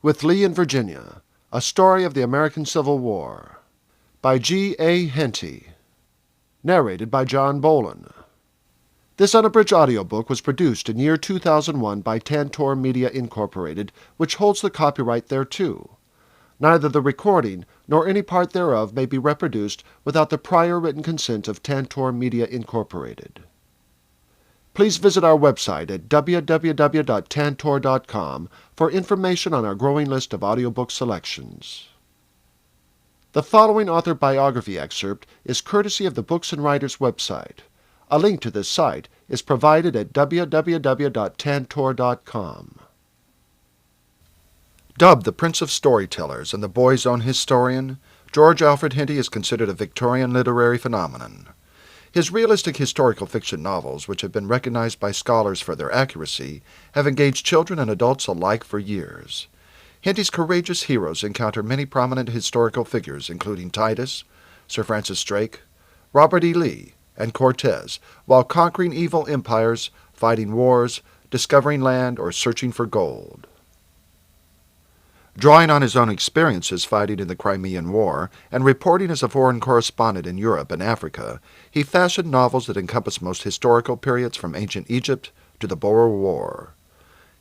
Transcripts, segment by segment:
With Lee in Virginia, A Story of the American Civil War, by G. A. Henty, narrated by John Bolin. This unabridged audiobook was produced in year 2001 by Tantor Media Incorporated, which holds the copyright thereto. Neither the recording nor any part thereof may be reproduced without the prior written consent of Tantor Media Incorporated. Please visit our website at www.tantor.com for information on our growing list of audiobook selections. The following author biography excerpt is courtesy of the Books and Writers website. A link to this site is provided at www.tantor.com. Dubbed the Prince of Storytellers and the Boy's Own Historian, George Alfred Henty is considered a Victorian literary phenomenon. His realistic historical fiction novels, which have been recognized by scholars for their accuracy, have engaged children and adults alike for years. Henty's courageous heroes encounter many prominent historical figures, including Titus, Sir Francis Drake, Robert E. Lee, and Cortez, while conquering evil empires, fighting wars, discovering land, or searching for gold. Drawing on his own experiences fighting in the Crimean War and reporting as a foreign correspondent in Europe and Africa, he fashioned novels that encompass most historical periods from ancient Egypt to the Boer War.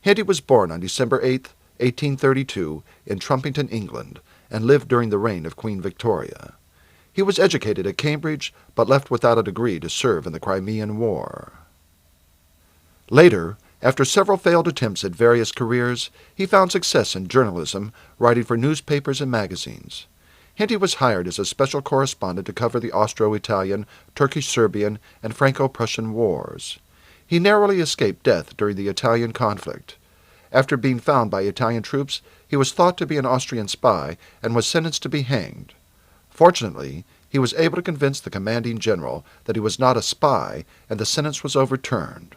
Henty was born on December 8, 1832, in Trumpington, England, and lived during the reign of Queen Victoria. He was educated at Cambridge, but left without a degree to serve in the Crimean War. Later, after several failed attempts at various careers, he found success in journalism, writing for newspapers and magazines. Henty was hired as a special correspondent to cover the Austro-Italian, Turkish-Serbian, and Franco-Prussian wars. He narrowly escaped death during the Italian conflict. After being found by Italian troops, he was thought to be an Austrian spy and was sentenced to be hanged. Fortunately, he was able to convince the commanding general that he was not a spy, and the sentence was overturned.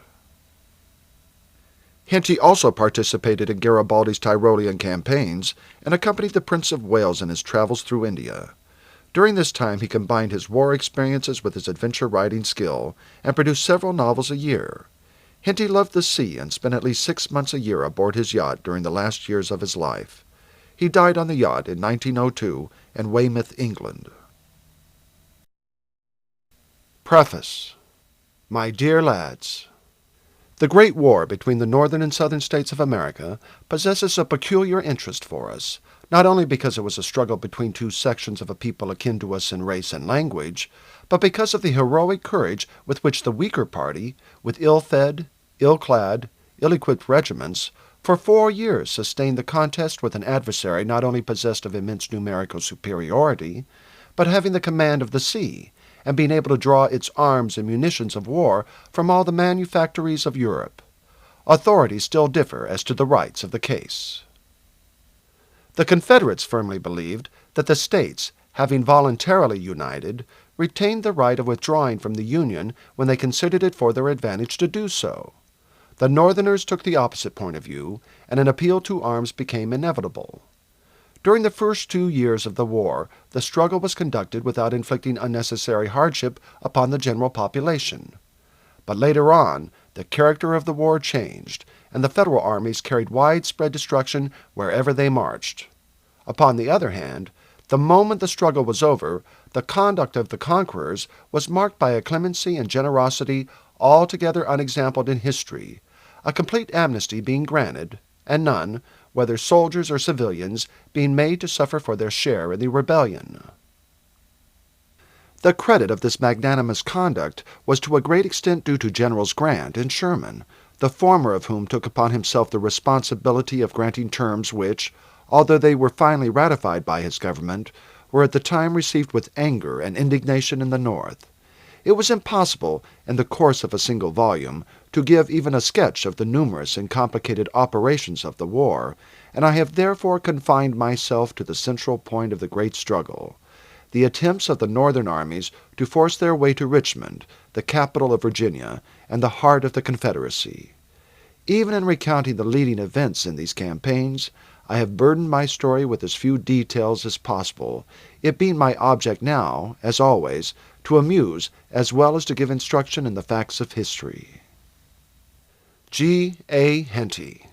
Henty also participated in Garibaldi's Tyrolean campaigns and accompanied the Prince of Wales in his travels through India. During this time he combined his war experiences with his adventure-writing skill and produced several novels a year. Henty loved the sea and spent at least 6 months a year aboard his yacht during the last years of his life. He died on the yacht in 1902 in Weymouth, England. Preface. My dear lads, the Great War between the northern and southern states of America possesses a peculiar interest for us, not only because it was a struggle between two sections of a people akin to us in race and language, but because of the heroic courage with which the weaker party, with ill-fed, ill-clad, ill-equipped regiments, for 4 years sustained the contest with an adversary not only possessed of immense numerical superiority, but having the command of the sea, and being able to draw its arms and munitions of war from all the manufactories of Europe. Authorities still differ as to the rights of the case. The Confederates firmly believed that the states, having voluntarily united, retained the right of withdrawing from the Union when they considered it for their advantage to do so. The Northerners took the opposite point of view, and an appeal to arms became inevitable. During the first 2 years of the war, the struggle was conducted without inflicting unnecessary hardship upon the general population. But later on, the character of the war changed, and the Federal armies carried widespread destruction wherever they marched. Upon the other hand, the moment the struggle was over, the conduct of the conquerors was marked by a clemency and generosity altogether unexampled in history, a complete amnesty being granted, and none, whether soldiers or civilians, being made to suffer for their share in the rebellion. The credit of this magnanimous conduct was to a great extent due to Generals Grant and Sherman, the former of whom took upon himself the responsibility of granting terms which, although they were finally ratified by his government, were at the time received with anger and indignation in the North. It was impossible, in the course of a single volume, to give even a sketch of the numerous and complicated operations of the war, and I have therefore confined myself to the central point of the great struggle, the attempts of the Northern armies to force their way to Richmond, the capital of Virginia, and the heart of the Confederacy. Even in recounting the leading events in these campaigns, I have burdened my story with as few details as possible, it being my object now, as always, to amuse as well as to give instruction in the facts of history. G. A. Henty.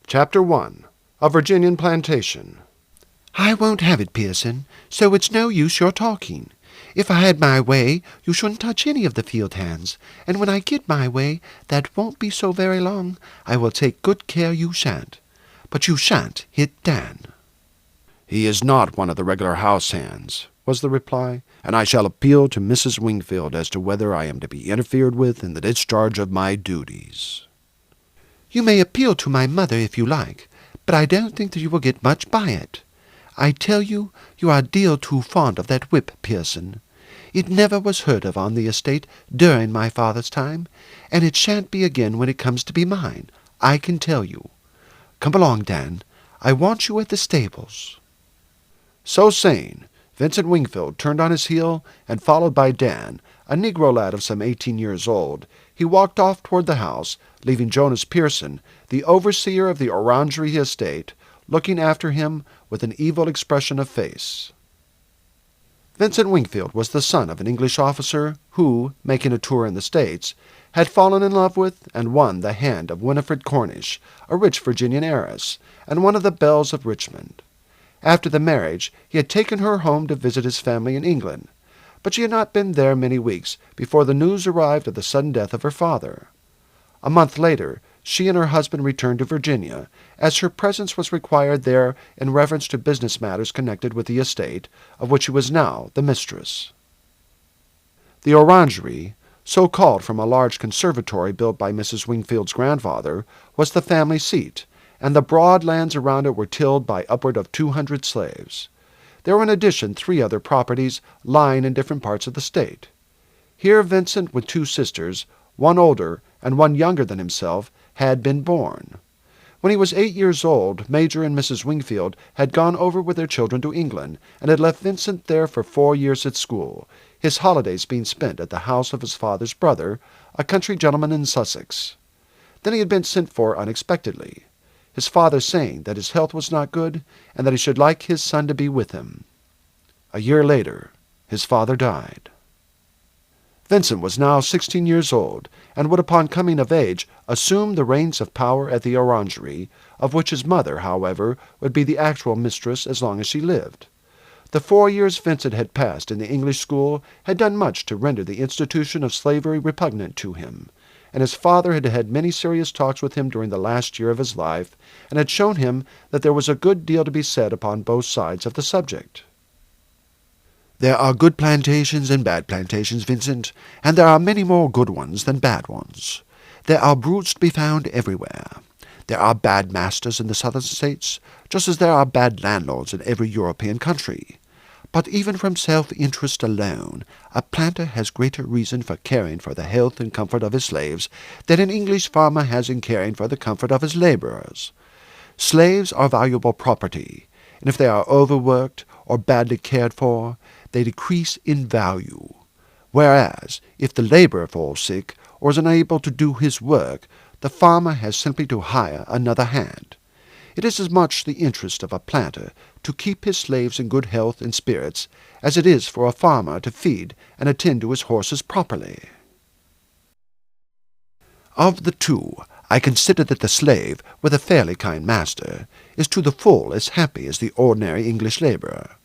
Chapter 1. A Virginian Plantation. "I won't have it, Pearson, so it's no use your talking. If I had my way, you shouldn't touch any of the field hands, and when I get my way, that won't be so very long, I will take good care you shan't. But you shan't hit Dan." "He is not one of the regular house hands," was the reply, "and I shall appeal to Mrs. Wingfield as to whether I am to be interfered with in the discharge of my duties." "You may appeal to my mother if you like, but I don't think that you will get much by it. I tell you, you are a deal too fond of that whip, Pearson. It never was heard of on the estate during my father's time, and it shan't be again when it comes to be mine, I can tell you. Come along, Dan. I want you at the stables." So saying, Vincent Wingfield turned on his heel, and followed by Dan, a negro lad of some 18 years old, he walked off toward the house, leaving Jonas Pearson, the overseer of the Orangery estate, looking after him with an evil expression of face. Vincent Wingfield was the son of an English officer who, making a tour in the States, had fallen in love with and won the hand of Winifred Cornish, a rich Virginian heiress, and one of the belles of Richmond. After the marriage, he had taken her home to visit his family in England, but she had not been there many weeks before the news arrived of the sudden death of her father. A month later, she and her husband returned to Virginia, as her presence was required there in reference to business matters connected with the estate, of which she was now the mistress. The Orangery, so called from a large conservatory built by Mrs. Wingfield's grandfather, was the family seat, and the broad lands around it were tilled by upward of 200 slaves. There were in addition 3 other properties lying in different parts of the state. Here Vincent, with 2 sisters, one older and one younger than himself, had been born. When he was 8 years old, Major and Mrs. Wingfield had gone over with their children to England, and had left Vincent there for 4 years at school, his holidays being spent at the house of his father's brother, a country gentleman in Sussex. Then he had been sent for unexpectedly, his father saying that his health was not good, and that he should like his son to be with him. A year later, his father died. Vincent was now 16 years old, and would upon coming of age assume the reins of power at the Orangery, of which his mother, however, would be the actual mistress as long as she lived. The 4 years Vincent had passed in the English school had done much to render the institution of slavery repugnant to him, and his father had had many serious talks with him during the last year of his life, and had shown him that there was a good deal to be said upon both sides of the subject. "There are good plantations and bad plantations, Vincent, and there are many more good ones than bad ones. There are brutes to be found everywhere. There are bad masters in the southern states, just as there are bad landlords in every European country. But even from self-interest alone, a planter has greater reason for caring for the health and comfort of his slaves than an English farmer has in caring for the comfort of his laborers. Slaves are valuable property, and if they are overworked or badly cared for, they decrease in value, whereas if the laborer falls sick or is unable to do his work, the farmer has simply to hire another hand. It is as much the interest of a planter to keep his slaves in good health and spirits as it is for a farmer to feed and attend to his horses properly. Of the 2, I consider that the slave, with a fairly kind master, is to the full as happy as the ordinary English laborer.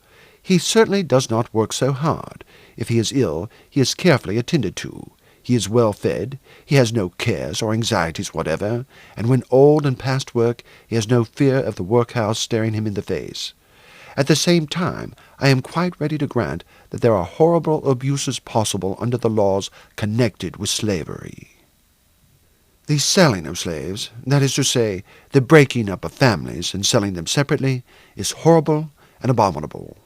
He certainly does not work so hard. If he is ill, he is carefully attended to. He is well fed, he has no cares or anxieties whatever, and when old and past work, he has no fear of the workhouse staring him in the face. At the same time, I am quite ready to grant that there are horrible abuses possible under the laws connected with slavery. The selling of slaves, that is to say, the breaking up of families and selling them separately, is horrible and abominable.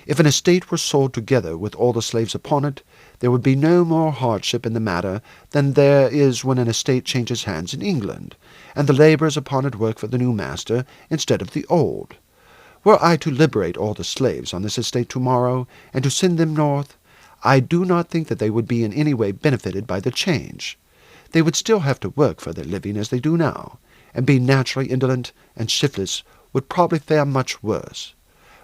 If an estate were sold together with all the slaves upon it, there would be no more hardship in the matter than there is when an estate changes hands in England, and the labourers upon it work for the new master instead of the old. Were I to liberate all the slaves on this estate tomorrow, and to send them north, I do not think that they would be in any way benefited by the change. They would still have to work for their living as they do now, and being naturally indolent and shiftless would probably fare much worse.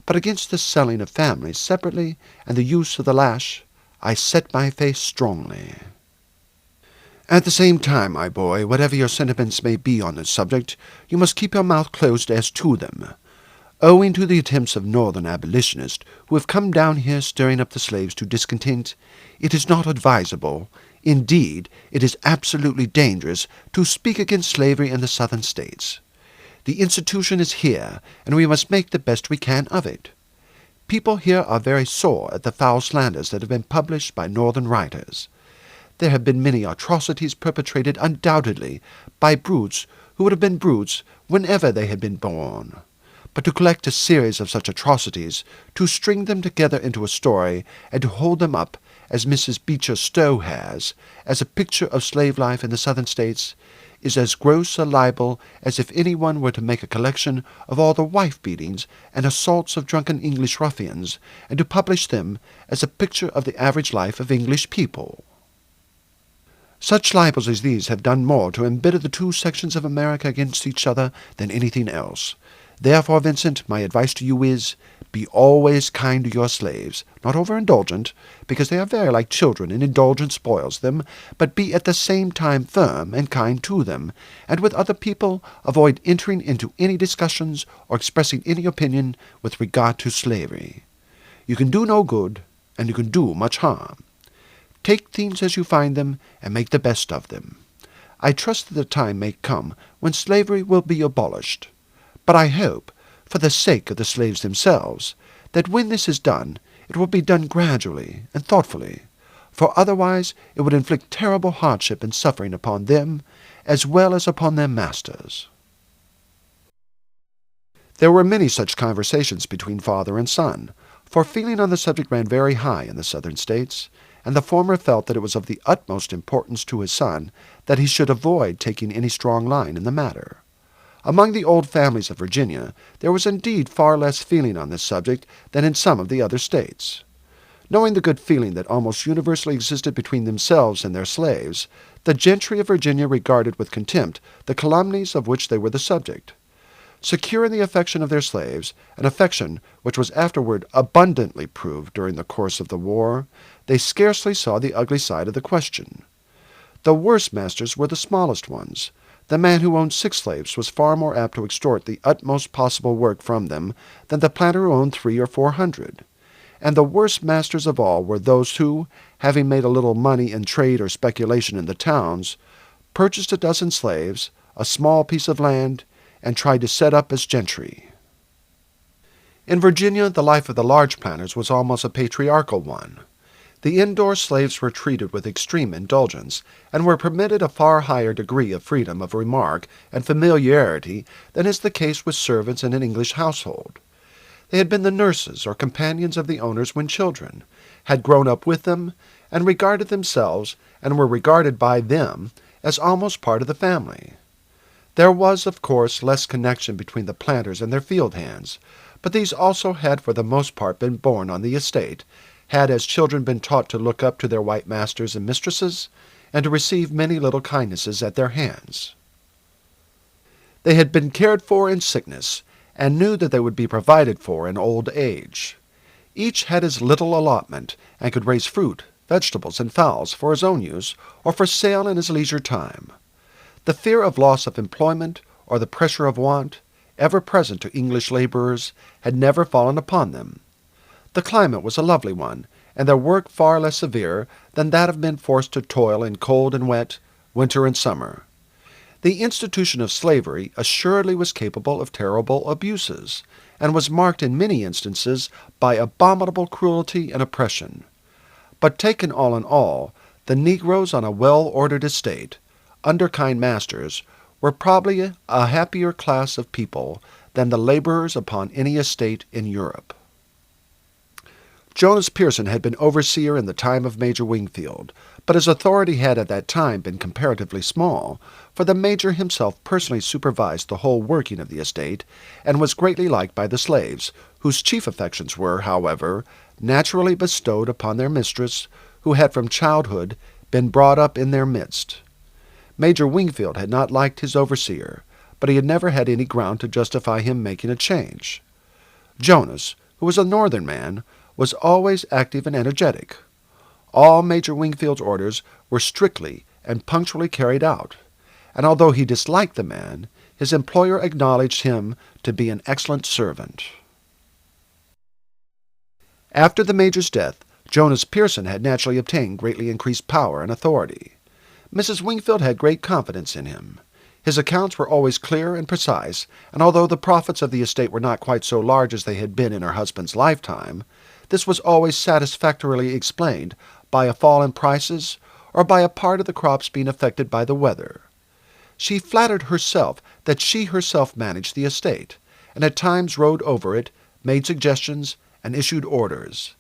But against the selling of families separately and the use of the lash, I set my face strongly. At the same time, my boy, whatever your sentiments may be on this subject, you must keep your mouth closed as to them. Owing to the attempts of northern abolitionists who have come down here stirring up the slaves to discontent, it is not advisable, indeed, it is absolutely dangerous, to speak against slavery in the southern states. The institution is here, and we must make the best we can of it. People here are very sore at the foul slanders that have been published by northern writers. There have been many atrocities perpetrated undoubtedly by brutes who would have been brutes whenever they had been born. But to collect a series of such atrocities, to string them together into a story, and to hold them up, as Mrs. Beecher Stowe has, as a picture of slave life in the southern states, is as gross a libel as if anyone were to make a collection of all the wife-beatings and assaults of drunken English ruffians, and to publish them as a picture of the average life of English people. Such libels as these have done more to embitter the two sections of America against each other than anything else. Therefore, Vincent, my advice to you is, be always kind to your slaves, not overindulgent, because they are very like children and indulgence spoils them, but be at the same time firm and kind to them, and with other people avoid entering into any discussions or expressing any opinion with regard to slavery. You can do no good, and you can do much harm. Take things as you find them, and make the best of them. I trust that the time may come when slavery will be abolished. But I hope, for the sake of the slaves themselves, that when this is done, it will be done gradually and thoughtfully, for otherwise it would inflict terrible hardship and suffering upon them, as well as upon their masters. There were many such conversations between father and son, for feeling on the subject ran very high in the southern states, and the former felt that it was of the utmost importance to his son that he should avoid taking any strong line in the matter. Among the old families of Virginia, there was indeed far less feeling on this subject than in some of the other states. Knowing the good feeling that almost universally existed between themselves and their slaves, the gentry of Virginia regarded with contempt the calumnies of which they were the subject. Secure in the affection of their slaves, an affection which was afterward abundantly proved during the course of the war, they scarcely saw the ugly side of the question. The worst masters were the smallest ones. The man who owned 6 slaves was far more apt to extort the utmost possible work from them than the planter who owned 300 or 400. And the worst masters of all were those who, having made a little money in trade or speculation in the towns, purchased a dozen slaves, a small piece of land, and tried to set up as gentry. In Virginia, the life of the large planters was almost a patriarchal one. The indoor slaves were treated with extreme indulgence, and were permitted a far higher degree of freedom of remark and familiarity than is the case with servants in an English household. They had been the nurses or companions of the owners when children, had grown up with them, and regarded themselves, and were regarded by them, as almost part of the family. There was, of course, less connection between the planters and their field hands, but these also had for the most part been born on the estate, had as children been taught to look up to their white masters and mistresses, and to receive many little kindnesses at their hands. They had been cared for in sickness, and knew that they would be provided for in old age. Each had his little allotment, and could raise fruit, vegetables, and fowls for his own use, or for sale in his leisure time. The fear of loss of employment, or the pressure of want, ever present to English laborers, had never fallen upon them. The climate was a lovely one, and their work far less severe than that of men forced to toil in cold and wet, winter and summer. The institution of slavery assuredly was capable of terrible abuses, and was marked in many instances by abominable cruelty and oppression. But taken all in all, the negroes on a well-ordered estate, under kind masters, were probably a happier class of people than the laborers upon any estate in Europe. Jonas Pearson had been overseer in the time of Major Wingfield, but his authority had at that time been comparatively small, for the Major himself personally supervised the whole working of the estate, and was greatly liked by the slaves, whose chief affections were, however, naturally bestowed upon their mistress, who had from childhood been brought up in their midst. Major Wingfield had not liked his overseer, but he had never had any ground to justify him making a change. Jonas, who was a northern man, was always active and energetic. All Major Wingfield's orders were strictly and punctually carried out, and although he disliked the man, his employer acknowledged him to be an excellent servant. After the Major's death, Jonas Pearson had naturally obtained greatly increased power and authority. Mrs. Wingfield had great confidence in him. His accounts were always clear and precise, and although the profits of the estate were not quite so large as they had been in her husband's lifetime, this was always satisfactorily explained by a fall in prices or by a part of the crops being affected by the weather. She flattered herself that she herself managed the estate, and at times rode over it, made suggestions, and issued orders.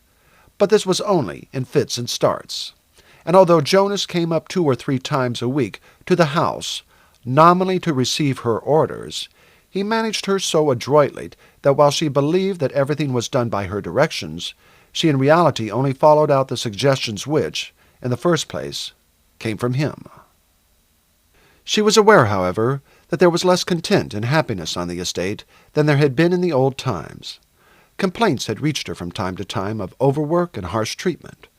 But this was only in fits and starts, and although Jonas came up 2 or 3 times a week to the house, nominally to receive her orders, he managed her so adroitly that while she believed that everything was done by her directions, she in reality only followed out the suggestions which, in the first place, came from him. She was aware, however, that there was less content and happiness on the estate than there had been in the old times. Complaints had reached her from time to time of overwork and harsh treatment,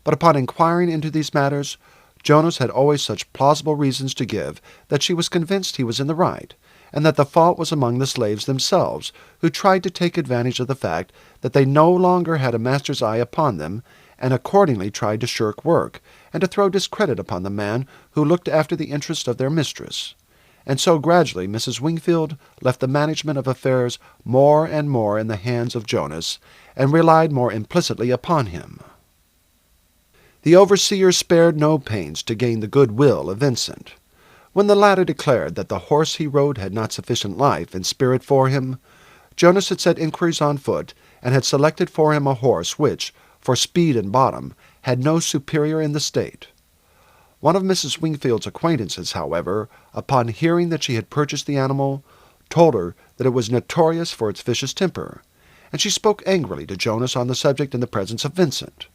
but upon inquiring into these matters, Jonas had always such plausible reasons to give that she was convinced he was in the right, and that the fault was among the slaves themselves, who tried to take advantage of the fact that they no longer had a master's eye upon them, and accordingly tried to shirk work, and to throw discredit upon the man who looked after the interests of their mistress. And so gradually Mrs. Wingfield left the management of affairs more and more in the hands of Jonas, and relied more implicitly upon him. The overseer spared no pains to gain the good will of Vincent. When the latter declared that the horse he rode had not sufficient life and spirit for him, Jonas had set inquiries on foot, and had selected for him a horse which, for speed and bottom, had no superior in the state. One of Mrs. Wingfield's acquaintances, however, upon hearing that she had purchased the animal, told her that it was notorious for its vicious temper, and she spoke angrily to Jonas on the subject in the presence of Vincent.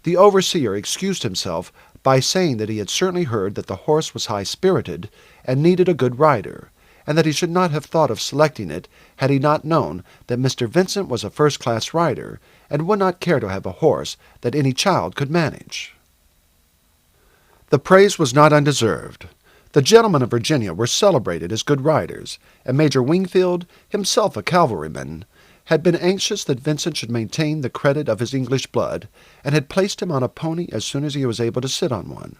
The overseer excused himself by saying that he had certainly heard that the horse was high-spirited and needed a good rider, and that he should not have thought of selecting it had he not known that Mr. Vincent was a first-class rider, and would not care to have a horse that any child could manage. The praise was not undeserved. The gentlemen of Virginia were celebrated as good riders, and Major Wingfield, himself a cavalryman, had been anxious that Vincent should maintain the credit of his English blood, and had placed him on a pony as soon as he was able to sit on one.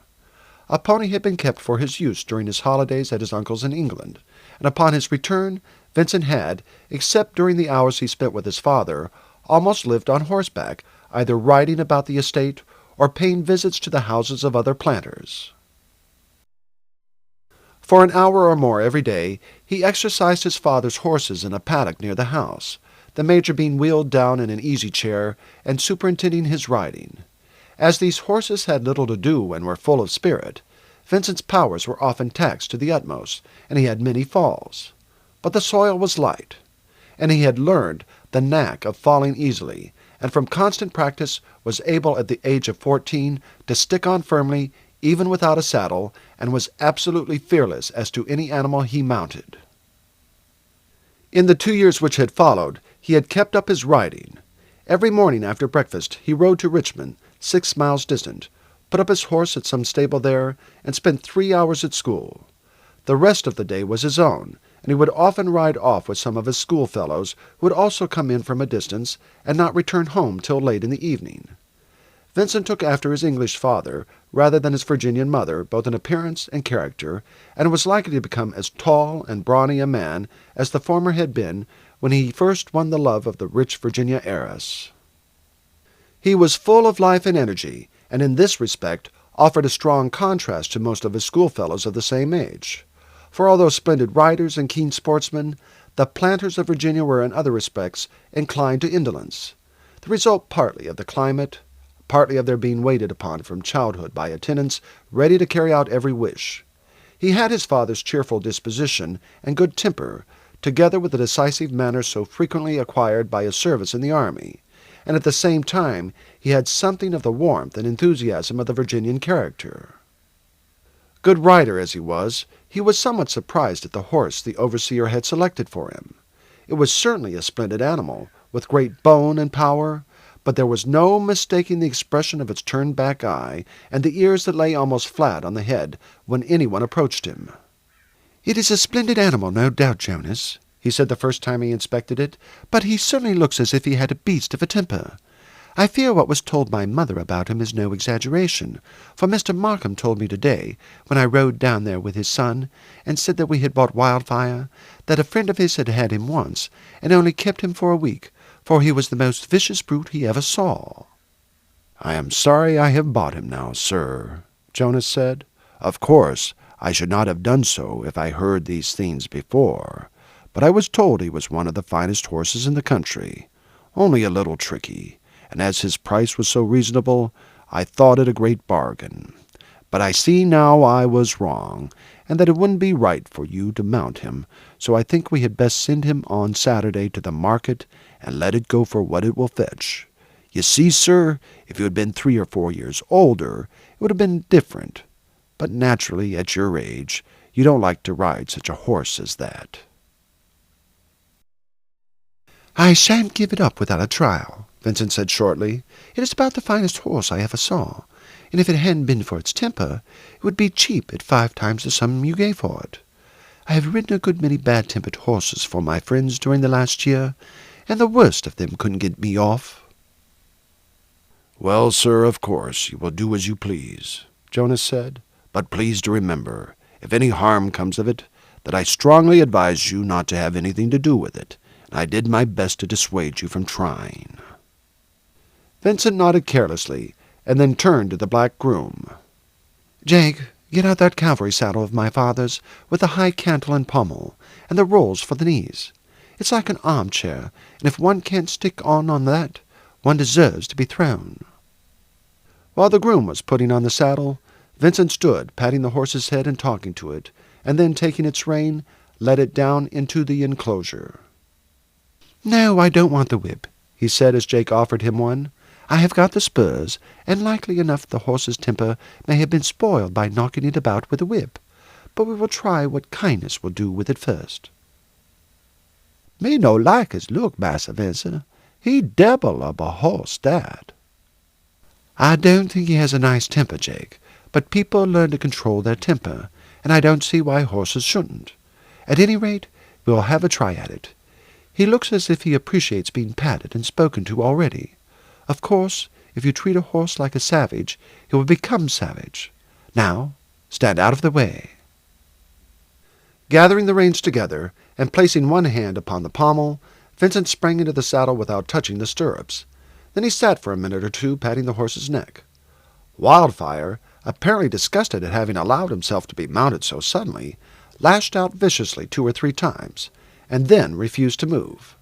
A pony had been kept for his use during his holidays at his uncle's in England, and upon his return Vincent had, except during the hours he spent with his father, almost lived on horseback, either riding about the estate or paying visits to the houses of other planters. For an hour or more every day he exercised his father's horses in a paddock near the house, the Major being wheeled down in an easy-chair and superintending his riding. As these horses had little to do and were full of spirit, Vincent's powers were often taxed to the utmost, and he had many falls. But the soil was light, and he had learned the knack of falling easily, and from constant practice was able at the age of 14 to stick on firmly, even without a saddle, and was absolutely fearless as to any animal he mounted. In the 2 years which had followed, he had kept up his riding. Every morning after breakfast he rode to Richmond, 6 miles distant, put up his horse at some stable there, and spent 3 hours at school. The rest of the day was his own, and he would often ride off with some of his schoolfellows, who would also come in from a distance, and not return home till late in the evening. Vincent took after his English father, rather than his Virginian mother, both in appearance and character, and was likely to become as tall and brawny a man as the former had been when he first won the love of the rich Virginia heiress. He was full of life and energy, and in this respect offered a strong contrast to most of his schoolfellows of the same age. For although splendid riders and keen sportsmen, the planters of Virginia were in other respects inclined to indolence, the result partly of the climate, partly of their being waited upon from childhood by attendants ready to carry out every wish. He had his father's cheerful disposition and good temper, together with the decisive manner so frequently acquired by his service in the army, and at the same time he had something of the warmth and enthusiasm of the Virginian character. Good rider as he was somewhat surprised at the horse the overseer had selected for him. It was certainly a splendid animal, with great bone and power, but there was no mistaking the expression of its turned-back eye and the ears that lay almost flat on the head when anyone approached him. "It is a splendid animal, no doubt, Jonas," he said the first time he inspected it, "but he certainly looks as if he had a beast of a temper. I fear what was told my mother about him is no exaggeration, for Mr. Markham told me today, when I rode down there with his son, and said that we had bought Wildfire, that a friend of his had had him once, and only kept him for a week, for he was the most vicious brute he ever saw." "I am sorry I have bought him now, sir," Jonas said. "Of course, I should not have done so if I heard these things before, but I was told he was one of the finest horses in the country, only a little tricky, and as his price was so reasonable, I thought it a great bargain. But I see now I was wrong, and that it wouldn't be right for you to mount him, so I think we had best send him on Saturday to the market and let it go for what it will fetch. You see, sir, if you had been 3 or 4 years older, it would have been different. But naturally, at your age, you don't like to ride such a horse as that." "I shan't give it up without a trial," Vincent said shortly. "It is about the finest horse I ever saw, and if it hadn't been for its temper, it would be cheap at 5 times the sum you gave for it. I have ridden a good many bad-tempered horses for my friends during the last year, and the worst of them couldn't get me off." "Well, sir, of course, you will do as you please," Jonas said. "But please to remember, if any harm comes of it, that I strongly advise you not to have anything to do with it, and I did my best to dissuade you from trying." Vincent nodded carelessly, and then turned to the black groom. "Jake, get out that cavalry saddle of my father's, with the high cantle and pommel, and the rolls for the knees. It's like an armchair, and if one can't stick on that, one deserves to be thrown." While the groom was putting on the saddle, Vincent stood, patting the horse's head and talking to it, and then, taking its rein, led it down into the enclosure. "No, I don't want the whip," he said as Jake offered him one. "I have got the spurs, and likely enough the horse's temper may have been spoiled by knocking it about with the whip, but we will try what kindness will do with it first." "Me no like his look, Massa Vincent. He devil of a horse, that." "I don't think he has a nice temper, Jake, but people learn to control their temper, and I don't see why horses shouldn't. At any rate, we'll have a try at it. He looks as if he appreciates being patted and spoken to already. Of course, if you treat a horse like a savage, he will become savage. Now, stand out of the way." Gathering the reins together, and placing one hand upon the pommel, Vincent sprang into the saddle without touching the stirrups. Then he sat for a minute or two, patting the horse's neck. Wildfire, apparently disgusted at having allowed himself to be mounted so suddenly, lashed out viciously 2 or 3 times, and then refused to move.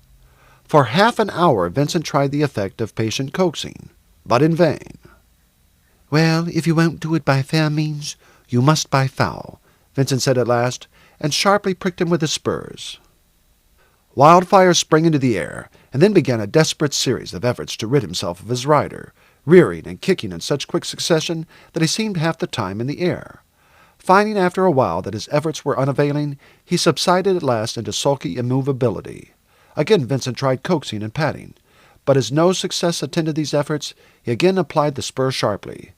For half an hour Vincent tried the effect of patient coaxing, but in vain. "Well, if you won't do it by fair means, you must by foul," Vincent said at last, and sharply pricked him with his spurs. Wildfire sprang into the air, and then began a desperate series of efforts to rid himself of his rider, rearing and kicking in such quick succession that he seemed half the time in the air. Finding after a while that his efforts were unavailing, he subsided at last into sulky immovability. Again Vincent tried coaxing and patting, but as no success attended these efforts, he again applied the spur sharply.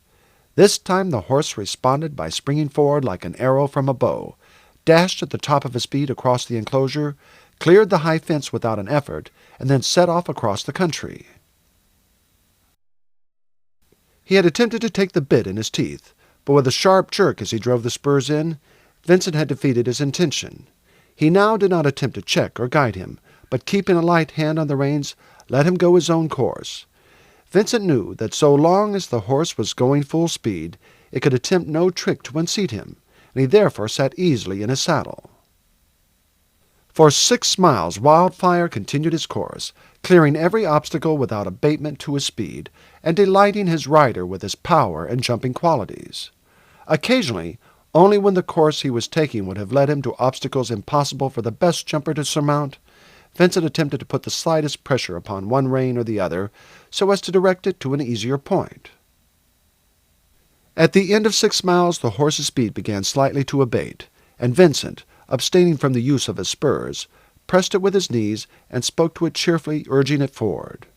This time the horse responded by springing forward like an arrow from a bow, dashed at the top of his speed across the enclosure, cleared the high fence without an effort, and then set off across the country. He had attempted to take the bit in his teeth, but with a sharp jerk as he drove the spurs in, Vincent had defeated his intention. He now did not attempt to check or guide him, but keeping a light hand on the reins, let him go his own course. Vincent knew that so long as the horse was going full speed, it could attempt no trick to unseat him, and he therefore sat easily in his saddle. For 6 miles Wildfire continued his course, clearing every obstacle without abatement to his speed, and delighting his rider with his power and jumping qualities. Occasionally, only when the course he was taking would have led him to obstacles impossible for the best jumper to surmount, Vincent attempted to put the slightest pressure upon one rein or the other, so as to direct it to an easier point. At the end of 6 miles the horse's speed began slightly to abate, and Vincent, abstaining from the use of his spurs, pressed it with his knees and spoke to it cheerfully, urging it forward.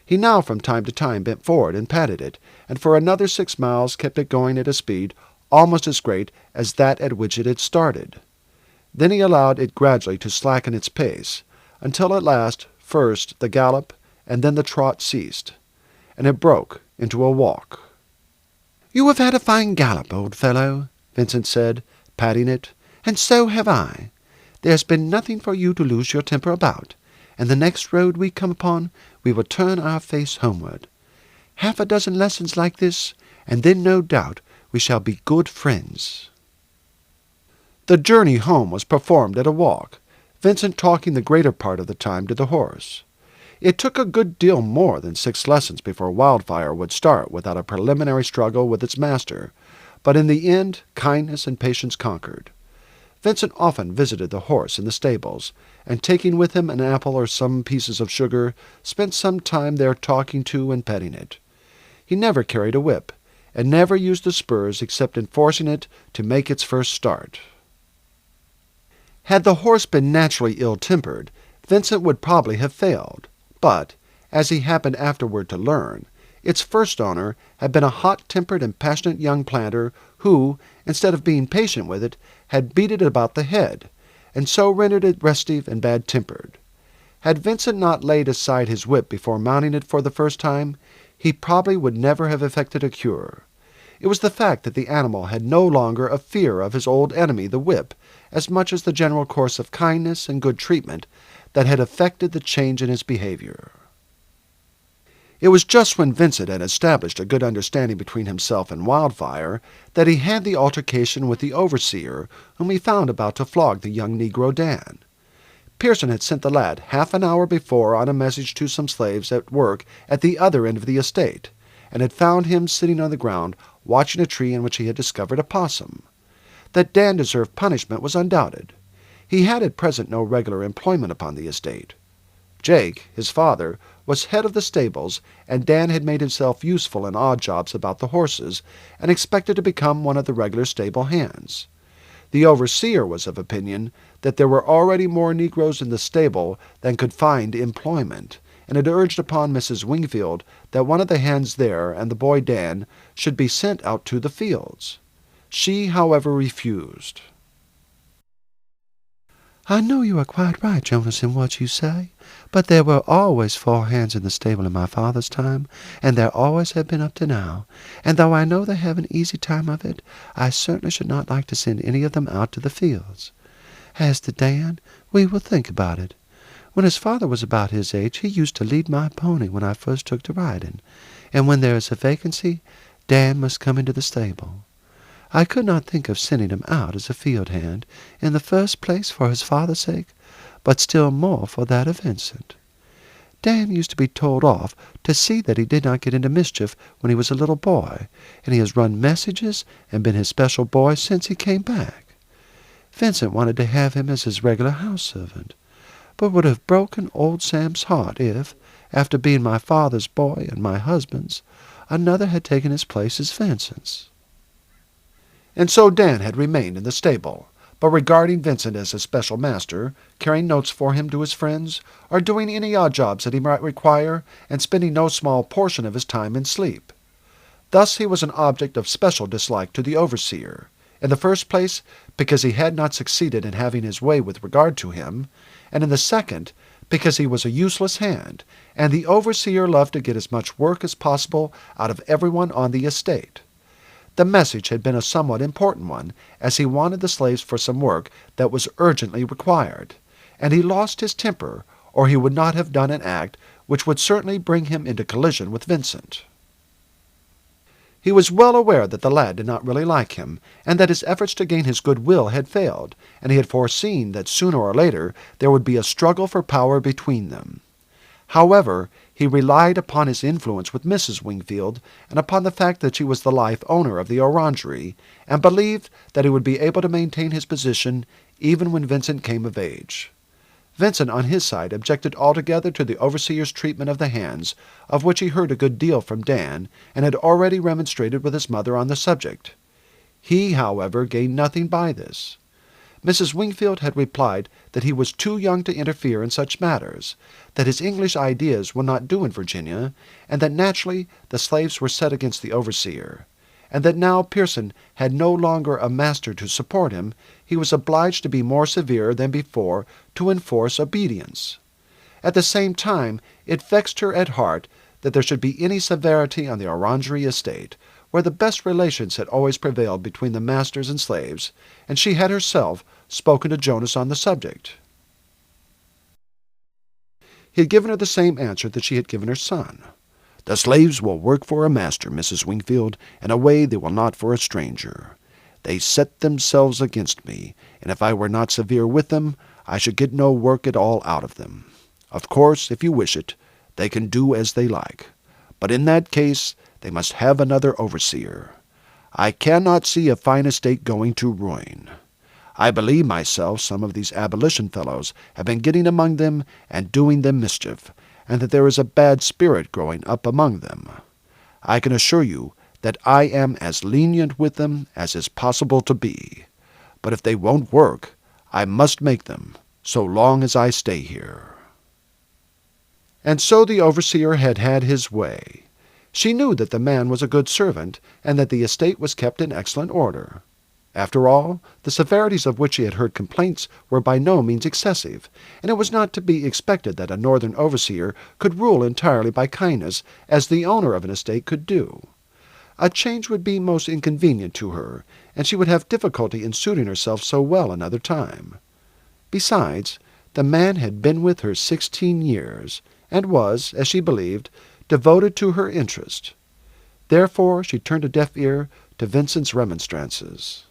He now from time to time bent forward and patted it, and for another 6 miles kept it going at a speed almost as great as that at which it had started. Then he allowed it gradually to slacken its pace, until at last first the gallop and then the trot ceased, and it broke into a walk. "You have had a fine gallop, old fellow," Vincent said, patting it, "and so have I. There's been nothing for you to lose your temper about, and the next road we come upon we will turn our face homeward. Half a dozen lessons like this, and then no doubt we shall be good friends." The journey home was performed at a walk, Vincent talking the greater part of the time to the horse. It took a good deal more than 6 lessons before Wildfire would start without a preliminary struggle with its master, but in the end kindness and patience conquered. Vincent often visited the horse in the stables, and taking with him an apple or some pieces of sugar, spent some time there talking to and petting it. He never carried a whip, and never used the spurs except in forcing it to make its first start. Had the horse been naturally ill-tempered, Vincent would probably have failed, but, as he happened afterward to learn, its first owner had been a hot-tempered and passionate young planter who, instead of being patient with it, had beat it about the head, and so rendered it restive and bad-tempered. Had Vincent not laid aside his whip before mounting it for the first time, he probably would never have effected a cure. It was the fact that the animal had no longer a fear of his old enemy, the whip, as much as the general course of kindness and good treatment that had effected the change in his behavior. It was just when Vincent had established a good understanding between himself and Wildfire that he had the altercation with the overseer, whom he found about to flog the young negro Dan. Pearson had sent the lad half an hour before on a message to some slaves at work at the other end of the estate, and had found him sitting on the ground watching a tree in which he had discovered a possum. That Dan deserved punishment was undoubted. He had at present no regular employment upon the estate. Jake, his father, was head of the stables, and Dan had made himself useful in odd jobs about the horses, and expected to become one of the regular stable hands. The overseer was of opinion that there were already more negroes in the stable than could find employment, and had urged upon Mrs. Wingfield that one of the hands there and the boy Dan should be sent out to the fields. She, however, refused. "I know you are quite right, Jonas, in what you say, but there were always 4 hands in the stable in my father's time, and there always have been up to now, and though I know they have an easy time of it, I certainly should not like to send any of them out to the fields. As to Dan, we will think about it. When his father was about his age, he used to lead my pony when I first took to riding, and when there is a vacancy, Dan must come into the stable. I could not think of sending him out as a field hand, in the first place for his father's sake, but still more for that of Vincent. Dan used to be told off to see that he did not get into mischief when he was a little boy, and he has run messages and been his special boy since he came back. Vincent wanted to have him as his regular house servant, but would have broken old Sam's heart if, after being my father's boy and my husband's, another had taken his place as Vincent's. And so Dan had remained in the stable, but regarding Vincent as a special master, carrying notes for him to his friends, or doing any odd jobs that he might require, and spending no small portion of his time in sleep. Thus he was an object of special dislike to the overseer, in the first place because he had not succeeded in having his way with regard to him, and in the second because he was a useless hand, and the overseer loved to get as much work as possible out of everyone on the estate. The message had been a somewhat important one, as he wanted the slaves for some work that was urgently required, and he lost his temper, or he would not have done an act which would certainly bring him into collision with Vincent. He was well aware that the lad did not really like him, and that his efforts to gain his good will had failed, and he had foreseen that sooner or later there would be a struggle for power between them. However, he relied upon his influence with Mrs. Wingfield, and upon the fact that she was the life owner of the orangery, and believed that he would be able to maintain his position even when Vincent came of age. Vincent, on his side, objected altogether to the overseer's treatment of the hands, of which he heard a good deal from Dan, and had already remonstrated with his mother on the subject. He, however, gained nothing by this. Mrs. Wingfield had replied that he was too young to interfere in such matters, that his English ideas would not do in Virginia, and that naturally the slaves were set against the overseer, and that now Pearson had no longer a master to support him, he was obliged to be more severe than before to enforce obedience. At the same time, it vexed her at heart that there should be any severity on the Orangery estate, where the best relations had always prevailed between the masters and slaves, and she had herself spoken to Jonas on the subject. He had given her the same answer that she had given her son. "The slaves will work for a master, Mrs. Wingfield, in a way they will not for a stranger. They set themselves against me, and if I were not severe with them, I should get no work at all out of them. Of course, if you wish it, they can do as they like, but in that case they must have another overseer. I cannot see a fine estate going to ruin. I believe myself some of these abolition fellows have been getting among them and doing them mischief, and that there is a bad spirit growing up among them. I can assure you that I am as lenient with them as is possible to be. But if they won't work, I must make them, so long as I stay here." And so the overseer had had his way. She knew that the man was a good servant, and that the estate was kept in excellent order. After all, the severities of which she had heard complaints were by no means excessive, and it was not to be expected that a northern overseer could rule entirely by kindness, as the owner of an estate could do. A change would be most inconvenient to her, and she would have difficulty in suiting herself so well another time. Besides, the man had been with her 16 years, and was, as she believed, devoted to her interest. Therefore she turned a deaf ear to Vincent's remonstrances.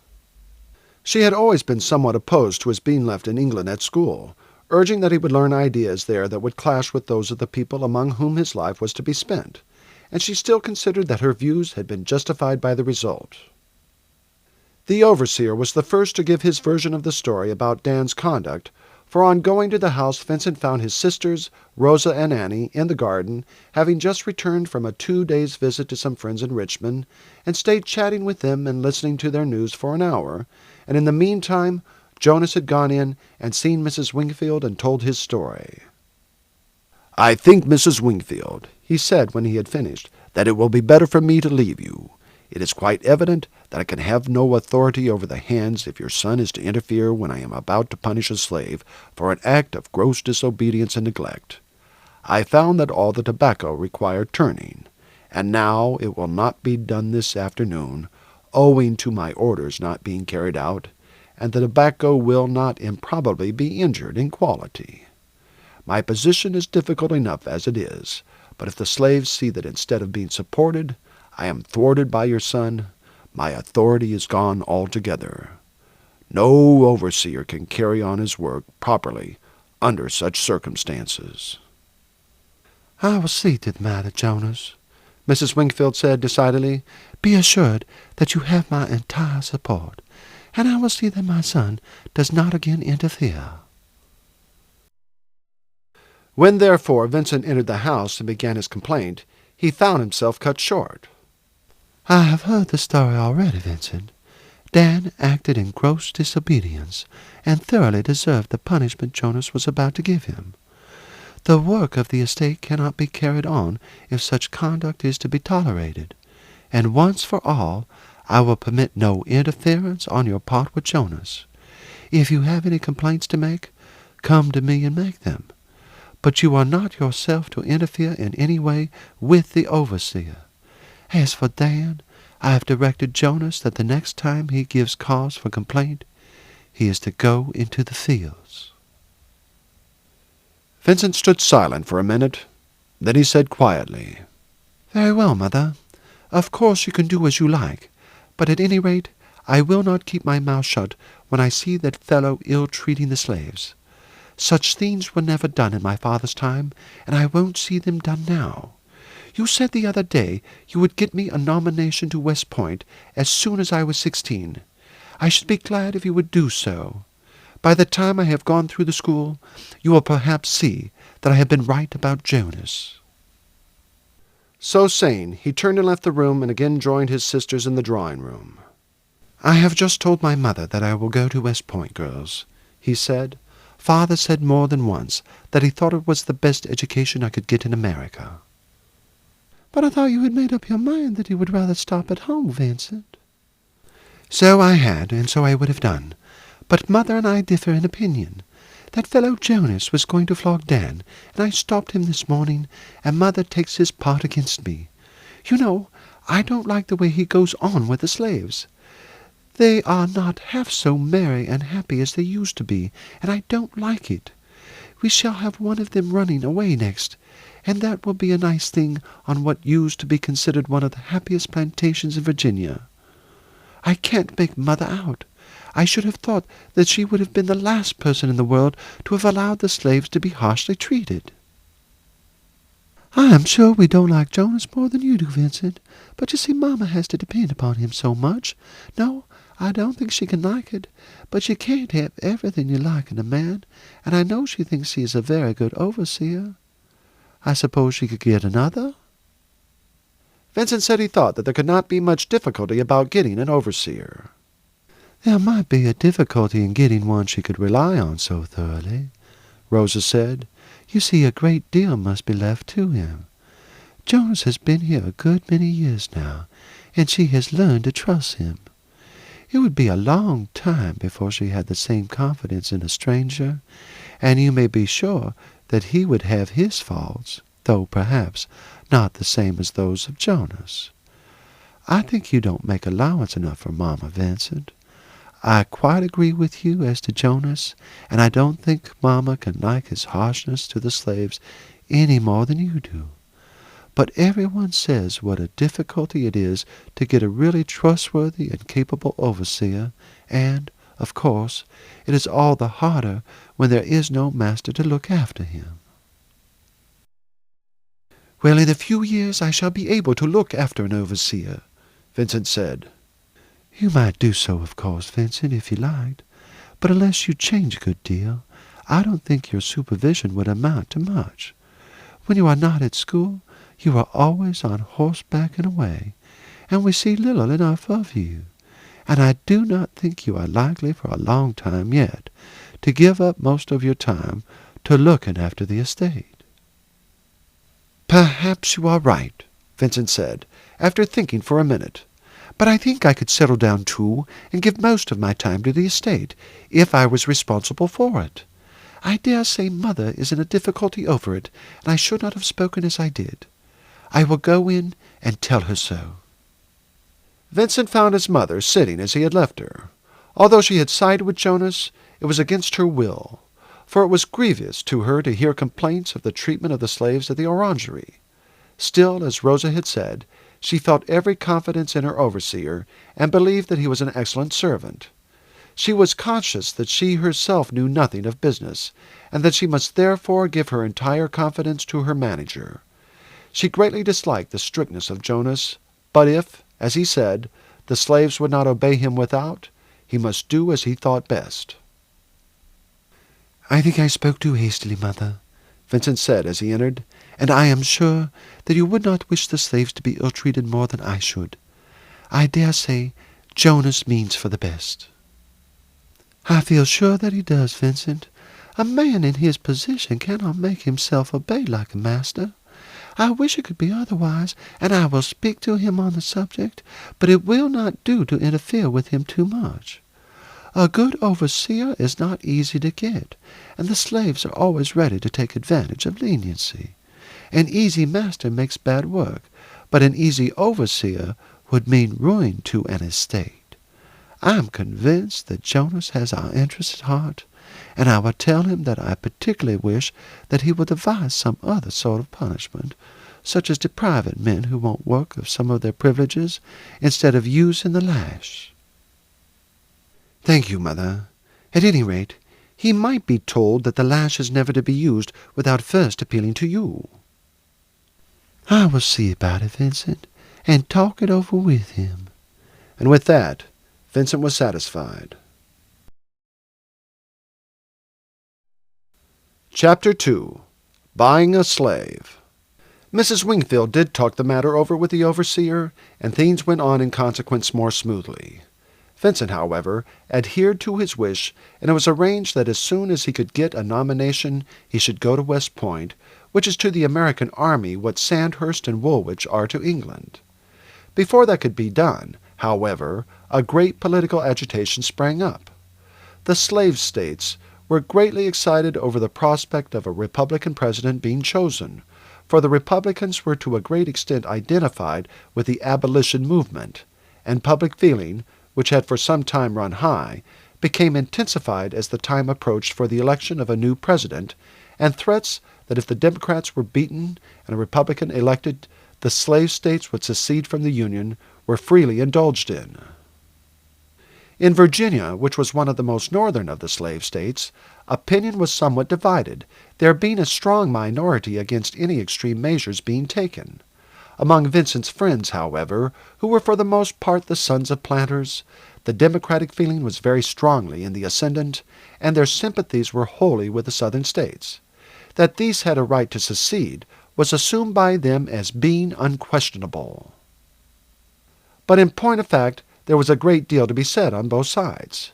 She had always been somewhat opposed to his being left in England at school, urging that he would learn ideas there that would clash with those of the people among whom his life was to be spent, and she still considered that her views had been justified by the result. The overseer was the first to give his version of the story about Dan's conduct, for on going to the house Vincent found his sisters, Rosa and Annie, in the garden, having just returned from a 2 days' visit to some friends in Richmond, and stayed chatting with them and listening to their news for an hour, and in the meantime Jonas had gone in and seen Mrs. Wingfield and told his story. "I think, Mrs. Wingfield," he said when he had finished, "that it will be better for me to leave you. It is quite evident that I can have no authority over the hands if your son is to interfere when I am about to punish a slave for an act of gross disobedience and neglect. I found that all the tobacco required turning, and now it will not be done this afternoon, owing to my orders not being carried out, and the tobacco will not improbably be injured in quality. My position is difficult enough as it is, but if the slaves see that instead of being supported, I am thwarted by your son, my authority is gone altogether. No overseer can carry on his work properly under such circumstances." "I will see to the matter, Jonas," Mrs. Wingfield said decidedly. "Be assured that you have my entire support, and I will see that my son does not again interfere." When, therefore, Vincent entered the house and began his complaint, he found himself cut short. "I have heard the story already, Vincent. Dan acted in gross disobedience, and thoroughly deserved the punishment Jonas was about to give him. The work of the estate cannot be carried on if such conduct is to be tolerated, and once for all I will permit no interference on your part with Jonas. If you have any complaints to make, come to me and make them. But you are not yourself to interfere in any way with the overseer. As for Dan, I have directed Jonas that the next time he gives cause for complaint, he is to go into the fields." Vincent stood silent for a minute. Then he said quietly, "Very well, mother. Of course you can do as you like, but at any rate I will not keep my mouth shut when I see that fellow ill-treating the slaves. Such things were never done in my father's time, and I won't see them done now. You said the other day you would get me a nomination to West Point as soon as I was 16. I should be glad if you would do so. By the time I have gone through the school, you will perhaps see that I have been right about Jonas." So saying, he turned and left the room and again joined his sisters in the drawing-room. "I have just told my mother that I will go to West Point, girls," he said. "Father said more than once that he thought it was the best education I could get in America." "But I thought you had made up your mind that you would rather stop at home, Vincent." "So I had, and so I would have done. But Mother and I differ in opinion. That fellow Jonas was going to flog Dan, and I stopped him this morning, and Mother takes his part against me. You know, I don't like the way he goes on with the slaves. They are not half so merry and happy as they used to be, and I don't like it. We shall have one of them running away next, and that will be a nice thing on what used to be considered one of the happiest plantations in Virginia. I can't make Mother out. I should have thought that she would have been the last person in the world to have allowed the slaves to be harshly treated." "I am sure we don't like Jonas more than you do, Vincent, but you see Mamma has to depend upon him so much. No, I don't think she can like it, but you can't have everything you like in a man, and I know she thinks he is a very good overseer. I suppose she could get another?" Vincent said he thought that there could not be much difficulty about getting an overseer. "There might be a difficulty in getting one she could rely on so thoroughly," Rosa said. "You see, a great deal must be left to him. Jonas has been here a good many years now, and she has learned to trust him. It would be a long time before she had the same confidence in a stranger, and you may be sure that he would have his faults, though perhaps not the same as those of Jonas. I think you don't make allowance enough for Mamma, Vincent. I quite agree with you as to Jonas, and I don't think Mamma can like his harshness to the slaves any more than you do. But everyone says what a difficulty it is to get a really trustworthy and capable overseer, and, of course, it is all the harder when there is no master to look after him." "Well, in a few years I shall be able to look after an overseer," Vincent said. "You might do so, of course, Vincent, if you liked, but unless you change a good deal, I don't think your supervision would amount to much. When you are not at school, you are always on horseback and away, and we see little enough of you, and I do not think you are likely for a long time yet to give up most of your time to looking after the estate." "Perhaps you are right," Vincent said, after thinking for a minute. "But I think I could settle down too, and give most of my time to the estate, if I was responsible for it. I dare say Mother is in a difficulty over it, and I should not have spoken as I did. I will go in and tell her so." Vincent found his mother sitting as he had left her. Although she had sided with Jonas, it was against her will, for it was grievous to her to hear complaints of the treatment of the slaves at the orangery. Still, as Rosa had said, she felt every confidence in her overseer, and believed that he was an excellent servant. She was conscious that she herself knew nothing of business, and that she must therefore give her entire confidence to her manager. She greatly disliked the strictness of Jonas, but if, as he said, the slaves would not obey him without, he must do as he thought best. "I think I spoke too hastily, Mother," Vincent said as he entered, "and I am sure that you would not wish the slaves to be ill-treated more than I should. I dare say Jonas means for the best." "I feel sure that he does, Vincent. A man in his position cannot make himself obey like a master. I wish it could be otherwise, and I will speak to him on the subject, but it will not do to interfere with him too much. A good overseer is not easy to get, and the slaves are always ready to take advantage of leniency. An easy master makes bad work, but an easy overseer would mean ruin to an estate. I am convinced that Jonas has our interests at heart, and I will tell him that I particularly wish that he will devise some other sort of punishment, such as depriving men who won't work of some of their privileges, instead of using the lash." "Thank you, Mother. At any rate, he might be told that the lash is never to be used without first appealing to you." "I will see about it, Vincent, and talk it over with him." And with that, Vincent was satisfied. Chapter 2. Buying a Slave. Mrs. Wingfield did talk the matter over with the overseer, and things went on in consequence more smoothly. Vincent, however, adhered to his wish, and it was arranged that as soon as he could get a nomination he should go to West Point, which is to the American army what Sandhurst and Woolwich are to England. Before that could be done, however, a great political agitation sprang up. The slave states were greatly excited over the prospect of a Republican president being chosen, for the Republicans were to a great extent identified with the abolition movement, and public feeling, which had for some time run high, became intensified as the time approached for the election of a new president, and threats that if the Democrats were beaten and a Republican elected, the slave states would secede from the Union were freely indulged in. In Virginia, which was one of the most northern of the slave states, opinion was somewhat divided, there being a strong minority against any extreme measures being taken. Among Vincent's friends, however, who were for the most part the sons of planters, the Democratic feeling was very strongly in the ascendant, and their sympathies were wholly with the Southern states. That these had a right to secede was assumed by them as being unquestionable. But in point of fact, there was a great deal to be said on both sides.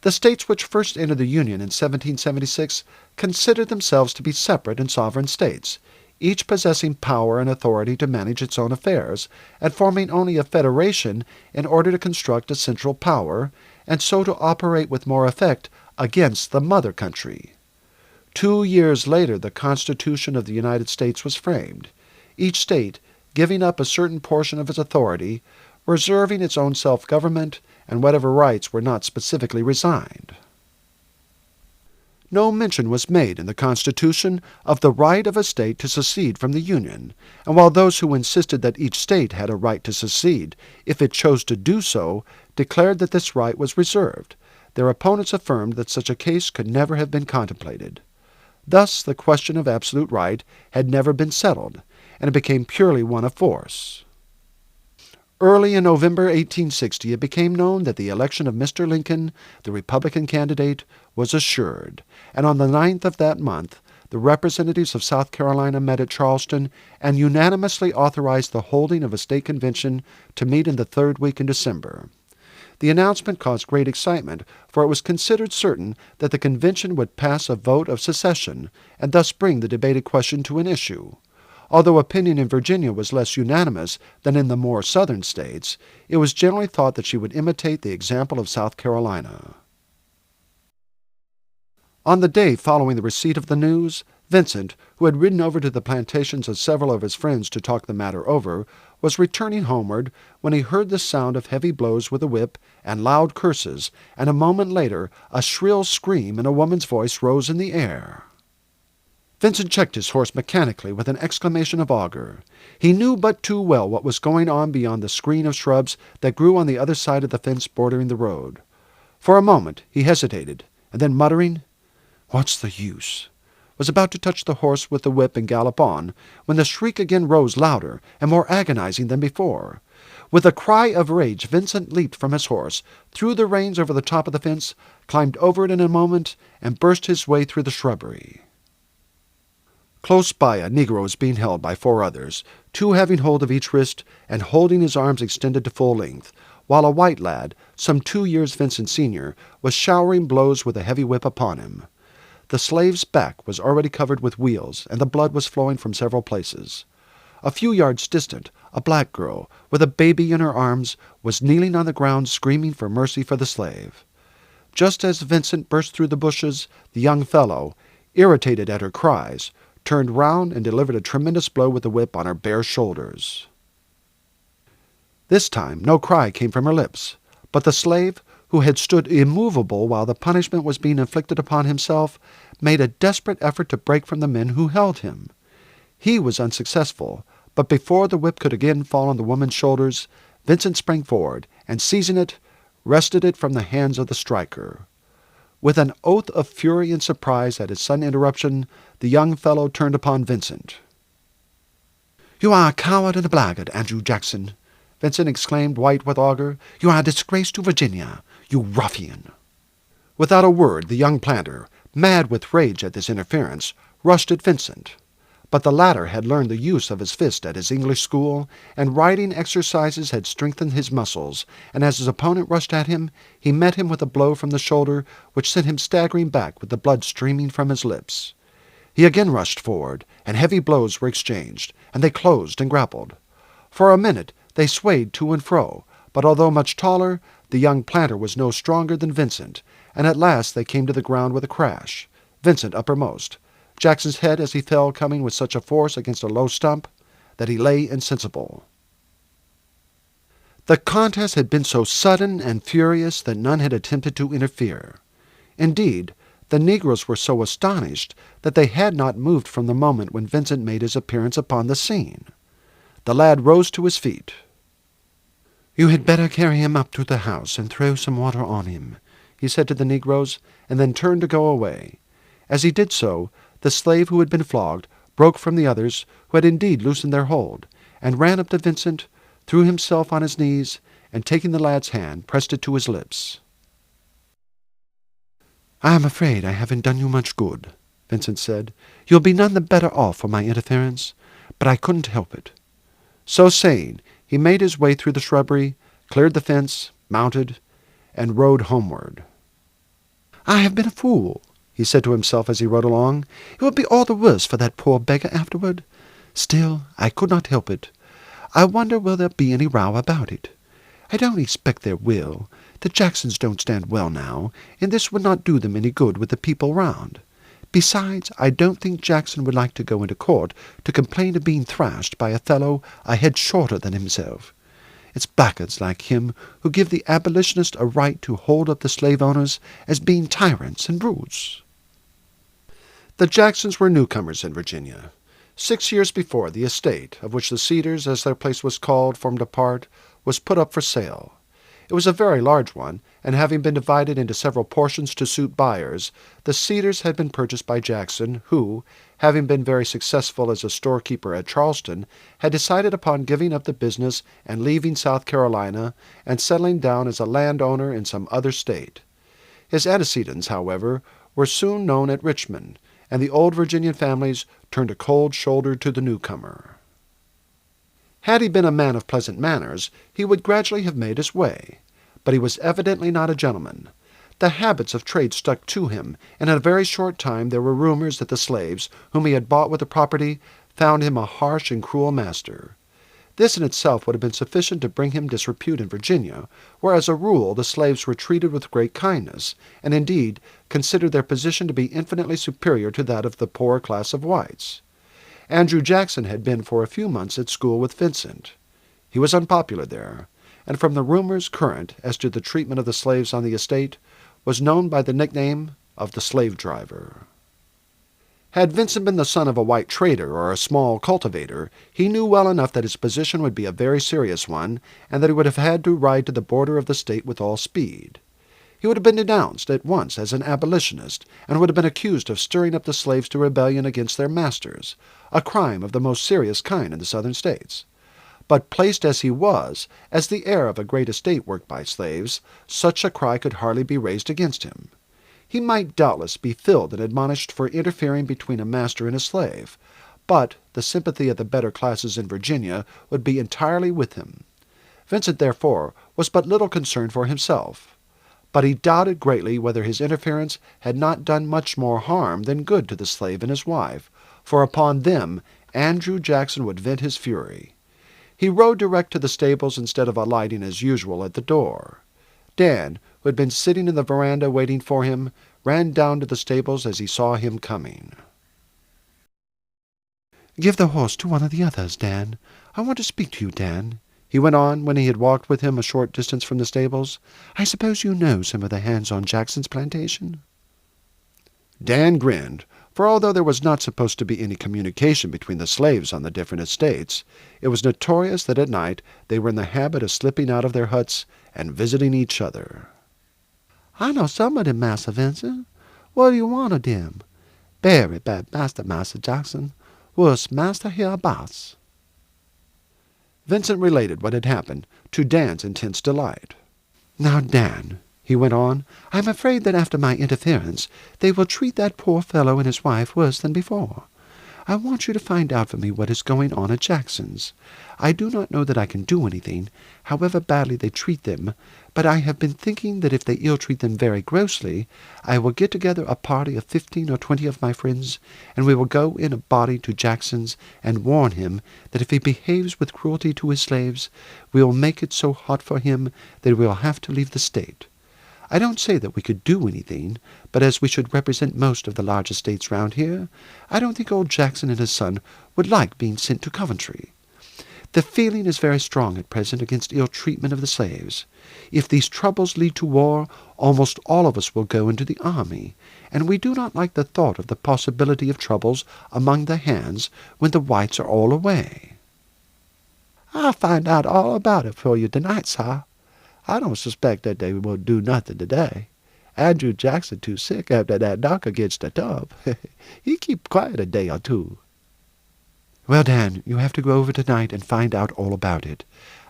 The states which first entered the Union in 1776 considered themselves to be separate and sovereign states, each possessing power and authority to manage its own affairs, and forming only a federation in order to construct a central power, and so to operate with more effect against the mother country. 2 years later the Constitution of the United States was framed, each state giving up a certain portion of its authority, reserving its own self-government, and whatever rights were not specifically resigned. No mention was made in the Constitution of the right of a state to secede from the Union, and while those who insisted that each state had a right to secede, if it chose to do so, declared that this right was reserved, their opponents affirmed that such a case could never have been contemplated. Thus the question of absolute right had never been settled, and it became purely one of force. Early in November 1860 it became known that the election of Mr. Lincoln, the Republican candidate, was assured, and on the 9th of that month the representatives of South Carolina met at Charleston and unanimously authorized the holding of a state convention to meet in the third week in December. The announcement caused great excitement, for it was considered certain that the convention would pass a vote of secession, and thus bring the debated question to an issue. Although opinion in Virginia was less unanimous than in the more southern states, it was generally thought that she would imitate the example of South Carolina. On the day following the receipt of the news, Vincent, who had ridden over to the plantations of several of his friends to talk the matter over, was returning homeward when he heard the sound of heavy blows with a whip and loud curses, and a moment later a shrill scream in a woman's voice rose in the air. Vincent checked his horse mechanically with an exclamation of auger. He knew but too well what was going on beyond the screen of shrubs that grew on the other side of the fence bordering the road. For a moment he hesitated, and then muttering, "What's the use?" was about to touch the horse with the whip and gallop on, when the shriek again rose louder and more agonizing than before. With a cry of rage Vincent leaped from his horse, threw the reins over the top of the fence, climbed over it in a moment, and burst his way through the shrubbery. Close by a negro was being held by 4 others, 2 having hold of each wrist and holding his arms extended to full length, while a white lad, some 2 years Vincent's senior, was showering blows with a heavy whip upon him. The slave's back was already covered with wheals, and the blood was flowing from several places. A few yards distant, a black girl, with a baby in her arms, was kneeling on the ground screaming for mercy for the slave. Just as Vincent burst through the bushes, the young fellow, irritated at her cries, turned round and delivered a tremendous blow with the whip on her bare shoulders. This time no cry came from her lips, but the slave, who had stood immovable while the punishment was being inflicted upon himself, made a desperate effort to break from the men who held him. He was unsuccessful, but before the whip could again fall on the woman's shoulders, Vincent sprang forward, and seizing it, wrested it from the hands of the striker. With an oath of fury and surprise at his sudden interruption, the young fellow turned upon Vincent. "You are a coward and a blackguard, Andrew Jackson," Vincent exclaimed, white with anger. "You are a disgrace to Virginia, you ruffian." Without a word, the young planter, mad with rage at this interference, rushed at Vincent. but the latter had learned the use of his fist at his English school, and riding exercises had strengthened his muscles, and as his opponent rushed at him, he met him with a blow from the shoulder which sent him staggering back with the blood streaming from his lips. He again rushed forward, and heavy blows were exchanged, and they closed and grappled. For a minute they swayed to and fro, but although much taller, the young planter was no stronger than Vincent, and at last they came to the ground with a crash, Vincent uppermost, Jackson's head as he fell coming with such a force against a low stump that he lay insensible. The contest had been so sudden and furious that none had attempted to interfere. Indeed, the negroes were so astonished that they had not moved from the moment when Vincent made his appearance upon the scene. The lad rose to his feet. "You had better carry him up to the house and throw some water on him," he said to the negroes, and then turned to go away. As he did so, the slave who had been flogged broke from the others, who had indeed loosened their hold, and ran up to Vincent, threw himself on his knees, and taking the lad's hand, pressed it to his lips. "I am afraid I haven't done you much good," Vincent said. "You'll be none the better off for my interference, but I couldn't help it." So saying, he made his way through the shrubbery, cleared the fence, mounted, and rode homeward. "I have been a fool," he said to himself as he rode along. "It will be all the worse for that poor beggar afterward. Still, I could not help it. I wonder will there be any row about it. I don't expect there will. The Jacksons don't stand well now, and this would not do them any good with the people round. Besides, I don't think Jackson would like to go into court to complain of being thrashed by a fellow a head shorter than himself. It's blackguards like him who give the abolitionists a right to hold up the slave owners as being tyrants and brutes." The Jacksons were newcomers in Virginia. 6 years before, the estate, of which the Cedars, as their place was called, formed a part, was put up for sale. It was a very large one, and having been divided into several portions to suit buyers, the Cedars had been purchased by Jackson, who, having been very successful as a storekeeper at Charleston, had decided upon giving up the business and leaving South Carolina and settling down as a landowner in some other state. His antecedents, however, were soon known at Richmond, and the old Virginian families turned a cold shoulder to the newcomer. Had he been a man of pleasant manners, he would gradually have made his way, but he was evidently not a gentleman. The habits of trade stuck to him, and in a very short time there were rumors that the slaves, whom he had bought with the property, found him a harsh and cruel master. This in itself would have been sufficient to bring him disrepute in Virginia, where as a rule the slaves were treated with great kindness, and indeed considered their position to be infinitely superior to that of the poorer class of whites. Andrew Jackson had been for a few months at school with Vincent. He was unpopular there, and from the rumors current as to the treatment of the slaves on the estate, was known by the nickname of the slave driver. Had Vincent been the son of a white trader or a small cultivator, he knew well enough that his position would be a very serious one, and that he would have had to ride to the border of the state with all speed. He would have been denounced at once as an abolitionist, and would have been accused of stirring up the slaves to rebellion against their masters, a crime of the most serious kind in the Southern States. But placed as he was, as the heir of a great estate worked by slaves, such a cry could hardly be raised against him. He might doubtless be filled and admonished for interfering between a master and a slave, but the sympathy of the better classes in Virginia would be entirely with him. Vincent, therefore, was but little concerned for himself, but he doubted greatly whether his interference had not done much more harm than good to the slave and his wife, for upon them Andrew Jackson would vent his fury. He rode direct to the stables instead of alighting as usual at the door. Dan, who had been sitting in the veranda waiting for him, ran down to the stables as he saw him coming. "Give the horse to one of the others, Dan. I want to speak to you, Dan," he went on, when he had walked with him a short distance from the stables. "I suppose you know some of the hands on Jackson's plantation?" Dan grinned, for although there was not supposed to be any communication between the slaves on the different estates, it was notorious that at night they were in the habit of slipping out of their huts and visiting each other. "I know some of them, Massa Vincent. What do you want of them? Very bad master, Massa Jackson. Worst master hereabouts." Vincent related what had happened, to Dan's intense delight. "Now, Dan," he went on, "I am afraid that after my interference they will treat that poor fellow and his wife worse than before. I want you to find out for me what is going on at Jackson's. I do not know that I can do anything, however badly they treat them, but I have been thinking that if they ill-treat them very grossly, I will get together a party of 15 or 20 of my friends, and we will go in a body to Jackson's and warn him that if he behaves with cruelty to his slaves, we will make it so hot for him that we will have to leave the state. I don't say that we could do anything, but as we should represent most of the large estates round here, I don't think old Jackson and his son would like being sent to Coventry. The feeling is very strong at present against ill-treatment of the slaves. If these troubles lead to war, almost all of us will go into the army, and we do not like the thought of the possibility of troubles among the hands when the whites are all away. I'll find out all about it for you tonight, sir. I don't suspect that they won't do nothing today. Andrew Jackson too sick after that knock against the tub. He keep quiet a day or two. Well, Dan, you have to go over tonight and find out all about it.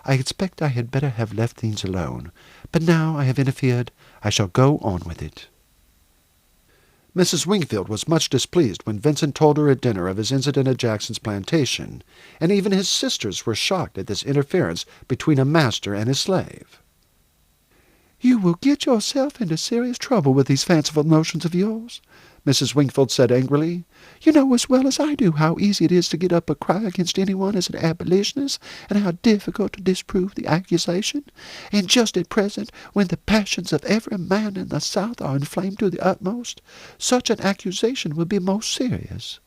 I expect I had better have left things alone, but now I have interfered, I shall go on with it. Mrs. Wingfield was much displeased when Vincent told her at dinner of his incident at Jackson's plantation, and even his sisters were shocked at this interference between a master and his slave. You will get yourself into serious trouble with these fanciful notions of yours, Mrs. Wingfield said angrily. You know as well as I do how easy it is to get up a cry against anyone as an abolitionist, and how difficult to disprove the accusation. And just at present, when the passions of every man in the South are inflamed to the utmost, such an accusation will be most serious.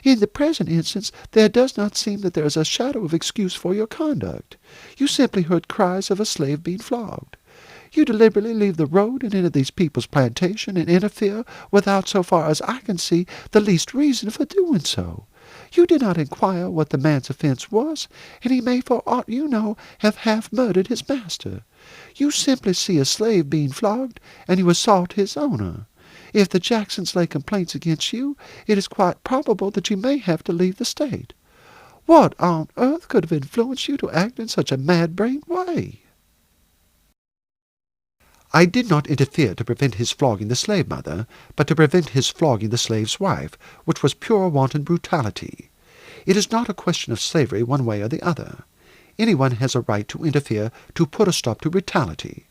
In the present instance, there does not seem that there is a shadow of excuse for your conduct. You simply heard cries of a slave being flogged. You deliberately leave the road and enter these people's plantation and interfere without, so far as I can see, the least reason for doing so. You did not inquire what the man's offense was, and he may, for aught you know, have half murdered his master. You simply see a slave being flogged, and you assault his owner. If the Jacksons lay complaints against you, it is quite probable that you may have to leave the state. What on earth could have influenced you to act in such a mad-brained way? I did not interfere to prevent his flogging the slave mother, but to prevent his flogging the slave's wife, which was pure wanton brutality. It is not a question of slavery one way or the other. Anyone has a right to interfere to put a stop to brutality.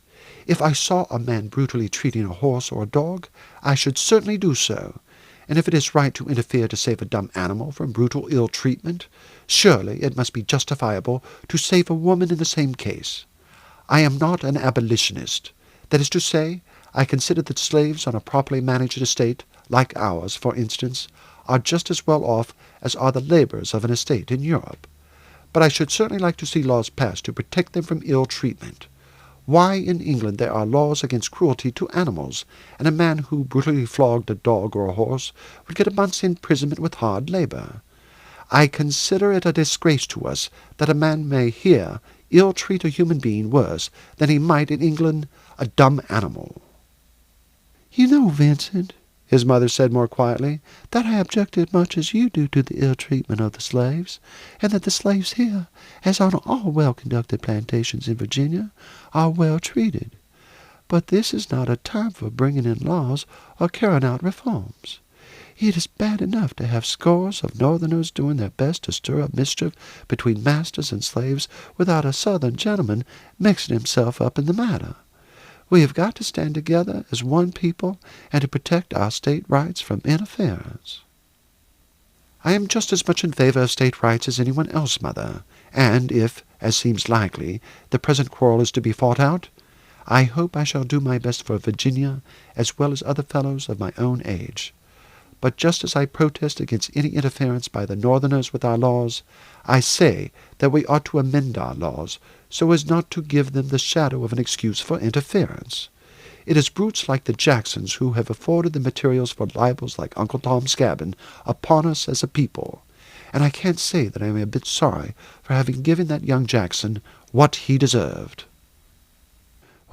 If I saw a man brutally treating a horse or a dog, I should certainly do so, and if it is right to interfere to save a dumb animal from brutal ill-treatment, surely it must be justifiable to save a woman in the same case. I am not an abolitionist. That is to say, I consider that slaves on a properly managed estate, like ours, for instance, are just as well off as are the labourers of an estate in Europe. But I should certainly like to see laws passed to protect them from ill treatment. Why in England there are laws against cruelty to animals, and a man who brutally flogged a dog or a horse would get a month's imprisonment with hard labour. I consider it a disgrace to us that a man may here ill-treat a human being worse than he might in England a dumb animal. You know, Vincent, his mother said more quietly, that I object as much as you do to the ill-treatment of the slaves, and that the slaves here, as on all well-conducted plantations in Virginia, are well treated. But this is not a time for bringing in laws or carrying out reforms. It is bad enough to have scores of Northerners doing their best to stir up mischief between masters and slaves without a Southern gentleman mixing himself up in the matter. We have got to stand together as one people and to protect our state rights from interference. I am just as much in favour of state rights as anyone else, Mother, and if, as seems likely, the present quarrel is to be fought out, I hope I shall do my best for Virginia as well as other fellows of my own age. But just as I protest against any interference by the Northerners with our laws, I say that we ought to amend our laws so as not to give them the shadow of an excuse for interference. It is brutes like the Jacksons who have afforded the materials for libels like Uncle Tom's Cabin upon us as a people, and I can't say that I am a bit sorry for having given that young Jackson what he deserved.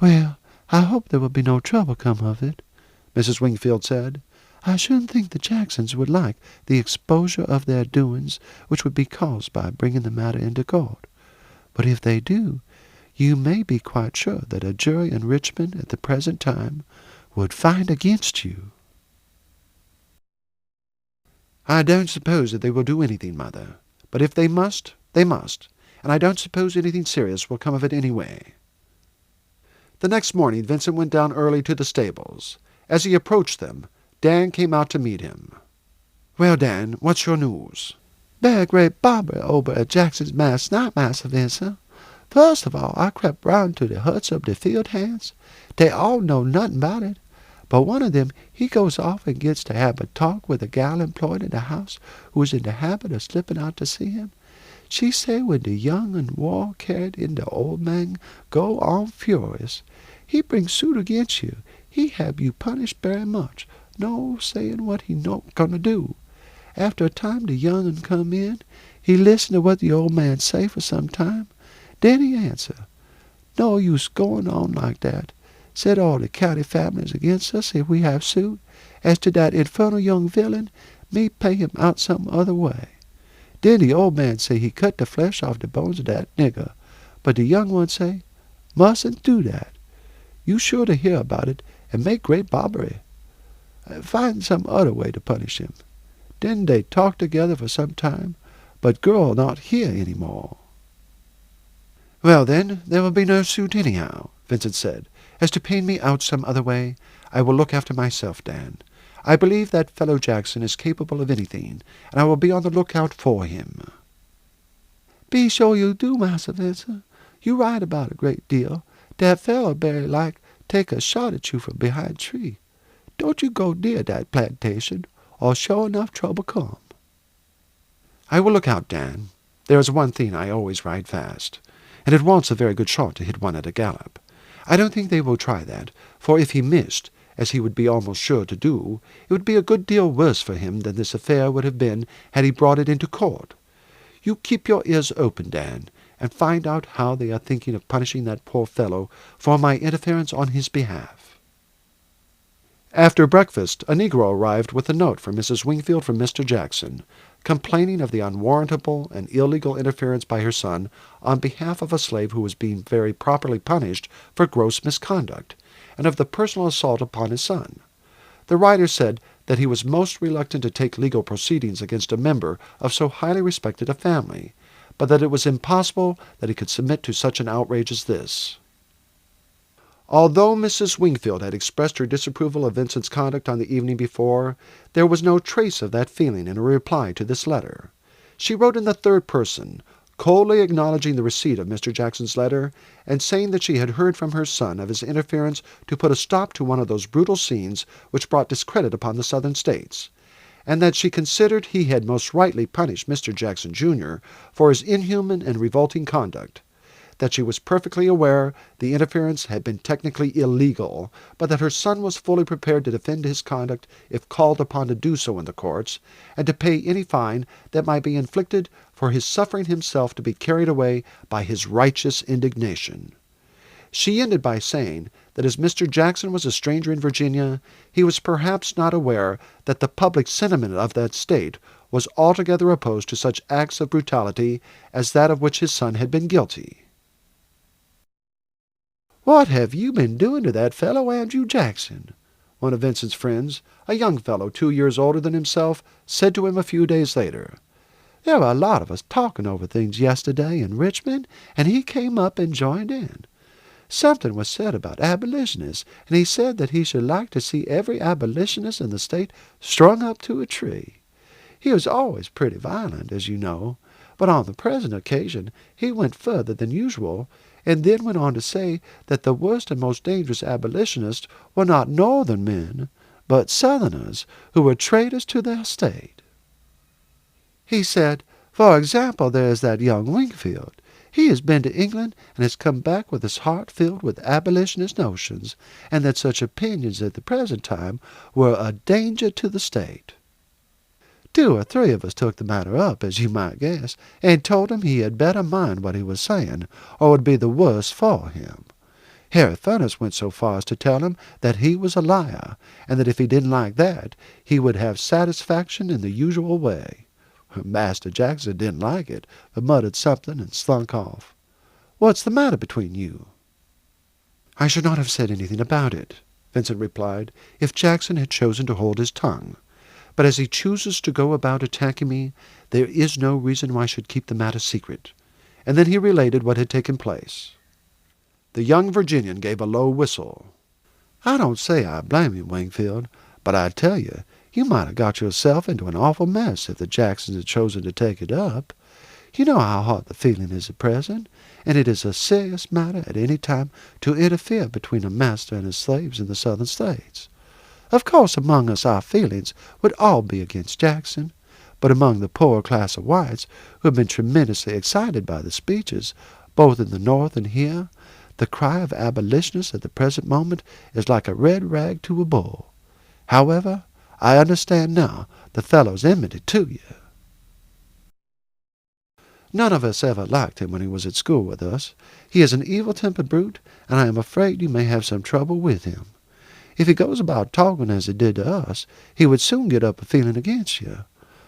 Well, I hope there will be no trouble come of it, Mrs. Wingfield said. I shouldn't think the Jacksons would like the exposure of their doings which would be caused by bringing the matter into court. But if they do, you may be quite sure that a jury in Richmond at the present time would find against you. I don't suppose that they will do anything, Mother. But if they must, they must, and I don't suppose anything serious will come of it anyway. The next morning Vincent went down early to the stables. As he approached them, Dan came out to meet him. Well, Dan, what's your news? Very great barbara over at Jackson's last night, Massa Vincent. First of all, I crept round to the huts of the field hands. They all know nothing about it. But one of them, he goes off and gets to have a talk with a gal employed in the house who is in the habit of slipping out to see him. She say when the young and war carried in the old man go on furious, he bring suit against you. He have you punished very much, no saying what he not gonna do. After a time the young un come in. He listen to what the old man say for some time. Then he answer, no use going on like that. Said all the county families against us if we have suit. As to that infernal young villain, me pay him out some other way. Then the old man say he cut the flesh off the bones of that nigger. But the young one say, mustn't do that. You sure to hear about it and make great bobbery. Find some other way to punish him. Then they talk together for some time, but girl not here any more. Well, then, there will be no suit anyhow, Vincent said. As to paying me out some other way, I will look after myself, Dan. I believe that fellow Jackson is capable of anything, and I will be on the lookout for him. Be sure you do, Massa Vincent. You write about a great deal. That fellow very like take a shot at you from behind a tree. Don't you go near that plantation, or sure enough trouble come. I will look out, Dan. There is one thing I always ride fast, and it wants a very good shot to hit one at a gallop. I don't think they will try that, for if he missed, as he would be almost sure to do, it would be a good deal worse for him than this affair would have been had he brought it into court. You keep your ears open, Dan, and find out how they are thinking of punishing that poor fellow for my interference on his behalf. After breakfast, a negro arrived with a note from Mrs. Wingfield from Mr. Jackson, complaining of the unwarrantable and illegal interference by her son on behalf of a slave who was being very properly punished for gross misconduct, and of the personal assault upon his son. The writer said that he was most reluctant to take legal proceedings against a member of so highly respected a family, but that it was impossible that he could submit to such an outrage as this. Although Mrs. Wingfield had expressed her disapproval of Vincent's conduct on the evening before, there was no trace of that feeling in her reply to this letter. She wrote in the third person, coldly acknowledging the receipt of Mr. Jackson's letter, and saying that she had heard from her son of his interference to put a stop to one of those brutal scenes which brought discredit upon the Southern States, and that she considered he had most rightly punished Mr. Jackson, Jr., for his inhuman and revolting conduct, that she was perfectly aware the interference had been technically illegal, but that her son was fully prepared to defend his conduct if called upon to do so in the courts, and to pay any fine that might be inflicted for his suffering himself to be carried away by his righteous indignation. She ended by saying that as Mr. Jackson was a stranger in Virginia, he was perhaps not aware that the public sentiment of that state was altogether opposed to such acts of brutality as that of which his son had been guilty. What have you been doing to that fellow Andrew Jackson? One of Vincent's friends, a young fellow 2 years older than himself, said to him a few days later. There were a lot of us talking over things yesterday in Richmond, and he came up and joined in. Something was said about abolitionists, and he said that he should like to see every abolitionist in the state strung up to a tree. He was always pretty violent, as you know, but on the present occasion he went further than usual, and then went on to say that the worst and most dangerous abolitionists were not Northern men, but Southerners who were traitors to their state. He said, for example, there is that young Wingfield. He has been to England and has come back with his heart filled with abolitionist notions, and that such opinions at the present time were a danger to the state. 2 or 3 of us took the matter up, as you might guess, and told him he had better mind what he was saying, or it would be the worse for him. Harry Furness went so far as to tell him that he was a liar, and that if he didn't like that, he would have satisfaction in the usual way. Master Jackson didn't like it, but muttered something and slunk off. What's the matter between you? I should not have said anything about it, Vincent replied, if Jackson had chosen to hold his tongue. But as he chooses to go about attacking me, there is no reason why I should keep the matter secret." And then he related what had taken place. The young Virginian gave a low whistle. "I don't say I blame you, Wingfield, but I tell you, you might have got yourself into an awful mess if the Jacksons had chosen to take it up. You know how hard the feeling is at present, and it is a serious matter at any time to interfere between a master and his slaves in the Southern States. Of course, among us our feelings would all be against Jackson, but among the poorer class of whites, who have been tremendously excited by the speeches, both in the North and here, the cry of abolitionists at the present moment is like a red rag to a bull. However, I understand now the fellow's enmity to you. None of us ever liked him when he was at school with us. He is an evil-tempered brute, and I am afraid you may have some trouble with him. If he goes about talking as he did to us, he would soon get up a feeling against you.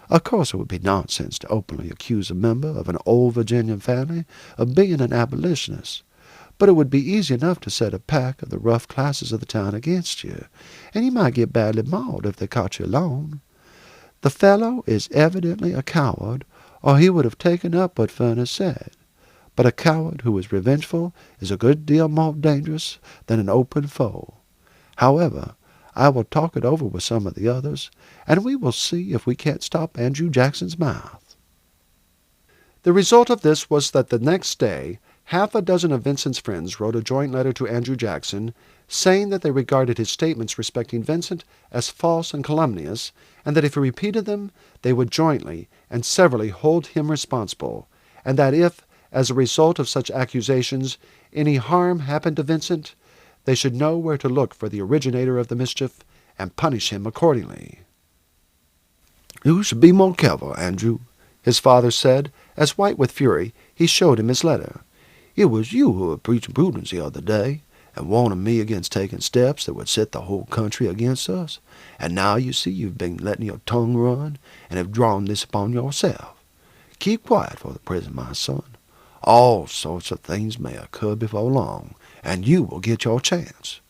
Of course it would be nonsense to openly accuse a member of an old Virginian family of being an abolitionist, but it would be easy enough to set a pack of the rough classes of the town against you, and you might get badly mauled if they caught you alone. The fellow is evidently a coward, or he would have taken up what Furness said. But a coward who is revengeful is a good deal more dangerous than an open foe. However, I will talk it over with some of the others, and we will see if we can't stop Andrew Jackson's mouth." The result of this was that the next day half a dozen of Vincent's friends wrote a joint letter to Andrew Jackson, saying that they regarded his statements respecting Vincent as false and calumnious, and that if he repeated them, they would jointly and severally hold him responsible, and that if, as a result of such accusations, any harm happened to Vincent, they should know where to look for the originator of the mischief and punish him accordingly. "You should be more careful, Andrew," his father said, as white with fury he showed him his letter. "It was you who were preaching prudence the other day, and warning me against taking steps that would set the whole country against us, and now you see you've been letting your tongue run, and have drawn this upon yourself. Keep quiet for the present, my son. All sorts of things may occur before long, and you will get your chance.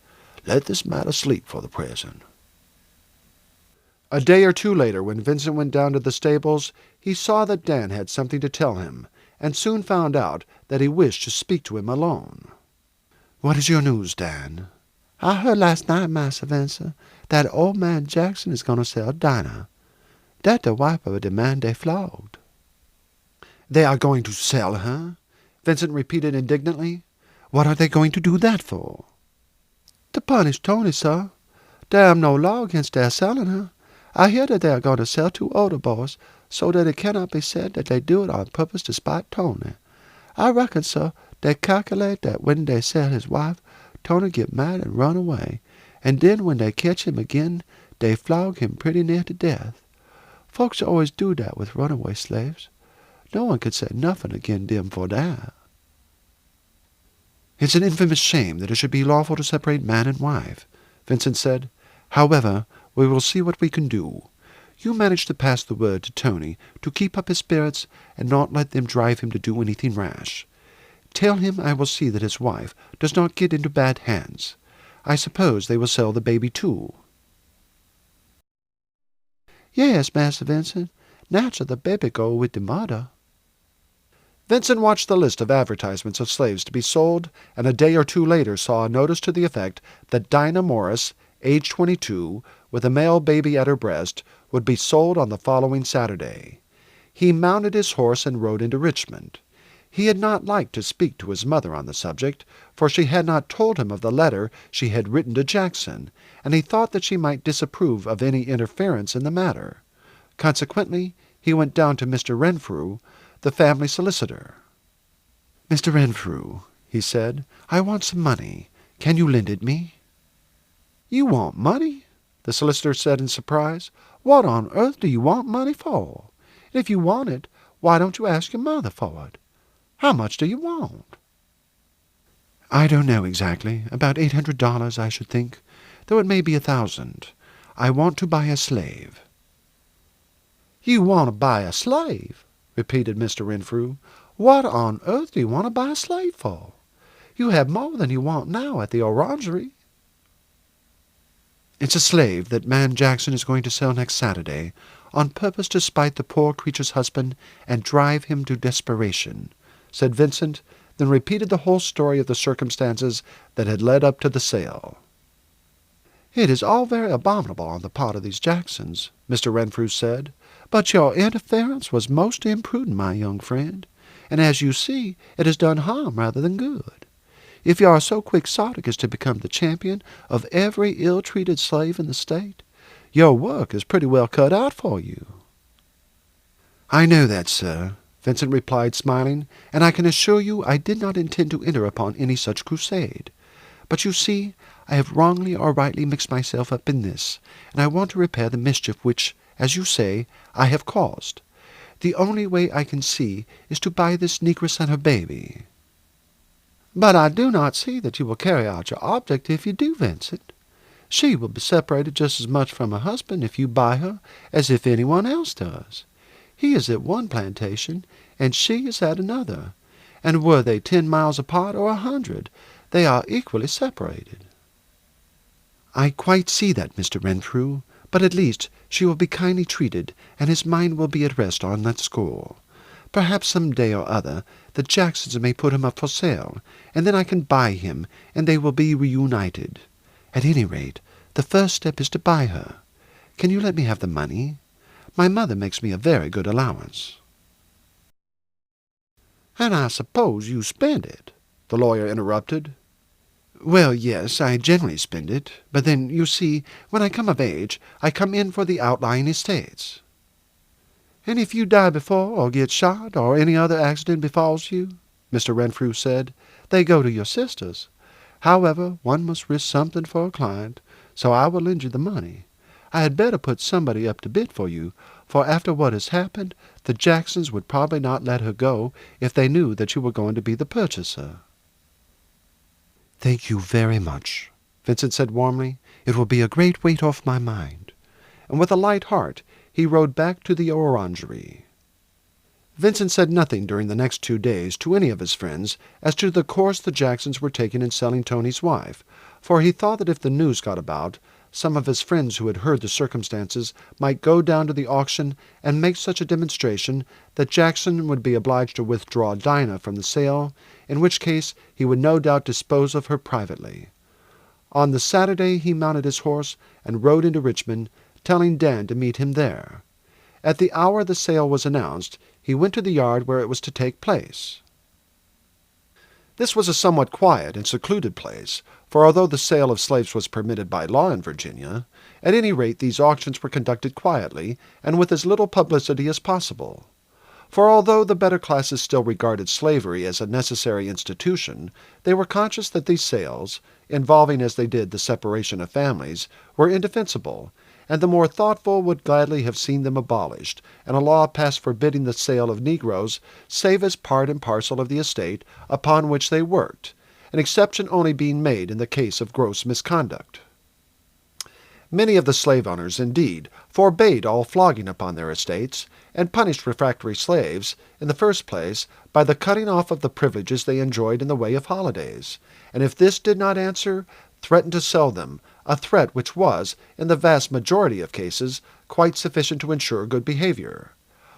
Let this matter sleep for the present." A day or two later, when Vincent went down to the stables, he saw that Dan had something to tell him, and soon found out that he wished to speak to him alone. "What is your news, Dan?" "I heard last night, Master Vincent, that old man Jackson is going to sell Dinah. That the wife of a demand they flogged." "They are going to sell her?" Vincent repeated indignantly. "What are they going to do that for?" "To punish Tony, sir. There am no law against their selling her. I hear that they are going to sell 2 older boys, so that it cannot be said that they do it on purpose to spite Tony. I reckon, sir, they calculate that when they sell his wife, Tony get mad and run away, and then when they catch him again, they flog him pretty near to death. Folks always do that with runaway slaves. No one could say nothing agin them for that." "It's an infamous shame that it should be lawful to separate man and wife," Vincent said. "However, we will see what we can do. You manage to pass the word to Tony to keep up his spirits and not let them drive him to do anything rash. Tell him I will see that his wife does not get into bad hands. I suppose they will sell the baby too." "Yes, Master Vincent. Naturally the baby go with the mother." Vincent watched the list of advertisements of slaves to be sold, and a day or two later saw a notice to the effect that Dinah Morris, age 22, with a male baby at her breast, would be sold on the following Saturday. He mounted his horse and rode into Richmond. He had not liked to speak to his mother on the subject, for she had not told him of the letter she had written to Jackson, and he thought that she might disapprove of any interference in the matter. Consequently, he went down to Mr. Renfrew, the family solicitor. "Mr. Renfrew," he said, "I want some money. Can you lend it me?" "You want money?" the solicitor said in surprise. "What on earth do you want money for? And if you want it, why don't you ask your mother for it? How much do you want?" "I don't know exactly. About $800, I should think, though it may be 1,000. I want to buy a slave." "You want to buy a slave?" repeated Mr. Renfrew. "What on earth do you want to buy a slave for? You have more than you want now at the orangery." It's a slave that man Jackson is going to sell next Saturday, on purpose to spite the poor creature's husband and drive him to desperation," said Vincent, then repeated the whole story of the circumstances that had led up to the sale. "It is all very abominable on the part of these Jacksons," Mr. Renfrew said, "but your interference was most imprudent, my young friend, and as you see, it has done harm rather than good. If you are so quixotic as to become the champion of every ill-treated slave in the state, your work is pretty well cut out for you." "I know that, sir," Vincent replied, smiling, "and I can assure you I did not intend to enter upon any such crusade. But you see, I have wrongly or rightly mixed myself up in this, and I want to repair the mischief which, as you say, I have caused. The only way I can see is to buy this negress and her baby." "But I do not see that you will carry out your object if you do, Vincent. She will be separated just as much from her husband if you buy her as if anyone else does. He is at one plantation, and she is at another, and were they 10 miles apart or 100, they are equally separated." "I quite see that, Mr. Renfrew, but at least she will be kindly treated, and his mind will be at rest on that score. Perhaps some day or other the Jacksons may put him up for sale, and then I can buy him, and they will be reunited. At any rate, the first step is to buy her. Can you let me have the money? My mother makes me a very good allowance." "And I suppose you spend it," the lawyer interrupted. "Well, yes, I generally spend it, but then, you see, when I come of age, I come in for the outlying estates." "And if you die before, or get shot, or any other accident befalls you," Mr. Renfrew said, "they go to your sisters. However, one must risk something for a client, so I will lend you the money. I had better put somebody up to bid for you, for after what has happened, the Jacksons would probably not let her go if they knew that you were going to be the purchaser." "Thank you very much," Vincent said warmly. "It will be a great weight off my mind." And with a light heart he rode back to the orangery. Vincent said nothing during the next 2 days to any of his friends as to the course the Jacksons were taking in selling Tony's wife, for he thought that if the news got about, some of his friends who had heard the circumstances might go down to the auction and make such a demonstration that Jackson would be obliged to withdraw Dinah from the sale, in which case he would no doubt dispose of her privately. On the Saturday he mounted his horse and rode into Richmond, telling Dan to meet him there. At the hour the sale was announced, he went to the yard where it was to take place. This was a somewhat quiet and secluded place, for although the sale of slaves was permitted by law in Virginia, at any rate these auctions were conducted quietly and with as little publicity as possible. For although the better classes still regarded slavery as a necessary institution, they were conscious that these sales, involving as they did the separation of families, were indefensible, and the more thoughtful would gladly have seen them abolished, and a law passed forbidding the sale of negroes, save as part and parcel of the estate upon which they worked, an exception only being made in the case of gross misconduct. Many of the slave owners, indeed, forbade all flogging upon their estates, and punished refractory slaves, in the first place, by the cutting off of the privileges they enjoyed in the way of holidays, and if this did not answer, threatened to sell them, a threat which was, in the vast majority of cases, quite sufficient to ensure good behavior.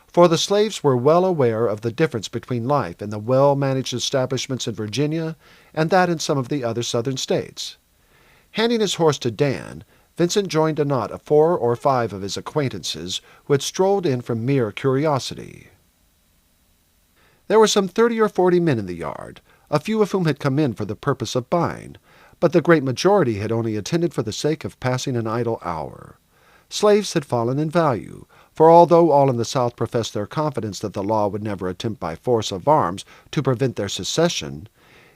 For the slaves were well aware of the difference between life in the well-managed establishments in Virginia and that in some of the other southern states. Handing his horse to Dan, Vincent joined a knot of 4 or 5 of his acquaintances who had strolled in from mere curiosity. There were some 30 or 40 men in the yard, a few of whom had come in for the purpose of buying, but the great majority had only attended for the sake of passing an idle hour. Slaves had fallen in value, for although all in the South professed their confidence that the law would never attempt by force of arms to prevent their secession,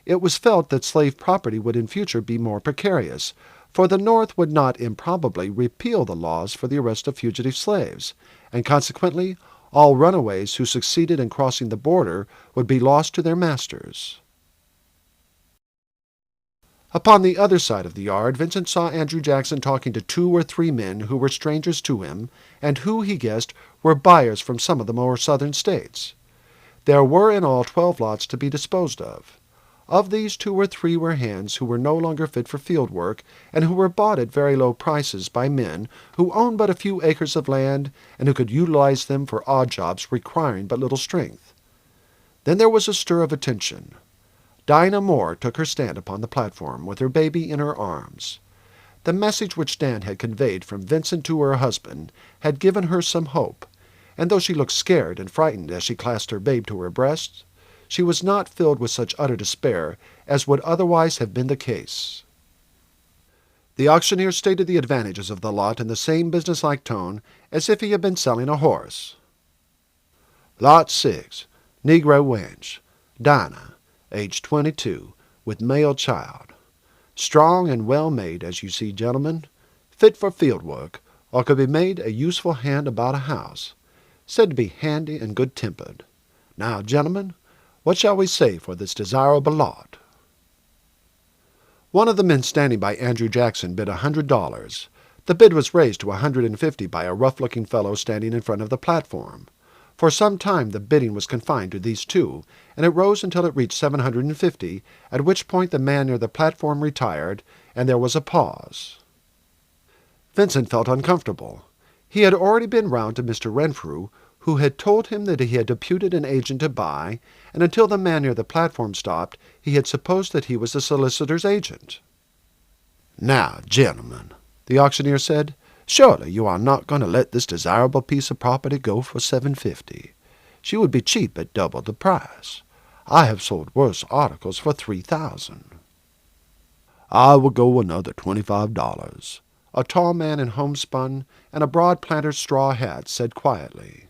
it was felt that slave property would in future be more precarious, for the North would not improbably repeal the laws for the arrest of fugitive slaves, and consequently all runaways who succeeded in crossing the border would be lost to their masters. Upon the other side of the yard, Vincent saw Andrew Jackson talking to 2 or 3 men who were strangers to him, and who, he guessed, were buyers from some of the more southern states. There were in all 12 lots to be disposed of. Of these 2 or 3 were hands who were no longer fit for field work, and who were bought at very low prices by men who owned but a few acres of land and who could utilize them for odd jobs requiring but little strength. Then there was a stir of attention. Dinah Moore took her stand upon the platform with her baby in her arms. The message which Dan had conveyed from Vincent to her husband had given her some hope, and though she looked scared and frightened as she clasped her babe to her breast, she was not filled with such utter despair as would otherwise have been the case. The auctioneer stated the advantages of the lot in the same businesslike tone as if he had been selling a horse. Lot 6, Negro wench, Dinah, age 22, with male child. Strong and well made, as you see, gentlemen, fit for field work, or could be made a useful hand about a house, said to be handy and good-tempered. Now, gentlemen, what shall we say for this desirable lot? One of the men standing by Andrew Jackson bid $100. The bid was raised to $150 by a rough-looking fellow standing in front of the platform. For some time the bidding was confined to these 2, and it rose until it reached $750, at which point the man near the platform retired, and there was a pause. Vincent felt uncomfortable. He had already been round to Mr. Renfrew, who had told him that he had deputed an agent to buy, and until the man near the platform stopped, he had supposed that he was the solicitor's agent. "Now, gentlemen," the auctioneer said, "surely you are not going to let this desirable piece of property go for $750. She would be cheap at double the price. I have sold worse articles for $3,000. "I will go another $25. A tall man in homespun and a broad planter's straw hat said quietly.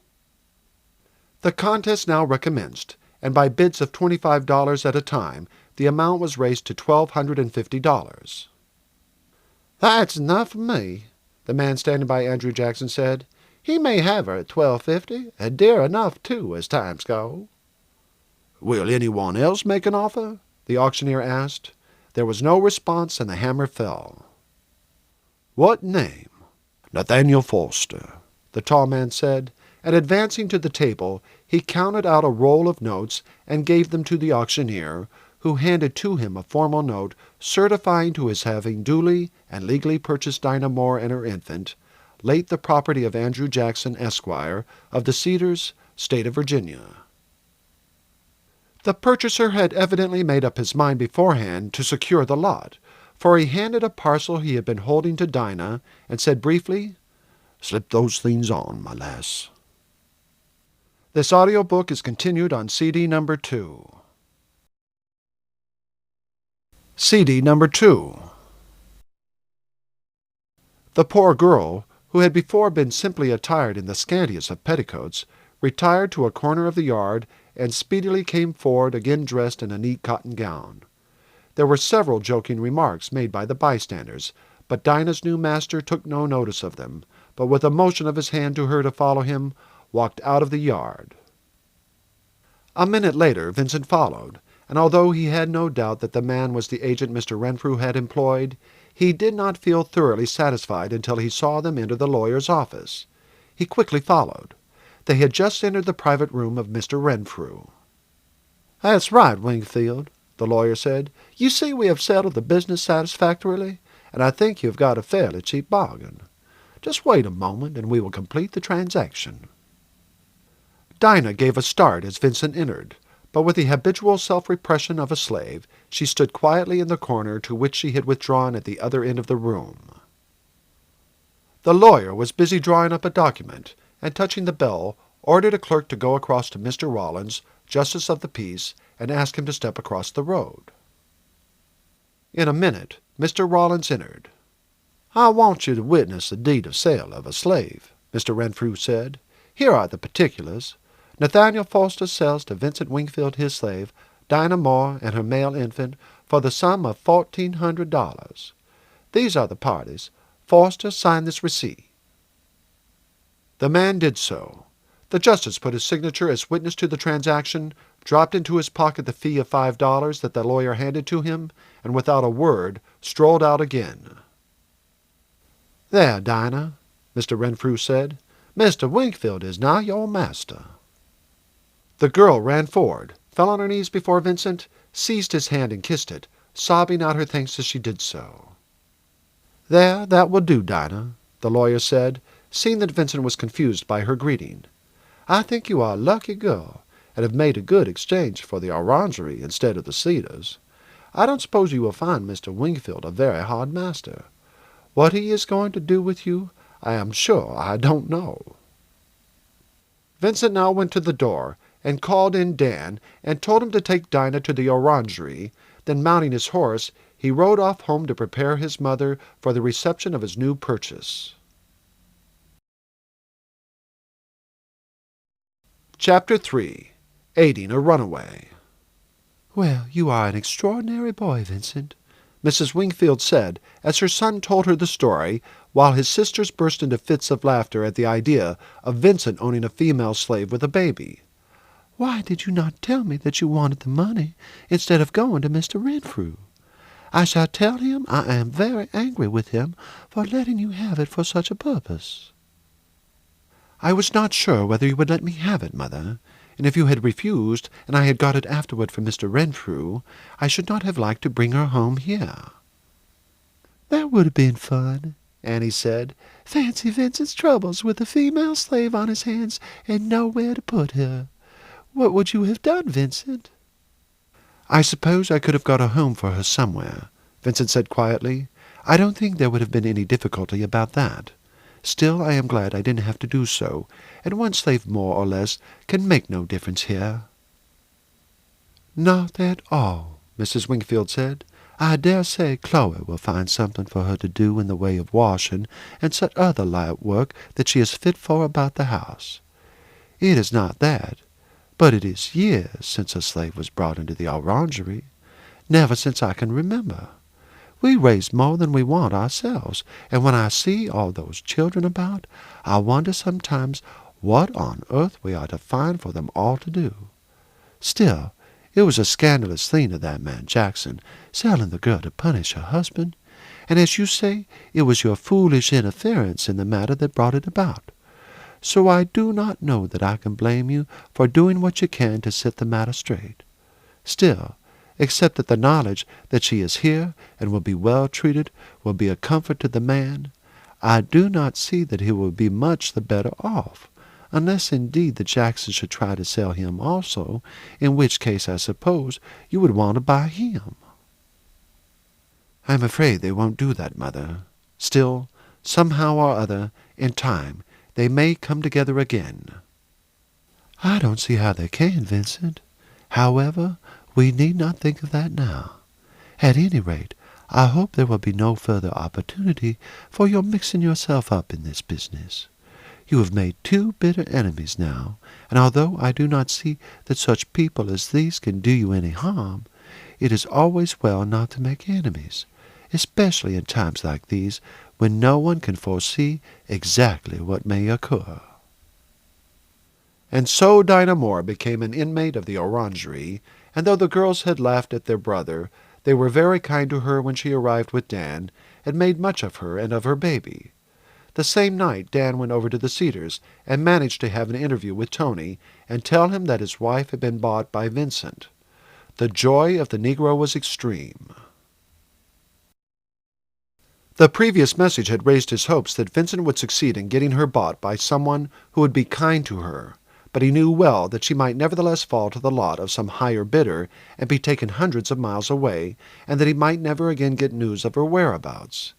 The contest now recommenced, and by bids of $25 at a time, the amount was raised to $1,250. "That's enough for me," the man standing by Andrew Jackson said. "He may have her at $12.50, and dear enough, too, as times go." "Will anyone else make an offer?" the auctioneer asked. There was no response, and the hammer fell. "What name?" "Nathaniel Foster," the tall man said, and advancing to the table, he counted out a roll of notes and gave them to the auctioneer, who handed to him a formal note certifying to his having duly and legally purchased Dinah Moore and her infant, late the property of Andrew Jackson, Esquire, of the Cedars, State of Virginia. The purchaser had evidently made up his mind beforehand to secure the lot, for he handed a parcel he had been holding to Dinah and said briefly, "Slip those things on, my lass." This audiobook is continued on CD number 2. CD number 2. The poor girl, who had before been simply attired in the scantiest of petticoats, retired to a corner of the yard and speedily came forward again dressed in a neat cotton gown. There were several joking remarks made by the bystanders, but Dinah's new master took no notice of them, but with a motion of his hand to her to follow him, walked out of the yard. A minute later Vincent followed, and although he had no doubt that the man was the agent Mr. Renfrew had employed, he did not feel thoroughly satisfied until he saw them enter the lawyer's office. He quickly followed. They had just entered the private room of Mr. Renfrew. "That's right, Wingfield," the lawyer said. "You see we have settled the business satisfactorily, and I think you have got a fairly cheap bargain. Just wait a moment, and we will complete the transaction." Dinah gave a start as Vincent entered, but with the habitual self-repression of a slave, she stood quietly in the corner to which she had withdrawn at the other end of the room. The lawyer was busy drawing up a document, and touching the bell, ordered a clerk to go across to Mr. Rollins, Justice of the Peace, and ask him to step across the road. In a minute Mr. Rollins entered. "I want you to witness the deed of sale of a slave," Mr. Renfrew said. "Here are the particulars. Nathaniel Foster sells to Vincent Wingfield his slave, Dinah Moore, and her male infant, for the sum of $1,400. These are the parties. Foster, sign this receipt." The man did so. The justice put his signature as witness to the transaction, dropped into his pocket the fee of $5 that the lawyer handed to him, and without a word strolled out again. "There, Dinah," Mr. Renfrew said. "Mr. Wingfield is now your master." The girl ran forward, fell on her knees before Vincent, seized his hand and kissed it, sobbing out her thanks as she did so. "There, that will do, Dinah," the lawyer said, seeing that Vincent was confused by her greeting. "I think you are a lucky girl, and have made a good exchange for the orangery instead of the cedars. I don't suppose you will find Mr. Wingfield a very hard master. What he is going to do with you, I am sure I don't know." Vincent now went to the door, and called in Dan, and told him to take Dinah to the orangery. Then mounting his horse, he rode off home to prepare his mother for the reception of his new purchase. Chapter 3. Aiding a Runaway. "Well, you are an extraordinary boy, Vincent," Mrs. Wingfield said, as her son told her the story, while his sisters burst into fits of laughter at the idea of Vincent owning a female slave with a baby. "Why did you not tell me that you wanted the money instead of going to Mr. Renfrew? I shall tell him I am very angry with him for letting you have it for such a purpose." "I was not sure whether you would let me have it, mother, and if you had refused, and I had got it afterward from Mr. Renfrew, I should not have liked to bring her home here." "That would have been fun," Annie said. "Fancy Vincent's troubles with a female slave on his hands and nowhere to put her. What would you have done, Vincent?" "I suppose I could have got a home for her somewhere," Vincent said quietly. "I don't think there would have been any difficulty about that. Still, I am glad I didn't have to do so, and one slave more or less can make no difference here." "Not at all," Mrs. Wingfield said. "I dare say Chloe will find something for her to do in the way of washing and such other light work that she is fit for about the house. It is not that, but it is years since a slave was brought into the orangery, never since I can remember. We raise more than we want ourselves, and when I see all those children about, I wonder sometimes what on earth we are to find for them all to do. Still, it was a scandalous thing of that man Jackson, selling the girl to punish her husband, and as you say, it was your foolish interference in the matter that brought it about. So I do not know that I can blame you for doing what you can to set the matter straight. Still, except that the knowledge that she is here and will be well treated will be a comfort to the man, I do not see that he will be much the better off, unless indeed the Jacksons should try to sell him also, in which case I suppose you would want to buy him." "I am afraid they won't do that, mother. Still, somehow or other, in time, they may come together again." "I don't see how they can, Vincent. However, we need not think of that now. At any rate, I hope there will be no further opportunity for your mixing yourself up in this business. You have made 2 bitter enemies now, and although I do not see that such people as these can do you any harm, it is always well not to make enemies, especially in times like these when no one can foresee exactly what may occur." And so Dinah Moore became an inmate of the orangery, and though the girls had laughed at their brother, they were very kind to her when she arrived with Dan, and made much of her and of her baby. The same night Dan went over to the Cedars, and managed to have an interview with Tony, and tell him that his wife had been bought by Vincent. The joy of the Negro was extreme. The previous message had raised his hopes that Vincent would succeed in getting her bought by someone who would be kind to her, but he knew well that she might nevertheless fall to the lot of some higher bidder and be taken hundreds of miles away, and that he might never again get news of her whereabouts.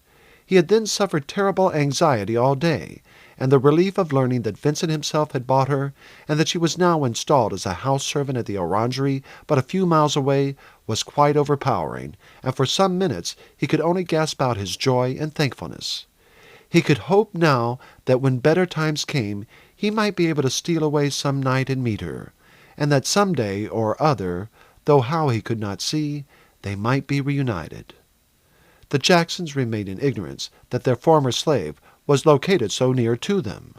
He had then suffered terrible anxiety all day, and the relief of learning that Vincent himself had bought her, and that she was now installed as a house servant at the orangery but a few miles away, was quite overpowering, and for some minutes he could only gasp out his joy and thankfulness. He could hope now that when better times came he might be able to steal away some night and meet her, and that some day or other, though how he could not see, they might be reunited. The Jacksons remained in ignorance that their former slave was located so near to them.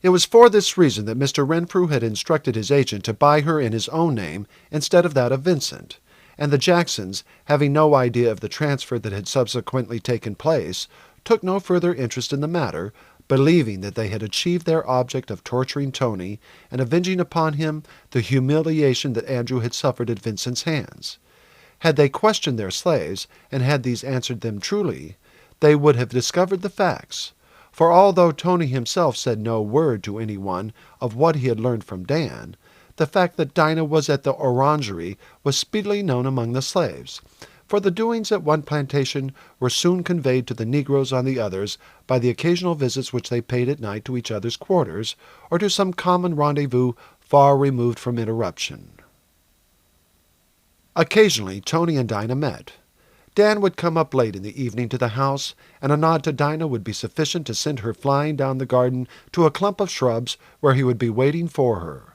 It was for this reason that Mr. Renfrew had instructed his agent to buy her in his own name instead of that of Vincent, and the Jacksons, having no idea of the transfer that had subsequently taken place, took no further interest in the matter, believing that they had achieved their object of torturing Tony and avenging upon him the humiliation that Andrew had suffered at Vincent's hands. Had they questioned their slaves, and had these answered them truly, they would have discovered the facts. For although Tony himself said no word to anyone of what he had learned from Dan, the fact that Dinah was at the orangery was speedily known among the slaves, for the doings at one plantation were soon conveyed to the negroes on the others by the occasional visits which they paid at night to each other's quarters, or to some common rendezvous far removed from interruption. Occasionally Tony and Dinah met. Dan would come up late in the evening to the house, and a nod to Dinah would be sufficient to send her flying down the garden to a clump of shrubs where he would be waiting for her.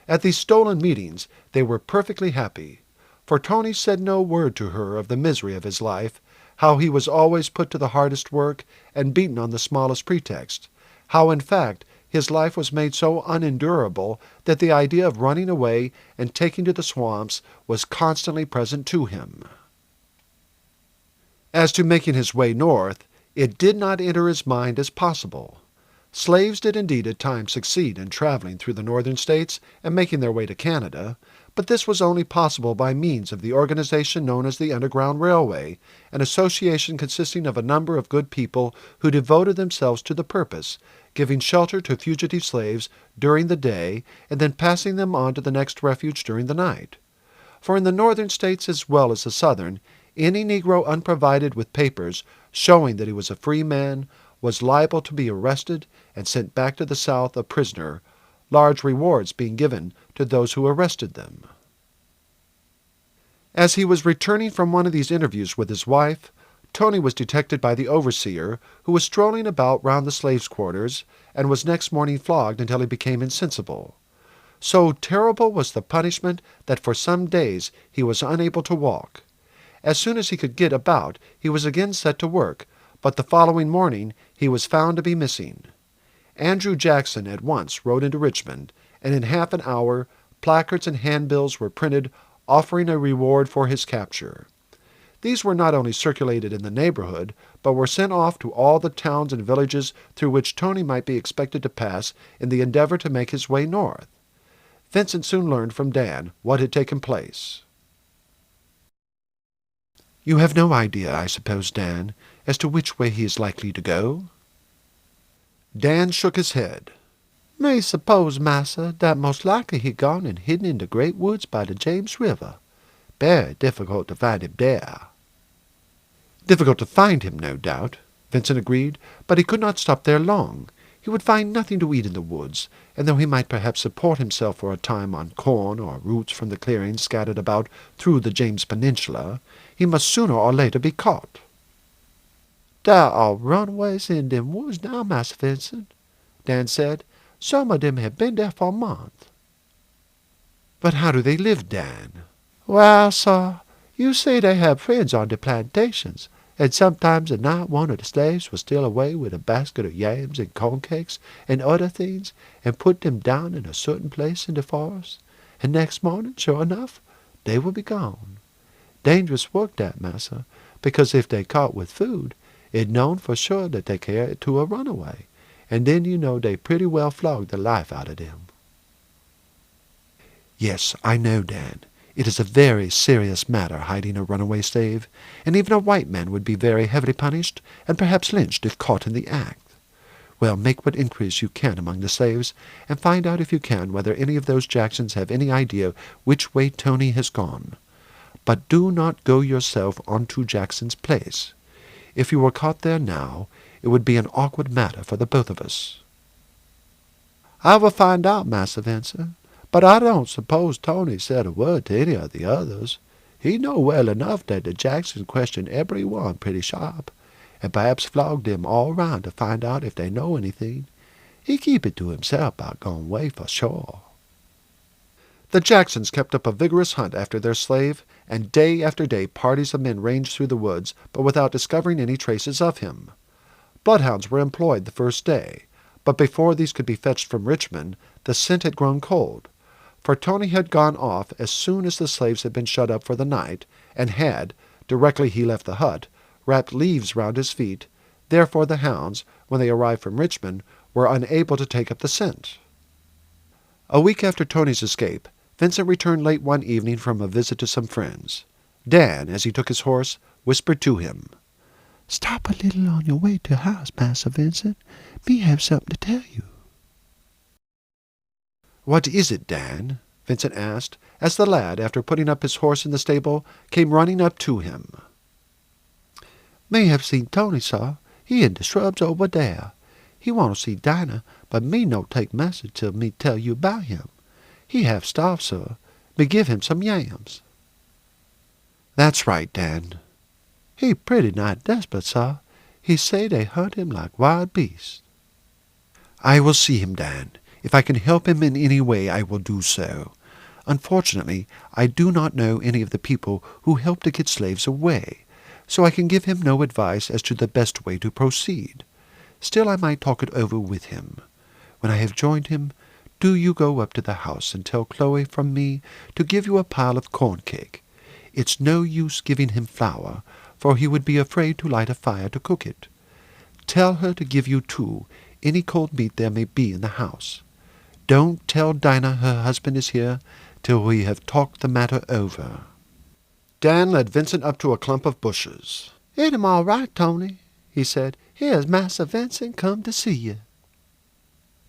At these stolen meetings they were perfectly happy, for Tony said no word to her of the misery of his life, how he was always put to the hardest work and beaten on the smallest pretext, how in fact his life was made so unendurable that the idea of running away and taking to the swamps was constantly present to him. As to making his way north, it did not enter his mind as possible. Slaves did indeed at times succeed in traveling through the northern states and making their way to Canada, but this was only possible by means of the organization known as the Underground Railway, an association consisting of a number of good people who devoted themselves to the purpose, giving shelter to fugitive slaves during the day and then passing them on to the next refuge during the night. For in the northern states as well as the southern, any Negro unprovided with papers showing that he was a free man was liable to be arrested and sent back to the South a prisoner, large rewards being given to those who arrested them. As he was returning from one of these interviews with his wife, Tony was detected by the overseer, who was strolling about round the slaves' quarters, and was next morning flogged until he became insensible. So terrible was the punishment that for some days he was unable to walk. As soon as he could get about, he was again set to work, but the following morning he was found to be missing. Andrew Jackson at once rode into Richmond, and in half an hour placards and handbills were printed offering a reward for his capture. These were not only circulated in the neighborhood, but were sent off to all the towns and villages through which Tony might be expected to pass in the endeavor to make his way north. Vincent soon learned from Dan what had taken place. "You have no idea, I suppose, Dan, as to which way he is likely to go?" Dan shook his head. "Me suppose, massa, dat most likely he gone and hidden in the great woods by the James River. Very difficult to find him there." Difficult to find him, no doubt, Vincent agreed, but he could not stop there long. He would find nothing to eat in the woods, and though he might perhaps support himself for a time on corn or roots from the clearings scattered about through the James Peninsula, he must sooner or later be caught. "Dar are runaways in dem woods now, Massa Vincent," Dan said. "Some of dem have been there for a month." "But how do they live, Dan?" "Well, sir, you see they have friends on the plantations, and sometimes at night one of the slaves will steal away with a basket of yams and corn cakes and other things, and put them down in a certain place in the forest, and next morning, sure enough, they will be gone. Dangerous work that, massa, because if they caught with food, it known for sure that they carry it to a runaway, and then you know they pretty well flog the life out of them." "Yes, I know, Dan. It is a very serious matter, hiding a runaway slave, and even a white man would be very heavily punished, and perhaps lynched if caught in the act. Well, make what inquiries you can among the slaves, and find out if you can whether any of those Jacksons have any idea which way Tony has gone. But do not go yourself on to Jackson's place. If you were caught there now, it would be an awkward matter for the both of us." "I will find out, Massa Vincent, but I don't suppose Tony said a word to any of the others. He know well enough that the Jacksons question every one pretty sharp, and perhaps flog them all round to find out if they know anything. He keep it to himself about going away for sure." The Jacksons kept up a vigorous hunt after their slave, and day after day parties of men ranged through the woods, but without discovering any traces of him. Bloodhounds were employed the first day, but before these could be fetched from Richmond, the scent had grown cold, for Tony had gone off as soon as the slaves had been shut up for the night, and had, directly he left the hut, wrapped leaves round his feet, Therefore the hounds, when they arrived from Richmond, were unable to take up the scent. A week after Tony's escape, Vincent returned late one evening from a visit to some friends. Dan, as he took his horse, whispered to him, "Stop a little on your way to house, Massa Vincent. Me have something to tell you." "What is it, Dan?" Vincent asked, as the lad, after putting up his horse in the stable, came running up to him. "Me have seen Tony, sir. He in the shrubs over there. He want to see Dinah, but me no take message till me tell you about him. He have starved, sir. Me give him some yams." "That's right, Dan." "He pretty nigh desperate, sir. He say they hunt him like wild beasts." "I will see him, Dan. If I can help him in any way, I will do so. Unfortunately, I do not know any of the people who helped to get slaves away, so I can give him no advice as to the best way to proceed. Still, I might talk it over with him. When I have joined him, do you go up to the house and tell Chloe from me to give you a pile of corn cake. It's no use giving him flour, for he would be afraid to light a fire to cook it. Tell her to give you, too, any cold meat there may be in the house. Don't tell Dinah her husband is here till we have talked the matter over." Dan led Vincent up to a clump of bushes. "It am all right, Tony," he said. "Here's Massa Vincent come to see you."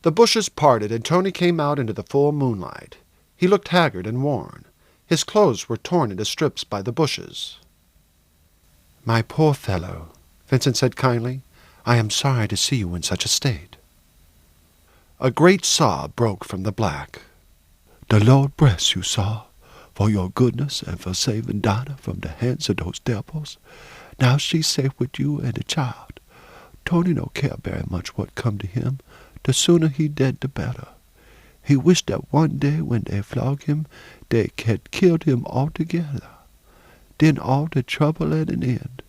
The bushes parted, and Tony came out into the full moonlight. He looked haggard and worn. His clothes were torn into strips by the bushes. "My poor fellow," Vincent said kindly, "I am sorry to see you in such a state." A great sob broke from the black. "The Lord bless you, sir, for your goodness and for saving Dinah from the hands of those devils. Now she's safe with you and the child. Tony don't care very much what come to him. The sooner he dead, the better. He wished that one day when they flog him, they had killed him altogether. Then all the trouble at an end.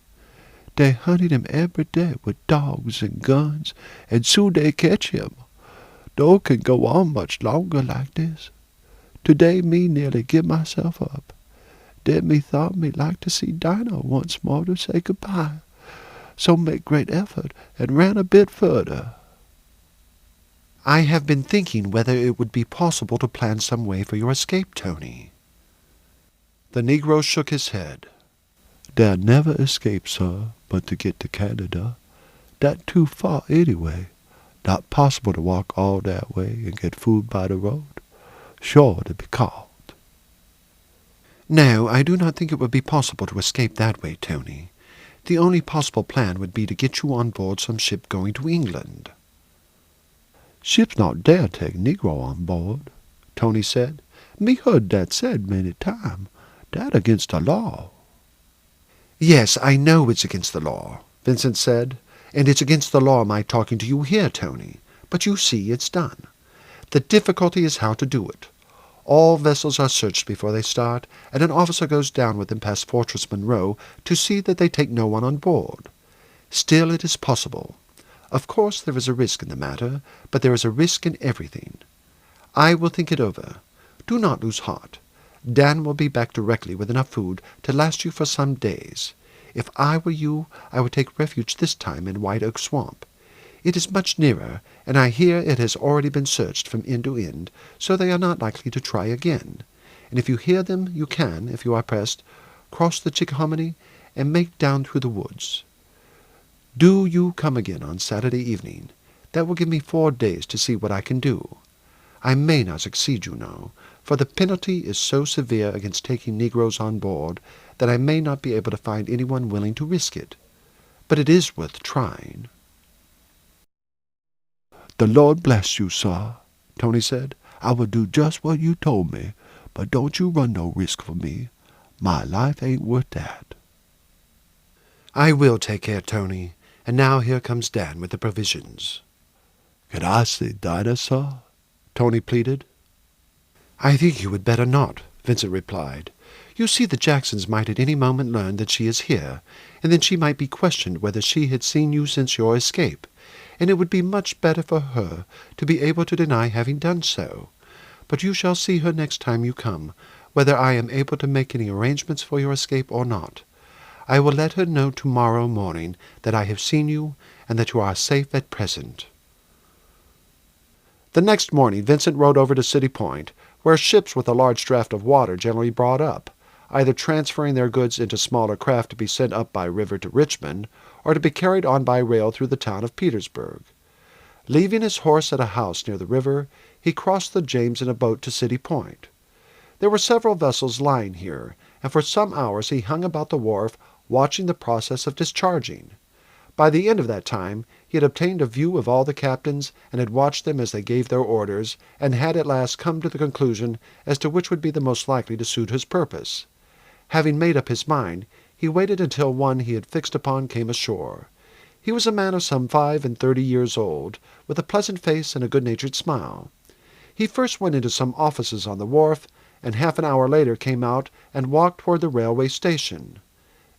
They hunted him every day with dogs and guns, and soon they catch him. No can go on much longer like this. Today me nearly give myself up. Then me thought me like to see Dinah once more to say goodbye. So make great effort and ran a bit further." "I have been thinking whether it would be possible to plan some way for your escape, Tony." The Negro shook his head. "They'll never escape, sir, but to get to Canada. That too far anyway. Not possible to walk all that way and get food by the road. Sure to be caught." "No, I do not think it would be possible to escape that way, Tony. The only possible plan would be to get you on board some ship going to England." "Ships not dare take Negro on board," Tony said. "Me heard that said many time. That against the law." "Yes, I know it's against the law," Vincent said, "and it's against the law my talking to you here, Tony. But you see it's done. The difficulty is how to do it. All vessels are searched before they start, and an officer goes down with them past Fortress Monroe to see that they take no one on board. Still, it is possible. Of course there is a risk in the matter, but there is a risk in everything. I will think it over. Do not lose heart. Dan will be back directly with enough food to last you for some days. If I were you, I would take refuge this time in White Oak Swamp. It is much nearer, and I hear it has already been searched from end to end, so they are not likely to try again. And if you hear them, you can, if you are pressed, cross the Chickahominy and make down through the woods. Do you come again on Saturday evening. That will give me 4 days to see what I can do. I may not succeed, you know, for the penalty is so severe against taking Negroes on board that I may not be able to find anyone willing to risk it. But it is worth trying." "The Lord bless you, sir," Tony said. "I will do just what you told me, but don't you run no risk for me. My life ain't worth that." "I will take care, Tony. And now here comes Dan with the provisions." "Can I see Dinah, sir?" Tony pleaded. "I think you had better not," Vincent replied. "You see, the Jacksons might at any moment learn that she is here, and then she might be questioned whether she had seen you since your escape, and it would be much better for her to be able to deny having done so. But you shall see her next time you come, whether I am able to make any arrangements for your escape or not. I will let her know tomorrow morning that I have seen you and that you are safe at present." The next morning Vincent rode over to City Point, where ships with a large draft of water generally brought up, either transferring their goods into smaller craft to be sent up by river to Richmond, or to be carried on by rail through the town of Petersburg. Leaving his horse at a house near the river, he crossed the James in a boat to City Point. There were several vessels lying here, and for some hours he hung about the wharf, watching the process of discharging. By the end of that time he had obtained a view of all the captains, and had watched them as they gave their orders, and had at last come to the conclusion as to which would be the most likely to suit his purpose. Having made up his mind, he waited until one he had fixed upon came ashore. He was a man of some 35 years old, with a pleasant face and a good-natured smile. He first went into some offices on the wharf, and half an hour later came out and walked toward the railway station.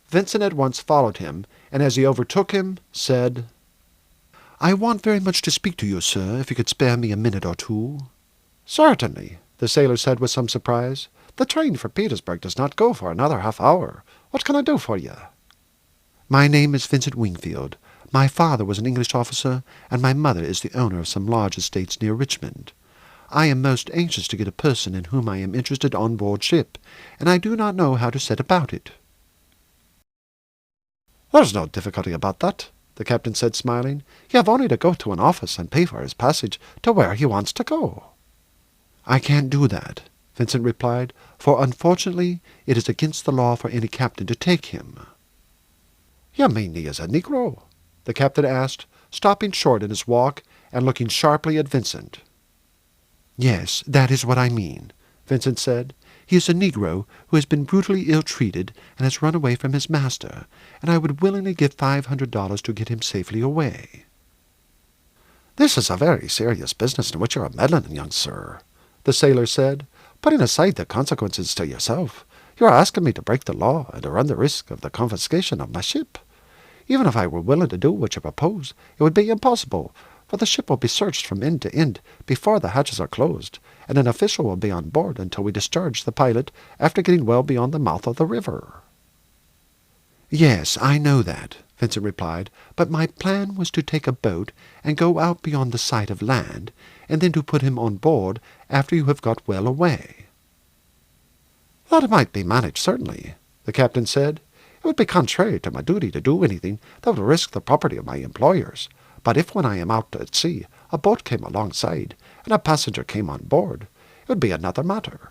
Vincent at once followed him, and as he overtook him, said, "I want very much to speak to you, sir, if you could spare me a minute or two." "Certainly," the sailor said with some surprise. "The train for Petersburg does not go for another half-hour. What can I do for you?" "My name is Vincent Wingfield. My father was an English officer, and my mother is the owner of some large estates near Richmond. I am most anxious to get a person in whom I am interested on board ship, and I do not know how to set about it." "There's no difficulty about that," the captain said, smiling. "You have only to go to an office and pay for his passage to where he wants to go." "I can't do that," Vincent replied, "for unfortunately it is against the law for any captain to take him." "You mean he is a Negro?" the captain asked, stopping short in his walk and looking sharply at Vincent. "Yes, that is what I mean," Vincent said. "He is a Negro who has been brutally ill-treated and has run away from his master, and I would willingly give $500 to get him safely away." "This is a very serious business in which you are meddling, young sir," the sailor said. "Putting aside the consequences to yourself, you are asking me to break the law and to run the risk of the confiscation of my ship. Even if I were willing to do what you propose, it would be impossible, for the ship will be searched from end to end before the hatches are closed, and an official will be on board until we discharge the pilot after getting well beyond the mouth of the river." "Yes, I know that," Vincent replied, "but my plan was to take a boat and go out beyond the sight of land, and then to put him on board after you have got well away." "That might be managed, certainly," the captain said. "It would be contrary to my duty to do anything that would risk the property of my employers. But if when I am out at sea a boat came alongside and a passenger came on board, it would be another matter.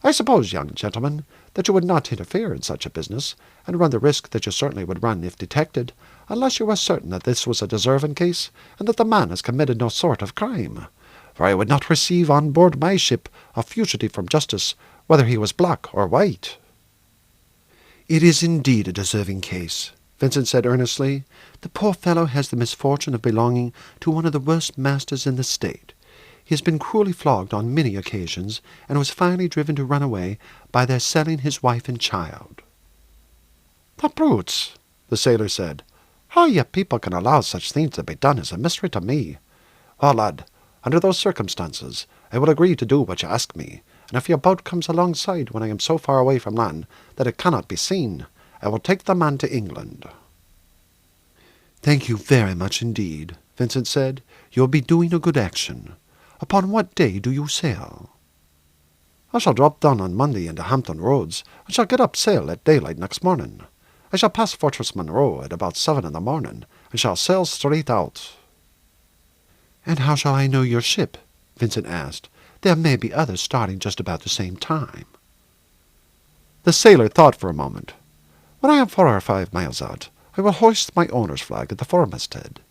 I suppose, young gentleman, that you would not interfere in such a business, and run the risk that you certainly would run if detected, unless you were certain that this was a deserving case, and that the man has committed no sort of crime. For I would not receive on board my ship a fugitive from justice, whether he was black or white." "It is indeed a deserving case," Vincent said earnestly. "The poor fellow has the misfortune of belonging to one of the worst masters in the state. He has been cruelly flogged on many occasions, and was finally driven to run away by their selling his wife and child." "The brutes!" the sailor said. "How you people can allow such things to be done is a mystery to me. Well, lad, under those circumstances, I will agree to do what you ask me, and if your boat comes alongside when I am so far away from land that it cannot be seen, I will take the man to England." "Thank you very much indeed," Vincent said. "You will be doing a good action. Upon what day do you sail?" "I shall drop down on Monday into Hampton Roads, and shall get up sail at daylight next morning. I shall pass Fortress Monroe at about 7 in the morning, and shall sail straight out." "And how shall I know your ship?" Vincent asked. "There may be others starting just about the same time." The sailor thought for a moment. "When I am 4 or 5 miles out, I will hoist my owner's flag at the foremasthead.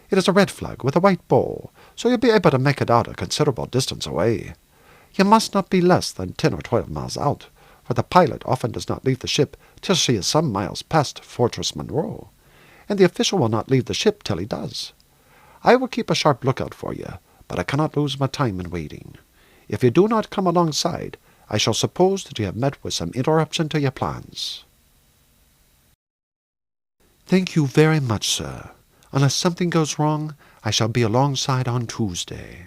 It is a red flag with a white bow, so you'll be able to make it out a considerable distance away. You must not be less than 10 or 12 miles out, for the pilot often does not leave the ship till she is some miles past Fortress Monroe, and the official will not leave the ship till he does. I will keep a sharp lookout for you, but I cannot lose my time in waiting. If you do not come alongside, I shall suppose that you have met with some interruption to your plans." "Thank you very much, sir. Unless something goes wrong, I shall be alongside on Tuesday."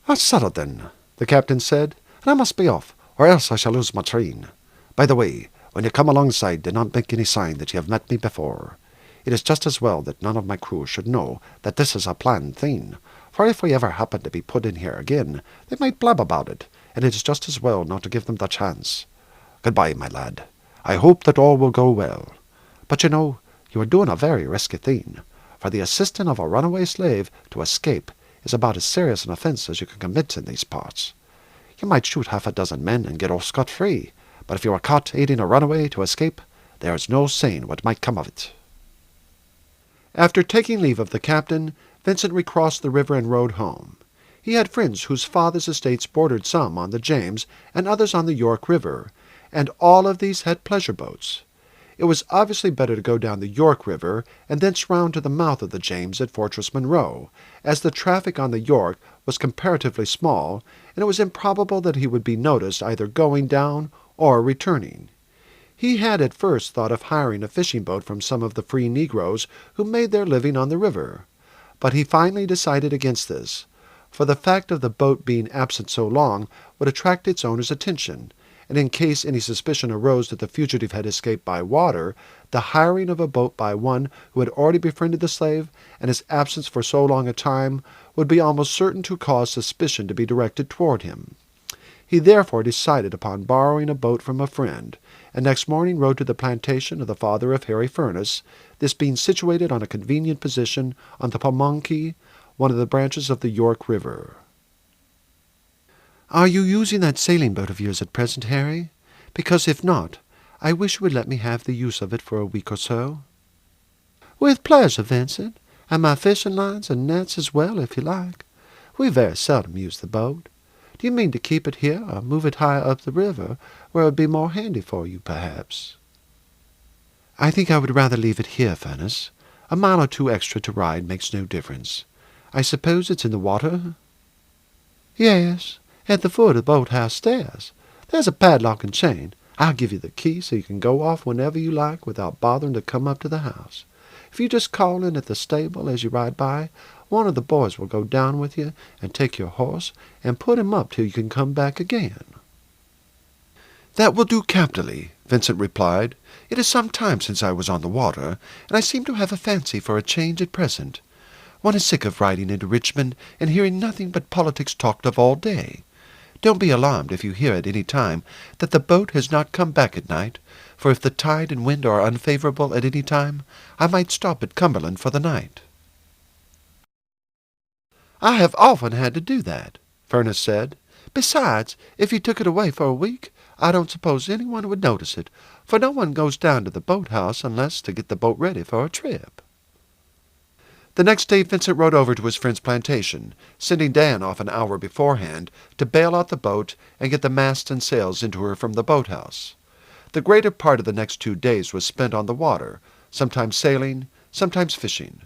"That's settled, then," the captain said, "and I must be off, or else I shall lose my train. By the way, When you come alongside, do not make any sign that you have met me before. It is just as well that none of my crew should know that this is a planned thing, for if we ever happen to be put in here again, they might blab about it, and it is just as well not to give them the chance. Goodbye, my lad. I hope that all will go well. But you know, you are doing a very risky thing, for the assisting of a runaway slave to escape is about as serious an offence as you can commit in these parts. You might shoot half a dozen men and get off scot-free, but if you are caught aiding a runaway to escape, there is no saying what might come of it. After taking leave of the captain, Vincent recrossed the river and rode home. He had friends whose fathers' estates bordered some on the James and others on the York River, and all of these had pleasure boats. It was obviously better to go down the York River and thence round to the mouth of the James at Fortress Monroe, as the traffic on the York was comparatively small, and it was improbable that he would be noticed either going down or returning. He had at first thought of hiring a fishing boat from some of the free negroes who made their living on the river, but he finally decided against this, for the fact of the boat being absent so long would attract its owner's attention, and in case any suspicion arose that the fugitive had escaped by water, the hiring of a boat by one who had already befriended the slave, and his absence for so long a time, would be almost certain to cause suspicion to be directed toward him. He therefore decided upon borrowing a boat from a friend, and next morning rode to the plantation of the father of Harry Furnace, this being situated on a convenient position on the Pamunkey, one of the branches of the York River. "Are you using that sailing boat of yours at present, Harry? Because if not, I wish you would let me have the use of it for a week or so." "With pleasure, Vincent, and my fishing lines and nets as well, if you like. We very seldom use the boat. Do you mean to keep it here, or move it higher up the river, where it would be more handy for you, perhaps?" "I think I would rather leave it here, Furnace. A mile or two extra to ride makes no difference. I suppose it's in the water?" "Yes, at the foot of the boat-house stairs. There's a padlock and chain. I'll give you the key so you can go off whenever you like without bothering to come up to the house. If you just call in at the stable as you ride by, one of the boys will go down with you and take your horse and put him up till you can come back again." "That will do capitally," Vincent replied. "It is some time since I was on the water, and I seem to have a fancy for a change at present. One is sick of riding into Richmond and hearing nothing but politics talked of all day. Don't be alarmed if you hear at any time that the boat has not come back at night, for if the tide and wind are unfavorable at any time, I might stop at Cumberland for the night." "I have often had to do that," Furnace said. "Besides, if you took it away for a week, I don't suppose anyone would notice it, for no one goes down to the boat-house unless to get the boat ready for a trip." The next day Vincent rode over to his friend's plantation, sending Dan off an hour beforehand to bail out the boat and get the masts and sails into her from the boat-house. The greater part of the next 2 days was spent on the water, sometimes sailing, sometimes fishing.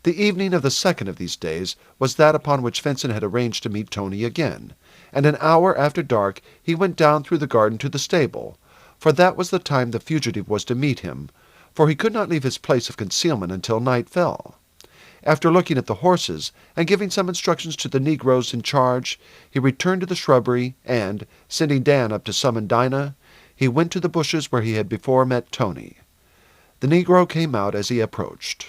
The evening of the second of these days was that upon which Vincent had arranged to meet Tony again, and an hour after dark he went down through the garden to the stable, for that was the time the fugitive was to meet him, for he could not leave his place of concealment until night fell. After looking at the horses and giving some instructions to the negroes in charge, he returned to the shrubbery, and, sending Dan up to summon Dinah, he went to the bushes where he had before met Tony. The negro came out as he approached.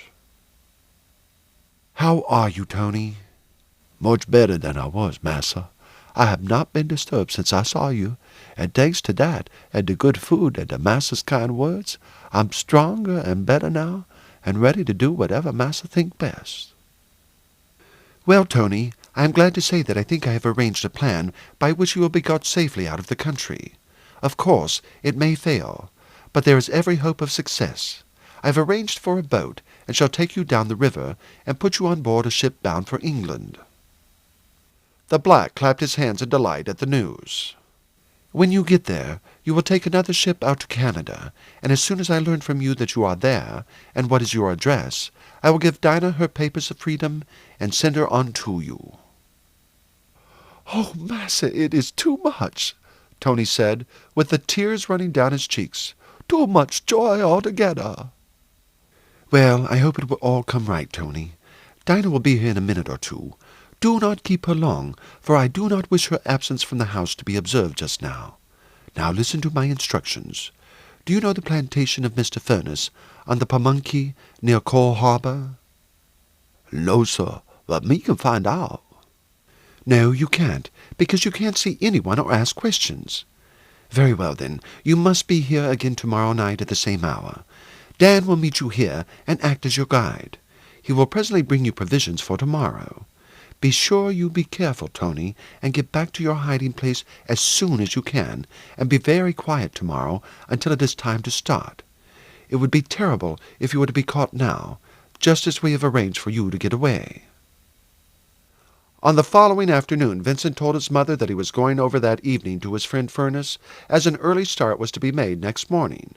"How are you, Tony?" "Much better than I was, massa. I have not been disturbed since I saw you, and thanks to that, and the good food and the massa's kind words, I'm stronger and better now, and ready to do whatever massa think best." "Well, Tony, I am glad to say that I think I have arranged a plan by which you will be got safely out of the country. Of course, it may fail, but there is every hope of success. I have arranged for a boat, and shall take you down the river, and put you on board a ship bound for England." The black clapped his hands in delight at the news. "When you get there, you will take another ship out to Canada, and as soon as I learn from you that you are there, and what is your address, I will give Dinah her papers of freedom, and send her on to you." "Oh, massa, it is too much," Tony said, with the tears running down his cheeks. "Too much joy altogether." "Well, I hope it will all come right, Tony. Dinah will be here in a minute or two. Do not keep her long, for I do not wish her absence from the house to be observed just now. Now listen to my instructions. Do you know the plantation of Mr. Furnace on the Pamunkey near Coal Harbor?" "No, sir, but me can find out." "No, you can't, because you can't see anyone or ask questions." "Very well, then. You must be here again tomorrow night at the same hour. Dan will meet you here and act as your guide. He will presently bring you provisions for tomorrow. Be sure you be careful, Tony, and get back to your hiding-place as soon as you can, and be very quiet tomorrow until it is time to start. It would be terrible if you were to be caught now, just as we have arranged for you to get away." On the following afternoon, Vincent told his mother that he was going over that evening to his friend Furnace, as an early start was to be made next morning.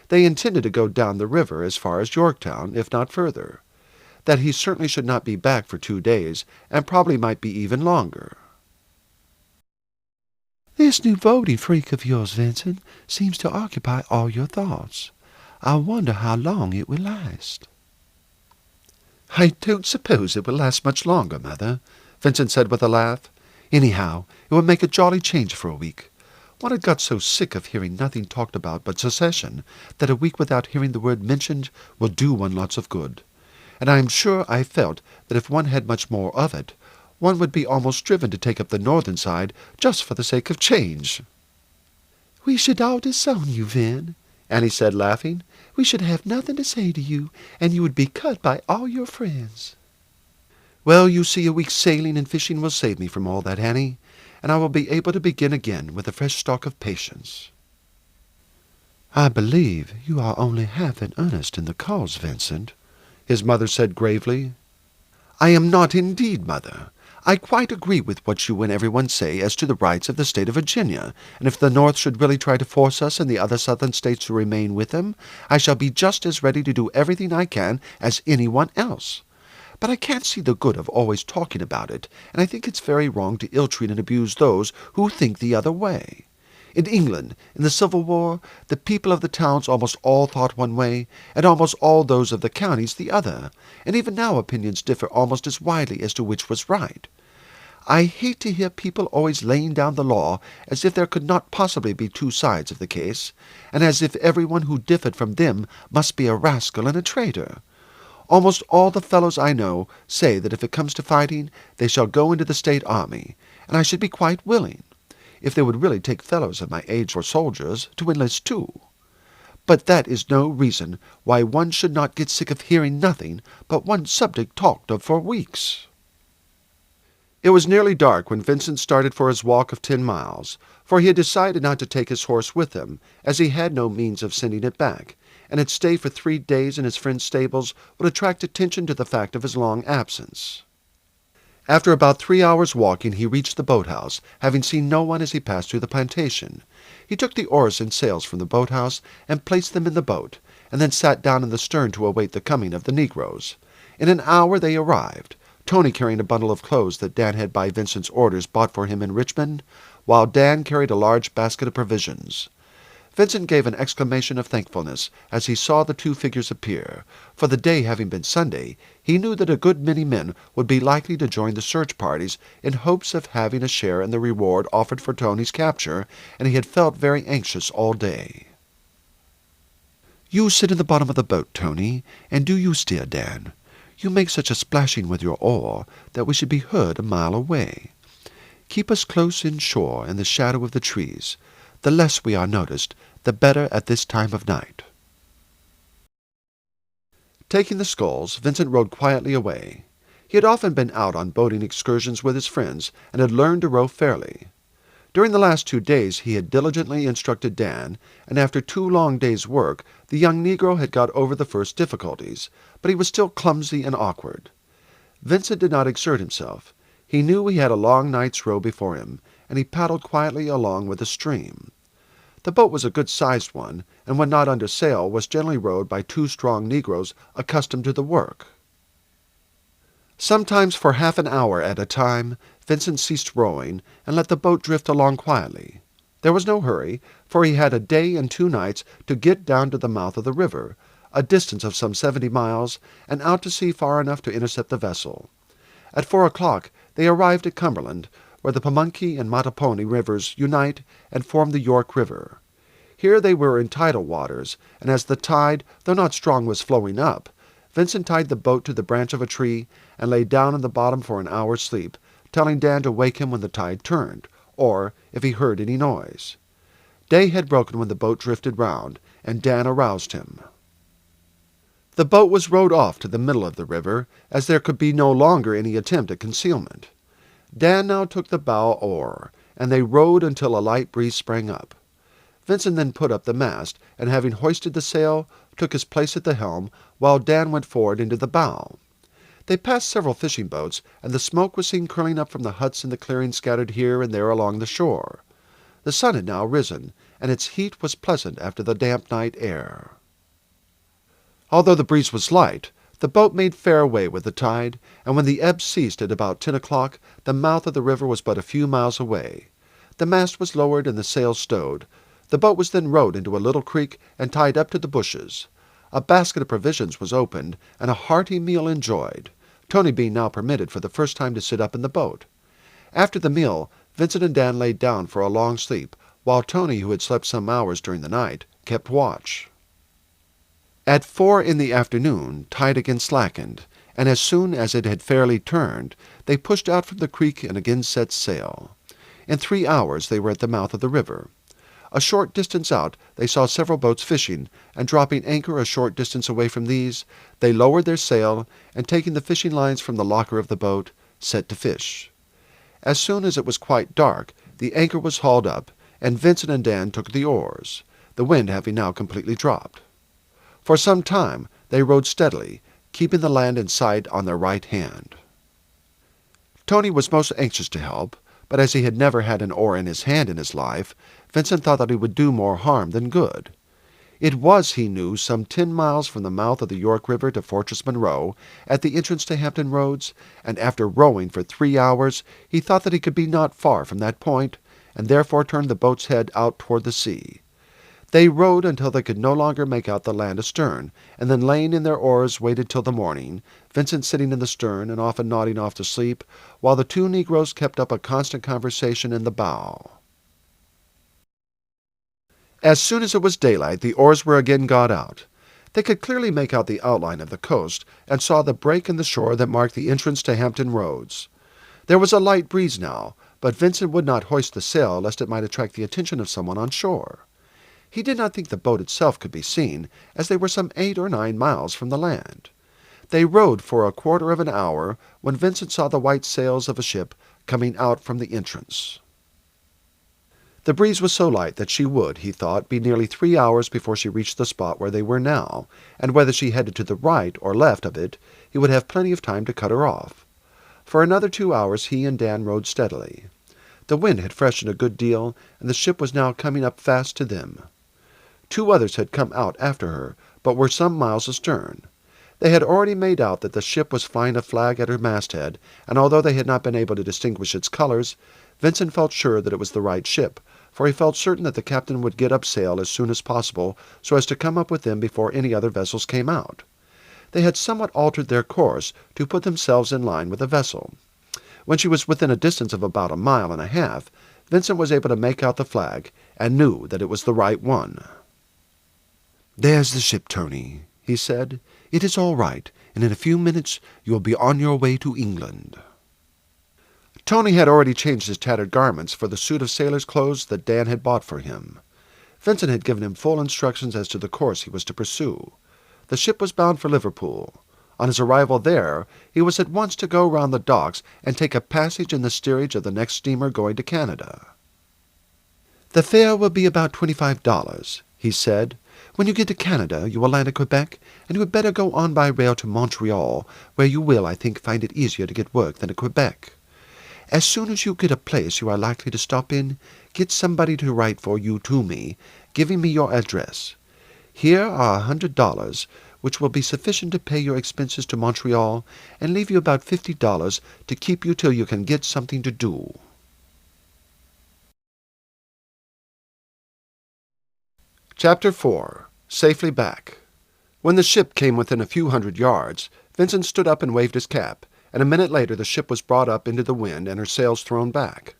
They intended to go down the river as far as Yorktown, if not further. That he certainly should not be back for 2 days, and probably might be even longer. "This new voting freak of yours, Vincent, seems to occupy all your thoughts. I wonder how long it will last." "I don't suppose it will last much longer, Mother," Vincent said with a laugh. "Anyhow, it will make a jolly change for a week. One had got so sick of hearing nothing talked about but secession that a week without hearing the word mentioned will do one lots of good. And I am sure I felt that if one had much more of it, one would be almost driven to take up the northern side just for the sake of change." "We should all disown you, Vin," Annie said, laughing. "We should have nothing to say to you, and you would be cut by all your friends." "Well, you see, a week's sailing and fishing will save me from all that, Annie, and I will be able to begin again with a fresh stock of patience." "I believe you are only half in earnest in the cause, Vincent," his mother said gravely. "I am not indeed, Mother. I quite agree with what you and everyone say as to the rights of the state of Virginia, and if the North should really try to force us and the other Southern states to remain with them, I shall be just as ready to do everything I can as anyone else. But I can't see the good of always talking about it, and I think it's very wrong to ill-treat and abuse those who think the other way. In England, in the Civil War, the people of the towns almost all thought one way, and almost all those of the counties the other, and even now opinions differ almost as widely as to which was right. I hate to hear people always laying down the law as if there could not possibly be 2 sides of the case, and as if everyone who differed from them must be a rascal and a traitor. Almost all the fellows I know say that if it comes to fighting, they shall go into the state army, and I should be quite willing, if they would really take fellows of my age for soldiers, to enlist too. But that is no reason why one should not get sick of hearing nothing but one subject talked of for weeks." It was nearly dark when Vincent started for his walk of 10 miles, for he had decided not to take his horse with him, as he had no means of sending it back, and its stay for 3 days in his friend's stables would attract attention to the fact of his long absence. After about 3 hours' walking, he reached the boathouse, having seen no one as he passed through the plantation. He took the oars and sails from the boathouse and placed them in the boat, and then sat down in the stern to await the coming of the negroes. In an hour they arrived, Tony carrying a bundle of clothes that Dan had by Vincent's orders bought for him in Richmond, while Dan carried a large basket of provisions. Vincent gave an exclamation of thankfulness as he saw the 2 figures appear, for the day having been Sunday, he knew that a good many men would be likely to join the search parties in hopes of having a share in the reward offered for Tony's capture, and he had felt very anxious all day. "You sit in the bottom of the boat, Tony, and do you steer, Dan. You make such a splashing with your oar that we should be heard a mile away. Keep us close inshore in the shadow of the trees. The less we are noticed, the better at this time of night." Taking the sculls, Vincent rowed quietly away. He had often been out on boating excursions with his friends, and had learned to row fairly. During the last 2 days he had diligently instructed Dan, and after 2 long days' work the young negro had got over the first difficulties, but he was still clumsy and awkward. Vincent did not exert himself. He knew he had a long night's row before him, and he paddled quietly along with the stream. The boat was a good-sized one, and when not under sail was generally rowed by 2 strong negroes accustomed to the work. Sometimes for half an hour at a time Vincent ceased rowing and let the boat drift along quietly. There was no hurry, for he had a day and 2 nights to get down to the mouth of the river, a distance of some 70 miles, and out to sea far enough to intercept the vessel. At 4 o'clock they arrived at Cumberland, where the Pamunkey and Mattapony rivers unite and form the York River. Here they were in tidal waters, and as the tide, though not strong, was flowing up, Vincent tied the boat to the branch of a tree and lay down in the bottom for an hour's sleep, telling Dan to wake him when the tide turned, or if he heard any noise. Day had broken when the boat drifted round, and Dan aroused him. The boat was rowed off to the middle of the river, as there could be no longer any attempt at concealment. Dan now took the bow oar, and they rowed until a light breeze sprang up. Vincent then put up the mast, and having hoisted the sail, took his place at the helm, while Dan went forward into the bow. They passed several fishing boats, and the smoke was seen curling up from the huts in the clearing scattered here and there along the shore. The sun had now risen, and its heat was pleasant after the damp night air. Although the breeze was light, the boat made fair way with the tide, and when the ebb ceased at about 10 o'clock, the mouth of the river was but a few miles away. The mast was lowered and the sail stowed. The boat was then rowed into a little creek and tied up to the bushes. A basket of provisions was opened, and a hearty meal enjoyed, Tony being now permitted for the first time to sit up in the boat. After the meal, Vincent and Dan laid down for a long sleep, while Tony, who had slept some hours during the night, kept watch. At 4 in the afternoon, tide again slackened, and as soon as it had fairly turned, they pushed out from the creek and again set sail. In 3 hours they were at the mouth of the river. A short distance out they saw several boats fishing, and dropping anchor a short distance away from these, they lowered their sail, and taking the fishing lines from the locker of the boat, set to fish. As soon as it was quite dark, the anchor was hauled up, and Vincent and Dan took the oars, the wind having now completely dropped. For some time they rowed steadily, keeping the land in sight on their right hand. Tony was most anxious to help, but as he had never had an oar in his hand in his life, Vincent thought that he would do more harm than good. It was, he knew, some 10 miles from the mouth of the York River to Fortress Monroe, at the entrance to Hampton Roads, and after rowing for 3 hours, he thought that he could be not far from that point, and therefore turned the boat's head out toward the sea. They rowed until they could no longer make out the land astern, and then laying in their oars waited till the morning, Vincent sitting in the stern and often nodding off to sleep, while the 2 negroes kept up a constant conversation in the bow. As soon as it was daylight, the oars were again got out. They could clearly make out the outline of the coast, and saw the break in the shore that marked the entrance to Hampton Roads. There was a light breeze now, but Vincent would not hoist the sail lest it might attract the attention of someone on shore. He did not think the boat itself could be seen, as they were some 8 or 9 miles from the land. They rowed for a quarter of an hour, when Vincent saw the white sails of a ship coming out from the entrance. The breeze was so light that she would, he thought, be nearly 3 hours before she reached the spot where they were now, and whether she headed to the right or left of it, he would have plenty of time to cut her off. For another 2 hours he and Dan rowed steadily. The wind had freshened a good deal, and the ship was now coming up fast to them. 2 others had come out after her, but were some miles astern. They had already made out that the ship was flying a flag at her masthead, and although they had not been able to distinguish its colors, Vincent felt sure that it was the right ship, for he felt certain that the captain would get up sail as soon as possible, so as to come up with them before any other vessels came out. They had somewhat altered their course to put themselves in line with the vessel. When she was within a distance of about 1.5 miles, Vincent was able to make out the flag, and knew that it was the right one. "There's the ship, Tony," he said. "It is all right, and in a few minutes you will be on your way to England." Tony had already changed his tattered garments for the suit of sailor's clothes that Dan had bought for him. Vincent had given him full instructions as to the course he was to pursue. The ship was bound for Liverpool. On his arrival there, he was at once to go round the docks and take a passage in the steerage of the next steamer going to Canada. "The fare will be about $25, he said. "When you get to Canada, you will land at Quebec, and you had better go on by rail to Montreal, where you will, I think, find it easier to get work than at Quebec. As soon as you get a place you are likely to stop in, get somebody to write for you to me, giving me your address. Here are $100, which will be sufficient to pay your expenses to Montreal, and leave you about $50 to keep you till you can get something to do." Chapter 4. Safely Back. When the ship came within a few hundred yards, Vincent stood up and waved his cap, and a minute later the ship was brought up into the wind and her sails thrown back.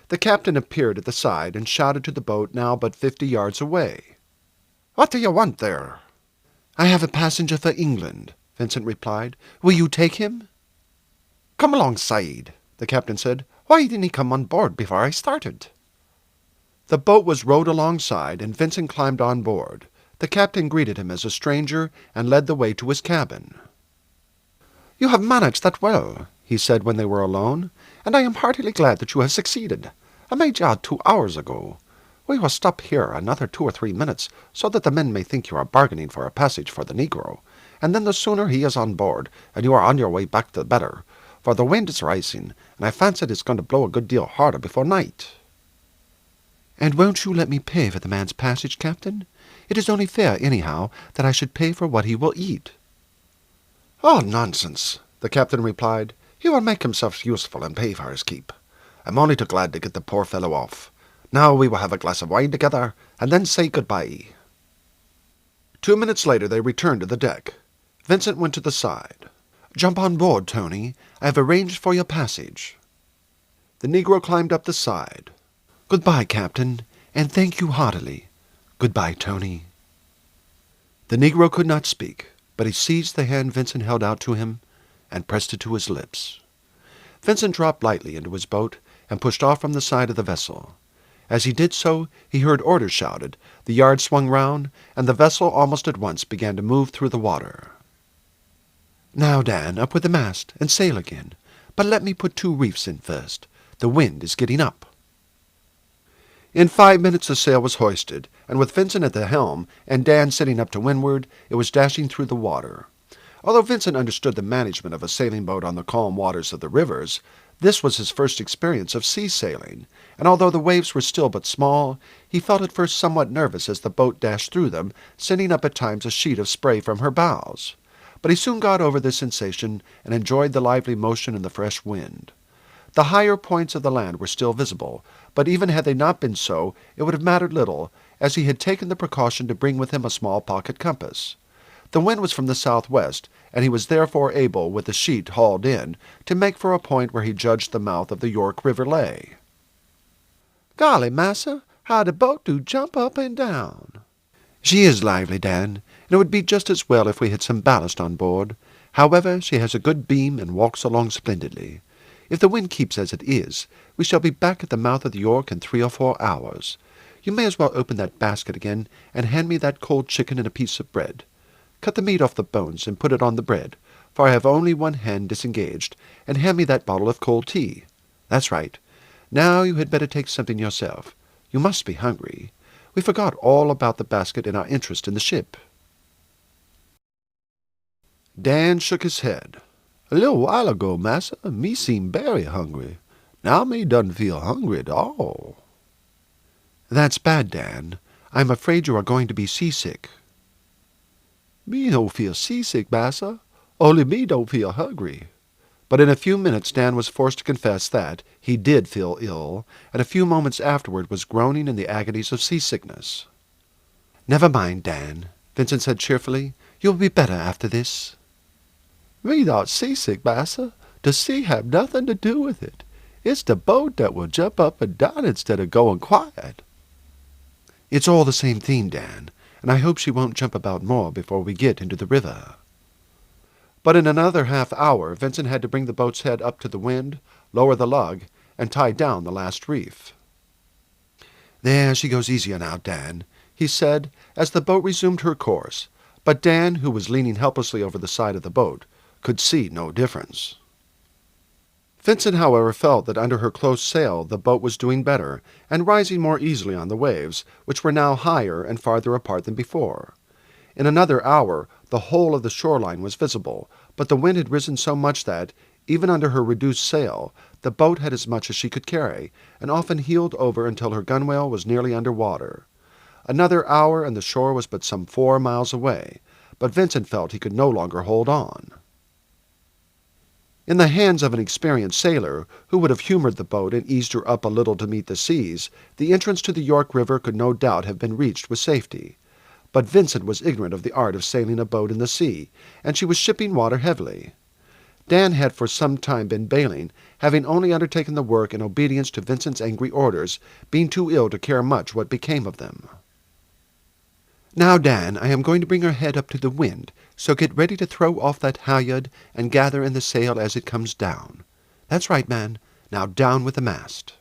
The captain appeared at the side and shouted to the boat now but 50 yards away. What do you want there?" "I have a passenger for England," Vincent replied. "Will you take him?" "Come alongside," the captain said. "Why didn't he come on board before I started?" The boat was rowed alongside, and Vincent climbed on board. The captain greeted him as a stranger and led the way to his cabin. "You have managed that well," he said when they were alone, "and I am heartily glad that you have succeeded. I made you out 2 hours ago. We will stop here another 2 or 3 minutes, so that the men may think you are bargaining for a passage for the negro, and then the sooner he is on board, and you are on your way back, the better, for the wind is rising, and I fancy it is going to blow a good deal harder before night." "And won't you let me pay for the man's passage, Captain? It is only fair, anyhow, that I should pay for what he will eat." "Oh, nonsense," the captain replied. "He will make himself useful and pay for his keep. I'm only too glad to get the poor fellow off. Now we will have a glass of wine together, and then say good-bye." 2 minutes later they returned to the deck. Vincent went to the side. "Jump on board, Tony. I have arranged for your passage." The negro climbed up the side. "Good-bye, Captain, and thank you heartily. Good-bye, Tony." The negro could not speak, but he seized the hand Vincent held out to him and pressed it to his lips. Vincent dropped lightly into his boat and pushed off from the side of the vessel. As he did so, he heard orders shouted, the yard swung round, and the vessel almost at once began to move through the water. "Now, Dan, up with the mast, and sail again. But let me put 2 reefs in first. The wind is getting up." In 5 minutes the sail was hoisted, and with Vincent at the helm and Dan sitting up to windward, it was dashing through the water. Although Vincent understood the management of a sailing boat on the calm waters of the rivers, this was his first experience of sea sailing, and although the waves were still but small, he felt at first somewhat nervous as the boat dashed through them, sending up at times a sheet of spray from her bows. But he soon got over this sensation and enjoyed the lively motion and the fresh wind. The higher points of the land were still visible, but even had they not been so, it would have mattered little, as he had taken the precaution to bring with him a small pocket compass. The wind was from the southwest, and he was therefore able, with the sheet hauled in, to make for a point where he judged the mouth of the York River lay. "Golly, massa, how the boat do jump up and down!" "She is lively, Dan, and it would be just as well if we had some ballast on board. However, she has a good beam and walks along splendidly. If the wind keeps as it is, we shall be back at the mouth of the York in 3 or 4 hours. You may as well open that basket again and hand me that cold chicken and a piece of bread. Cut the meat off the bones and put it on the bread, for I have only one hand disengaged, and hand me that bottle of cold tea. That's right. Now you had better take something yourself. You must be hungry. We forgot all about the basket in our interest in the ship." Dan shook his head. "A little while ago, massa, me seem very hungry. Now me doesn't feel hungry at all." "That's bad, Dan. I am afraid you are going to be seasick." "Me don't feel seasick, massa. Only me don't feel hungry." But in a few minutes Dan was forced to confess that he did feel ill, and a few moments afterward was groaning in the agonies of seasickness. "Never mind, Dan," Vincent said cheerfully. "You will be better after this." "Me not seasick, massa. The sea have nothing to do with it. It's the boat that will jump up and down instead of going quiet." "It's all the same thing, Dan, and I hope she won't jump about more before we get into the river." But in another half-hour Vincent had to bring the boat's head up to the wind, lower the lug, and tie down the last reef. "There, she goes easier now, Dan," he said, as the boat resumed her course, but Dan, who was leaning helplessly over the side of the boat, could see no difference. Vincent, however, felt that under her close sail the boat was doing better, and rising more easily on the waves, which were now higher and farther apart than before. In another hour the whole of the shoreline was visible, but the wind had risen so much that, even under her reduced sail, the boat had as much as she could carry, and often heeled over until her gunwale was nearly under water. Another hour and the shore was but some 4 miles away, but Vincent felt he could no longer hold on. In the hands of an experienced sailor, who would have humored the boat and eased her up a little to meet the seas, the entrance to the York River could no doubt have been reached with safety. But Vincent was ignorant of the art of sailing a boat in the sea, and she was shipping water heavily. Dan had for some time been bailing, having only undertaken the work in obedience to Vincent's angry orders, being too ill to care much what became of them. Now, Dan, I am going to bring her head up to the wind, so get ready to throw off that halyard and gather in the sail as it comes down. That's right, man. Now down with the mast."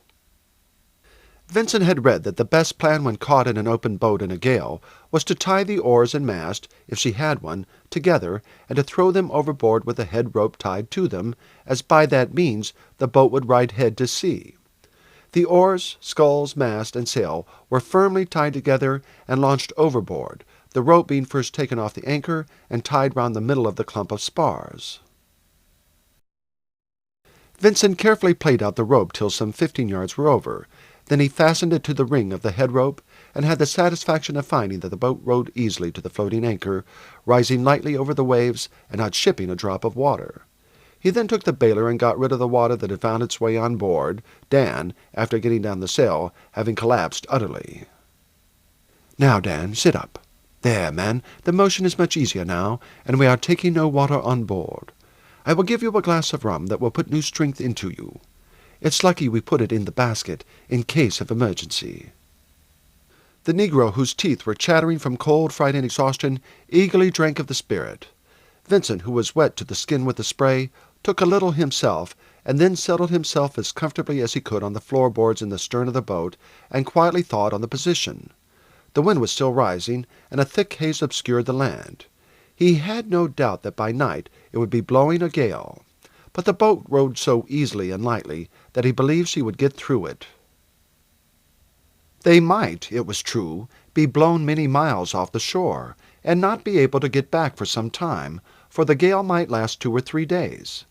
Vincent had read that the best plan when caught in an open boat in a gale was to tie the oars and mast, if she had one, together, and to throw them overboard with a head rope tied to them, as by that means the boat would ride head to sea. The oars, sculls, mast, and sail were firmly tied together and launched overboard, the rope being first taken off the anchor and tied round the middle of the clump of spars. Vincent carefully played out the rope till some 15 yards were over. Then he fastened it to the ring of the head rope, and had the satisfaction of finding that the boat rode easily to the floating anchor, rising lightly over the waves and not shipping a drop of water. He then took the bailer and got rid of the water that had found its way on board, Dan, after getting down the sail, having collapsed utterly. "Now, Dan, sit up. There, man, the motion is much easier now, and we are taking no water on board. I will give you a glass of rum that will put new strength into you. It's lucky we put it in the basket, in case of emergency." The negro, whose teeth were chattering from cold, fright, and exhaustion, eagerly drank of the spirit. Vincent, who was wet to the skin with the spray, took a little himself, and then settled himself as comfortably as he could on the floorboards in the stern of the boat, and quietly thought on the position. The wind was still rising, and a thick haze obscured the land. He had no doubt that by night it would be blowing a gale, but the boat rode so easily and lightly that he believed she would get through it. They might, it was true, be blown many miles off the shore, and not be able to get back for some time, for the gale might last 2 or 3 days.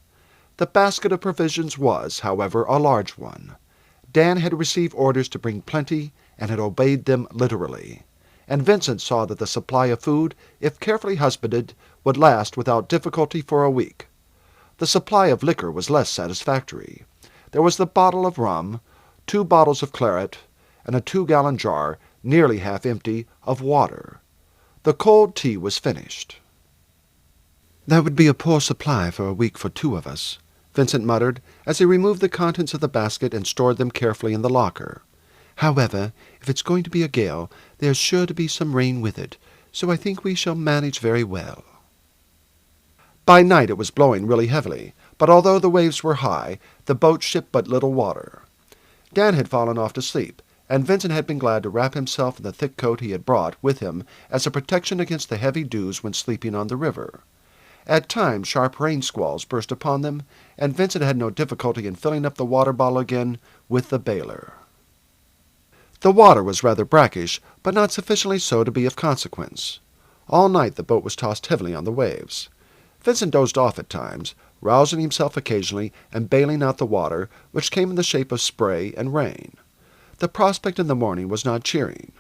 The basket of provisions was, however, a large one. Dan had received orders to bring plenty, and had obeyed them literally, and Vincent saw that the supply of food, if carefully husbanded, would last without difficulty for a week. The supply of liquor was less satisfactory. There was the bottle of rum, 2 bottles of claret, and a 2-gallon jar, nearly half empty, of water. The cold tea was finished. "That would be a poor supply for a week for 2 of us," Vincent muttered, as he removed the contents of the basket and stored them carefully in the locker. "However, if it's going to be a gale, there's sure to be some rain with it, so I think we shall manage very well." By night it was blowing really heavily, but although the waves were high, the boat shipped but little water. Dan had fallen off to sleep, and Vincent had been glad to wrap himself in the thick coat he had brought with him as a protection against the heavy dews when sleeping on the river. At times sharp rain squalls burst upon them, and Vincent had no difficulty in filling up the water bottle again with the bailer. The water was rather brackish, but not sufficiently so to be of consequence. All night the boat was tossed heavily on the waves. Vincent dozed off at times, rousing himself occasionally and bailing out the water, which came in the shape of spray and rain. The prospect in the morning was not cheering.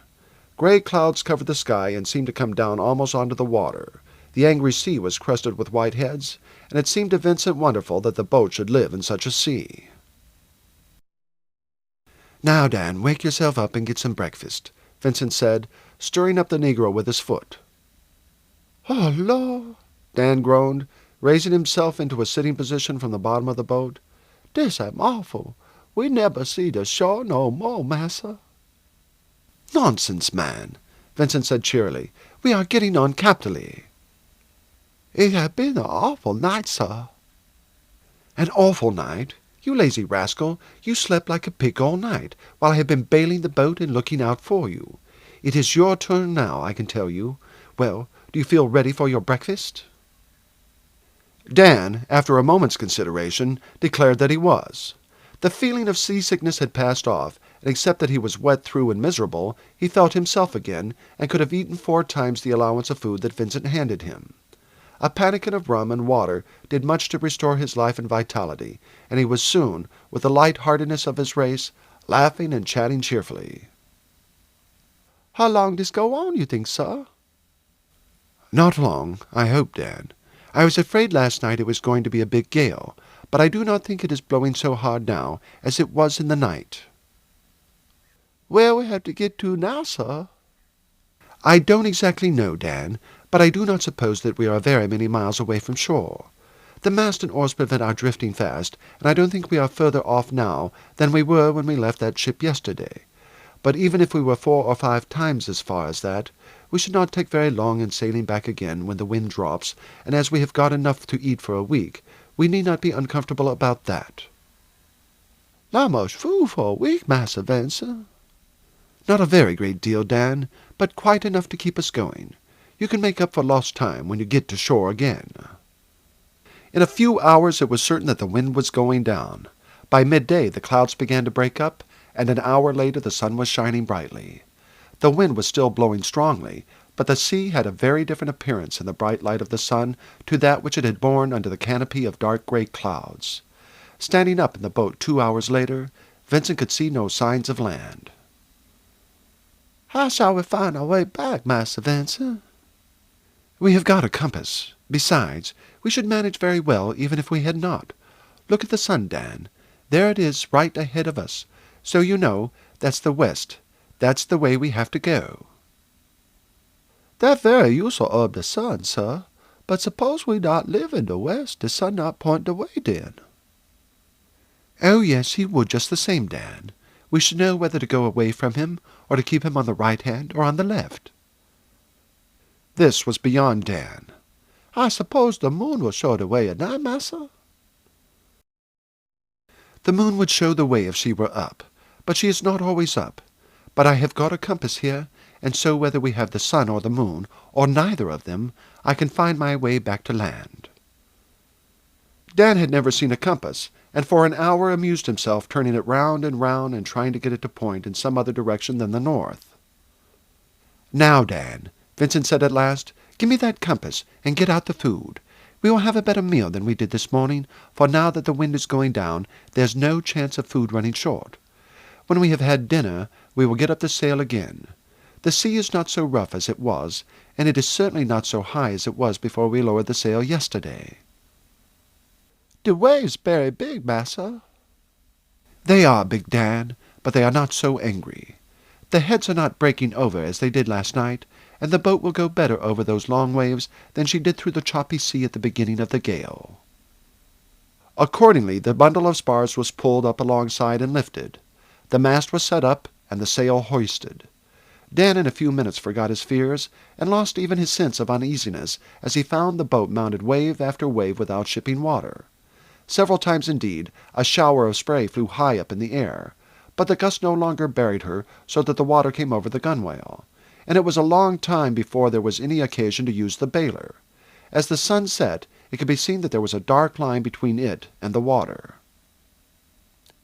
Grey clouds covered the sky and seemed to come down almost onto the water. The angry sea was crested with white heads, and it seemed to Vincent wonderful that the boat should live in such a sea. "Now, Dan, wake yourself up and get some breakfast," Vincent said, stirring up the negro with his foot. "Oh, Lord," Dan groaned, raising himself into a sitting position from the bottom of the boat. "dis am awful. We neber see the shore no more, massa." "Nonsense, man," Vincent said cheerily. "We are getting on capitally." "It have been an awful night, sir." "An awful night? You lazy rascal, you slept like a pig all night, while I have been bailing the boat and looking out for you. It is your turn now, I can tell you. Well, do you feel ready for your breakfast?" Dan, after a moment's consideration, declared that he was. The feeling of seasickness had passed off, and except that he was wet through and miserable, he felt himself again, and could have eaten 4 times the allowance of food that Vincent handed him. A pannikin of rum and water did much to restore his life and vitality, and he was soon, with the light-heartedness of his race, laughing and chatting cheerfully. "How long dis go on, you think, sir?" "Not long, I hope, Dan. I was afraid last night it was going to be a big gale, but I do not think it is blowing so hard now as it was in the night." "Where we have to get to now, sir?" "I don't exactly know, Dan, but I do not suppose that we are very many miles away from shore. The mast and oars prevent our drifting fast, and I don't think we are further off now than we were when we left that ship yesterday. But even if we were 4 or 5 times as far as that, We should not take very long in sailing back again when the wind drops, and as we have got enough to eat for a week, we need not be uncomfortable about that." "Not much food for a week, Massa Vincent." "Not a very great deal, Dan, but quite enough to keep us going. You can make up for lost time when you get to shore again." In a few hours it was certain that the wind was going down. By midday the clouds began to break up, and an hour later the sun was shining brightly. The wind was still blowing strongly, but the sea had a very different appearance in the bright light of the sun to that which it had borne under the canopy of dark grey clouds. Standing up in the boat 2 hours later, Vincent could see no signs of land. "How shall we find our way back, Massa Vincent?" "We have got a compass. Besides, we should manage very well even if we had not. Look at the sun, Dan. There it is right ahead of us. So you know, that's the west. That's the way we have to go." "That very useful of the sun, sir. But suppose we not live in the west, the sun not point the way then?" "Oh, yes, he would just the same, Dan. We should know whether to go away from him, or to keep him on the right hand or on the left." This was beyond Dan. "I suppose the moon will show the way at night, massa?" "The moon would show the way if she were up, but she is not always up. But I have got a compass here, and so whether we have the sun or the moon, or neither of them, I can find my way back to land." Dan had never seen a compass, and for an hour amused himself turning it round and trying to get it to point in some other direction than the north. "Now, Dan," Vincent said at last, "give me that compass, and get out the food. We will have a better meal than we did this morning, for now that the wind is going down, there's no chance of food running short. When we have had dinner, we will get up the sail again. The sea is not so rough as it was, and it is certainly not so high as it was before we lowered the sail yesterday." "The waves very big, massa." "They are big, Dan, but they are not so angry. The heads are not breaking over as they did last night, and the boat will go better over those long waves than she did through the choppy sea at the beginning of the gale." Accordingly, the bundle of spars was pulled up alongside and lifted. The mast was set up, and the sail hoisted. Dan in a few minutes forgot his fears, and lost even his sense of uneasiness as he found the boat mounted wave after wave without shipping water. Several times, indeed, a shower of spray flew high up in the air, but the gust no longer buried her so that the water came over the gunwale, and it was a long time before there was any occasion to use the bailer. As the sun set, it could be seen that there was a dark line between it and the water.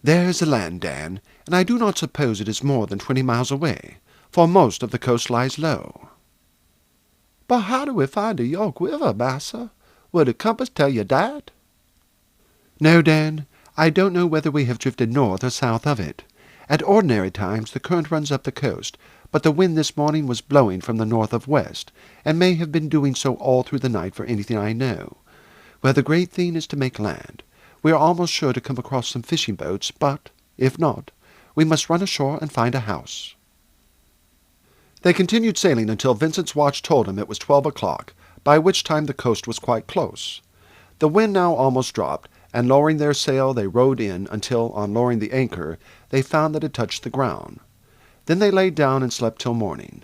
"There is the land, Dan, and I do not suppose it is more than 20 miles away, for most of the coast lies low." "But how do we find the York River, massa? Will the compass tell you that?" "No, Dan, I don't know whether we have drifted north or south of it. At ordinary times the current runs up the coast, but the wind this morning was blowing from the north of west, and may have been doing so all through the night for anything I know. Well, the great thing is to make land. We are almost sure to come across some fishing boats, but, if not, we must run ashore and find a house." They continued sailing until Vincent's watch told him it was 12 o'clock, by which time the coast was quite close. The wind now almost dropped, and lowering their sail they rowed in until, on lowering the anchor, they found that it touched the ground. Then they lay down and slept till morning.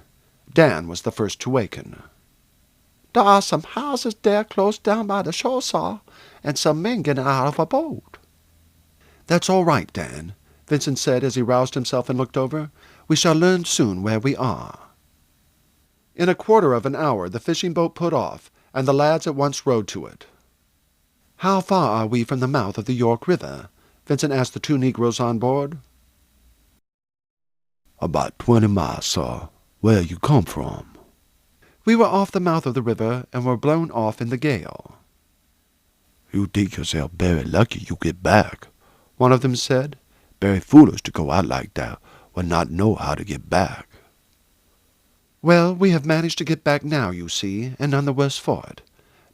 Dan was the first to waken. "There are some houses there close down by the shore, sir, and some men getting out of a boat." "That's all right, Dan," Vincent said as he roused himself and looked over. "We shall learn soon where we are." In a quarter of an hour the fishing boat put off, and the lads at once rowed to it. "How far are we from the mouth of the York River?" Vincent asked the 2 negroes on board. "About 20 miles, sir. Where you come from?" "We were off the mouth of the river, and were blown off in the gale." "You think yourself very lucky you get back," one of them said. "Very foolish to go out like that when not know how to get back." "Well, we have managed to get back now, you see, and none the worse for it.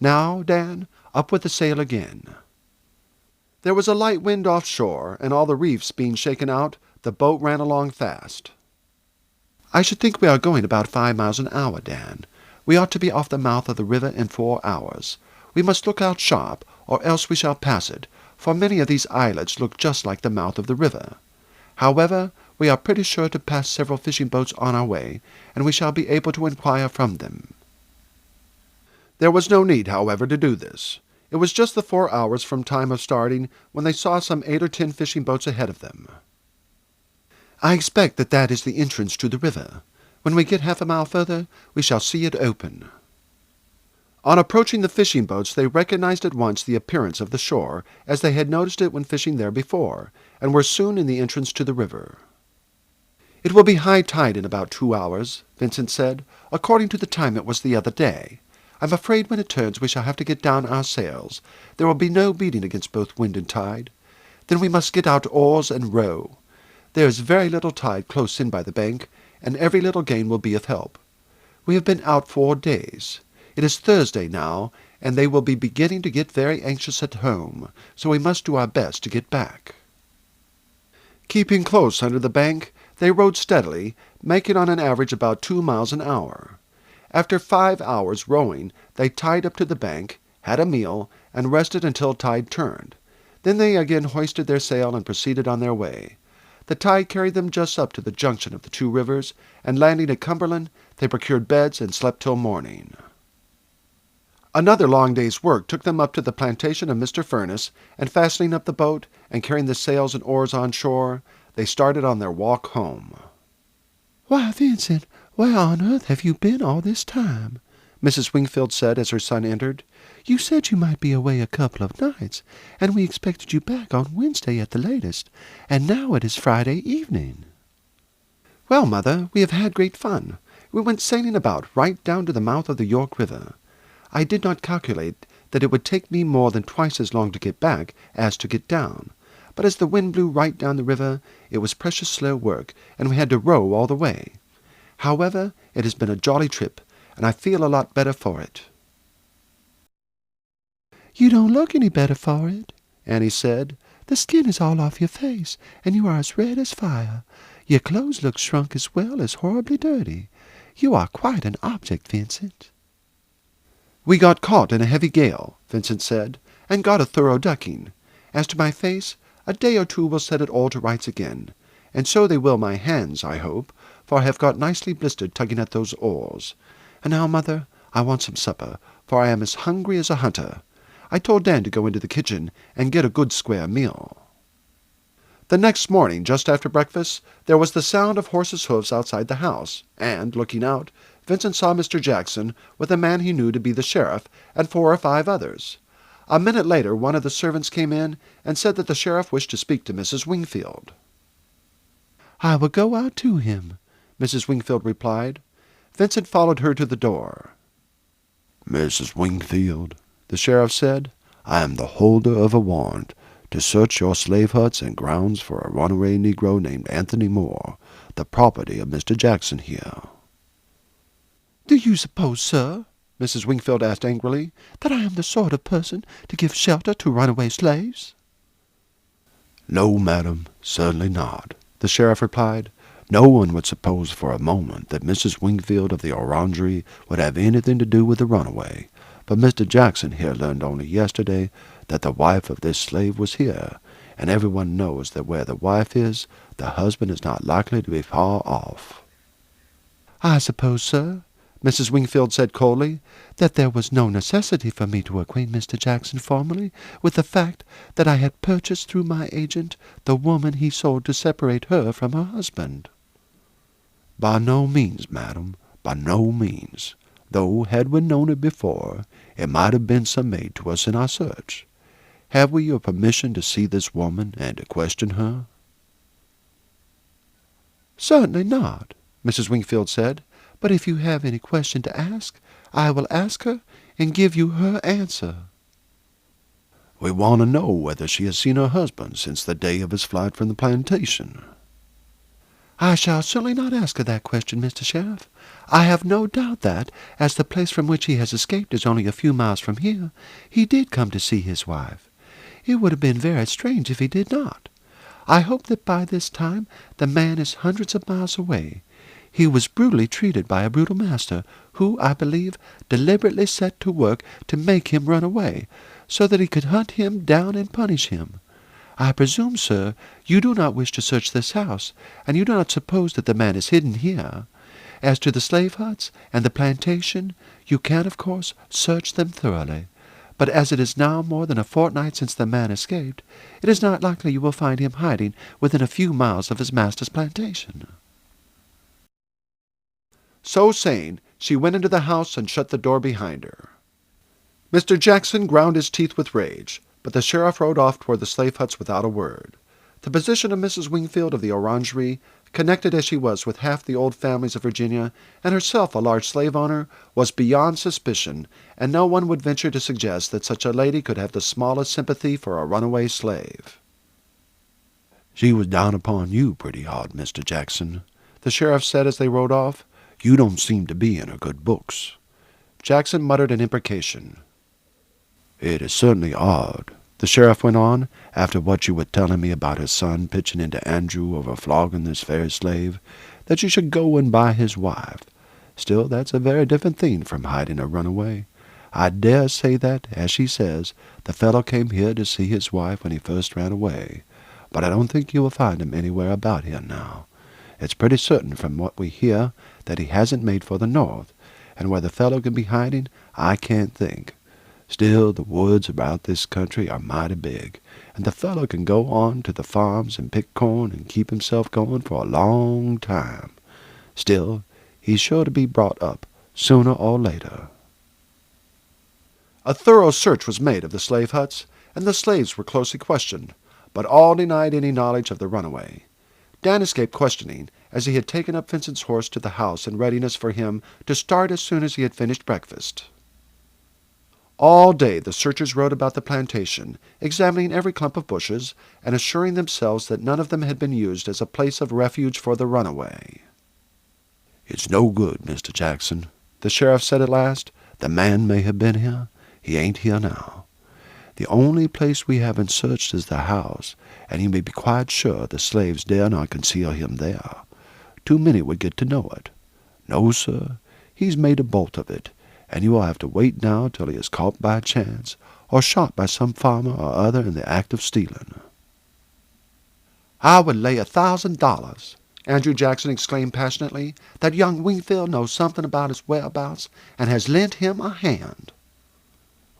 Now, Dan, up with the sail again." There was a light wind offshore, and all the reefs being shaken out, the boat ran along fast. "I should think we are going about 5 miles an hour, Dan. We ought to be off the mouth of the river in 4 hours. We must look out sharp, or else we shall pass it, for many of these islets look just like the mouth of the river. However, We are pretty sure to pass several fishing boats on our way, and we shall be able to inquire from them." There was no need, however, to do this. It was just the 4 hours from time of starting when they saw some 8 or 10 fishing boats ahead of them. "I expect that is the entrance to the river. When we get half a mile further, we shall see it open." On approaching the fishing boats, they recognized at once the appearance of the shore, as they had noticed it when fishing there before, and were soon in the entrance to the river. "It will be high tide in about 2 hours," Vincent said, "according to the time it was the other day. I'm afraid when it turns we shall have to get down our sails. There will be no beating against both wind and tide. Then we must get out oars and row. There is very little tide close in by the bank, and every little gain will be of help. We have been out 4 days. It is Thursday now, and they will be beginning to get very anxious at home, so we must do our best to get back." Keeping close under the bank, they rowed steadily, making on an average about 2 miles an hour. After 5 hours rowing, they tied up to the bank, had a meal, and rested until tide turned. Then they again hoisted their sail and proceeded on their way. The tide carried them just up to the junction of the 2 rivers, and landing at Cumberland, they procured beds and slept till morning. Another long day's work took them up to the plantation of Mr. Furnace, and fastening up the boat, and carrying the sails and oars on shore, they started on their walk home. "Why, Vincent, where on earth have you been all this time?" Mrs. Wingfield said as her son entered. "You said you might be away a couple of nights, and we expected you back on Wednesday at the latest, and now it is Friday evening." "Well, Mother, we have had great fun. We went sailing about right down to the mouth of the York River. I did not calculate that it would take me more than twice as long to get back as to get down, but as the wind blew right down the river, it was precious slow work, and we had to row all the way. However, it has been a jolly trip, and I feel a lot better for it." "You don't look any better for it," Annie said. "The skin is all off your face, and you are as red as fire. Your clothes look shrunk as well as horribly dirty. You are quite an object, Vincent." "We got caught in a heavy gale," Vincent said, "and got a thorough ducking. As to my face, a day or 2 will set it all to rights again, and so they will my hands, I hope, for I have got nicely blistered tugging at those oars. And now, Mother, I want some supper, for I am as hungry as a hunter. I told Dan to go into the kitchen and get a good square meal." The next morning, just after breakfast, there was the sound of horses' hoofs outside the house, and, looking out, Vincent saw Mr. Jackson with a man he knew to be the sheriff and 4 or 5 others. A minute later one of the servants came in and said that the sheriff wished to speak to Mrs. Wingfield. "I will go out to him," Mrs. Wingfield replied. Vincent followed her to the door. "Mrs. Wingfield," the sheriff said, "I am the holder of a warrant to search your slave huts and grounds for a runaway Negro named Anthony Moore, the property of Mr. Jackson here." "Do you suppose, sir," Mrs. Wingfield asked angrily, "that I am the sort of person to give shelter to runaway slaves?" "No, madam, certainly not," the sheriff replied. "No one would suppose for a moment that Mrs. Wingfield of the Orangery would have anything to do with the runaway, but Mr. Jackson here learned only yesterday that the wife of this slave was here, and everyone knows that where the wife is, the husband is not likely to be far off." "I suppose, sir," Mrs. Wingfield said coldly, "that there was no necessity for me to acquaint Mr. Jackson formally with the fact that I had purchased through my agent the woman he sold to separate her from her husband." "By no means, madam, by no means, though had we known it before, it might have been some aid to us in our search. Have we your permission to see this woman and to question her?" "Certainly not," Mrs. Wingfield said, "but if you have any question to ask, I will ask her and give you her answer." "We want to know whether she has seen her husband since the day of his flight from the plantation." "I shall certainly not ask her that question, Mr. Sheriff. I have no doubt that, as the place from which he has escaped is only a few miles from here, he did come to see his wife. It would have been very strange if he did not. I hope that by this time the man is hundreds of miles away. He was brutally treated by a brutal master, who, I believe, deliberately set to work to make him run away, so that he could hunt him down and punish him. I presume, sir, you do not wish to search this house, and you do not suppose that the man is hidden here. As to the slave huts and the plantation, you can, of course, search them thoroughly. But as it is now more than a fortnight since the man escaped, it is not likely you will find him hiding within a few miles of his master's plantation." So saying, she went into the house and shut the door behind her. Mr. Jackson ground his teeth with rage, but the sheriff rode off toward the slave huts without a word. The position of Mrs. Wingfield of the Orangery, connected as she was with half the old families of Virginia, and herself a large slave owner, was beyond suspicion, and no one would venture to suggest that such a lady could have the smallest sympathy for a runaway slave. "She was down upon you pretty hard, Mr. Jackson," the sheriff said as they rode off. "You don't seem to be in her good books." Jackson muttered an imprecation. "It is certainly odd," the sheriff went on, "after what you were telling me about his son pitching into Andrew over flogging this fair slave, that you should go and buy his wife. Still, that's a very different thing from hiding a runaway. I dare say that, as she says, the fellow came here to see his wife when he first ran away, but I don't think you will find him anywhere about here now. It's pretty certain from what we hear that he hasn't made for the north, and where the fellow can be hiding, I can't think. Still, the woods about this country are mighty big, and the fellow can go on to the farms and pick corn and keep himself going for a long time. Still, he's sure to be brought up, sooner or later." A thorough search was made of the slave huts, and the slaves were closely questioned, but all denied any knowledge of the runaway. Dan escaped questioning, as he had taken up Vincent's horse to the house in readiness for him to start as soon as he had finished breakfast. All day the searchers rode about the plantation, examining every clump of bushes, and assuring themselves that none of them had been used as a place of refuge for the runaway. "It's no good, Mr. Jackson," the sheriff said at last. "The man may have been here. He ain't here now. The only place we haven't searched is the house, and you may be quite sure the slaves dare not conceal him there. Too many would get to know it. No, sir, he's made a bolt of it, and you will have to wait now till he is caught by chance, or shot by some farmer or other in the act of stealing." "I would lay $1,000," Andrew Jackson exclaimed passionately, "that young Wingfield knows something about his whereabouts and has lent him a hand."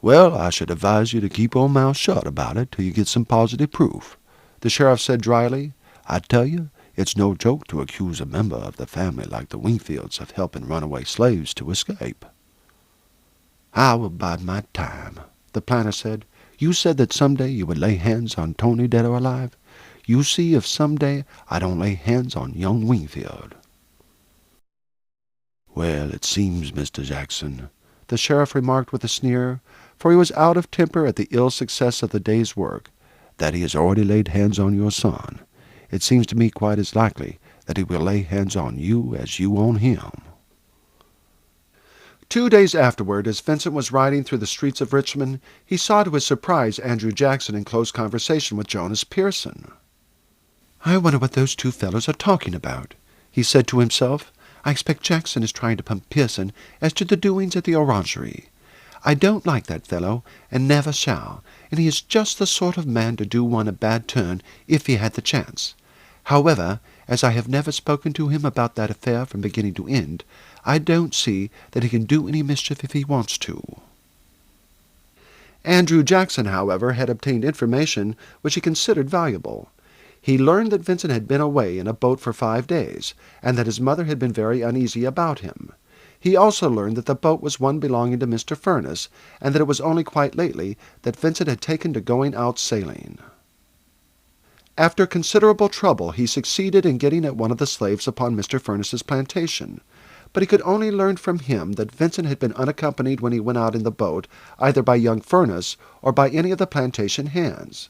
"Well, I should advise you to keep your mouth shut about it till you get some positive proof," the sheriff said dryly. "I tell you, it's no joke to accuse a member of the family like the Wingfields of helping runaway slaves to escape." "I will bide my time," the planter said. "You said that some day you would lay hands on Tony, dead or alive. You see if some day I don't lay hands on young Wingfield." "Well, it seems, Mr. Jackson," the sheriff remarked with a sneer, for he was out of temper at the ill success of the day's work, "that he has already laid hands on your son. It seems to me quite as likely that he will lay hands on you as you on him." 2 days afterward, as Vincent was riding through the streets of Richmond, he saw to his surprise Andrew Jackson in close conversation with Jonas Pearson. "I wonder what those two fellows are talking about," he said to himself. "I expect Jackson is trying to pump Pearson as to the doings at the Orangery. I don't like that fellow, and never shall, and he is just the sort of man to do one a bad turn if he had the chance. However, as I have never spoken to him about that affair from beginning to end, I don't see that he can do any mischief if he wants to." Andrew Jackson, however, had obtained information which he considered valuable. He learned that Vincent had been away in a boat for 5 days, and that his mother had been very uneasy about him. He also learned that the boat was one belonging to Mr. Furness, and that it was only quite lately that Vincent had taken to going out sailing. After considerable trouble, he succeeded in getting at one of the slaves upon Mr. Furness's plantation, but he could only learn from him that Vincent had been unaccompanied when he went out in the boat, either by young Furness or by any of the plantation hands,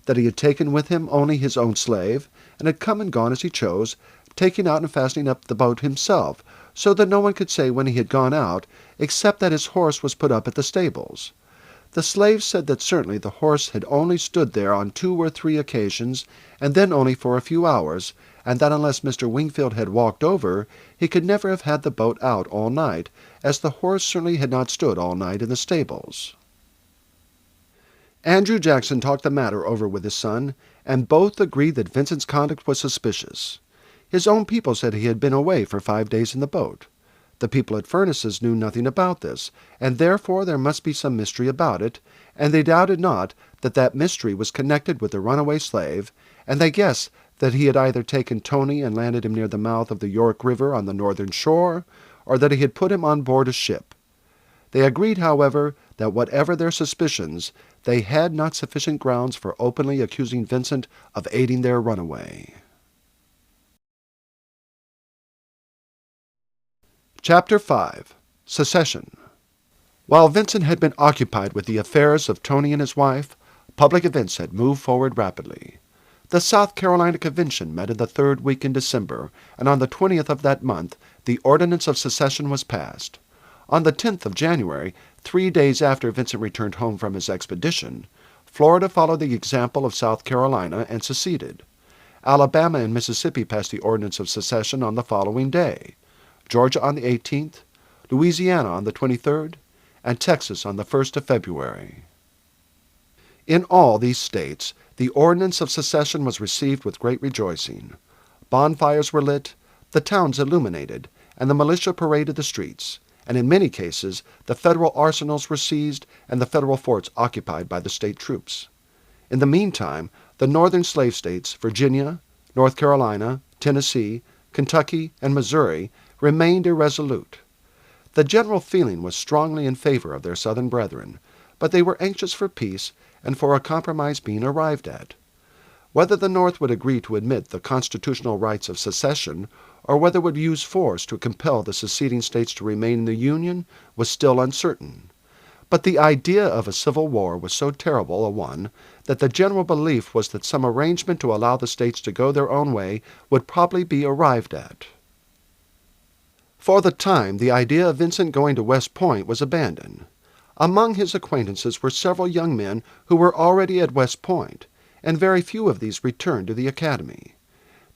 that he had taken with him only his own slave, and had come and gone as he chose, taking out and fastening up the boat himself, so that no one could say when he had gone out, except that his horse was put up at the stables. The slave said that certainly the horse had only stood there on 2 or 3 occasions, and then only for a few hours, and that unless Mr. Wingfield had walked over, he could never have had the boat out all night, as the horse certainly had not stood all night in the stables. Andrew Jackson talked the matter over with his son, and both agreed that Vincent's conduct was suspicious. His own people said he had been away for 5 days in the boat. The people at Furness's knew nothing about this, and therefore there must be some mystery about it, and they doubted not that that mystery was connected with the runaway slave, and they guessed that he had either taken Tony and landed him near the mouth of the York River on the northern shore, or that he had put him on board a ship. They agreed, however, that whatever their suspicions, they had not sufficient grounds for openly accusing Vincent of aiding their runaway. Chapter 5. Secession. While Vincent had been occupied with the affairs of Tony and his wife, public events had moved forward rapidly. The South Carolina Convention met in the 3rd week in December, and on the 20th of that month the Ordinance of Secession was passed. On the 10th of January, 3 days after Vincent returned home from his expedition, Florida followed the example of South Carolina and seceded. Alabama and Mississippi passed the Ordinance of Secession on the following day, Georgia on the 18th, Louisiana on the 23rd, and Texas on the 1st of February. In all these states, the Ordinance of Secession was received with great rejoicing. Bonfires were lit, the towns illuminated, and the militia paraded the streets, and in many cases the federal arsenals were seized and the federal forts occupied by the state troops. In the meantime, the northern slave states, Virginia, North Carolina, Tennessee, Kentucky, and Missouri, remained irresolute. The general feeling was strongly in favor of their southern brethren, but they were anxious for peace and for a compromise being arrived at. Whether the North would agree to admit the constitutional rights of secession, or whether it would use force to compel the seceding states to remain in the Union, was still uncertain. But the idea of a civil war was so terrible a one that the general belief was that some arrangement to allow the states to go their own way would probably be arrived at. For the time, the idea of Vincent going to West Point was abandoned. Among his acquaintances were several young men who were already at West Point, and very few of these returned to the academy.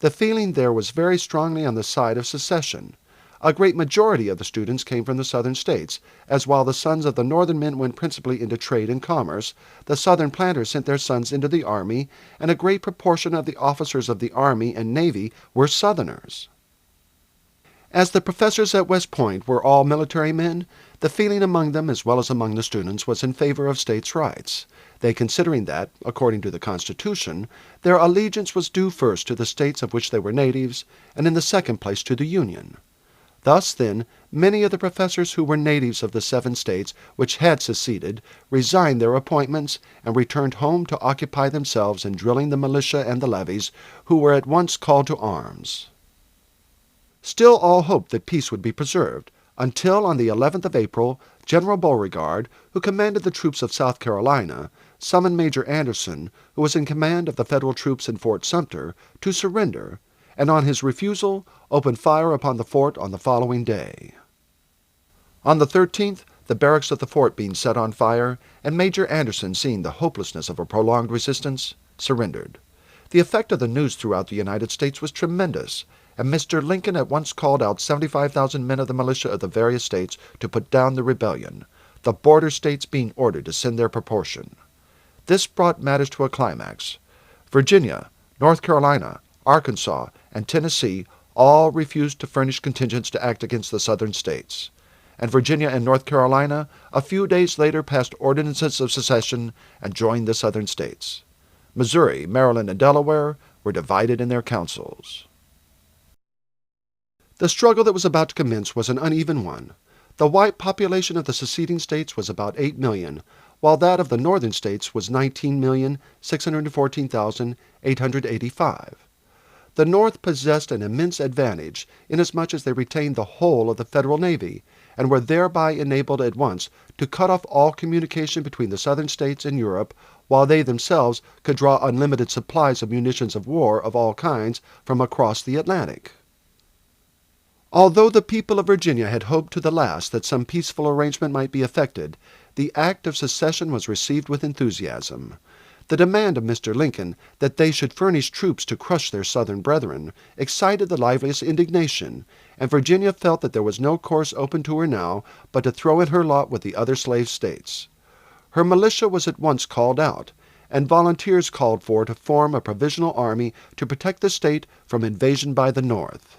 The feeling there was very strongly on the side of secession. A great majority of the students came from the southern states, as while the sons of the northern men went principally into trade and commerce, the southern planters sent their sons into the army, and a great proportion of the officers of the army and navy were southerners. As the professors at West Point were all military men, the feeling among them as well as among the students was in favor of states' rights, they considering that, according to the Constitution, their allegiance was due first to the states of which they were natives, and in the second place to the Union. Thus, then, many of the professors who were natives of the 7 states which had seceded resigned their appointments and returned home to occupy themselves in drilling the militia and the levies, who were at once called to arms. Still all hoped that peace would be preserved, until on the 11th of April, General Beauregard, who commanded the troops of South Carolina, summoned Major Anderson, who was in command of the Federal troops in Fort Sumter, to surrender, and on his refusal opened fire upon the fort on the following day. On the 13th, the barracks of the fort being set on fire, and Major Anderson, seeing the hopelessness of a prolonged resistance, surrendered. The effect of the news throughout the United States was tremendous, and Mr. Lincoln at once called out 75,000 men of the militia of the various states to put down the rebellion, the border states being ordered to send their proportion. This brought matters to a climax. Virginia, North Carolina, Arkansas, and Tennessee all refused to furnish contingents to act against the southern states, and Virginia and North Carolina a few days later passed ordinances of secession and joined the southern states. Missouri, Maryland, and Delaware were divided in their councils. The struggle that was about to commence was an uneven one. The white population of the seceding states was about 8 million, while that of the northern states was 19,614,885. The North possessed an immense advantage, inasmuch as they retained the whole of the Federal Navy, and were thereby enabled at once to cut off all communication between the southern states and Europe, while they themselves could draw unlimited supplies of munitions of war of all kinds from across the Atlantic. Although the people of Virginia had hoped to the last that some peaceful arrangement might be effected, the act of secession was received with enthusiasm. The demand of Mr. Lincoln that they should furnish troops to crush their southern brethren excited the liveliest indignation, and Virginia felt that there was no course open to her now but to throw in her lot with the other slave states. Her militia was at once called out, and volunteers called for to form a provisional army to protect the state from invasion by the North.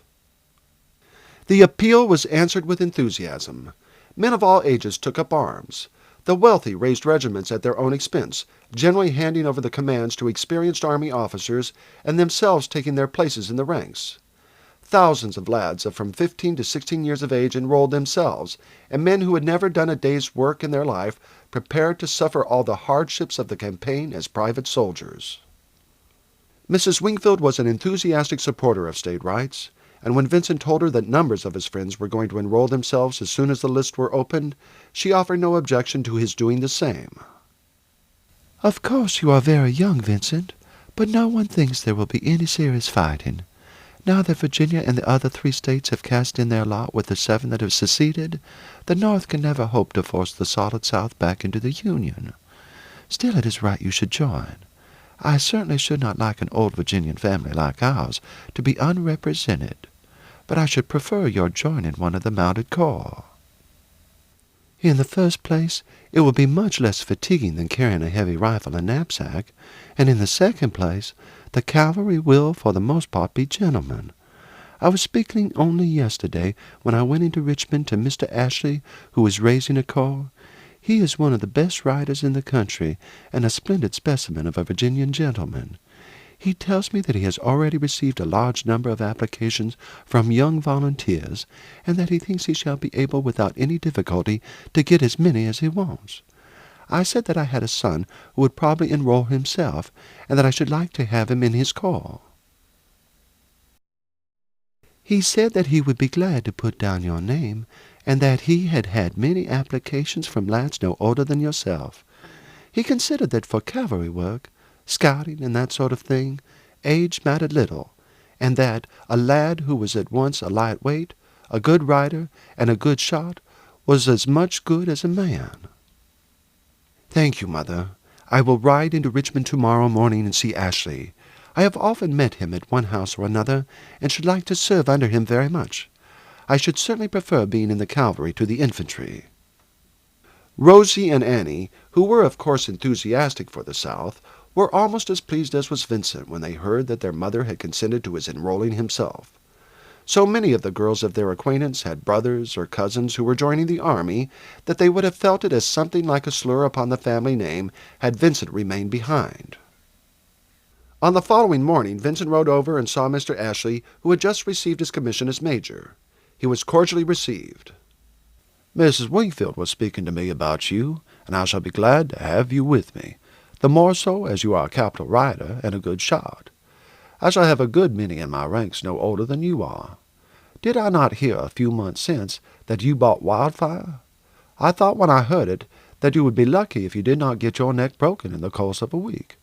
The appeal was answered with enthusiasm. Men of all ages took up arms. The wealthy raised regiments at their own expense, generally handing over the commands to experienced army officers and themselves taking their places in the ranks. Thousands of lads of from 15 to 16 years of age enrolled themselves, and men who had never done a day's work in their life prepared to suffer all the hardships of the campaign as private soldiers. Mrs. Wingfield was an enthusiastic supporter of state rights, and when Vincent told her that numbers of his friends were going to enroll themselves as soon as the lists were opened, she offered no objection to his doing the same. "Of course you are very young, Vincent, but no one thinks there will be any serious fighting. Now that Virginia and the other 3 states have cast in their lot with the 7 that have seceded, the North can never hope to force the solid South back into the Union. Still, it is right you should join. I certainly should not like an old Virginian family like ours to be unrepresented, but I should prefer your joining one of the mounted corps. In the first place, it will be much less fatiguing than carrying a heavy rifle and knapsack, and in the second place, the cavalry will for the most part be gentlemen. I was speaking only yesterday when I went into Richmond to Mr. Ashley, who is raising a corps. He is one of the best riders in the country, and a splendid specimen of a Virginian gentleman. He tells me that he has already received a large number of applications from young volunteers, and that he thinks he shall be able without any difficulty to get as many as he wants. I said that I had a son who would probably enroll himself, and that I should like to have him in his corps. He said that he would be glad to put down your name, and that he had had many applications from lads no older than yourself. He considered that for cavalry work, scouting and that sort of thing, age mattered little, and that a lad who was at once a light weight, a good rider, and a good shot was as much good as a man. Thank you, Mother. I will ride into Richmond tomorrow morning and see Ashley. I have often met him at one house or another, and should like to serve under him very much. I should certainly prefer being in the cavalry to the infantry. Rosie and Annie, who were of course enthusiastic for the South, were almost as pleased as was Vincent when they heard that their mother had consented to his enrolling himself. So many of the girls of their acquaintance had brothers or cousins who were joining the army that they would have felt it as something like a slur upon the family name had Vincent remained behind. On the following morning, Vincent rode over and saw Mr. Ashley, who had just received his commission as major. He was cordially received. "Mrs. Wingfield was speaking to me about you, and I shall be glad to have you with me, the more so as you are a capital rider and a good shot. I shall have a good many in my ranks no older than you are. Did I not hear a few months since that you bought Wildfire? I thought when I heard it that you would be lucky if you did not get your neck broken in the course of a week.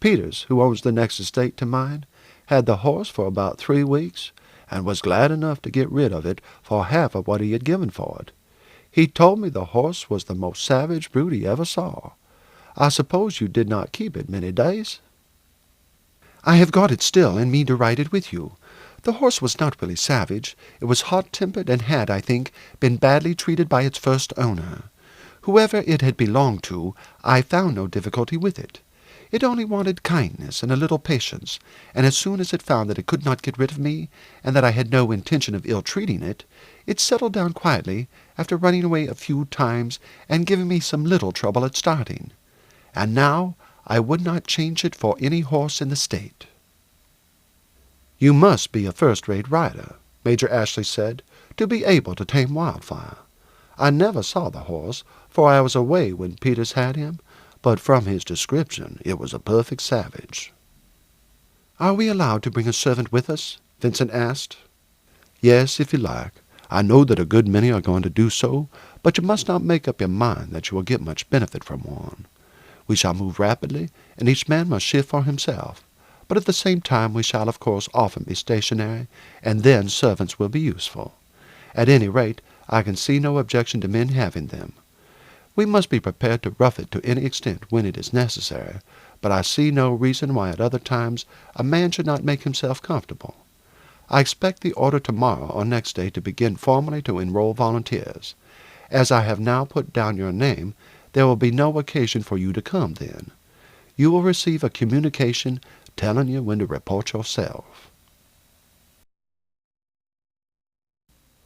Peters, who owns the next estate to mine, had the horse for about 3 weeks, and was glad enough to get rid of it for half of what he had given for it. He told me the horse was the most savage brute he ever saw. I suppose you did not keep it many days?" "I have got it still, and mean to ride it with you. The horse was not really savage. It was hot-tempered, and had, I think, been badly treated by its first owner. Whoever it had belonged to, I found no difficulty with it. It only wanted kindness and a little patience, and as soon as it found that it could not get rid of me, and that I had no intention of ill-treating it, it settled down quietly, after running away a few times and giving me some little trouble at starting. And now I would not change it for any horse in the state." "You must be a first-rate rider," Major Ashley said, "to be able to tame Wildfire. I never saw the horse, for I was away when Peters had him, but from his description it was a perfect savage." "Are we allowed to bring a servant with us?" Vincent asked. "Yes, if you like. I know that a good many are going to do so, but you must not make up your mind that you will get much benefit from one. We shall move rapidly, and each man must shift for himself, but at the same time we shall of course often be stationary, and then servants will be useful. At any rate, I can see no objection to men having them. We must be prepared to rough it to any extent when it is necessary, but I see no reason why at other times a man should not make himself comfortable. I expect the order tomorrow or next day to begin formally to enroll volunteers. As I have now put down your name, There will be no occasion for you to come then. You will receive a communication telling you when to report yourself.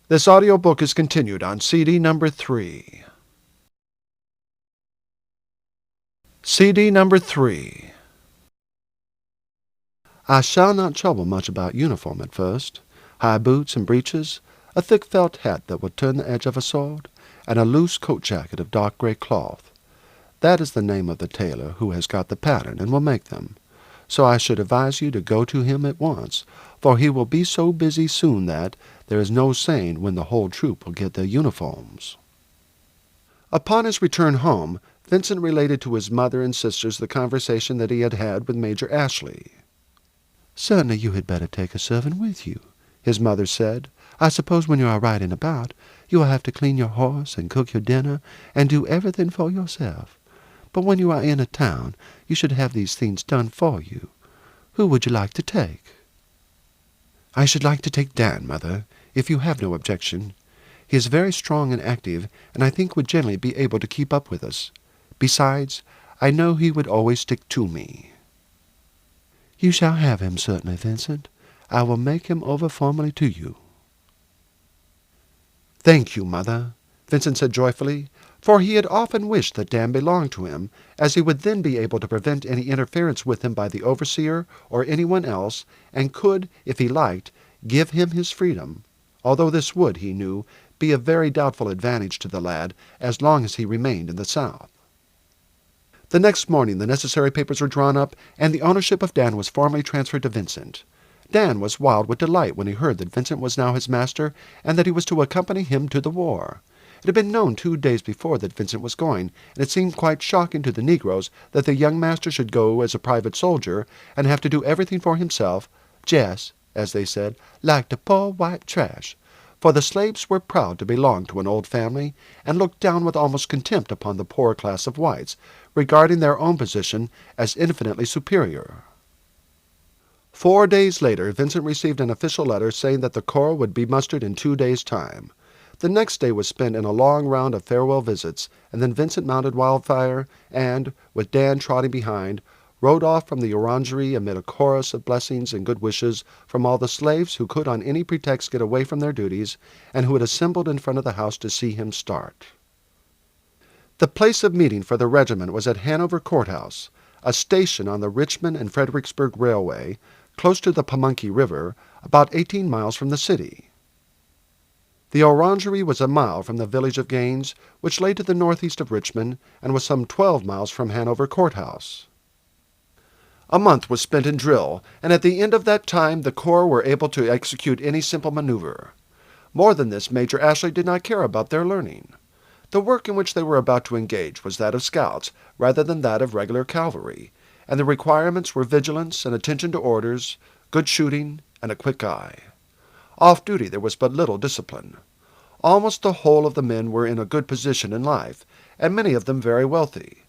This audiobook is continued on CD number 3. CD number 3. I shall not trouble much about uniform at first. High boots and breeches, a thick felt hat that will turn the edge of a sword, and a loose coat jacket of dark grey cloth. That is the name of the tailor who has got the pattern and will make them. So I should advise you to go to him at once, for he will be so busy soon that there is no saying when the whole troop will get their uniforms. Upon his return home, Vincent related to his mother and sisters the conversation that he had had with Major Ashley. "Certainly you had better take a servant with you," his mother said. "I suppose when you are riding about, you will have to clean your horse and cook your dinner and do everything for yourself. But when you are in a town, you should have these things done for you. Who would you like to take?" "I should like to take Dan, Mother, if you have no objection. He is very strong and active, and I think would generally be able to keep up with us. Besides, I know he would always stick to me." "You shall have him, certainly, Vincent. I will make him over formally to you." "Thank you, Mother," Vincent said joyfully, for he had often wished that Dan belonged to him, as he would then be able to prevent any interference with him by the overseer or anyone else, and could, if he liked, give him his freedom, although this would, he knew, be of very doubtful advantage to the lad as long as he remained in the South. The next morning the necessary papers were drawn up, and the ownership of Dan was formally transferred to Vincent. Dan was wild with delight when he heard that Vincent was now his master, and that he was to accompany him to the war. It had been known 2 days before that Vincent was going, and it seemed quite shocking to the negroes that their young master should go as a private soldier, and have to do everything for himself, "jes," as they said, "like the poor white trash." For the slaves were proud to belong to an old family, and looked down with almost contempt upon the poorer class of whites, regarding their own position as infinitely superior. 4 days later Vincent received an official letter saying that the corps would be mustered in 2 days' time. The next day was spent in a long round of farewell visits, and then Vincent mounted Wildfire, and, with Dan trotting behind, rode off from the orangery amid a chorus of blessings and good wishes from all the slaves who could on any pretext get away from their duties, and who had assembled in front of the house to see him start. The place of meeting for the regiment was at Hanover Courthouse, a station on the Richmond and Fredericksburg Railway, close to the Pamunkey River, about 18 miles from the city. The orangery was a mile from the village of Gaines, which lay to the northeast of Richmond, and was some 12 miles from Hanover Courthouse. A month was spent in drill, and at the end of that time the corps were able to execute any simple maneuver. More than this, Major Ashley did not care about their learning. The work in which they were about to engage was that of scouts rather than that of regular cavalry, and the requirements were vigilance and attention to orders, good shooting, and a quick eye. Off duty there was but little discipline. Almost the whole of the men were in a good position in life, and many of them very wealthy.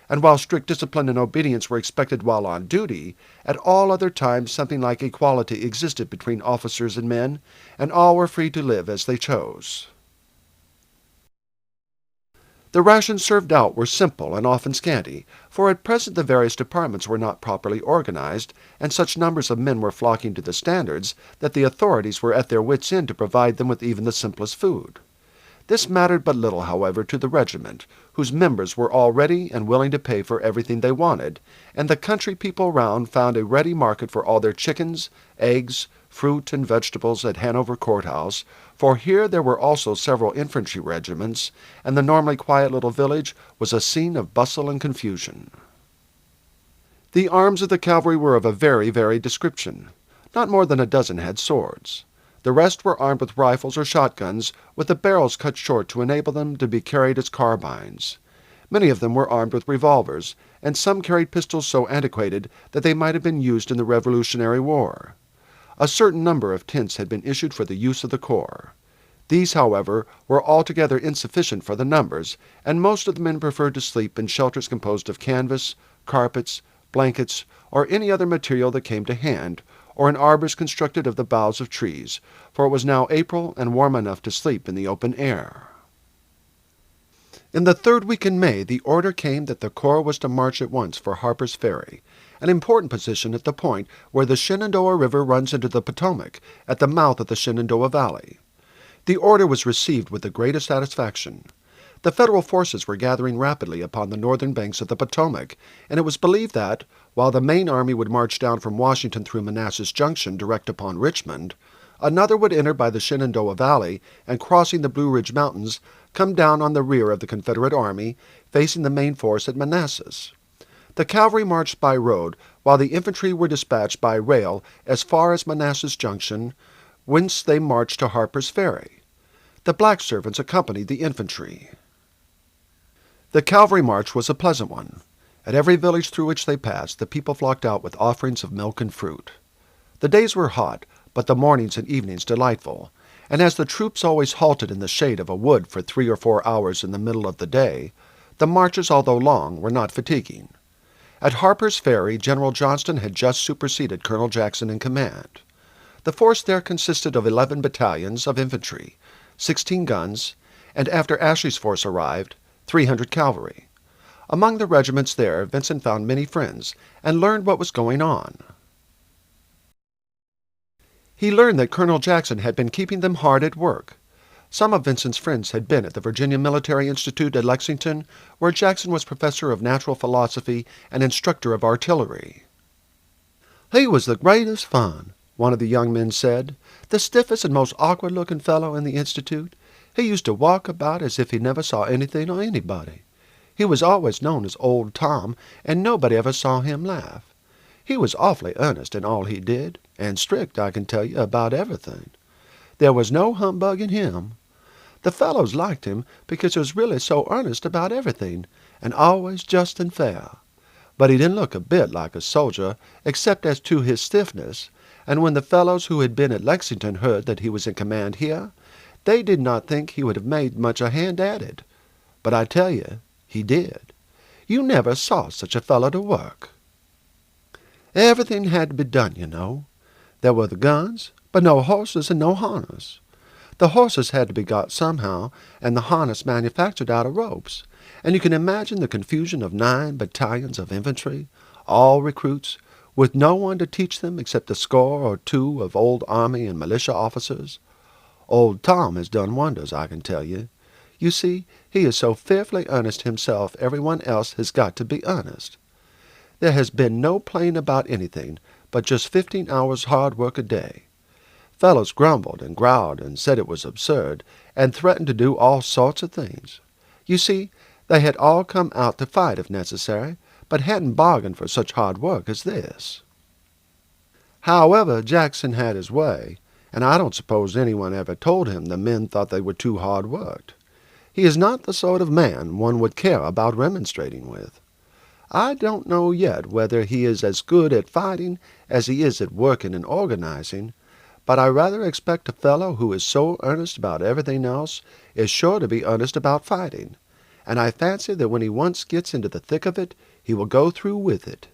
And while strict discipline and obedience were expected while on duty, at all other times something like equality existed between officers and men, and all were free to live as they chose. The rations served out were simple and often scanty, for at present the various departments were not properly organized, and such numbers of men were flocking to the standards that the authorities were at their wits' end to provide them with even the simplest food. This mattered but little, however, to the regiment, whose members were all ready and willing to pay for everything they wanted, and the country people round found a ready market for all their chickens, eggs, fruit, and vegetables at Hanover Courthouse, for here there were also several infantry regiments, and the normally quiet little village was a scene of bustle and confusion. The arms of the cavalry were of a very varied description. Not more than a dozen had swords. The rest were armed with rifles or shotguns, with the barrels cut short to enable them to be carried as carbines. Many of them were armed with revolvers, and some carried pistols so antiquated that they might have been used in the Revolutionary War. A certain number of tents had been issued for the use of the corps. These, however, were altogether insufficient for the numbers, and most of the men preferred to sleep in shelters composed of canvas, carpets, blankets, or any other material that came to hand, or in arbors constructed of the boughs of trees, for it was now April and warm enough to sleep in the open air. In the third week in May, the order came that the Corps was to march at once for Harper's Ferry, an important position at the point where the Shenandoah River runs into the Potomac at the mouth of the Shenandoah Valley. The order was received with the greatest satisfaction. The Federal forces were gathering rapidly upon the northern banks of the Potomac, and it was believed that, while the main army would march down from Washington through Manassas Junction direct upon Richmond, another would enter by the Shenandoah Valley and, crossing the Blue Ridge Mountains, come down on the rear of the Confederate Army, facing the main force at Manassas. The cavalry marched by road, while the infantry were dispatched by rail as far as Manassas Junction, whence they marched to Harper's Ferry. The black servants accompanied the infantry. The cavalry march was a pleasant one. At every village through which they passed, the people flocked out with offerings of milk and fruit. The days were hot, but the mornings and evenings delightful, and as the troops always halted in the shade of a wood for 3 or 4 hours in the middle of the day, the marches, although long, were not fatiguing. At Harper's Ferry, General Johnston had just superseded Colonel Jackson in command. The force there consisted of 11 battalions of infantry, 16 guns, and after Ashley's force arrived, 300 cavalry. Among the regiments there, Vincent found many friends and learned what was going on. He learned that Colonel Jackson had been keeping them hard at work. Some of Vincent's friends had been at the Virginia Military Institute at Lexington, where Jackson was professor of natural philosophy and instructor of artillery. "He was the greatest fun," one of the young men said, "the stiffest and most awkward-looking fellow in the Institute. He used to walk about as if he never saw anything or anybody. He was always known as Old Tom, and nobody ever saw him laugh. He was awfully earnest in all he did, and strict, I can tell you, about everything. There was no humbug in him. The fellows liked him because he was really so earnest about everything, and always just and fair. But he didn't look a bit like a soldier, except as to his stiffness, and when the fellows who had been at Lexington heard that he was in command here, they did not think he would have made much a hand at it. But I tell you, he did. You never saw such a fellow to work. Everything had to be done, you know. There were the guns, but no horses and no harness. The horses had to be got somehow, and the harness manufactured out of ropes, and you can imagine the confusion of 9 battalions of infantry, all recruits, with no one to teach them except a score or 2 of old army and militia officers. Old Tom has done wonders, I can tell you. You see, he is so fearfully earnest himself, everyone else has got to be earnest. There has been no playing about anything, but just 15 hours hard work a day. Fellows grumbled and growled and said it was absurd, and threatened to do all sorts of things. You see, they had all come out to fight if necessary, but hadn't bargained for such hard work as this. However, Jackson had his way, and I don't suppose anyone ever told him the men thought they were too hard worked. He is not the sort of man one would care about remonstrating with. I don't know yet whether he is as good at fighting as he is at working and organizing, but I rather expect a fellow who is so earnest about everything else is sure to be earnest about fighting, and I fancy that when he once gets into the thick of it, he will go through with it.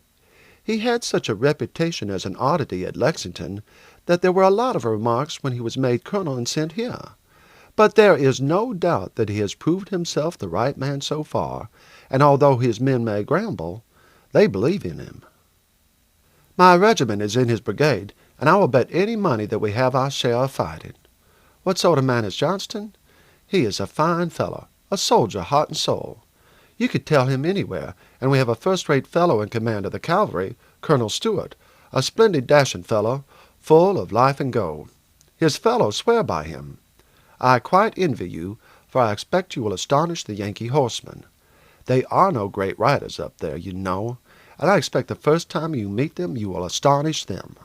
He had such a reputation as an oddity at Lexington that there were a lot of remarks when he was made colonel and sent here. But there is no doubt that he has proved himself the right man so far, and although his men may grumble, they believe in him. My regiment is in his brigade, and I will bet any money that we have our share of fighting. What sort of man is Johnston? He is a fine fellow, a soldier heart and soul. You could tell him anywhere, and we have a first-rate fellow in command of the cavalry, Colonel Stewart, a splendid dashing fellow, full of life and go. His fellows swear by him. I quite envy you, for I expect you will astonish the Yankee horsemen. They are no great riders up there, you know, and I expect the first time you meet them you will astonish them."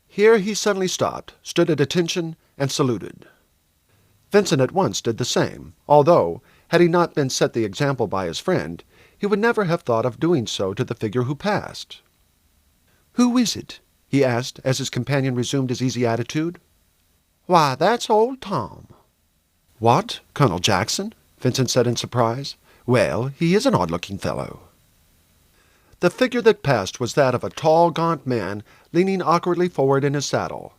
Here he suddenly stopped, stood at attention, and saluted. Vincent at once did the same, although, had he not been set the example by his friend, he would never have thought of doing so to the figure who passed. "Who is it?" he asked, as his companion resumed his easy attitude. "Why, that's Old Tom." "What, Colonel Jackson?" Vincent said in surprise. "Well, he is an odd-looking fellow." The figure that passed was that of a tall, gaunt man, leaning awkwardly forward in his saddle.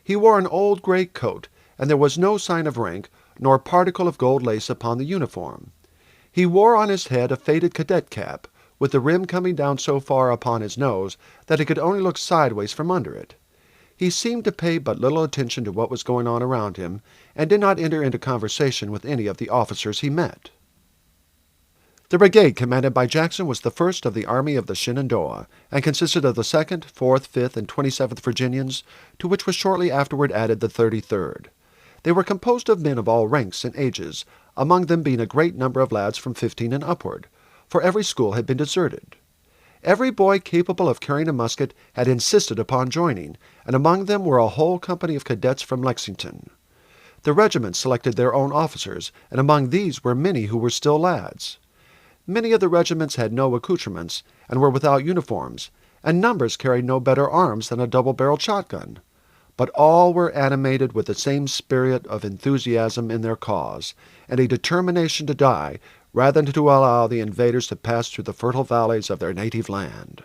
He wore an old gray coat, and there was no sign of rank, nor particle of gold lace upon the uniform. He wore on his head a faded cadet cap, with the rim coming down so far upon his nose that he could only look sideways from under it. He seemed to pay but little attention to what was going on around him, and did not enter into conversation with any of the officers he met. The brigade commanded by Jackson was the first of the Army of the Shenandoah, and consisted of the 2nd, 4th, 5th, and 27th Virginians, to which was shortly afterward added the 33rd. They were composed of men of all ranks and ages, among them being a great number of lads from 15 and upward, for every school had been deserted. Every boy capable of carrying a musket had insisted upon joining, and among them were a whole company of cadets from Lexington. The regiments selected their own officers, and among these were many who were still lads. Many of the regiments had no accoutrements, and were without uniforms, and numbers carried no better arms than a double-barreled shotgun. But all were animated with the same spirit of enthusiasm in their cause, and a determination to die rather than to allow the invaders to pass through the fertile valleys of their native land.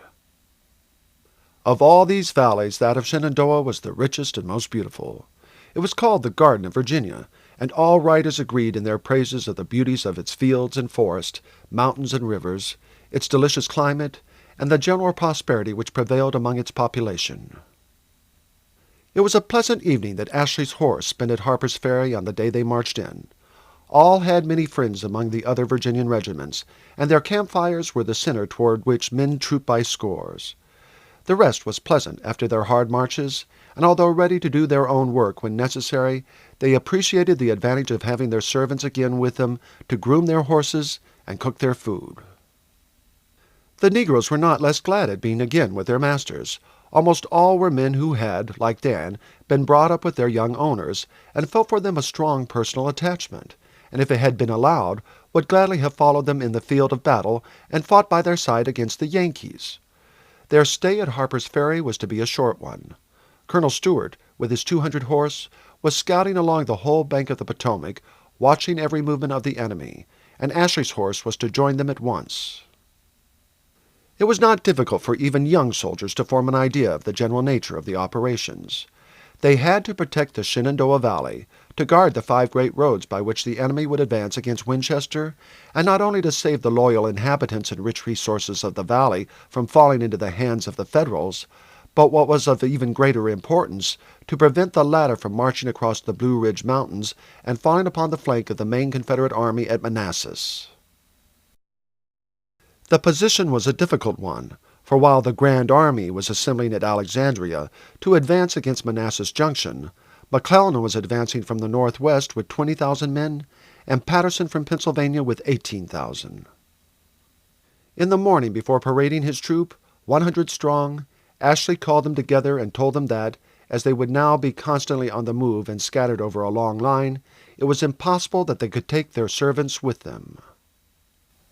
Of all these valleys, that of Shenandoah was the richest and most beautiful. It was called the Garden of Virginia, and all writers agreed in their praises of the beauties of its fields and forests, mountains and rivers, its delicious climate, and the general prosperity which prevailed among its population. It was a pleasant evening that Ashley's horse spent at Harper's Ferry on the day they marched in. All had many friends among the other Virginian regiments, and their campfires were the center toward which men trooped by scores. The rest was pleasant after their hard marches, and although ready to do their own work when necessary, they appreciated the advantage of having their servants again with them to groom their horses and cook their food. The negroes were not less glad at being again with their masters. Almost all were men who had, like Dan, been brought up with their young owners, and felt for them a strong personal attachment, and if it had been allowed, would gladly have followed them in the field of battle and fought by their side against the Yankees. Their stay at Harper's Ferry was to be a short one. Colonel Stewart, with his 200 horse, was scouting along the whole bank of the Potomac, watching every movement of the enemy, and Ashley's horse was to join them at once. It was not difficult for even young soldiers to form an idea of the general nature of the operations. They had to protect the Shenandoah Valley, to guard the 5 great roads by which the enemy would advance against Winchester, and not only to save the loyal inhabitants and rich resources of the valley from falling into the hands of the Federals, but what was of even greater importance, to prevent the latter from marching across the Blue Ridge Mountains and falling upon the flank of the main Confederate army at Manassas. The position was a difficult one, for while the Grand Army was assembling at Alexandria to advance against Manassas Junction, McClellan was advancing from the northwest with 20,000 men, and Patterson from Pennsylvania with 18,000. In the morning, before parading his troop, 100 strong, Ashley called them together and told them that, as they would now be constantly on the move and scattered over a long line, it was impossible that they could take their servants with them.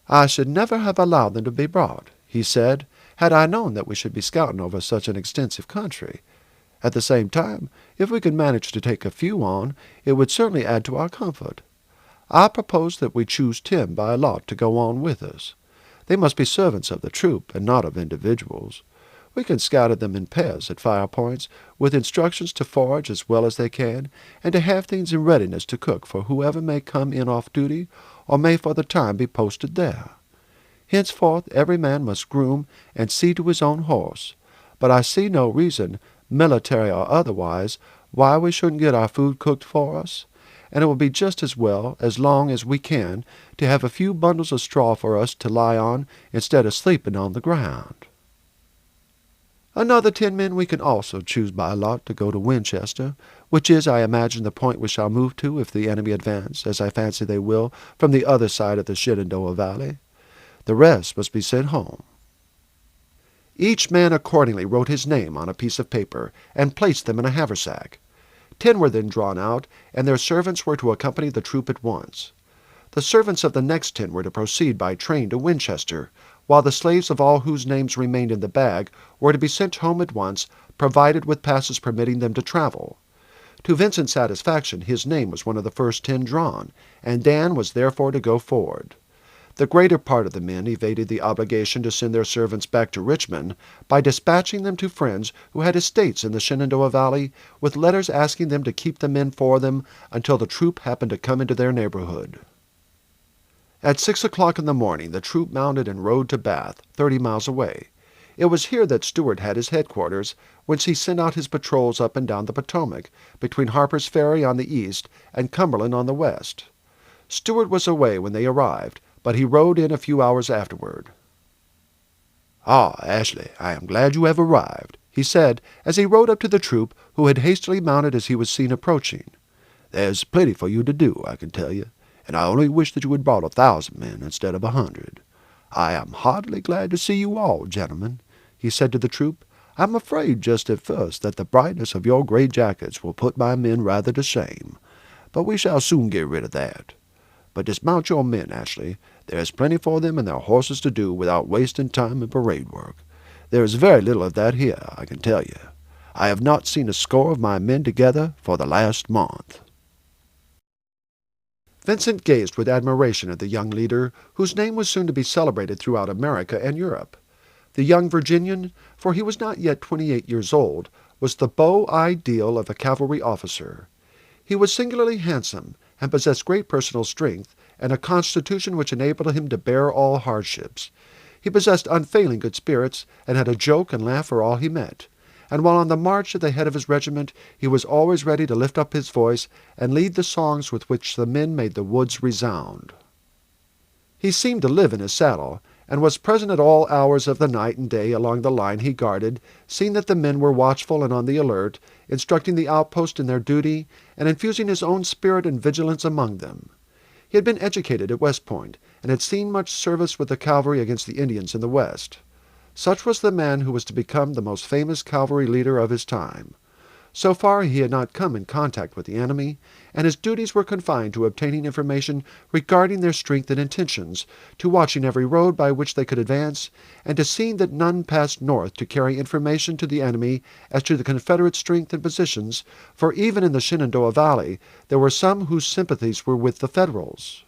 "I should never have allowed them to be brought," he said, "had I known that we should be scouting over such an extensive country. At the same time, if we could manage to take a few on, it would certainly add to our comfort. I propose that we choose 10 by lot to go on with us. They must be servants of the troop, and not of individuals. We can scatter them in pairs at fire points, with instructions to forage as well as they can, and to have things in readiness to cook for whoever may come in off duty, or may for the time be posted there. Henceforth every man must groom and see to his own horse, but I see no reason, military or otherwise, why we shouldn't get our food cooked for us, and it will be just as well, as long as we can, to have a few bundles of straw for us to lie on instead of sleeping on the ground. Another 10 men we can also choose by lot to go to Winchester, which is, I imagine, the point we shall move to if the enemy advance, as I fancy they will, from the other side of the Shenandoah Valley. The rest must be sent home." Each man accordingly wrote his name on a piece of paper and placed them in a haversack. 10 were then drawn out, and their servants were to accompany the troop at once. The servants of the next 10 were to proceed by train to Winchester, while the slaves of all whose names remained in the bag were to be sent home at once, provided with passes permitting them to travel. To Vincent's satisfaction, his name was one of the first 10 drawn, and Dan was therefore to go forward. The greater part of the men evaded the obligation to send their servants back to Richmond by dispatching them to friends who had estates in the Shenandoah Valley, with letters asking them to keep the men for them until the troop happened to come into their neighborhood. At 6 o'clock in the morning the troop mounted and rode to Bath, 30 miles away. It was here that Stuart had his headquarters, whence he sent out his patrols up and down the Potomac, between Harper's Ferry on the east and Cumberland on the west. Stuart was away when they arrived, but he rode in a few hours afterward. "Ah, Ashley, I am glad you have arrived," he said, as he rode up to the troop, who had hastily mounted as he was seen approaching. "There's plenty for you to do, I can tell you, and I only wish that you had brought 1,000 men instead of 100. I am heartily glad to see you all, gentlemen," he said to the troop. "I'm afraid just at first that the brightness of your gray jackets will put my men rather to shame, but we shall soon get rid of that. But dismount your men, Ashley. There is plenty for them and their horses to do without wasting time in parade work. There is very little of that here, I can tell you. I have not seen a score of my men together for the last month." Vincent gazed with admiration at the young leader, whose name was soon to be celebrated throughout America and Europe. The young Virginian, for he was not yet 28 years old, was the beau ideal of a cavalry officer. He was singularly handsome, and possessed great personal strength, and a constitution which enabled him to bear all hardships. He possessed unfailing good spirits, and had a joke and laugh for all he met. And while on the march at the head of his regiment, he was always ready to lift up his voice and lead the songs with which the men made the woods resound. He seemed to live in his saddle, and was present at all hours of the night and day along the line he guarded, seeing that the men were watchful and on the alert, instructing the outpost in their duty, and infusing his own spirit and vigilance among them. He had been educated at West Point, and had seen much service with the cavalry against the Indians in the West. Such was the man who was to become the most famous cavalry leader of his time. So far he had not come in contact with the enemy, and his duties were confined to obtaining information regarding their strength and intentions, to watching every road by which they could advance, and to seeing that none passed north to carry information to the enemy as to the Confederate strength and positions, for even in the Shenandoah Valley there were some whose sympathies were with the Federals.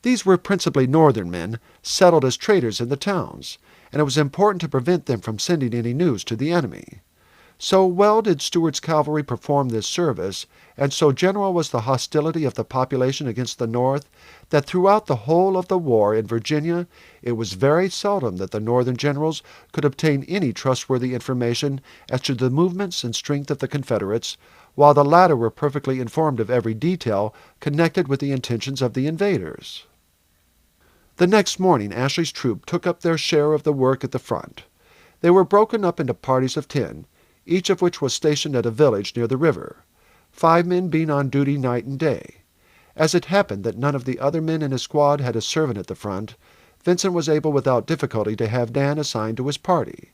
These were principally northern men, settled as traders in the towns, and it was important to prevent them from sending any news to the enemy. So well did Stuart's cavalry perform this service, and so general was the hostility of the population against the North, that throughout the whole of the war in Virginia it was very seldom that the Northern generals could obtain any trustworthy information as to the movements and strength of the Confederates, while the latter were perfectly informed of every detail connected with the intentions of the invaders. The next morning Ashley's troop took up their share of the work at the front. They were broken up into parties of 10, each of which was stationed at a village near the river, 5 men being on duty night and day. As it happened that none of the other men in his squad had a servant at the front, Vincent was able without difficulty to have Dan assigned to his party.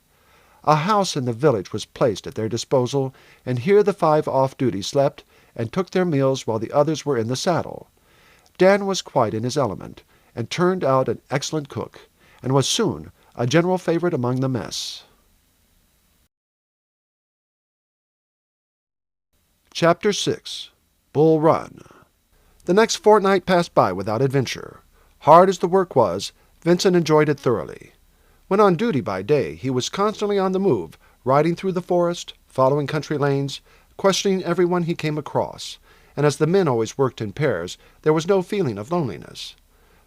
A house in the village was placed at their disposal, and here the 5 off-duty slept and took their meals while the others were in the saddle. Dan was quite in his element, and turned out an excellent cook, and was soon a general favorite among the mess. Chapter 6. Bull Run. The next fortnight passed by without adventure. Hard as the work was, Vincent enjoyed it thoroughly. When on duty by day, he was constantly on the move, riding through the forest, following country lanes, questioning everyone he came across, and as the men always worked in pairs, there was no feeling of loneliness.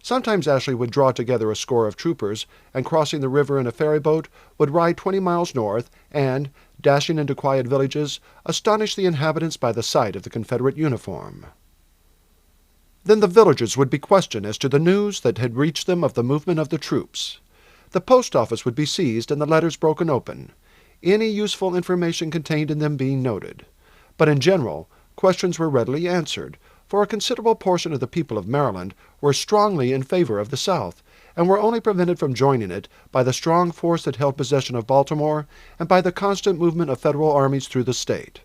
Sometimes Ashley would draw together a score of troopers, and crossing the river in a ferry-boat, would ride 20 miles north, and, dashing into quiet villages, astonish the inhabitants by the sight of the Confederate uniform. Then the villagers would be questioned as to the news that had reached them of the movement of the troops. The post office would be seized and the letters broken open, any useful information contained in them being noted. But in general, questions were readily answered, for a considerable portion of the people of Maryland were strongly in favor of the South, and were only prevented from joining it by the strong force that held possession of Baltimore and by the constant movement of Federal armies through the state.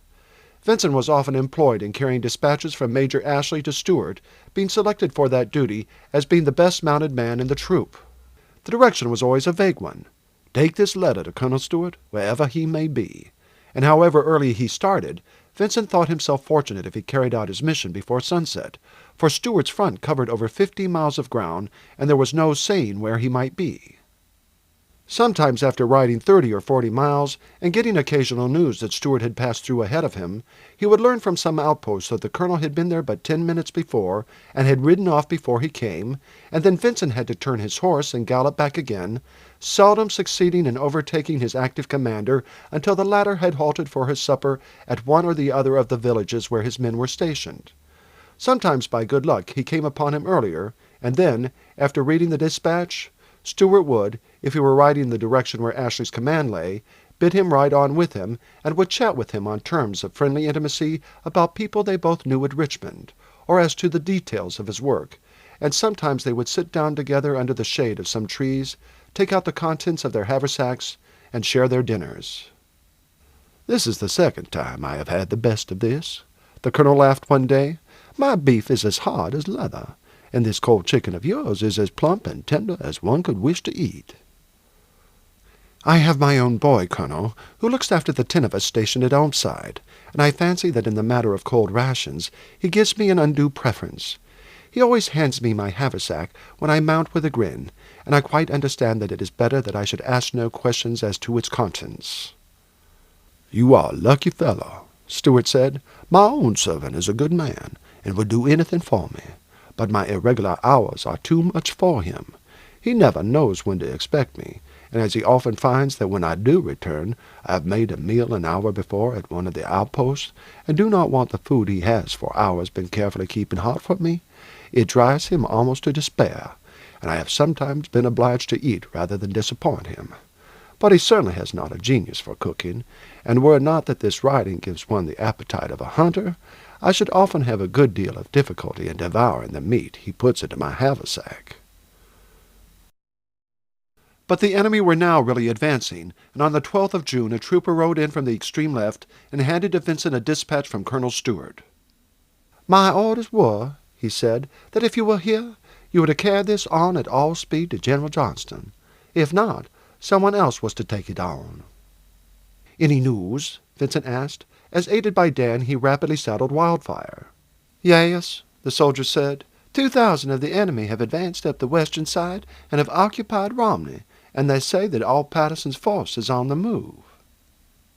Vincent was often employed in carrying dispatches from Major Ashley to Stuart, being selected for that duty as being the best mounted man in the troop. The direction was always a vague one. Take this letter to Colonel Stuart, wherever he may be. And however early he started, Vincent thought himself fortunate if he carried out his mission before sunset, for Stuart's front covered over 50 miles of ground, and there was no saying where he might be. Sometimes after riding 30 or 40 miles and getting occasional news that Stuart had passed through ahead of him, he would learn from some outpost that the colonel had been there but 10 minutes before and had ridden off before he came, and then Vincent had to turn his horse and gallop back again, seldom succeeding in overtaking his active commander until the latter had halted for his supper at one or the other of the villages where his men were stationed. Sometimes by good luck he came upon him earlier, and then, after reading the dispatch, Stuart would, if he were riding in the direction where Ashley's command lay, bid him ride on with him, and would chat with him on terms of friendly intimacy about people they both knew at Richmond, or as to the details of his work, and sometimes they would sit down together under the shade of some trees, take out the contents of their haversacks, and share their dinners. "This is the second time I have had the best of this," the colonel laughed one day. "My beef is as hard as leather, and this cold chicken of yours is as plump and tender as one could wish to eat." "I have my own boy, Colonel, who looks after the 10 of us stationed at Elmside, and I fancy that in the matter of cold rations he gives me an undue preference. He always hands me my haversack when I mount with a grin, and I quite understand that it is better that I should ask no questions as to its contents." "You are a lucky fellow," Stuart said. "My own servant is a good man, and would do anything for me, but my irregular hours are too much for him. He never knows when to expect me, and as he often finds that when I do return I have made a meal an hour before at one of the outposts, and do not want the food he has for hours been carefully keeping hot for me, it drives him almost to despair, and I have sometimes been obliged to eat rather than disappoint him. But he certainly has not a genius for cooking, and were it not that this riding gives one the appetite of a hunter, I should often have a good deal of difficulty in devouring the meat he puts into my haversack." But the enemy were now really advancing, and on the 12th of June a trooper rode in from the extreme left and handed to Vincent a dispatch from Colonel Stuart. "My orders were," he said, "that if you were here, you were to carry this on at all speed to General Johnston. If not, someone else was to take it on." "Any news?" Vincent asked, as aided by Dan he rapidly saddled Wildfire. "Yes," the soldier said. 2,000 of the enemy have advanced up the western side and have occupied Romney, and they say that all Patterson's force is on the move."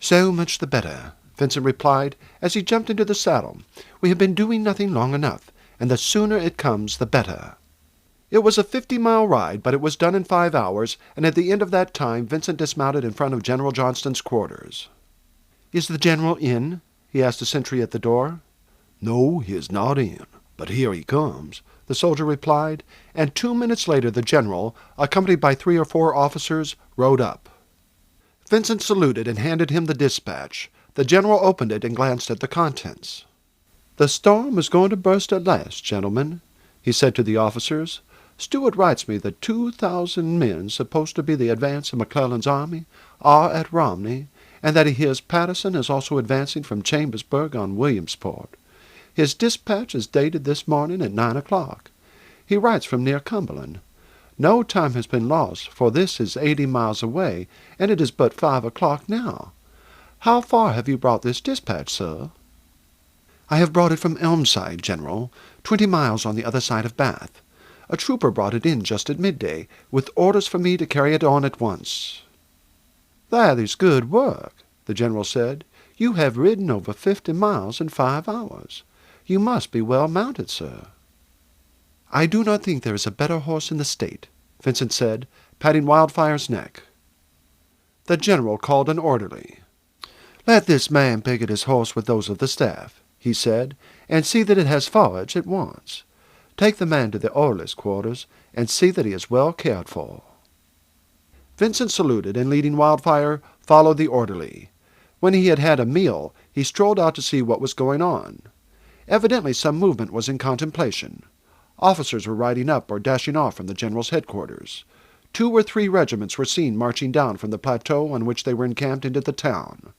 "So much the better," Vincent replied as he jumped into the saddle. "We have been doing nothing long enough, and the sooner it comes the better." It was a 50-mile ride, but it was done in 5 hours, and at the end of that time Vincent dismounted in front of General Johnston's quarters. "Is the general in?" he asked the sentry at the door. "No, he is not in, but here he comes," the soldier replied, and 2 minutes later the general, accompanied by 3 or 4 officers, rode up. Vincent saluted and handed him the dispatch. The general opened it and glanced at the contents. "The storm is going to burst at last, gentlemen," he said to the officers. "Stuart writes me that 2,000 men supposed to be the advance of McClellan's army are at Romney, and that he hears Patterson is also advancing from Chambersburg on Williamsport. His dispatch is dated this morning at 9 o'clock. He writes from near Cumberland. No time has been lost, for this is 80 miles away, and it is but 5 o'clock now. How far have you brought this dispatch, sir?" "I have brought it from Elmside, General, 20 miles on the other side of Bath. A trooper brought it in just at midday, with orders for me to carry it on at once." "That is good work," the general said. "You have ridden over 50 miles in 5 hours. You must be well mounted, sir." "I do not think there is a better horse in the state," Vincent said, patting Wildfire's neck. The general called an orderly. "Let this man picket his horse with those of the staff," he said, "and see that it has forage at once. Take the man to the orderly's quarters, and see that he is well cared for." Vincent saluted, and leading Wildfire, followed the orderly. When he had had a meal, he strolled out to see what was going on. Evidently some movement was in contemplation. Officers were riding up or dashing off from the general's headquarters. 2 or 3 regiments were seen marching down from the plateau on which they were encamped into the town.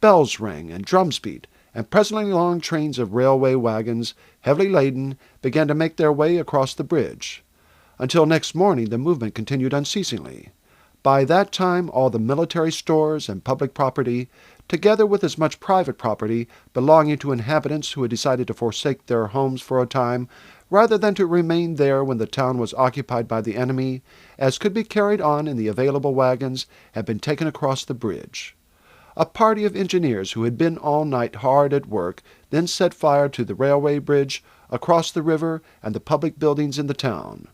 Bells rang and drums beat, and presently long trains of railway wagons, heavily laden, began to make their way across the bridge. Until next morning the movement continued unceasingly. By that time all the military stores and public property, together with as much private property belonging to inhabitants who had decided to forsake their homes for a time, rather than to remain there when the town was occupied by the enemy, as could be carried on in the available wagons, had been taken across the bridge. A party of engineers who had been all night hard at work then set fire to the railway bridge, across the river, and the public buildings in the town.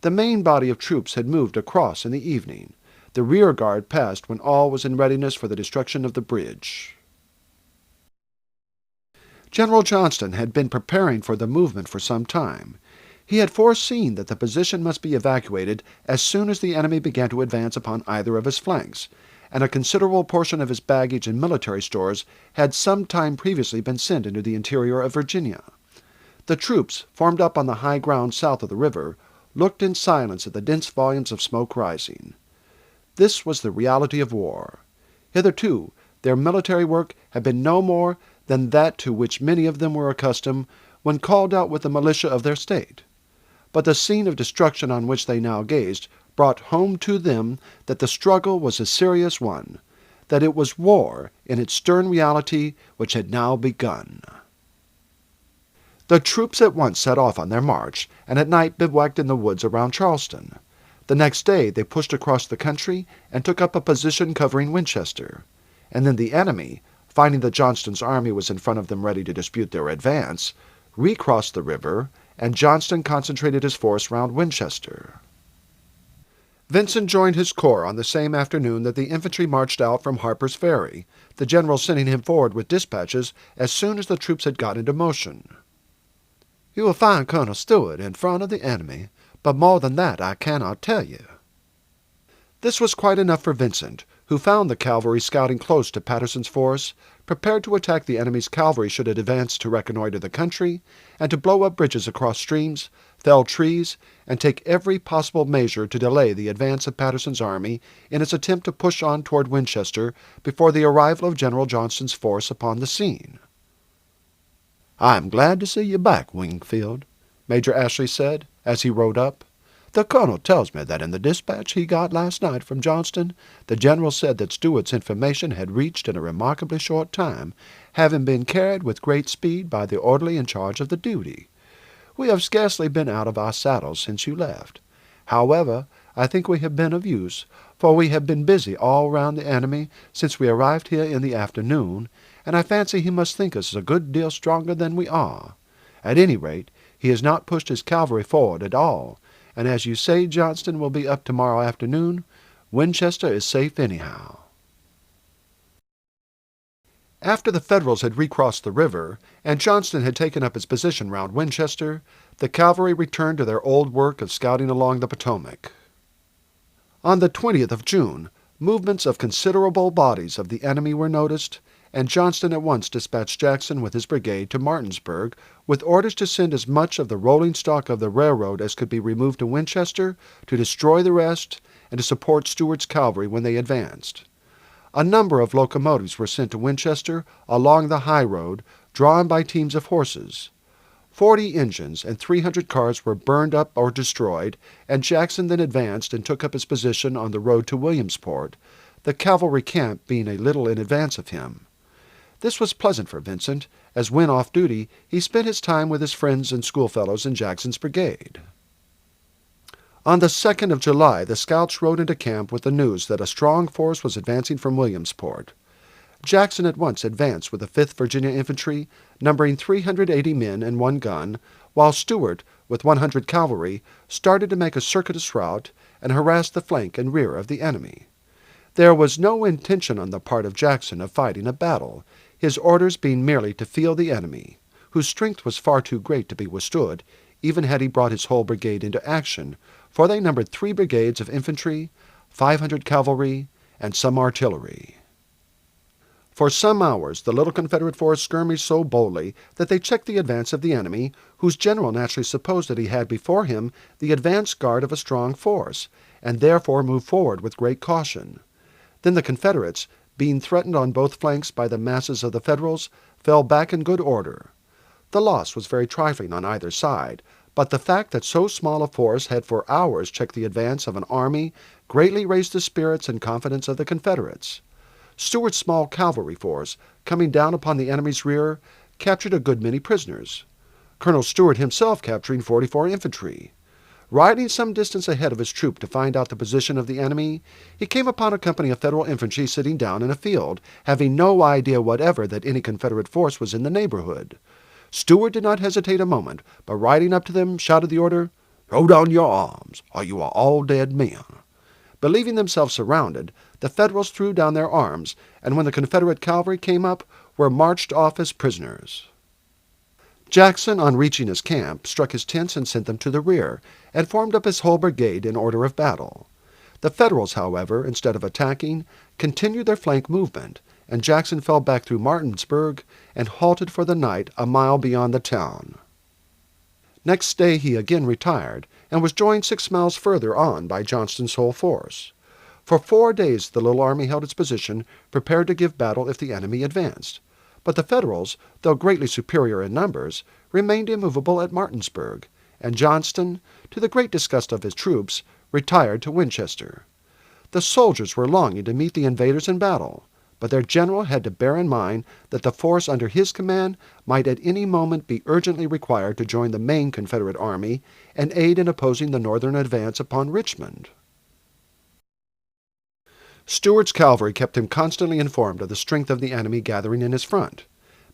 The main body of troops had moved across in the evening. The rear guard passed when all was in readiness for the destruction of the bridge. General Johnston had been preparing for the movement for some time. He had foreseen that the position must be evacuated as soon as the enemy began to advance upon either of his flanks, and a considerable portion of his baggage and military stores had some time previously been sent into the interior of Virginia. The troops, formed up on the high ground south of the river, looked in silence at the dense volumes of smoke rising. This was the reality of war. Hitherto, their military work had been no more than that to which many of them were accustomed when called out with the militia of their state. But the scene of destruction on which they now gazed brought home to them that the struggle was a serious one, that it was war in its stern reality which had now begun. The troops at once set off on their march, and at night bivouacked in the woods around Charleston. The next day they pushed across the country and took up a position covering Winchester. And then the enemy, finding that Johnston's army was in front of them ready to dispute their advance, recrossed the river, and Johnston concentrated his force round Winchester. Vincent joined his corps on the same afternoon that the infantry marched out from Harper's Ferry, the general sending him forward with dispatches as soon as the troops had got into motion. "You will find Colonel Stewart in front of the enemy, but more than that I cannot tell you." This was quite enough for Vincent, who found the cavalry scouting close to Patterson's force, prepared to attack the enemy's cavalry should it advance to reconnoiter the country, and to blow up bridges across streams, fell trees, and take every possible measure to delay the advance of Patterson's army in its attempt to push on toward Winchester before the arrival of General Johnston's force upon the scene. "I am glad to see you back, Wingfield," Major Ashley said, as he rode up. "The colonel tells me that in the dispatch he got last night from Johnston, the general said that Stewart's information had reached in a remarkably short time, having been carried with great speed by the orderly in charge of the duty. We have scarcely been out of our saddles since you left. However, I think we have been of use, for we have been busy all round the enemy since we arrived here in the afternoon, and I fancy he must think us a good deal stronger than we are. At any rate, he has not pushed his cavalry forward at all, and as you say Johnston will be up tomorrow afternoon, Winchester is safe anyhow." After the Federals had recrossed the river, and Johnston had taken up his position round Winchester, the cavalry returned to their old work of scouting along the Potomac. On the 20th of June, movements of considerable bodies of the enemy were noticed, and Johnston at once dispatched Jackson with his brigade to Martinsburg, with orders to send as much of the rolling stock of the railroad as could be removed to Winchester, to destroy the rest, and to support Stewart's cavalry when they advanced. A number of locomotives were sent to Winchester along the high road, drawn by teams of horses. 40 engines and 300 cars were burned up or destroyed, and Jackson then advanced and took up his position on the road to Williamsport, the cavalry camp being a little in advance of him. This was pleasant for Vincent, as when off duty he spent his time with his friends and schoolfellows in Jackson's brigade. On the 2nd of July the scouts rode into camp with the news that a strong force was advancing from Williamsport. Jackson at once advanced with the 5th Virginia Infantry, numbering 380 men and 1 gun, while Stewart, with 100 cavalry, started to make a circuitous route and harass the flank and rear of the enemy. There was no intention on the part of Jackson of fighting a battle, his orders being merely to feel the enemy, whose strength was far too great to be withstood, even had he brought his whole brigade into action, for they numbered 3 brigades of infantry, 500 cavalry, and some artillery. For some hours the little Confederate force skirmished so boldly that they checked the advance of the enemy, whose general naturally supposed that he had before him the advance guard of a strong force, and therefore moved forward with great caution. Then the Confederates, being threatened on both flanks by the masses of the Federals, fell back in good order. The loss was very trifling on either side, but the fact that so small a force had for hours checked the advance of an army greatly raised the spirits and confidence of the Confederates. Stuart's small cavalry force, coming down upon the enemy's rear, captured a good many prisoners. Colonel Stuart himself capturing 44 infantry. Riding some distance ahead of his troop to find out the position of the enemy, he came upon a company of Federal infantry sitting down in a field, having no idea whatever that any Confederate force was in the neighborhood. Stuart did not hesitate a moment, but riding up to them, shouted the order, "Throw down your arms, or you are all dead men." Believing themselves surrounded, the Federals threw down their arms, and when the Confederate cavalry came up, were marched off as prisoners. Jackson, on reaching his camp, struck his tents and sent them to the rear, and formed up his whole brigade in order of battle. The Federals, however, instead of attacking, continued their flank movement, and Jackson fell back through Martinsburg and halted for the night a mile beyond the town. Next day he again retired, and was joined 6 miles further on by Johnston's whole force. For 4 days the little army held its position, prepared to give battle if the enemy advanced. But the Federals, though greatly superior in numbers, remained immovable at Martinsburg, and Johnston, to the great disgust of his troops, retired to Winchester. The soldiers were longing to meet the invaders in battle, but their general had to bear in mind that the force under his command might at any moment be urgently required to join the main Confederate army and aid in opposing the northern advance upon Richmond. Stuart's cavalry kept him constantly informed of the strength of the enemy gathering in his front.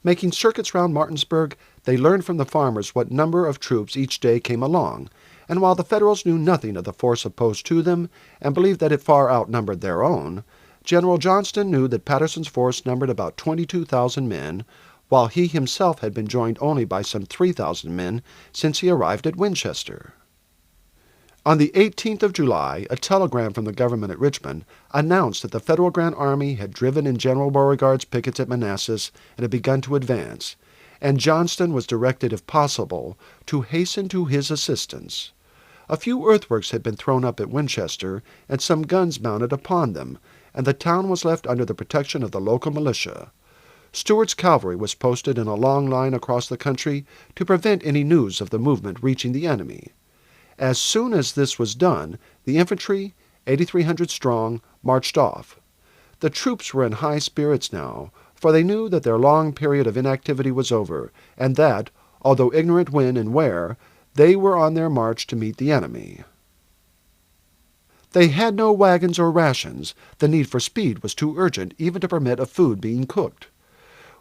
Making circuits round Martinsburg, they learned from the farmers what number of troops each day came along, and while the Federals knew nothing of the force opposed to them and believed that it far outnumbered their own, General Johnston knew that Patterson's force numbered about 22,000 men, while he himself had been joined only by some 3,000 men since he arrived at Winchester. On the 18th of July, a telegram from the government at Richmond announced that the Federal Grand Army had driven in General Beauregard's pickets at Manassas and had begun to advance, and Johnston was directed, if possible, to hasten to his assistance. A few earthworks had been thrown up at Winchester, and some guns mounted upon them, and the town was left under the protection of the local militia. Stuart's cavalry was posted in a long line across the country to prevent any news of the movement reaching the enemy. As soon as this was done, the infantry, 8,300 strong, marched off. The troops were in high spirits now, for they knew that their long period of inactivity was over, and that, although ignorant when and where, they were on their march to meet the enemy. They had no wagons or rations. The need for speed was too urgent even to permit of food being cooked.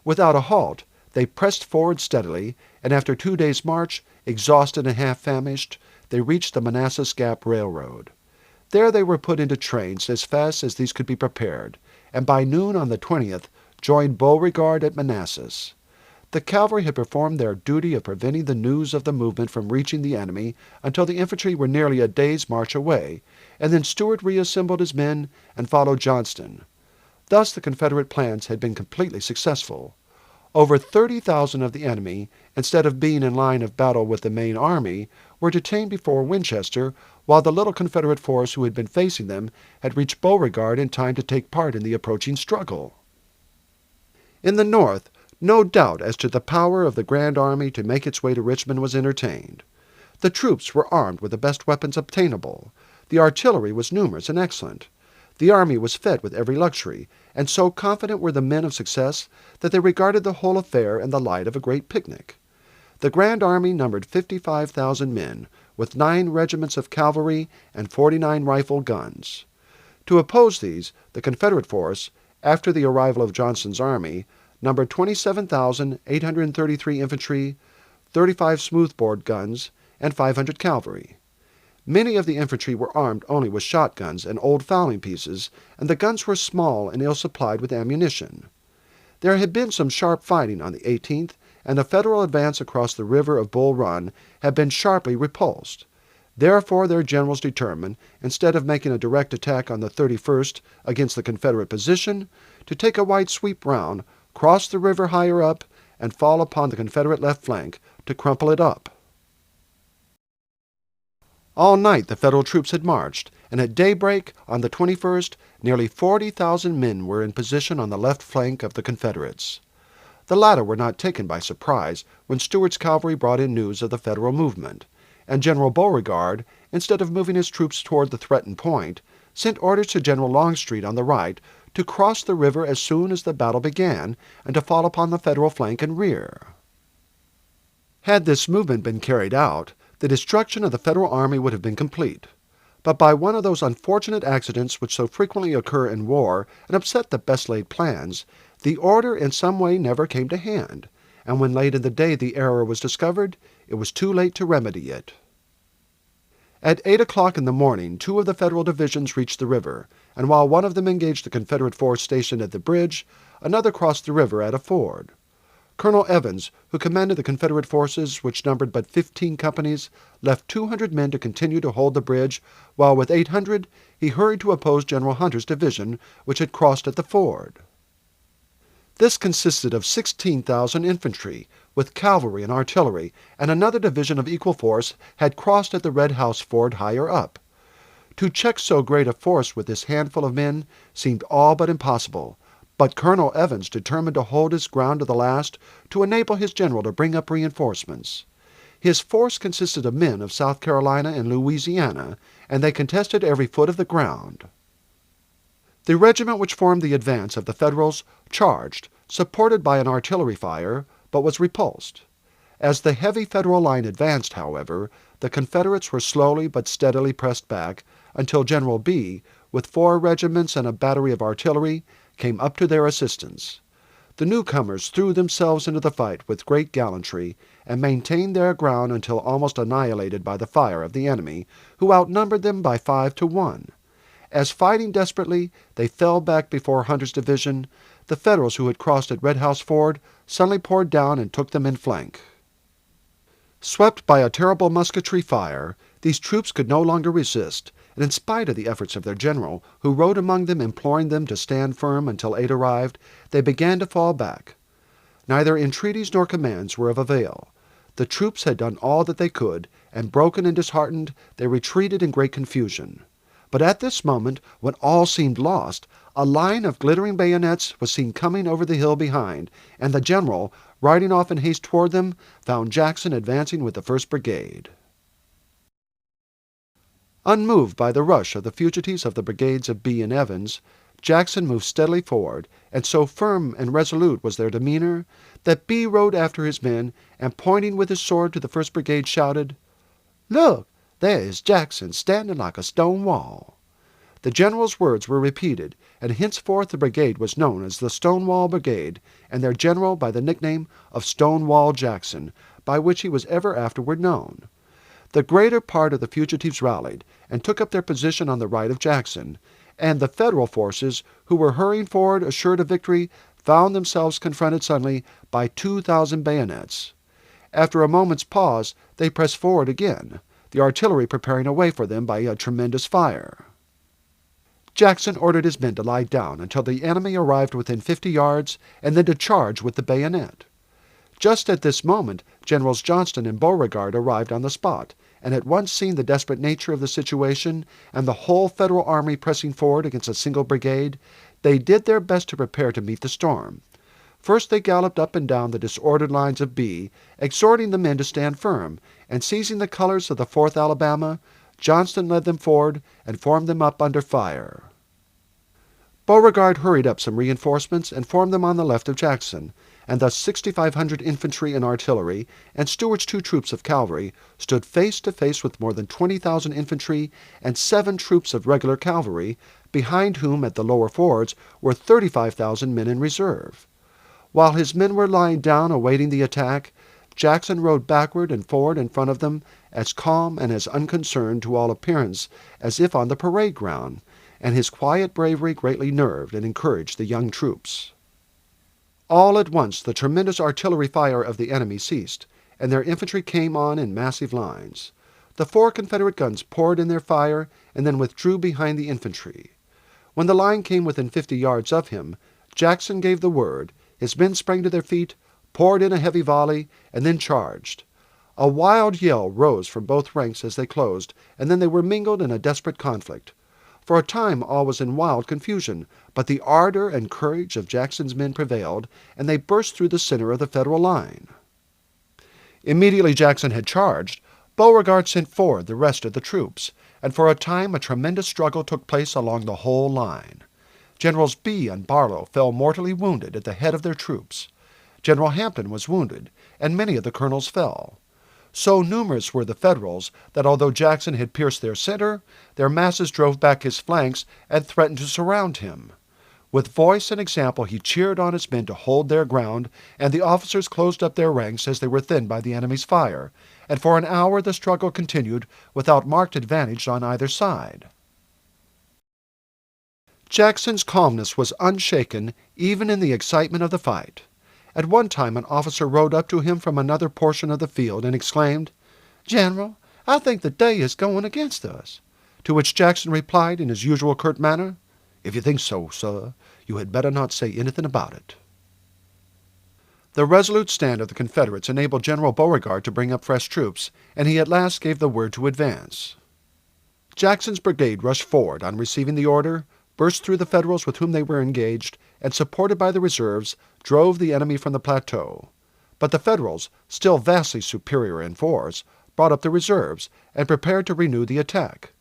Without a halt, they pressed forward steadily, and after 2 days' march, exhausted and half-famished, they reached the Manassas Gap Railroad. There they were put into trains as fast as these could be prepared, and by noon on the 20th joined Beauregard at Manassas. The cavalry had performed their duty of preventing the news of the movement from reaching the enemy until the infantry were nearly a day's march away, and then Stuart reassembled his men and followed Johnston. Thus the Confederate plans had been completely successful. Over 30,000 of the enemy, instead of being in line of battle with the main army, were detained before Winchester, while the little Confederate force who had been facing them had reached Beauregard in time to take part in the approaching struggle. In the North, no doubt as to the power of the Grand Army to make its way to Richmond was entertained. The troops were armed with the best weapons obtainable. The artillery was numerous and excellent. The army was fed with every luxury, and so confident were the men of success that they regarded the whole affair in the light of a great picnic. The Grand Army numbered 55,000 men, with 9 regiments of cavalry and 49 rifle guns. To oppose these, the Confederate force, after the arrival of Johnston's army, numbered 27,833 infantry, 35 smoothbore guns, and 500 cavalry. Many of the infantry were armed only with shotguns and old fowling pieces, and the guns were small and ill supplied with ammunition. There had been some sharp fighting on the 18th, and the Federal advance across the river of Bull Run had been sharply repulsed. Therefore their generals determined, instead of making a direct attack on the 31st against the Confederate position, to take a wide sweep round, cross the river higher up, and fall upon the Confederate left flank to crumple it up. All night the Federal troops had marched, and at daybreak on the 21st nearly 40,000 men were in position on the left flank of the Confederates. The latter were not taken by surprise when Stuart's cavalry brought in news of the Federal movement, and General Beauregard, instead of moving his troops toward the threatened point, sent orders to General Longstreet on the right to cross the river as soon as the battle began and to fall upon the Federal flank and rear. Had this movement been carried out, the destruction of the Federal army would have been complete. But by one of those unfortunate accidents which so frequently occur in war and upset the best-laid plans, the order in some way never came to hand, and when late in the day the error was discovered, it was too late to remedy it. At 8 o'clock in the morning, 2 of the Federal divisions reached the river, and while one of them engaged the Confederate force stationed at the bridge, another crossed the river at a ford. Colonel Evans, who commanded the Confederate forces, which numbered but 15 companies, left 200 men to continue to hold the bridge, while with 800 he hurried to oppose General Hunter's division, which had crossed at the ford. This consisted of 16,000 infantry, with cavalry and artillery, and another division of equal force had crossed at the Red House ford higher up. To check so great a force with this handful of men seemed all but impossible, but Colonel Evans determined to hold his ground to the last to enable his general to bring up reinforcements. His force consisted of men of South Carolina and Louisiana, and they contested every foot of the ground. The regiment which formed the advance of the Federals charged, supported by an artillery fire, but was repulsed. As the heavy Federal line advanced, however, the Confederates were slowly but steadily pressed back until General B, with 4 regiments and a battery of artillery, came up to their assistance. The newcomers threw themselves into the fight with great gallantry and maintained their ground until almost annihilated by the fire of the enemy, who outnumbered them by 5 to 1. As fighting desperately, they fell back before Hunter's division, the Federals who had crossed at Red House Ford suddenly poured down and took them in flank. Swept by a terrible musketry fire, these troops could no longer resist, and in spite of the efforts of their general, who rode among them imploring them to stand firm until aid arrived, they began to fall back. Neither entreaties nor commands were of avail. The troops had done all that they could, and broken and disheartened, they retreated in great confusion. But at this moment, when all seemed lost, a line of glittering bayonets was seen coming over the hill behind, and the general, riding off in haste toward them, found Jackson advancing with the 1st Brigade. Unmoved by the rush of the fugitives of the brigades of B and Evans, Jackson moved steadily forward, and so firm and resolute was their demeanor that B rode after his men, and pointing with his sword to the 1st Brigade, shouted, "Look, there is Jackson standing like a stone wall." The general's words were repeated, and henceforth the brigade was known as the Stonewall Brigade, and their general by the nickname of Stonewall Jackson, by which he was ever afterward known. The greater part of the fugitives rallied, and took up their position on the right of Jackson, and the Federal forces, who were hurrying forward assured of victory, found themselves confronted suddenly by 2,000 bayonets. After a moment's pause, they pressed forward again, the artillery preparing a way for them by a tremendous fire. Jackson ordered his men to lie down until the enemy arrived within 50 yards, and then to charge with the bayonet. Just at this moment, Generals Johnston and Beauregard arrived on the spot, and at once seeing the desperate nature of the situation, and the whole Federal army pressing forward against a single brigade, they did their best to prepare to meet the storm. First they galloped up and down the disordered lines of B, exhorting the men to stand firm, and seizing the colors of the 4th Alabama, Johnston led them forward and formed them up under fire. Beauregard hurried up some reinforcements and formed them on the left of Jackson, and thus 6,500 infantry and artillery, and Stewart's 2 troops of cavalry, stood face to face with more than 20,000 infantry and 7 troops of regular cavalry, behind whom at the lower fords were 35,000 men in reserve. While his men were lying down awaiting the attack, Jackson rode backward and forward in front of them, as calm and as unconcerned to all appearance as if on the parade ground, and his quiet bravery greatly nerved and encouraged the young troops. All at once the tremendous artillery fire of the enemy ceased, and their infantry came on in massive lines. The 4 Confederate guns poured in their fire and then withdrew behind the infantry. When the line came within 50 yards of him, Jackson gave the word, his men sprang to their feet, poured in a heavy volley, and then charged. A wild yell rose from both ranks as they closed, and then they were mingled in a desperate conflict. For a time all was in wild confusion, but the ardor and courage of Jackson's men prevailed, and they burst through the center of the Federal line. Immediately Jackson had charged, Beauregard sent forward the rest of the troops, and for a time a tremendous struggle took place along the whole line. Generals Bee and Barlow fell mortally wounded at the head of their troops. General Hampton was wounded, and many of the colonels fell. So numerous were the Federals that although Jackson had pierced their center, their masses drove back his flanks and threatened to surround him. With voice and example he cheered on his men to hold their ground, and the officers closed up their ranks as they were thinned by the enemy's fire, and for an hour the struggle continued without marked advantage on either side. Jackson's calmness was unshaken even in the excitement of the fight. At one time an officer rode up to him from another portion of the field and exclaimed, "General, I think the day is going against us." To which Jackson replied in his usual curt manner, "If you think so, sir, you had better not say anything about it." The resolute stand of the Confederates enabled General Beauregard to bring up fresh troops, and he at last gave the word to advance. Jackson's brigade rushed forward on receiving the order, burst through the Federals with whom they were engaged, and, supported by the reserves, drove the enemy from the plateau. But the Federals, still vastly superior in force, brought up the reserves and prepared to renew the attack.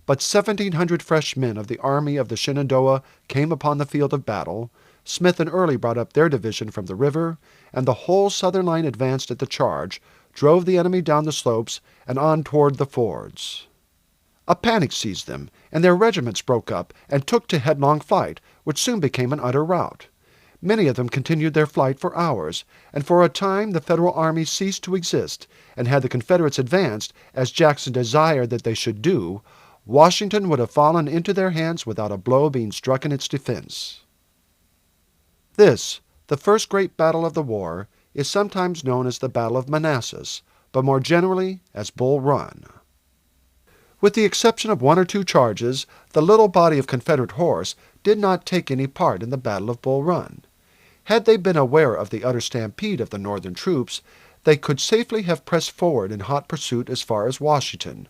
But 1,700 fresh men of the Army of the Shenandoah came upon the field of battle. Smith and Early brought up their division from the river, and the whole southern line advanced at the charge, drove the enemy down the slopes and on toward the fords. A panic seized them, and their regiments broke up and took to headlong flight, which soon became an utter rout. Many of them continued their flight for hours, and for a time the Federal army ceased to exist, and had the Confederates advanced, as Jackson desired that they should do, Washington would have fallen into their hands without a blow being struck in its defense. This, the first great battle of the war, is sometimes known as the Battle of Manassas, but more generally as Bull Run. With the exception of one or two charges, the little body of Confederate horse did not take any part in the Battle of Bull Run. Had they been aware of the utter stampede of the Northern troops, they could safely have pressed forward in hot pursuit as far as Washington.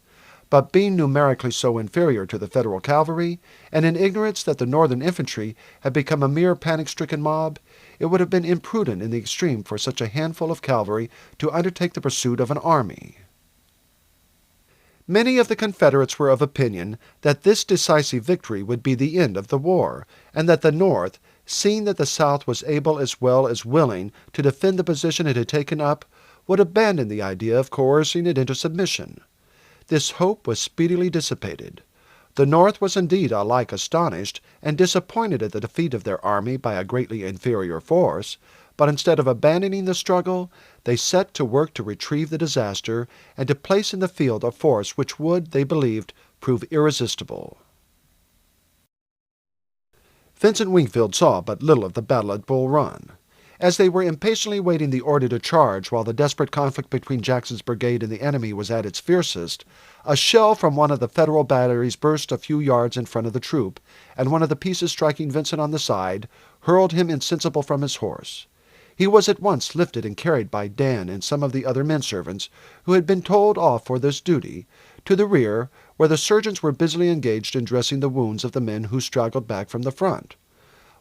But being numerically so inferior to the Federal cavalry, and in ignorance that the Northern infantry had become a mere panic-stricken mob, it would have been imprudent in the extreme for such a handful of cavalry to undertake the pursuit of an army. Many of the Confederates were of opinion that this decisive victory would be the end of the war, and that the North, seeing that the South was able as well as willing to defend the position it had taken up, would abandon the idea of coercing it into submission. This hope was speedily dissipated. The North was indeed alike astonished and disappointed at the defeat of their army by a greatly inferior force, but instead of abandoning the struggle, they set to work to retrieve the disaster and to place in the field a force which would, they believed, prove irresistible. Vincent Wingfield saw but little of the battle at Bull Run. As they were impatiently waiting the order to charge while the desperate conflict between Jackson's brigade and the enemy was at its fiercest, a shell from one of the Federal batteries burst a few yards in front of the troop, and one of the pieces striking Vincent on the side hurled him insensible from his horse. He was at once lifted and carried by Dan and some of the other men-servants, who had been told off for this duty, to the rear, where the surgeons were busily engaged in dressing the wounds of the men who straggled back from the front.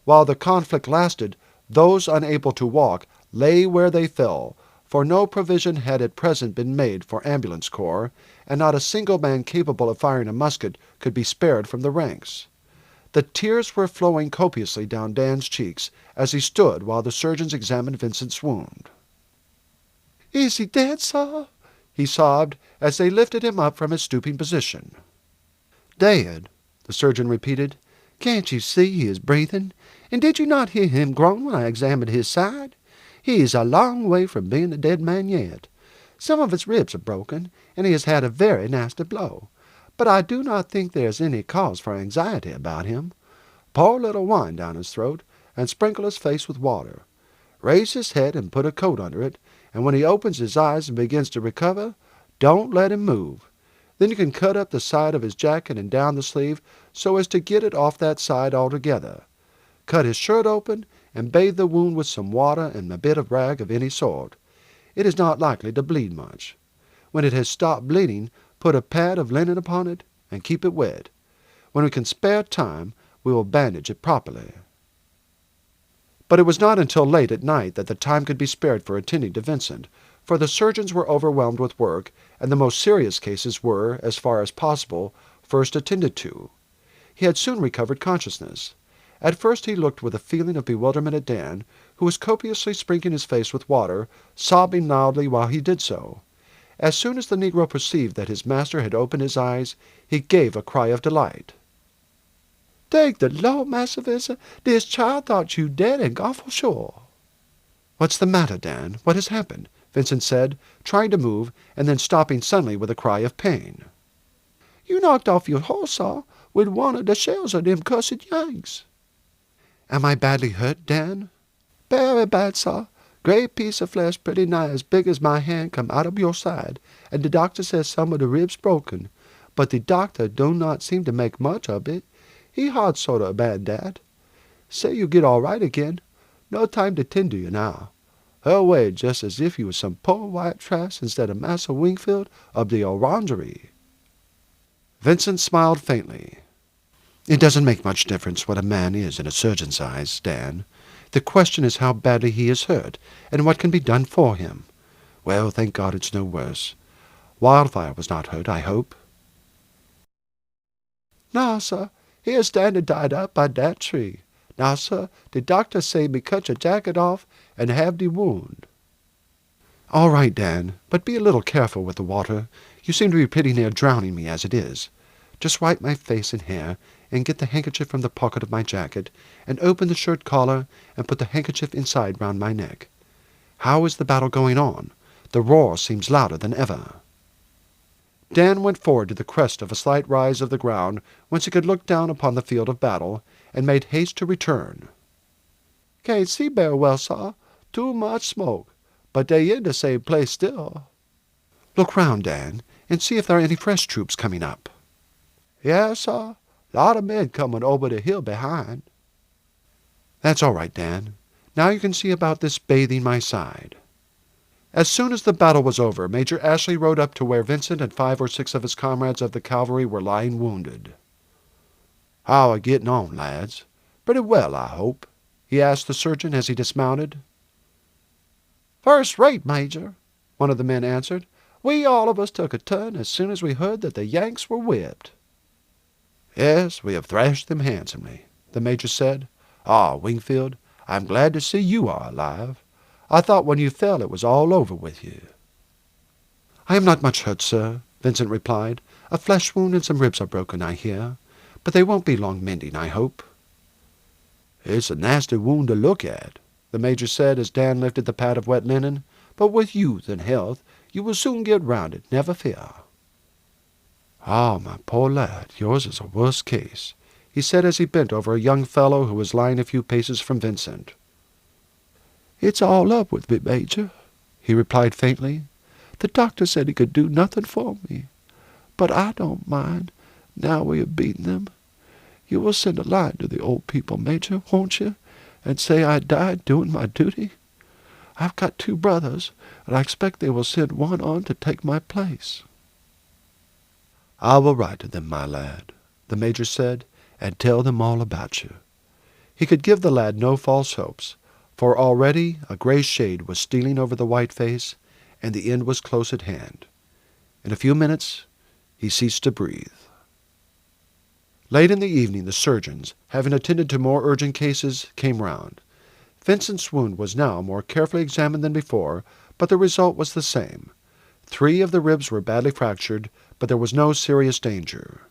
While the conflict lasted, those unable to walk lay where they fell, for no provision had at present been made for ambulance corps, and not a single man capable of firing a musket could be spared from the ranks. The tears were flowing copiously down Dan's cheeks as he stood while the surgeons examined Vincent's wound. "Is he dead, sir?" he sobbed as they lifted him up from his stooping position. "Dead," the surgeon repeated. "Can't you see he is breathing? And did you not hear him groan when I examined his side? He is a long way from being a dead man yet. Some of his ribs are broken, and he has had a very nasty blow. But I do not think there is any cause for anxiety about him. Pour a little wine down his throat, and sprinkle his face with water. Raise his head and put a coat under it, and when he opens his eyes and begins to recover, don't let him move. Then you can cut up the side of his jacket and down the sleeve so as to get it off that side altogether. Cut his shirt open, and bathe the wound with some water and a bit of rag of any sort. It is not likely to bleed much. When it has stopped bleeding, put a pad of linen upon it, and keep it wet. When we can spare time, we will bandage it properly." But it was not until late at night that the time could be spared for attending to Vincent, for the surgeons were overwhelmed with work, and the most serious cases were, as far as possible, first attended to. He had soon recovered consciousness. At first he looked with a feeling of bewilderment at Dan, who was copiously sprinkling his face with water, sobbing loudly while he did so. As soon as the negro perceived that his master had opened his eyes, he gave a cry of delight. "Thank the Lord, Massa Vincent, this child thought you dead and gone for sure." "What's the matter, Dan? What has happened?" Vincent said, trying to move, and then stopping suddenly with a cry of pain. "You knocked off your horse, sir, with one of the shells of them cussed Yanks." "Am I badly hurt, Dan?" "Very bad, sir. Great piece of flesh pretty nigh as big as my hand come out of your side, and the doctor says some of the ribs broken. But the doctor do not seem to make much of it. He hard sort of bad dat. Say you get all right again. No time to tend to you now. Her away just as if you was some poor white trash instead of Massa Wingfield of the Orangery." Vincent smiled faintly. "It doesn't make much difference what a man is in a surgeon's eyes, Dan. The question is how badly he is hurt, and what can be done for him. Well, thank God it's no worse. Wildfire was not hurt, I hope." "No, sir. He is standing tied up by dat tree. Now, sir, the doctor say me cut your jacket off and have the wound." "All right, Dan, but be a little careful with the water. You seem to be pretty near drowning me as it is. Just wipe my face and hair, and get the handkerchief from the pocket of my jacket, and open the shirt collar, and put the handkerchief inside round my neck. How is the battle going on? The roar seems louder than ever." Dan went forward to the crest of a slight rise of the ground, whence he could look down upon the field of battle, and made haste to return. "Can't see very well, sir. Too much smoke. But they in the same place still." "Look round, Dan, and see if there are any fresh troops coming up." "Yes, sir. Lot of men coming over the hill behind." "That's all right, Dan. Now you can see about this bathing my side." As soon as the battle was over, Major Ashley rode up to where Vincent and 5 or 6 of his comrades of the cavalry were lying wounded. "How are getting on, lads? Pretty well, I hope?" he asked the surgeon as he dismounted. "First rate, Major," one of the men answered. "We all of us took a turn as soon as we heard that the Yanks were whipped." "Yes, we have thrashed them handsomely," the major said. "Ah, Wingfield, I am glad to see you are alive. I thought when you fell it was all over with you." "I am not much hurt, sir," Vincent replied. "A flesh wound and some ribs are broken, I hear. But they won't be long mending, I hope." "It's a nasty wound to look at," the major said as Dan lifted the pad of wet linen. "But with youth and health you will soon get round it, never fear." "Ah, my poor lad, yours is a worse case," he said as he bent over a young fellow who was lying a few paces from Vincent. "It's all up with me, Major," he replied faintly. "The doctor said he could do nothing for me. But I don't mind, now we have beaten them. You will send a line to the old people, Major, won't you, and say I died doing my duty? I've got 2 brothers, and I expect they will send one on to take my place." "I will write to them, my lad," the major said, "and tell them all about you." He could give the lad no false hopes, for already a grey shade was stealing over the white face, and the end was close at hand. In a few minutes he ceased to breathe. Late in the evening the surgeons, having attended to more urgent cases, came round. Vincent's wound was now more carefully examined than before, but the result was the same. 3 of the ribs were badly fractured, but there was no serious danger.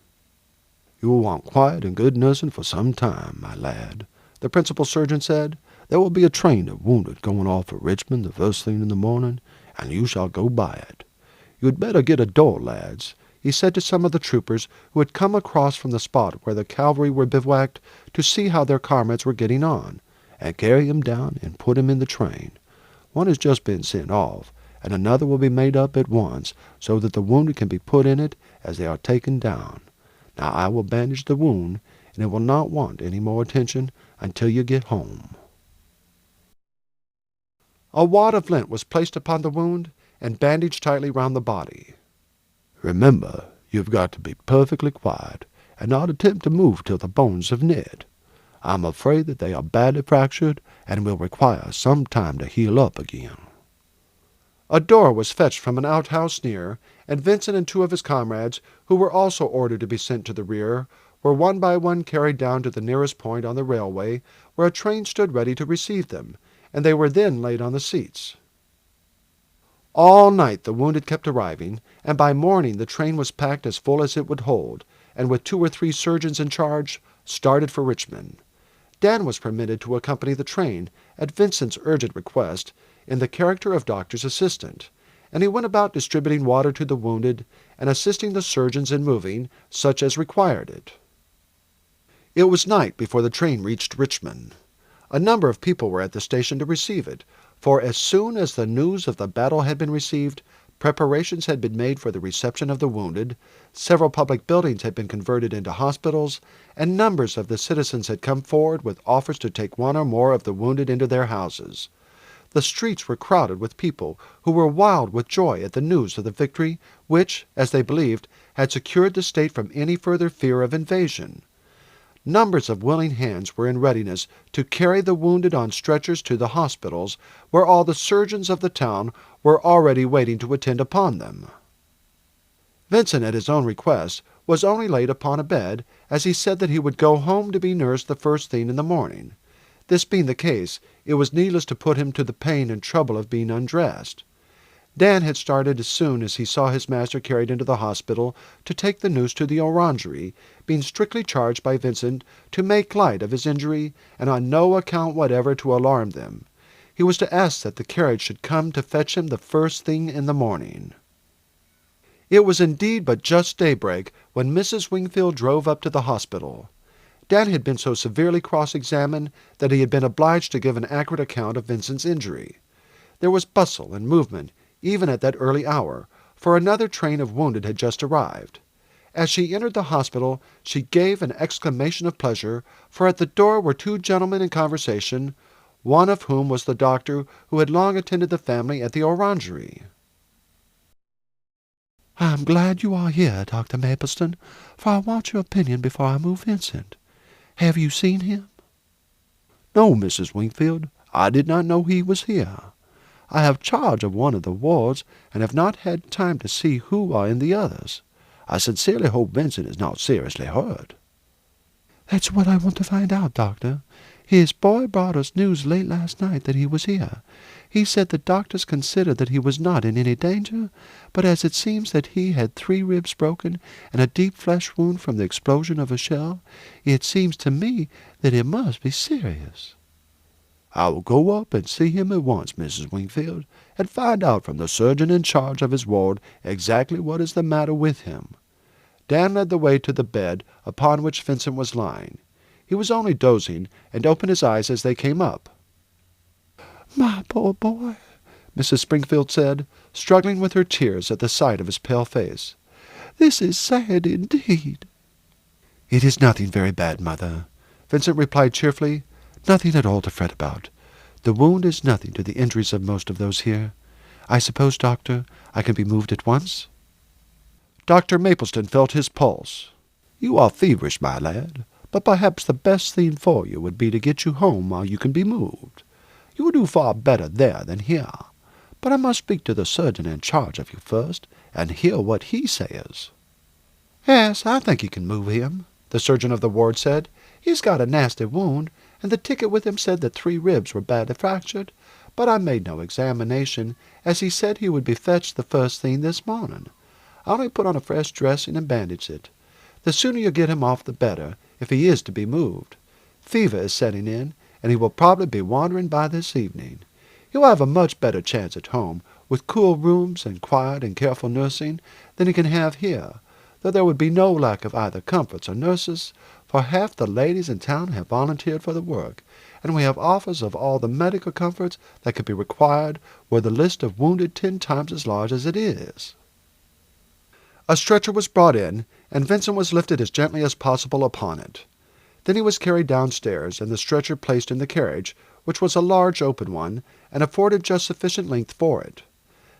"You will want quiet and good nursing for some time, my lad," the principal surgeon said. "There will be a train of wounded going off for Richmond the first thing in the morning, and you shall go by it. You had better get a door, lads," he said to some of the troopers who had come across from the spot where the cavalry were bivouacked to see how their comrades were getting on, "and carry him down and put him in the train. One has just been sent off, and another will be made up at once, so that the wounded can be put in it as they are taken down. Now I will bandage the wound, and it will not want any more attention until you get home." A wad of lint was placed upon the wound and bandaged tightly round the body. "Remember, you've got to be perfectly quiet, and not attempt to move till the bones have knit. I'm afraid that they are badly fractured, and will require some time to heal up again." A door was fetched from an outhouse near, and Vincent and 2 of his comrades, who were also ordered to be sent to the rear, were one by one carried down to the nearest point on the railway, where a train stood ready to receive them, and they were then laid on the seats. All night the wounded kept arriving, and by morning the train was packed as full as it would hold, and with 2 or 3 surgeons in charge, started for Richmond. Dan was permitted to accompany the train, at Vincent's urgent request, in the character of doctor's assistant, and he went about distributing water to the wounded and assisting the surgeons in moving such as required it. It was night before the train reached Richmond. A number of people were at the station to receive it, for as soon as the news of the battle had been received, preparations had been made for the reception of the wounded, several public buildings had been converted into hospitals, and numbers of the citizens had come forward with offers to take one or more of the wounded into their houses. The streets were crowded with people who were wild with joy at the news of the victory which, as they believed, had secured the state from any further fear of invasion. Numbers of willing hands were in readiness to carry the wounded on stretchers to the hospitals, where all the surgeons of the town were already waiting to attend upon them. Vincent, at his own request, was only laid upon a bed, as he said that he would go home to be nursed the first thing in the morning. This being the case, it was needless to put him to the pain and trouble of being undressed. Dan had started as soon as he saw his master carried into the hospital to take the news to the orangery, being strictly charged by Vincent to make light of his injury and on no account whatever to alarm them. He was to ask that the carriage should come to fetch him the first thing in the morning. It was indeed but just daybreak when Mrs. Wingfield drove up to the hospital. Dan had been so severely cross-examined that he had been obliged to give an accurate account of Vincent's injury. There was bustle and movement even at that early hour, for another train of wounded had just arrived. As she entered the hospital, she gave an exclamation of pleasure, for at the door were 2 gentlemen in conversation, one of whom was the doctor who had long attended the family at the orangery. "I am glad you are here, Dr. Mapleston, for I want your opinion before I move Vincent. Have you seen him?" "No, Mrs. Wingfield, I did not know he was here. I have charge of one of the wards, and have not had time to see who are in the others. I sincerely hope Vincent is not seriously hurt." "That's what I want to find out, Doctor. His boy brought us news late last night that he was here. He said the doctors considered that he was not in any danger, but as it seems that he had 3 ribs broken and a deep flesh wound from the explosion of a shell, it seems to me that it must be serious." "I will go up and see him at once, Mrs. Wingfield, and find out from the surgeon in charge of his ward exactly what is the matter with him." Dan led the way to the bed upon which Vincent was lying. He was only dozing, and opened his eyes as they came up. "My poor boy," Mrs. Springfield said, struggling with her tears at the sight of his pale face. "This is sad indeed." "It is nothing very bad, mother," Vincent replied cheerfully. "Nothing at all to fret about. The wound is nothing to the injuries of most of those here. I suppose, Doctor, I can be moved at once?" Dr. Mapleston felt his pulse. "You are feverish, my lad, but perhaps the best thing for you would be to get you home while you can be moved. You will do far better there than here. But I must speak to the surgeon in charge of you first, and hear what he says." "Yes, I think you can move him," the surgeon of the ward said. "He's got a nasty wound, and the ticket with him said that 3 ribs were badly fractured, but I made no examination, as he said he would be fetched the first thing this morning. I only put on a fresh dressing and bandaged it. The sooner you get him off the better, if he is to be moved. Fever is setting in, and he will probably be wandering by this evening. He'll have a much better chance at home, with cool rooms and quiet and careful nursing, than he can have here, though there would be no lack of either comforts or nurses, for half the ladies in town have volunteered for the work, and we have offers of all the medical comforts that could be required were the list of wounded 10 times as large as it is." A stretcher was brought in, and Vincent was lifted as gently as possible upon it. Then he was carried downstairs, and the stretcher placed in the carriage, which was a large open one, and afforded just sufficient length for it.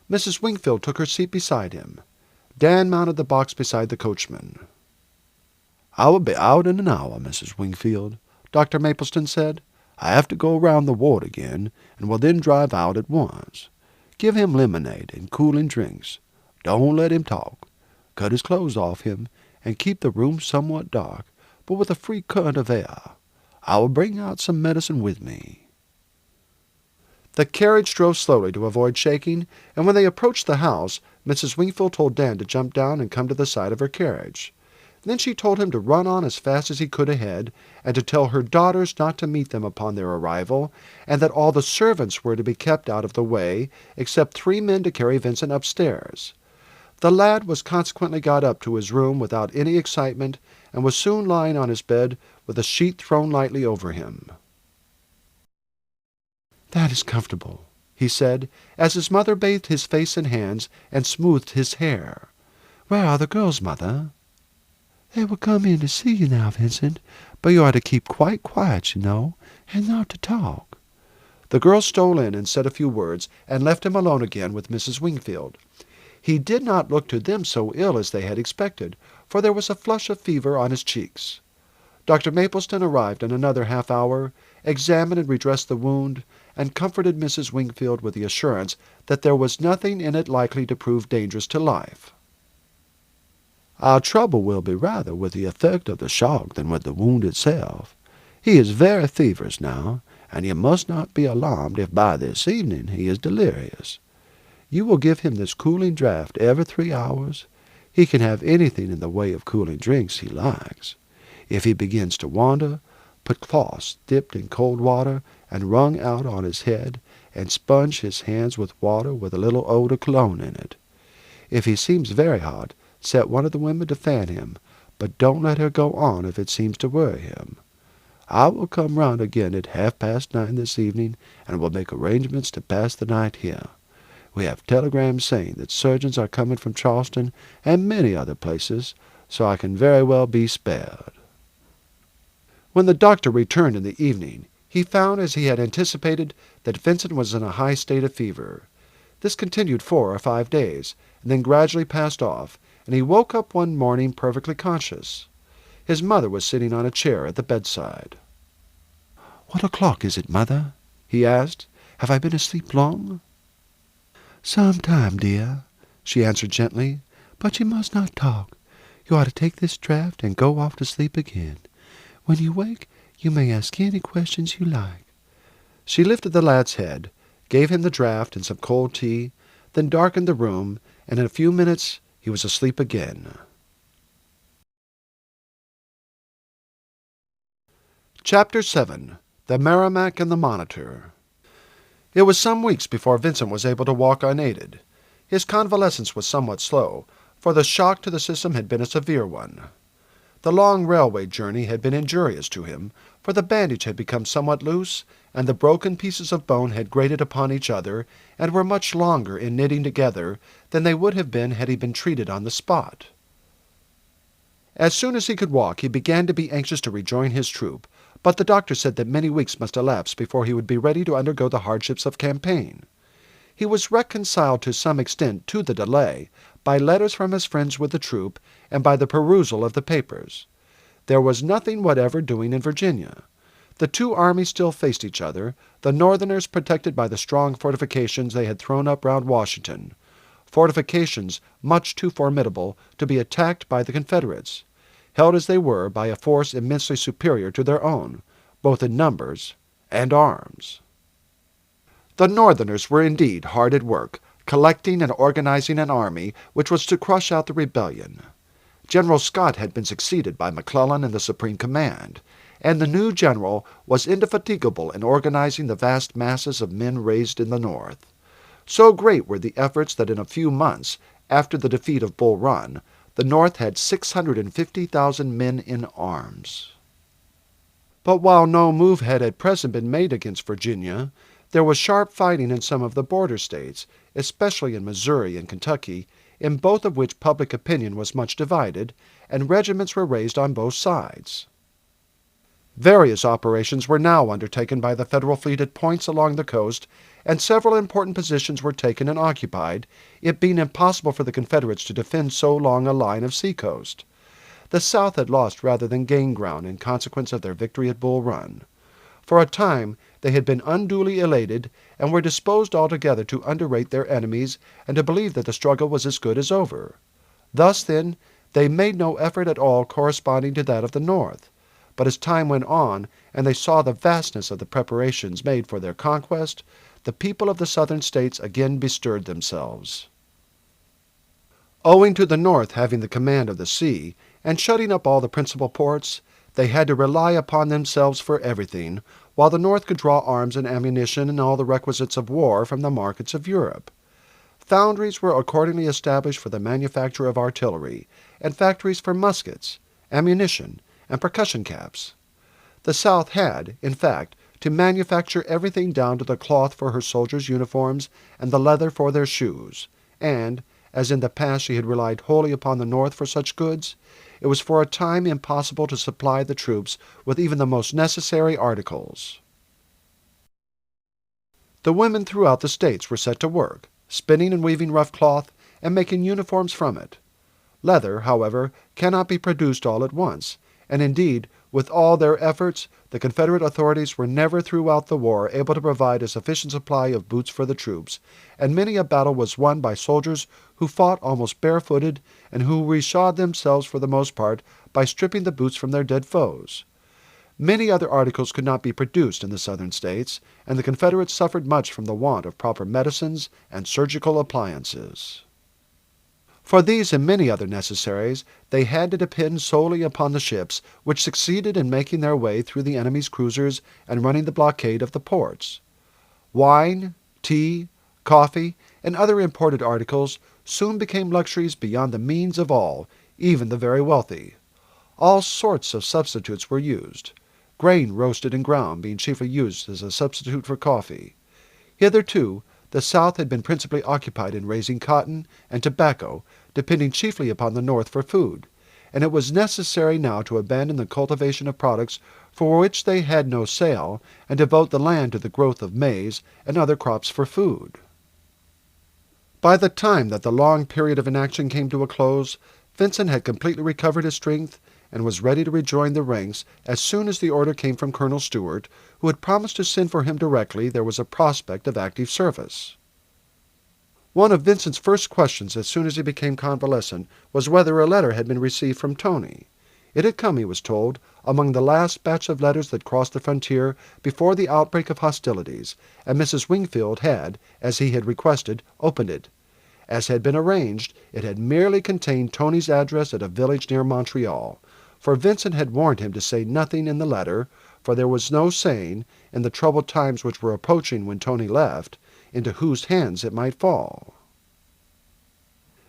Mrs. Wingfield took her seat beside him. Dan mounted the box beside the coachman. "I will be out in an hour, Mrs. Wingfield," Dr. Mapleston said. "I have to go round the ward again, and will then drive out at once. Give him lemonade and cooling drinks. Don't let him talk. Cut his clothes off him, and keep the room somewhat dark, but with a free current of air. I will bring out some medicine with me." The carriage drove slowly to avoid shaking, and when they approached the house, Mrs. Wingfield told Dan to jump down and come to the side of her carriage. Then she told him to run on as fast as he could ahead, and to tell her daughters not to meet them upon their arrival, and that all the servants were to be kept out of the way, except 3 men to carry Vincent upstairs. The lad was consequently got up to his room without any excitement, and was soon lying on his bed with a sheet thrown lightly over him. "That is comfortable," he said, as his mother bathed his face and hands and smoothed his hair. "Where are the girls, mother?" "They will come in to see you now, Vincent, but you are to keep quite quiet, you know, and not to talk." The girls stole in and said a few words, and left him alone again with Mrs. Wingfield. He did not look to them so ill as they had expected, for there was a flush of fever on his cheeks. Dr. Mapleston arrived in another half-hour, examined and redressed the wound, and comforted Mrs. Wingfield with the assurance that there was nothing in it likely to prove dangerous to life. "Our trouble will be rather with the effect of the shock than with the wound itself. He is very feverish now, and you must not be alarmed if by this evening he is delirious. You will give him this cooling draught every 3 hours. He can have anything in the way of cooling drinks he likes. If he begins to wander, put cloths dipped in cold water and wrung out on his head, and sponge his hands with water with a little eau de cologne in it. If he seems very hot, set one of the women to fan him, but don't let her go on if it seems to worry him. I will come round again at 9:30 this evening, and will make arrangements to pass the night here. We have telegrams saying that surgeons are coming from Charleston and many other places, so I can very well be spared." When the doctor returned in the evening, he found, as he had anticipated, that Vincent was in a high state of fever. This continued 4 or 5 days, and then gradually passed off, and he woke up one morning perfectly conscious. His mother was sitting on a chair at the bedside. "What o'clock is it, mother?" he asked. "Have I been asleep long?" "Some time, dear," she answered gently, "but you must not talk. You are to take this draught and go off to sleep again. When you wake, you may ask any questions you like." She lifted the lad's head, gave him the draught and some cold tea, then darkened the room, and in a few minutes he was asleep again. Chapter 7. The Merrimac and the Monitor. It was some weeks before Vincent was able to walk unaided. His convalescence was somewhat slow, for the shock to the system had been a severe one. The long railway journey had been injurious to him, for the bandage had become somewhat loose, and the broken pieces of bone had grated upon each other, and were much longer in knitting together than they would have been had he been treated on the spot. As soon as he could walk, he began to be anxious to rejoin his troop, but the doctor said that many weeks must elapse before he would be ready to undergo the hardships of campaign. He was reconciled to some extent to the delay by letters from his friends with the troop and by the perusal of the papers. There was nothing whatever doing in Virginia. The two armies still faced each other, the Northerners protected by the strong fortifications they had thrown up round Washington, fortifications much too formidable to be attacked by the Confederates, held as they were by a force immensely superior to their own, both in numbers and arms. The Northerners were indeed hard at work, collecting and organizing an army which was to crush out the rebellion. General Scott had been succeeded by McClellan in the supreme command, and the new general was indefatigable in organizing the vast masses of men raised in the North. So great were the efforts that in a few months, after the defeat of Bull Run, the North had 650,000 men in arms. But while no move had at present been made against Virginia, there was sharp fighting in some of the border states, especially in Missouri and Kentucky, in both of which public opinion was much divided, and regiments were raised on both sides. Various operations were now undertaken by the Federal fleet at points along the coast, and several important positions were taken and occupied, it being impossible for the Confederates to defend so long a line of seacoast. The South had lost rather than gained ground in consequence of their victory at Bull Run. For a time they had been unduly elated, and were disposed altogether to underrate their enemies, and to believe that the struggle was as good as over. Thus, then, they made no effort at all corresponding to that of the North. but as time went on and they saw the vastness of the preparations made for their conquest, the people of the southern states again bestirred themselves. Owing to the North having the command of the sea and shutting up all the principal ports, they had to rely upon themselves for everything, while the North could draw arms and ammunition and all the requisites of war from the markets of Europe. Foundries were accordingly established for the manufacture of artillery, and factories for muskets, ammunition, and percussion caps. The South had, in fact, to manufacture everything down to the cloth for her soldiers' uniforms and the leather for their shoes, and, as in the past she had relied wholly upon the North for such goods, it was for a time impossible to supply the troops with even the most necessary articles. The women throughout the states were set to work, spinning and weaving rough cloth, and making uniforms from it. Leather, however, cannot be produced all at once, and indeed, with all their efforts, the Confederate authorities were never throughout the war able to provide a sufficient supply of boots for the troops, and many a battle was won by soldiers who fought almost barefooted and who reshod themselves for the most part by stripping the boots from their dead foes. Many other articles could not be produced in the southern states, and the Confederates suffered much from the want of proper medicines and surgical appliances. For these and many other necessaries, they had to depend solely upon the ships which succeeded in making their way through the enemy's cruisers and running the blockade of the ports. Wine, tea, coffee, and other imported articles soon became luxuries beyond the means of all, even the very wealthy. All sorts of substitutes were used, grain roasted and ground being chiefly used as a substitute for coffee. Hitherto, the South had been principally occupied in raising cotton and tobacco, depending chiefly upon the North for food, and it was necessary now to abandon the cultivation of products for which they had no sale and devote the land to the growth of maize and other crops for food. By the time that the long period of inaction came to a close, Vincent had completely recovered his strength and was ready to rejoin the ranks as soon as the order came from Colonel Stewart, who had promised to send for him directly there was a prospect of active service. One of Vincent's first questions as soon as he became convalescent was whether a letter had been received from Tony. It had come, he was told, among the last batch of letters that crossed the frontier before the outbreak of hostilities, and Mrs. Wingfield had, as he had requested, opened it. As had been arranged, it had merely contained Tony's address at a village near Montreal, for Vincent had warned him to say nothing in the letter, for there was no saying, in the troubled times which were approaching when Tony left, into whose hands it might fall.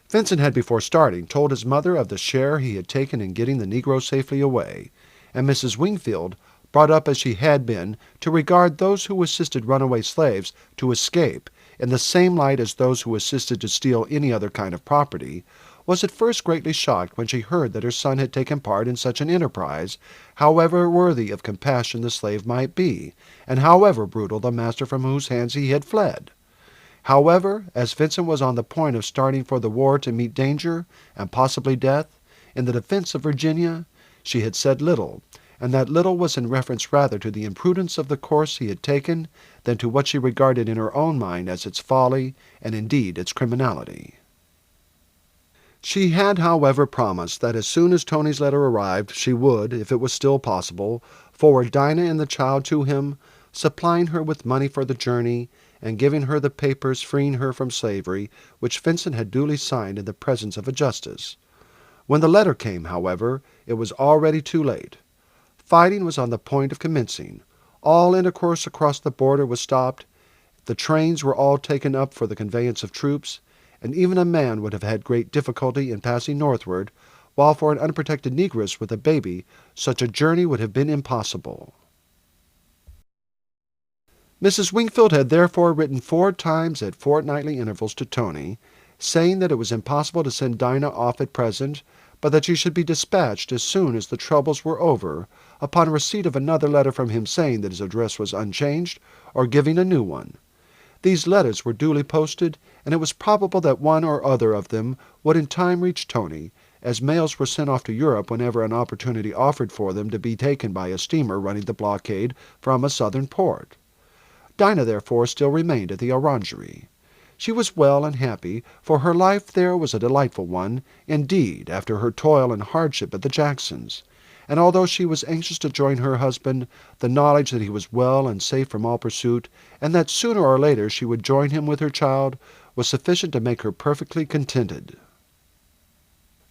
Vincent had before starting told his mother of the share he had taken in getting the Negro safely away, and Mrs. Wingfield, brought up as she had been to regard those who assisted runaway slaves to escape in the same light as those who assisted to steal any other kind of property, was at first greatly shocked when she heard that her son had taken part in such an enterprise, however worthy of compassion the slave might be, and however brutal the master from whose hands he had fled. However, as Vincent was on the point of starting for the war to meet danger, and possibly death, in the defense of Virginia, she had said little, and that little was in reference rather to the imprudence of the course he had taken than to what she regarded in her own mind as its folly, and indeed its criminality. She had, however, promised that as soon as Tony's letter arrived she would, if it was still possible, forward Dinah and the child to him, supplying her with money for the journey, and giving her the papers freeing her from slavery, which Vincent had duly signed in the presence of a justice. When the letter came, however, it was already too late. Fighting was on the point of commencing. All intercourse across the border was stopped. The trains were all taken up for the conveyance of troops, and even a man would have had great difficulty in passing northward, while for an unprotected negress with a baby such a journey would have been impossible. Mrs. Wingfield had therefore written 4 times at fortnightly intervals to Tony, saying that it was impossible to send Dinah off at present, but that she should be dispatched as soon as the troubles were over, upon receipt of another letter from him saying that his address was unchanged, or giving a new one. These letters were duly posted, and it was probable that one or other of them would in time reach Tony, as mails were sent off to Europe whenever an opportunity offered for them to be taken by a steamer running the blockade from a southern port. Dinah, therefore, still remained at the orangery. She was well and happy, for her life there was a delightful one, indeed, after her toil and hardship at the Jacksons, and although she was anxious to join her husband, the knowledge that he was well and safe from all pursuit, and that sooner or later she would join him with her child, was sufficient to make her perfectly contented.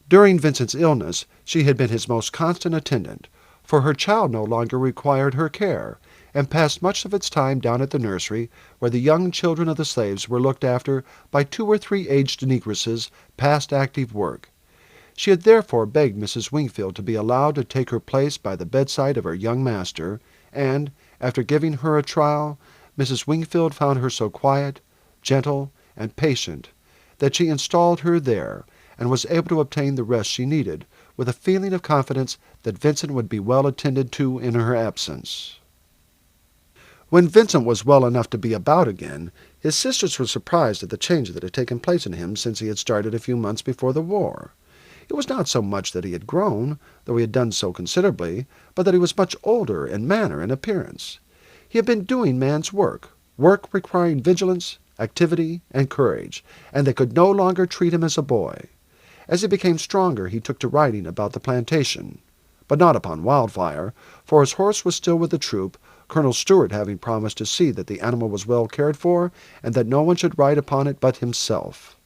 During Vincent's illness she had been his most constant attendant, for her child no longer required her care, and passed much of its time down at the nursery, where the young children of the slaves were looked after by 2 or 3 aged negresses past active work. She had therefore begged Mrs. Wingfield to be allowed to take her place by the bedside of her young master, and, after giving her a trial, Mrs. Wingfield found her so quiet, gentle, and patient that she installed her there, and was able to obtain the rest she needed, with a feeling of confidence that Vincent would be well attended to in her absence. When Vincent was well enough to be about again, his sisters were surprised at the change that had taken place in him since he had started a few months before the war. It was not so much that he had grown, though he had done so considerably, but that he was much older in manner and appearance. He had been doing man's work requiring vigilance, activity, and courage, and they could no longer treat him as a boy. As he became stronger, he took to riding about the plantation, but not upon Wildfire, for his horse was still with the troop, Colonel Stewart having promised to see that the animal was well cared for, and that no one should ride upon it but himself.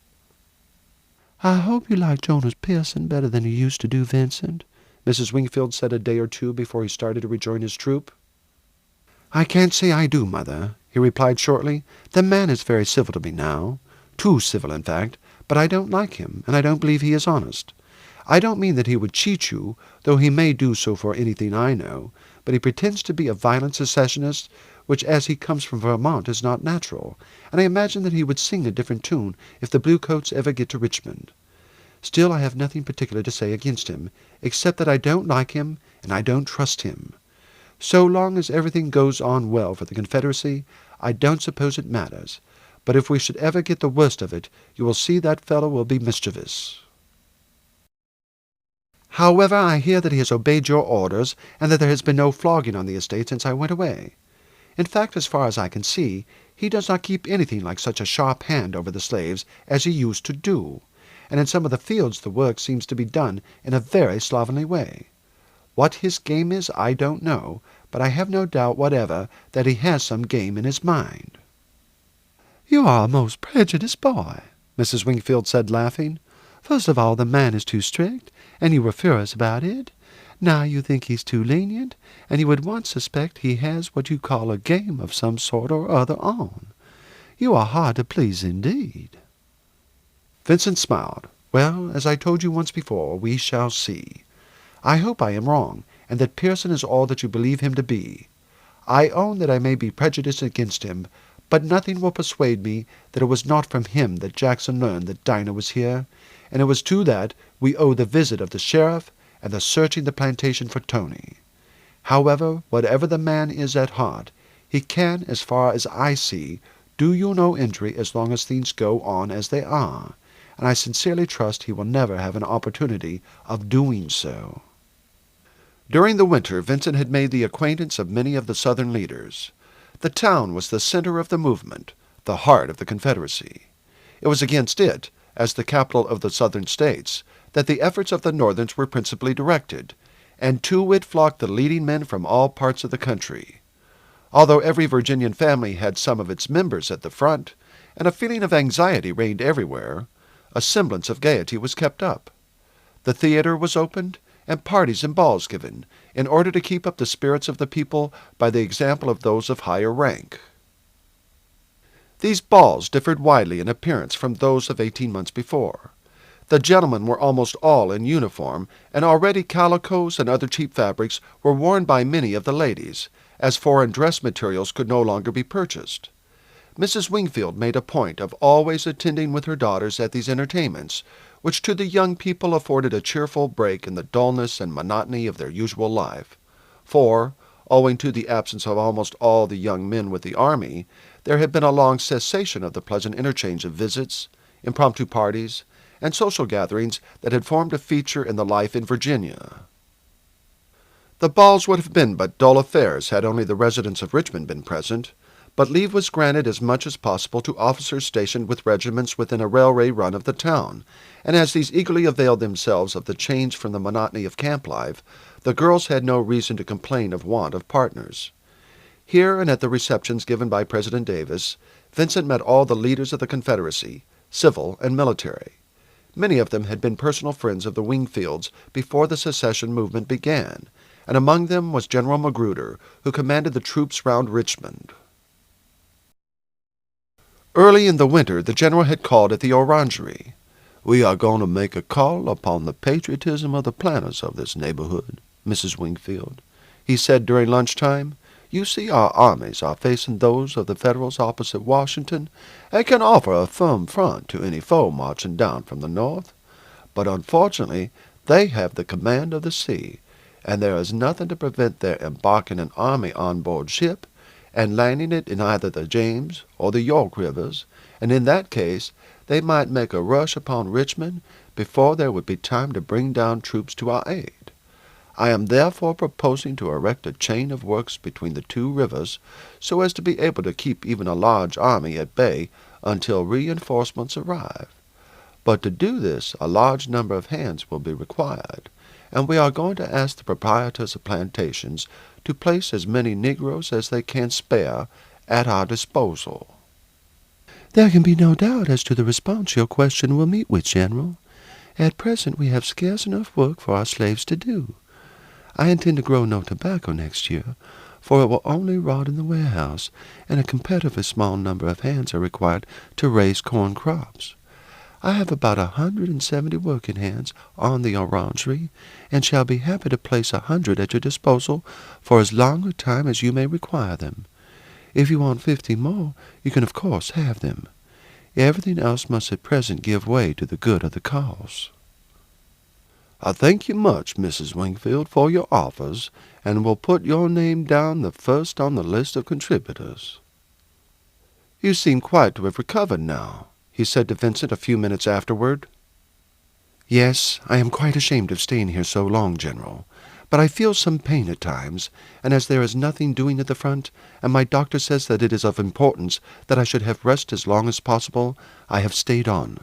"I hope you like Jonas Pearson better than you used to do, Vincent," Mrs. Wingfield said a day or 2 before he started to rejoin his troop. "I can't say I do, Mother," he replied shortly. "The man is very civil to me now. Too civil, in fact, but I don't like him, and I don't believe he is honest. I don't mean that he would cheat you, though he may do so for anything I know, but he pretends to be a violent secessionist, which, as he comes from Vermont, is not natural, and I imagine that he would sing a different tune if the Bluecoats ever get to Richmond. Still, I have nothing particular to say against him, except that I don't like him, and I don't trust him. So long as everything goes on well for the Confederacy, I don't suppose it matters, but if we should ever get the worst of it, you will see that fellow will be mischievous. However, I hear that he has obeyed your orders, and that there has been no flogging on the estate since I went away. In fact, as far as I can see, he does not keep anything like such a sharp hand over the slaves as he used to do, and in some of the fields the work seems to be done in a very slovenly way. What his game is I don't know, but I have no doubt whatever that he has some game in his mind." "You are a most prejudiced boy," Mrs. Wingfield said, laughing. "First of all, the man is too strict, and you were furious about it. Now you think he's too lenient, and you would once suspect he has what you call a game of some sort or other on. You are hard to please indeed." Vincent smiled. "Well, as I told you once before, we shall see. I hope I am wrong, and that Pearson is all that you believe him to be. I own that I may be prejudiced against him, but nothing will persuade me that it was not from him that Jackson learned that Dinah was here, and it was to that we owe the visit of the sheriff and the searching the plantation for Tony. However, whatever the man is at heart, he can, as far as I see, do you no injury as long as things go on as they are, and I sincerely trust he will never have an opportunity of doing so." During the winter, Vincent had made the acquaintance of many of the Southern leaders. The town was the center of the movement, the heart of the Confederacy. It was against it, as the capital of the Southern States, that the efforts of the Northerns were principally directed, and to it flocked the leading men from all parts of the country. Although every Virginian family had some of its members at the front, and a feeling of anxiety reigned everywhere, a semblance of gaiety was kept up. The theater was opened, and parties and balls given, in order to keep up the spirits of the people by the example of those of higher rank. These balls differed widely in appearance from those of 18 months before. The gentlemen were almost all in uniform, and already calicoes and other cheap fabrics were worn by many of the ladies, as foreign dress materials could no longer be purchased. Mrs. Wingfield made a point of always attending with her daughters at these entertainments, which to the young people afforded a cheerful break in the dullness and monotony of their usual life, for, owing to the absence of almost all the young men with the army, there had been a long cessation of the pleasant interchange of visits, impromptu parties, and social gatherings that had formed a feature in the life in Virginia. The balls would have been but dull affairs had only the residents of Richmond been present, but leave was granted as much as possible to officers stationed with regiments within a railway run of the town, and as these eagerly availed themselves of the change from the monotony of camp life, The girls had no reason to complain of want of partners. Here and at the receptions given by President Davis, Vincent met all the leaders of the Confederacy, civil and military. Many of them had been personal friends of the Wingfields before the secession movement began, and among them was General Magruder, who commanded the troops round Richmond. Early in the winter the general had called at the Orangery. "We are going to make a call upon the patriotism of the planters of this neighborhood, Mrs. Wingfield," he said during lunchtime. "You see, our armies are facing those of the Federals opposite Washington, and can offer a firm front to any foe marching down from the north. But unfortunately, they have the command of the sea, and there is nothing to prevent their embarking an army on board ship and landing it in either the James or the York rivers, and in that case they might make a rush upon Richmond before there would be time to bring down troops to our aid. I am therefore proposing to erect a chain of works between the two rivers, so as to be able to keep even a large army at bay until reinforcements arrive. But to do this a large number of hands will be required, and we are going to ask the proprietors of plantations to place as many negroes as they can spare at our disposal." "There can be no doubt as to the response your question will meet with, General. At present we have scarce enough work for our slaves to do. I intend to grow no tobacco next year, for it will only rot in the warehouse, and a comparatively small number of hands are required to raise corn crops. I have about 170 working hands on the Orangery, and shall be happy to place 100 at your disposal for as long a time as you may require them. If you want 50 more, you can of course have them. Everything else must at present give way to the good of the cause." "I thank you much, Mrs. Wingfield, for your offers, and will put your name down the first on the list of contributors." "You seem quite to have recovered now," he said to Vincent a few minutes afterward. "Yes, I am quite ashamed of staying here so long, General, but I feel some pain at times, and as there is nothing doing at the front, and my doctor says that it is of importance that I should have rest as long as possible, I have stayed on.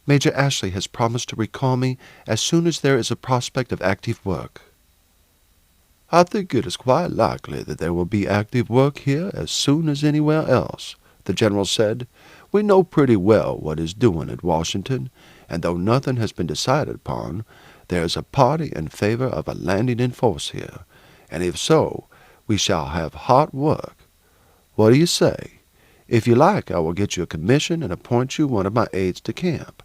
Major Ashley has promised to recall me as soon as there is a prospect of active work." "I think it is quite likely that there will be active work here as soon as anywhere else," the general said. "We know pretty well what is doing at Washington, and though nothing has been decided upon, there is a party in favor of a landing in force here, and if so, we shall have hot work. What do you say? If you like, I will get you a commission and appoint you one of my aides de camp.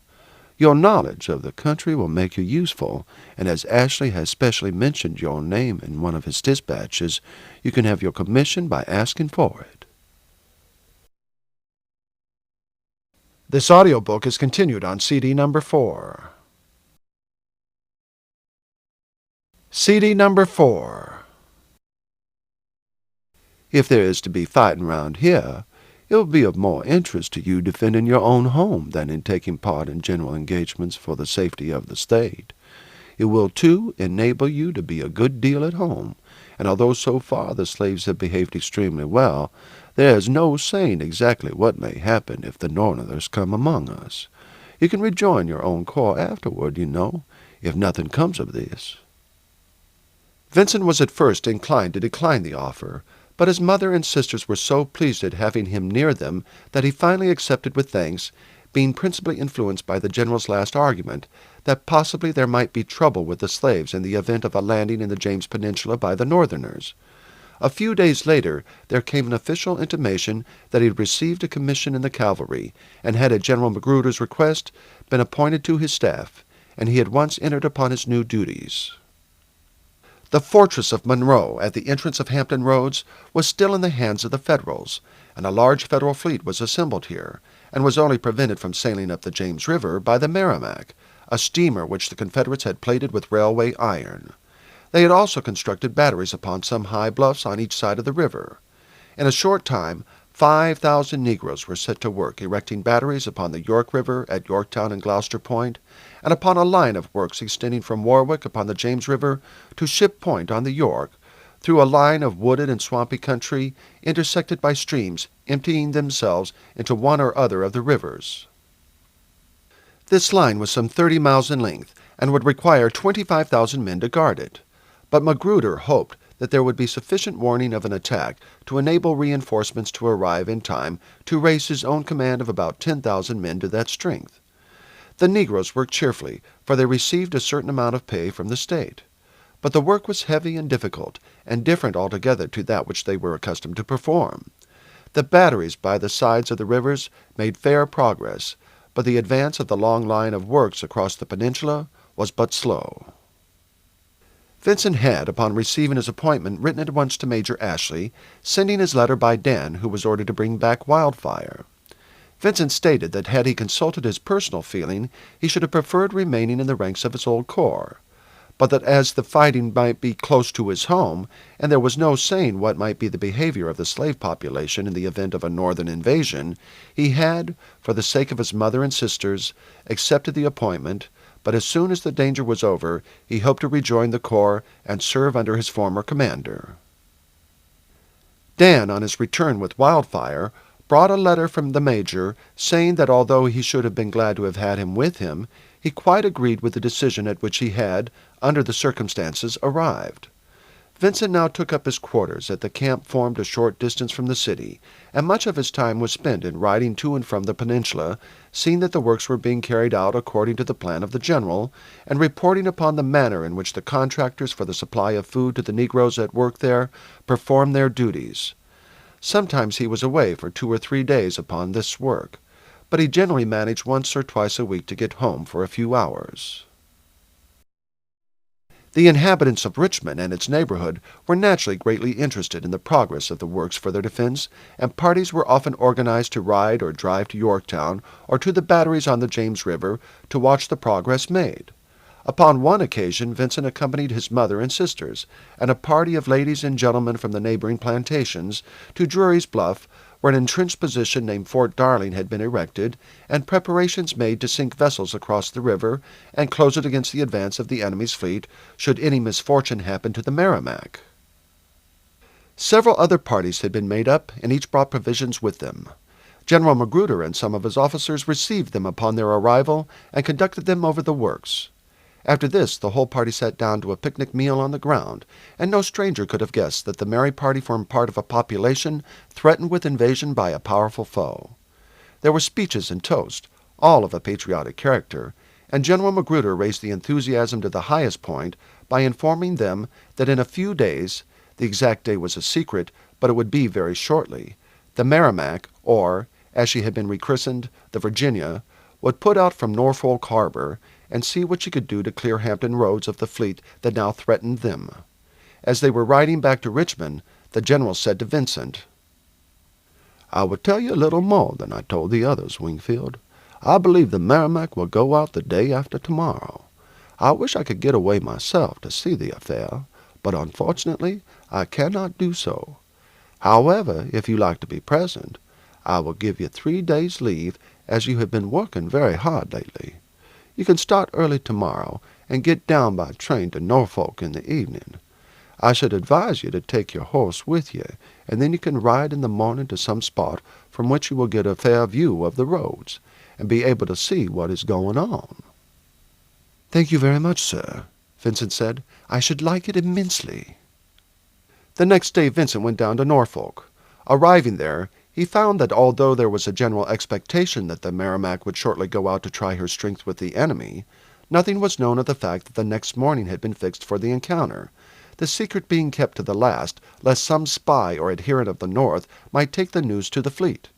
Your knowledge of the country will make you useful, and as Ashley has specially mentioned your name in one of his dispatches, you can have your commission by asking for it." This audiobook is continued on CD number 4. CD number 4. If there is to be fighting round here, it will be of more interest to you defending your own home than in taking part in general engagements for the safety of the state. It will, too, enable you to be a good deal at home, and although so far the slaves have behaved extremely well, there is no saying exactly what may happen if the Northerners come among us. You can rejoin your own corps afterward, you know, if nothing comes of this." Vincent was at first inclined to decline the offer, but his mother and sisters were so pleased at having him near them that he finally accepted with thanks, being principally influenced by the general's last argument, that possibly there might be trouble with the slaves in the event of a landing in the James Peninsula by the Northerners. A few days later there came an official intimation that he had received a commission in the cavalry, and had at General Magruder's request been appointed to his staff, and he at once entered upon his new duties. The fortress of Monroe, at the entrance of Hampton Roads, was still in the hands of the Federals, and a large Federal fleet was assembled here, and was only prevented from sailing up the James River by the Merrimac, a steamer which the Confederates had plated with railway iron. They had also constructed batteries upon some high bluffs on each side of the river. In a short time 5,000 negroes were set to work erecting batteries upon the York River at Yorktown and Gloucester Point, and upon a line of works extending from Warwick upon the James River to Ship Point on the York, through a line of wooded and swampy country intersected by streams emptying themselves into one or other of the rivers. This line was some 30 miles in length, and would require 25,000 men to guard it. but Magruder hoped that there would be sufficient warning of an attack to enable reinforcements to arrive in time to raise his own command of about 10,000 men to that strength. The Negroes worked cheerfully, for they received a certain amount of pay from the state. But the work was heavy and difficult, and different altogether to that which they were accustomed to perform. The batteries by the sides of the rivers made fair progress, but the advance of the long line of works across the peninsula was but slow. Vincent had, upon receiving his appointment, written at once to Major Ashley, sending his letter by Dan, who was ordered to bring back Wildfire. Vincent stated that had he consulted his personal feeling, he should have preferred remaining in the ranks of his old corps, but that as the fighting might be close to his home, and there was no saying what might be the behavior of the slave population in the event of a northern invasion, he had, for the sake of his mother and sisters, accepted the appointment, but as soon as the danger was over, he hoped to rejoin the corps and serve under his former commander. Dan, on his return with Wildfire, brought a letter from the Major, saying that although he should have been glad to have had him with him, he quite agreed with the decision at which he had, under the circumstances, arrived. Vincent now took up his quarters at the camp formed a short distance from the city, and much of his time was spent in riding to and from the peninsula, seeing that the works were being carried out according to the plan of the general, and reporting upon the manner in which the contractors for the supply of food to the Negroes at work there performed their duties. Sometimes he was away for 2 or 3 days upon this work, but he generally managed once or twice a week to get home for a few hours. The inhabitants of Richmond and its neighborhood were naturally greatly interested in the progress of the works for their defense, and parties were often organized to ride or drive to Yorktown or to the batteries on the James River to watch the progress made. Upon one occasion Vincent accompanied his mother and sisters, and a party of ladies and gentlemen from the neighboring plantations, to Drury's Bluff, where an entrenched position named Fort Darling had been erected, and preparations made to sink vessels across the river and close it against the advance of the enemy's fleet, should any misfortune happen to the Merrimac. Several other parties had been made up, and each brought provisions with them. General Magruder and some of his officers received them upon their arrival, and conducted them over the works. After this, the whole party sat down to a picnic meal on the ground, and no stranger could have guessed that the merry party formed part of a population threatened with invasion by a powerful foe. There were speeches and toasts, all of a patriotic character, and General Magruder raised the enthusiasm to the highest point by informing them that in a few days, the exact day was a secret, but it would be very shortly, the Merrimac, or, as she had been rechristened, the Virginia, would put out from Norfolk Harbor and see what she could do to clear Hampton Roads of the fleet that now threatened them. As they were riding back to Richmond, the general said to Vincent, "I will tell you a little more than I told the others, Wingfield. I believe the Merrimac will go out the day after tomorrow. I wish I could get away myself to see the affair, but unfortunately I cannot do so. However, if you like to be present, I will give you 3 days' leave, as you have been working very hard lately. You can start early tomorrow and get down by train to Norfolk in the evening. I should advise you to take your horse with you, and then you can ride in the morning to some spot from which you will get a fair view of the roads, and be able to see what is going on." "Thank you very much, sir," Vincent said. "I should like it immensely." The next day Vincent went down to Norfolk. Arriving there, he found that although there was a general expectation that the Merrimac would shortly go out to try her strength with the enemy, nothing was known of the fact that the next morning had been fixed for the encounter, the secret being kept to the last, lest some spy or adherent of the North might take the news to the fleet.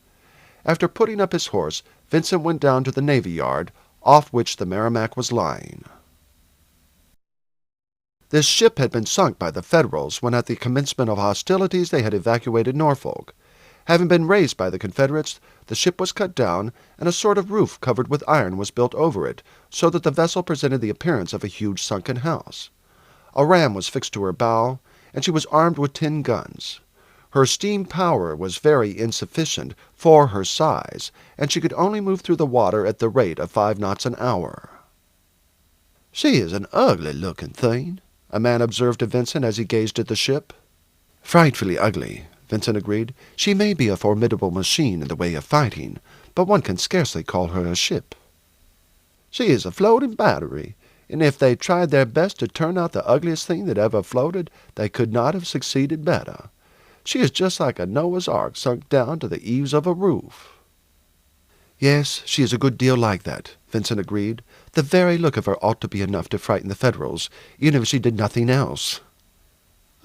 After putting up his horse, Vincent went down to the Navy Yard, off which the Merrimac was lying. This ship had been sunk by the Federals when at the commencement of hostilities they had evacuated Norfolk. Having been raised by the Confederates, the ship was cut down, and a sort of roof covered with iron was built over it, so that the vessel presented the appearance of a huge sunken house. A ram was fixed to her bow, and she was armed with 10 guns. Her steam power was very insufficient for her size, and she could only move through the water at the rate of 5 knots an hour. "She is an ugly-looking thing," a man observed to Vincent as he gazed at the ship. "Frightfully ugly," Vincent agreed. "She may be a formidable machine in the way of fighting, but one can scarcely call her a ship." "She is a floating battery. and if they tried their best to turn out the ugliest thing that ever floated, they could not have succeeded better. She is just like a Noah's Ark sunk down to the eaves of a roof." "Yes, she is a good deal like that," Vincent agreed. "The very look of her ought to be enough to frighten the Federals, even if she did nothing else."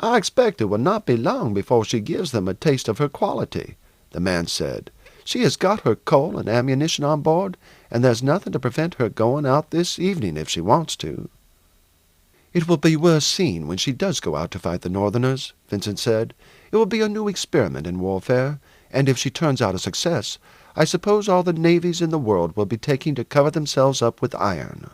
"I expect it will not be long before she gives them a taste of her quality," the man said. "She has got her coal and ammunition on board, and there's nothing to prevent her going out this evening if she wants to." "It will be worth seeing when she does go out to fight the Northerners," Vincent said. "It will be a new experiment in warfare, and if she turns out a success, I suppose all the navies in the world will be taking to cover themselves up with iron."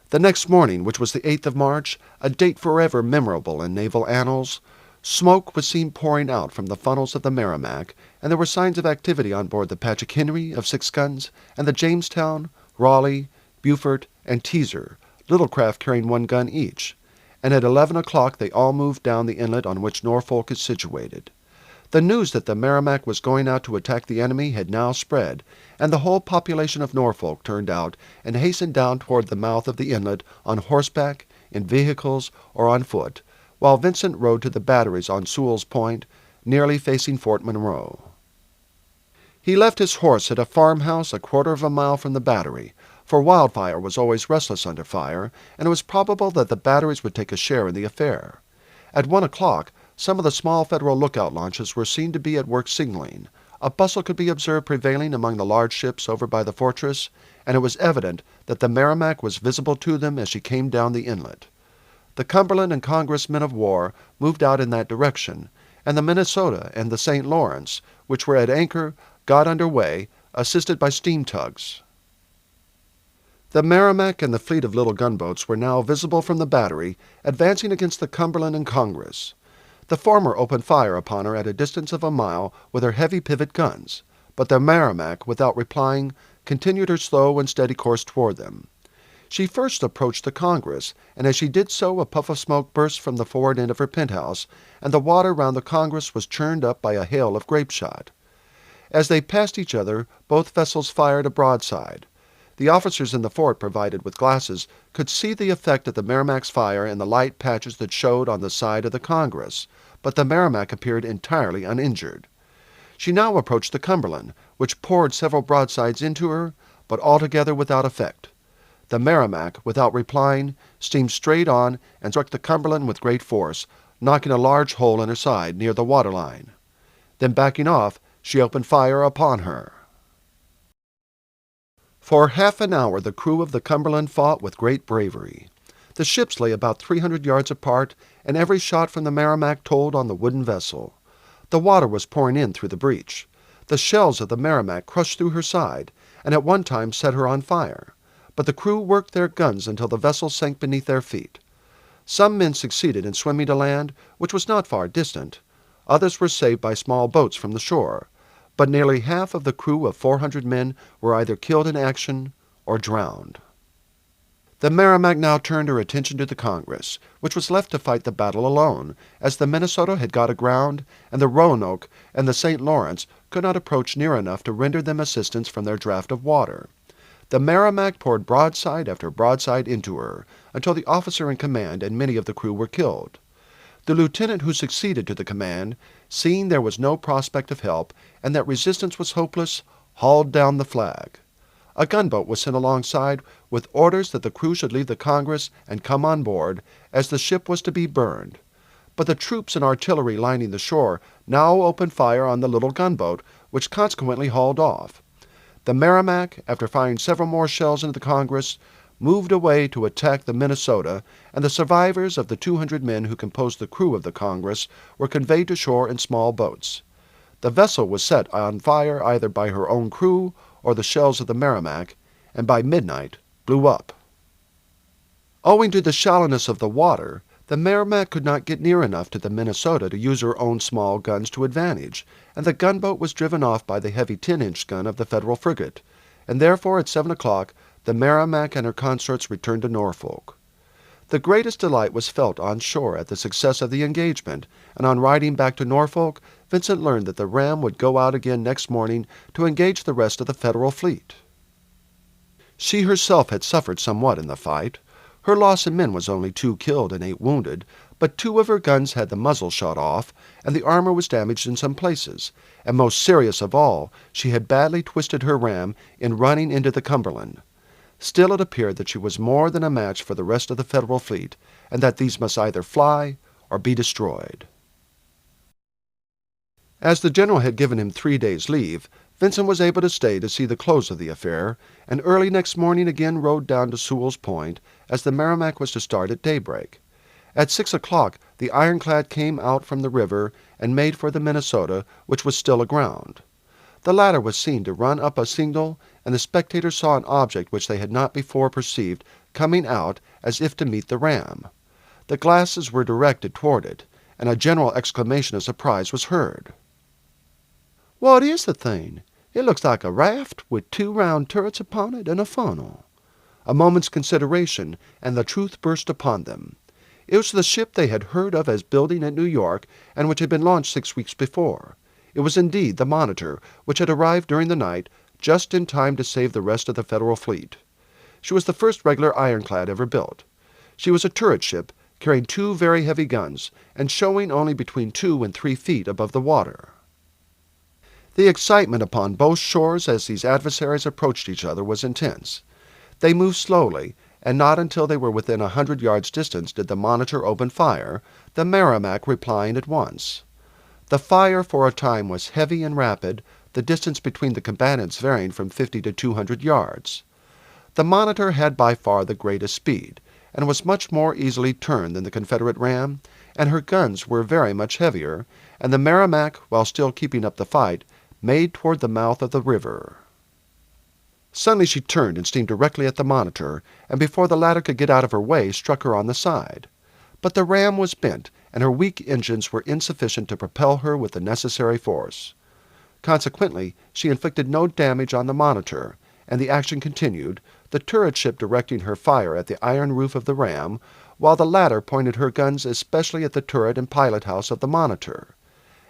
The next morning, which was the 8th of March, a date forever memorable in naval annals, smoke was seen pouring out from the funnels of the Merrimac, and there were signs of activity on board the Patrick Henry of 6 guns, and the Jamestown, Raleigh, Beaufort, and Teaser, little craft carrying 1 gun each, and at 11 o'clock they all moved down the inlet on which Norfolk is situated. The news that the Merrimac was going out to attack the enemy had now spread, and the whole population of Norfolk turned out and hastened down toward the mouth of the inlet on horseback, in vehicles, or on foot, while Vincent rode to the batteries on Sewell's Point, nearly facing Fort Monroe. He left his horse at a farmhouse a quarter of a mile from the battery, for Wildfire was always restless under fire, and it was probable that the batteries would take a share in the affair. At 1 o'clock, some of the small Federal lookout launches were seen to be at work signaling. A bustle could be observed prevailing among the large ships over by the fortress, and it was evident that the Merrimac was visible to them as she came down the inlet. The Cumberland and Congress men of war moved out in that direction, and the Minnesota and the St. Lawrence, which were at anchor, got under way, assisted by steam tugs. The Merrimac and the fleet of little gunboats were now visible from the battery, advancing against the Cumberland and Congress. The former opened fire upon her at a distance of a mile with her heavy pivot guns, but the Merrimac, without replying, continued her slow and steady course toward them. She first approached the Congress, and as she did so a puff of smoke burst from the forward end of her penthouse, and the water round the Congress was churned up by a hail of grape shot. As they passed each other, both vessels fired a broadside. The officers in the fort, provided with glasses, could see the effect of the Merrimac's fire in the light patches that showed on the side of the Congress, but the Merrimac appeared entirely uninjured. She now approached the Cumberland, which poured several broadsides into her, but altogether without effect. The Merrimac, without replying, steamed straight on and struck the Cumberland with great force, knocking a large hole in her side near the waterline. Then backing off, she opened fire upon her. For half an hour the crew of the Cumberland fought with great bravery. The ships lay about 300 yards apart, and every shot from the Merrimac told on the wooden vessel. The water was pouring in through the breach. The shells of the Merrimac crushed through her side, and at one time set her on fire. But the crew worked their guns until the vessel sank beneath their feet. Some men succeeded in swimming to land, which was not far distant. Others were saved by small boats from the shore, but nearly half of the crew of 400 men were either killed in action or drowned. The Merrimac now turned her attention to the Congress, which was left to fight the battle alone, as the Minnesota had got aground, and the Roanoke and the St. Lawrence could not approach near enough to render them assistance from their draught of water. The Merrimac poured broadside after broadside into her, until the officer in command and many of the crew were killed. The lieutenant who succeeded to the command, seeing there was no prospect of help, and that resistance was hopeless, hauled down the flag. A gunboat was sent alongside with orders that the crew should leave the Congress and come on board, as the ship was to be burned. But the troops and artillery lining the shore now opened fire on the little gunboat, which consequently hauled off. The Merrimac, after firing several more shells into the Congress, moved away to attack the Minnesota, and the survivors of the 200 men who composed the crew of the Congress were conveyed to shore in small boats. The vessel was set on fire either by her own crew or the shells of the Merrimac, and by midnight blew up. Owing to the shallowness of the water, the Merrimac could not get near enough to the Minnesota to use her own small guns to advantage, and the gunboat was driven off by the heavy 10-inch gun of the Federal frigate, and therefore at 7 o'clock the Merrimac and her consorts returned to Norfolk. The greatest delight was felt on shore at the success of the engagement, and on riding back to Norfolk, Vincent learned that the ram would go out again next morning to engage the rest of the Federal fleet. She herself had suffered somewhat in the fight. Her loss in men was only 2 killed and 8 wounded, but 2 of her guns had the muzzle shot off, and the armor was damaged in some places, and most serious of all, she had badly twisted her ram in running into the Cumberland. Still it appeared that she was more than a match for the rest of the Federal fleet, and that these must either fly or be destroyed. As the general had given him 3 days' leave, Vincent was able to stay to see the close of the affair, and early next morning again rowed down to Sewell's Point, as the Merrimac was to start at daybreak. At 6 o'clock the ironclad came out from the river and made for the Minnesota, which was still aground. The latter was seen to run up a signal, and the spectators saw an object which they had not before perceived coming out as if to meet the ram. The glasses were directed toward it, and a general exclamation of surprise was heard. "What is the thing? It looks like a raft with 2 round turrets upon it and a funnel." A moment's consideration, and the truth burst upon them. It was the ship they had heard of as building at New York, and which had been launched 6 weeks before. It was indeed the Monitor, which had arrived during the night, just in time to save the rest of the Federal fleet. She was the first regular ironclad ever built. She was a turret ship, carrying 2 very heavy guns, and showing only between 2 and 3 feet above the water. The excitement upon both shores as these adversaries approached each other was intense. They moved slowly, and not until they were within 100 yards distance did the Monitor open fire, the Merrimac replying at once. The fire for a time was heavy and rapid, the distance between the combatants varying from 50 to 200 yards. The Monitor had by far the greatest speed, and was much more easily turned than the Confederate ram, and her guns were very much heavier, and the Merrimac, while still keeping up the fight, made toward the mouth of the river. Suddenly she turned and steamed directly at the Monitor, and before the latter could get out of her way, struck her on the side. But the ram was bent, and her weak engines were insufficient to propel her with the necessary force. Consequently, she inflicted no damage on the Monitor, and the action continued, the turret ship directing her fire at the iron roof of the ram, while the latter pointed her guns especially at the turret and pilot-house of the Monitor.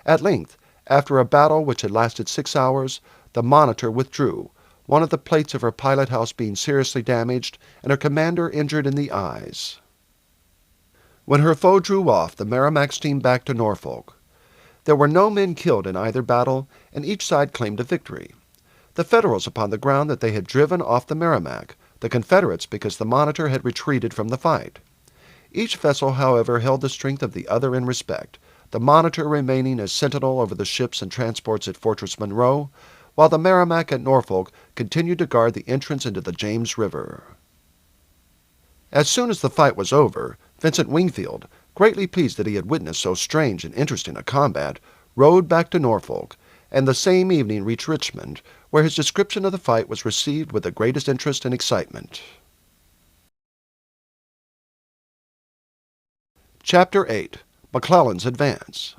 At length, after a battle which had lasted 6 hours, the Monitor withdrew, one of the plates of her pilot-house being seriously damaged, and her commander injured in the eyes. When her foe drew off, the Merrimac steamed back to Norfolk. There were no men killed in either battle, and each side claimed a victory. The Federals upon the ground that they had driven off the Merrimac, the Confederates because the Monitor had retreated from the fight. Each vessel, however, held the strength of the other in respect, the Monitor remaining as sentinel over the ships and transports at Fortress Monroe, while the Merrimac at Norfolk continued to guard the entrance into the James River. As soon as the fight was over, Vincent Wingfield, greatly pleased that he had witnessed so strange and interesting a combat, rode back to Norfolk, and the same evening reached Richmond, where his description of the fight was received with the greatest interest and excitement. Chapter 8. McClellan's Advance.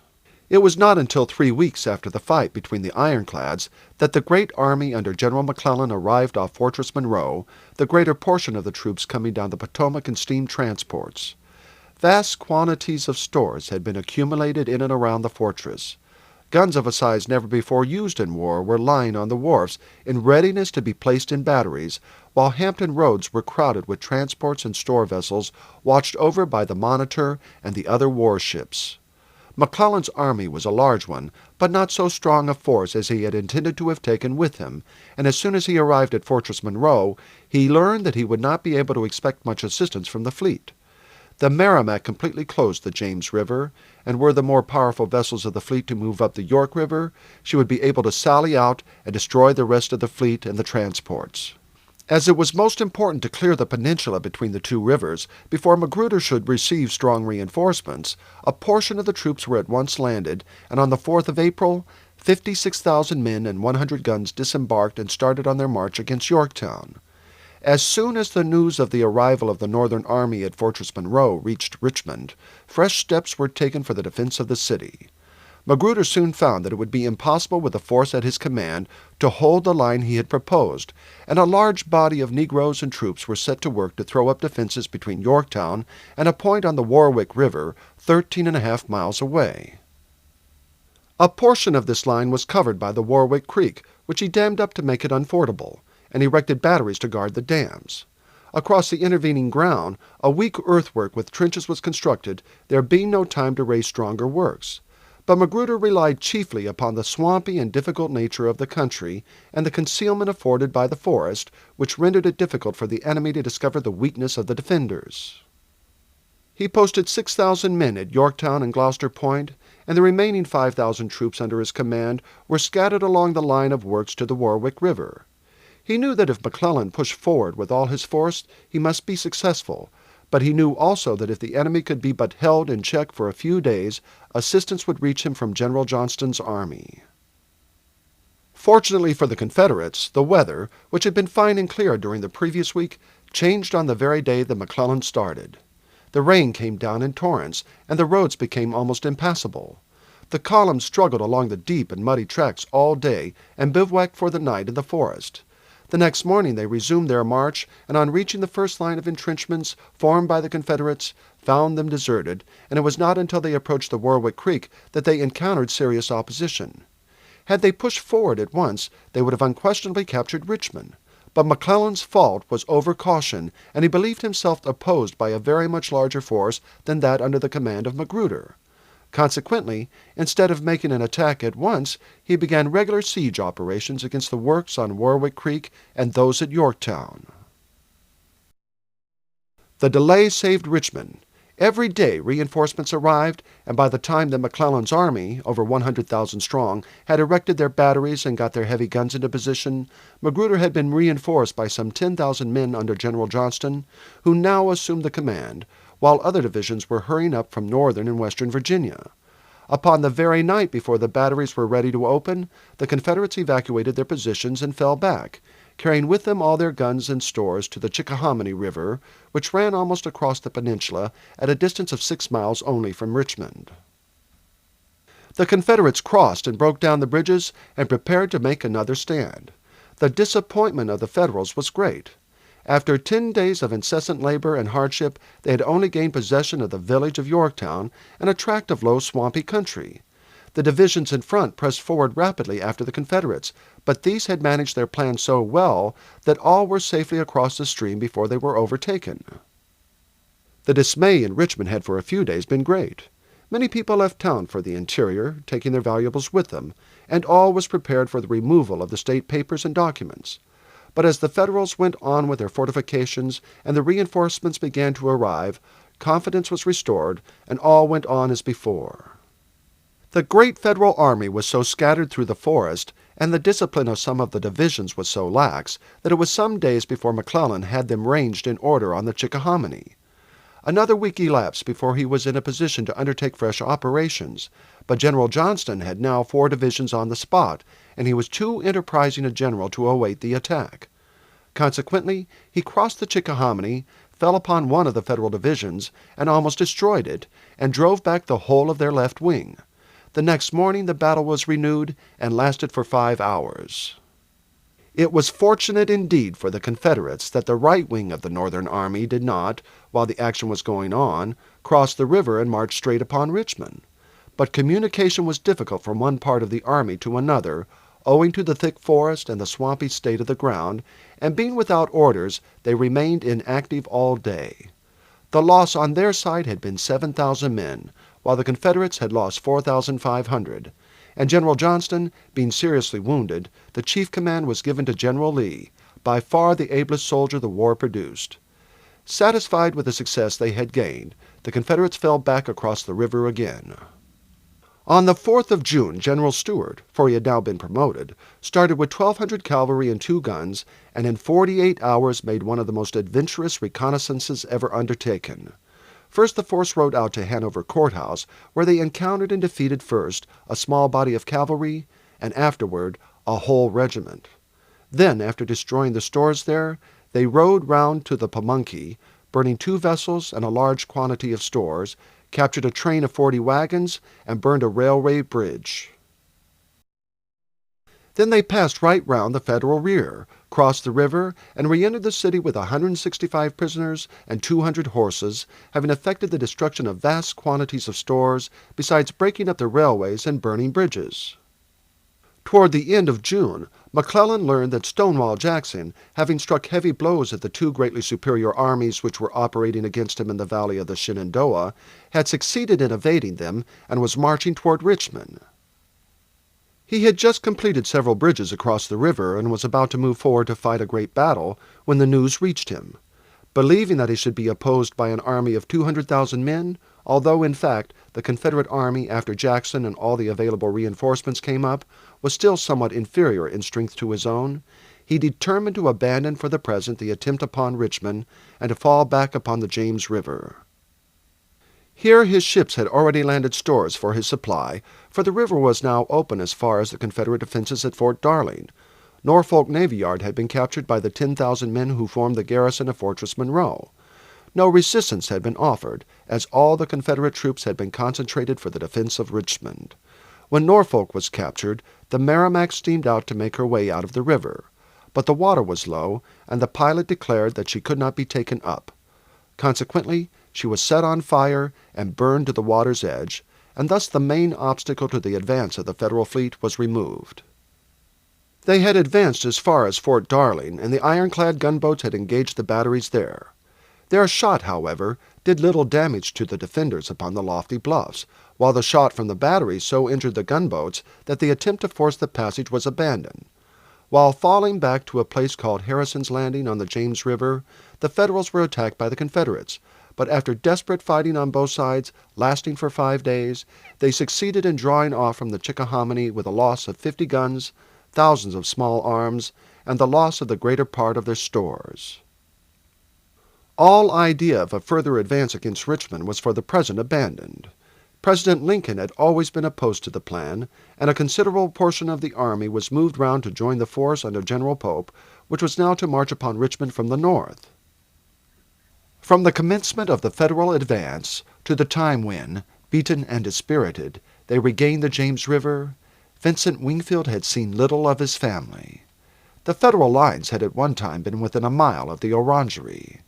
It was not until 3 weeks after the fight between the ironclads that the great army under General McClellan arrived off Fortress Monroe, the greater portion of the troops coming down the Potomac in steam transports. Vast quantities of stores had been accumulated in and around the fortress. Guns of a size never before used in war were lying on the wharfs in readiness to be placed in batteries, while Hampton Roads were crowded with transports and store vessels watched over by the Monitor and the other warships. McClellan's army was a large one, but not so strong a force as he had intended to have taken with him, and as soon as he arrived at Fortress Monroe, he learned that he would not be able to expect much assistance from the fleet. The Merrimac completely closed the James River, and were the more powerful vessels of the fleet to move up the York River, she would be able to sally out and destroy the rest of the fleet and the transports. As it was most important to clear the peninsula between the 2 rivers before Magruder should receive strong reinforcements, a portion of the troops were at once landed, and on the 4th of April, 56,000 men and 100 guns disembarked and started on their march against Yorktown. As soon as the news of the arrival of the Northern Army at Fortress Monroe reached Richmond, fresh steps were taken for the defense of the city. Magruder soon found that it would be impossible with the force at his command to hold the line he had proposed, and a large body of negroes and troops were set to work to throw up defenses between Yorktown and a point on the Warwick River 13.5 miles away. A portion of this line was covered by the Warwick Creek, which he dammed up to make it unfordable, and erected batteries to guard the dams. Across the intervening ground, a weak earthwork with trenches was constructed, there being no time to raise stronger works. But Magruder relied chiefly upon the swampy and difficult nature of the country and the concealment afforded by the forest, which rendered it difficult for the enemy to discover the weakness of the defenders. He posted 6,000 men at Yorktown and Gloucester Point, and the remaining 5,000 troops under his command were scattered along the line of works to the Warwick River. He knew that if McClellan pushed forward with all his force, he must be successful, but he knew also that if the enemy could be but held in check for a few days, assistance would reach him from General Johnston's army. Fortunately for the Confederates, the weather, which had been fine and clear during the previous week, changed on the very day that McClellan started. The rain came down in torrents, and the roads became almost impassable. The column struggled along the deep and muddy tracks all day and bivouacked for the night in the forest. The next morning they resumed their march, and on reaching the first line of entrenchments formed by the Confederates, found them deserted, and it was not until they approached the Warwick Creek that they encountered serious opposition. Had they pushed forward at once, they would have unquestionably captured Richmond. But McClellan's fault was over-caution, and he believed himself opposed by a very much larger force than that under the command of Magruder. Consequently, instead of making an attack at once, he began regular siege operations against the works on Warwick Creek and those at Yorktown. The delay saved Richmond. Every day reinforcements arrived, and by the time that McClellan's army, over 100,000 strong, had erected their batteries and got their heavy guns into position, Magruder had been reinforced by some 10,000 men under General Johnston, who now assumed the command, while other divisions were hurrying up from northern and western Virginia. Upon the very night before the batteries were ready to open, the Confederates evacuated their positions and fell back, carrying with them all their guns and stores to the Chickahominy River, which ran almost across the peninsula at a distance of 6 miles only from Richmond. The Confederates crossed and broke down the bridges and prepared to make another stand. The disappointment of the Federals was great. After 10 days of incessant labor and hardship, they had only gained possession of the village of Yorktown and a tract of low, swampy country. The divisions in front pressed forward rapidly after the Confederates, but these had managed their plan so well that all were safely across the stream before they were overtaken. The dismay in Richmond had for a few days been great. Many people left town for the interior, taking their valuables with them, and all was prepared for the removal of the state papers and documents. But as the Federals went on with their fortifications and the reinforcements began to arrive, confidence was restored, and all went on as before. The great Federal army was so scattered through the forest, and the discipline of some of the divisions was so lax, that it was some days before McClellan had them ranged in order on the Chickahominy. Another week elapsed before he was in a position to undertake fresh operations, but General Johnston had now 4 divisions on the spot, and he was too enterprising a general to await the attack. Consequently, he crossed the Chickahominy, fell upon one of the Federal divisions, and almost destroyed it, and drove back the whole of their left wing. The next morning the battle was renewed and lasted for 5 hours. It was fortunate indeed for the Confederates that the right wing of the Northern army did not, while the action was going on, cross the river and march straight upon Richmond. But communication was difficult from one part of the army to another, owing to the thick forest and the swampy state of the ground, and being without orders, they remained inactive all day. The loss on their side had been 7,000 men, while the Confederates had lost 4,500, and General Johnston, being seriously wounded, the chief command was given to General Lee, by far the ablest soldier the war produced. Satisfied with the success they had gained, the Confederates fell back across the river again. On the 4th of June, General Stuart, for he had now been promoted, started with 1,200 cavalry and 2 guns, and in 48 hours made one of the most adventurous reconnaissances ever undertaken. First the force rode out to Hanover Courthouse, where they encountered and defeated first a small body of cavalry, and afterward a whole regiment. Then, after destroying the stores there, they rode round to the Pamunkey, burning 2 vessels and a large quantity of stores, captured a train of 40 wagons, and burned a railway bridge. Then they passed right round the Federal rear, crossed the river, and re-entered the city with 165 prisoners and 200 horses, having effected the destruction of vast quantities of stores, besides breaking up the railways and burning bridges. Toward the end of June, McClellan learned that Stonewall Jackson, having struck heavy blows at the two greatly superior armies which were operating against him in the valley of the Shenandoah, had succeeded in evading them and was marching toward Richmond. He had just completed several bridges across the river and was about to move forward to fight a great battle when the news reached him. Believing that he should be opposed by an army of 200,000 men, although in fact the Confederate army, after Jackson and all the available reinforcements came up, was still somewhat inferior in strength to his own, he determined to abandon for the present the attempt upon Richmond and to fall back upon the James River. Here his ships had already landed stores for his supply, for the river was now open as far as the Confederate defenses at Fort Darling. Norfolk Navy Yard had been captured by the 10,000 men who formed the garrison of Fortress Monroe. No resistance had been offered, as all the Confederate troops had been concentrated for the defense of Richmond. When Norfolk was captured, the Merrimac steamed out to make her way out of the river. But the water was low, and the pilot declared that she could not be taken up. Consequently, she was set on fire and burned to the water's edge, and thus the main obstacle to the advance of the Federal fleet was removed. They had advanced as far as Fort Darling, and the ironclad gunboats had engaged the batteries there. Their shot, however, did little damage to the defenders upon the lofty bluffs, while the shot from the batteries so injured the gunboats that the attempt to force the passage was abandoned. While falling back to a place called Harrison's Landing on the James River, the Federals were attacked by the Confederates, but after desperate fighting on both sides, lasting for 5 days, they succeeded in drawing off from the Chickahominy with a loss of 50 guns, thousands of small arms, and the loss of the greater part of their stores. All idea of a further advance against Richmond was for the present abandoned. President Lincoln had always been opposed to the plan, and a considerable portion of the army was moved round to join the force under General Pope, which was now to march upon Richmond from the north. From the commencement of the Federal advance to the time when, beaten and dispirited, they regained the James River, Vincent Wingfield had seen little of his family. The Federal lines had at one time been within a mile of the Orangery.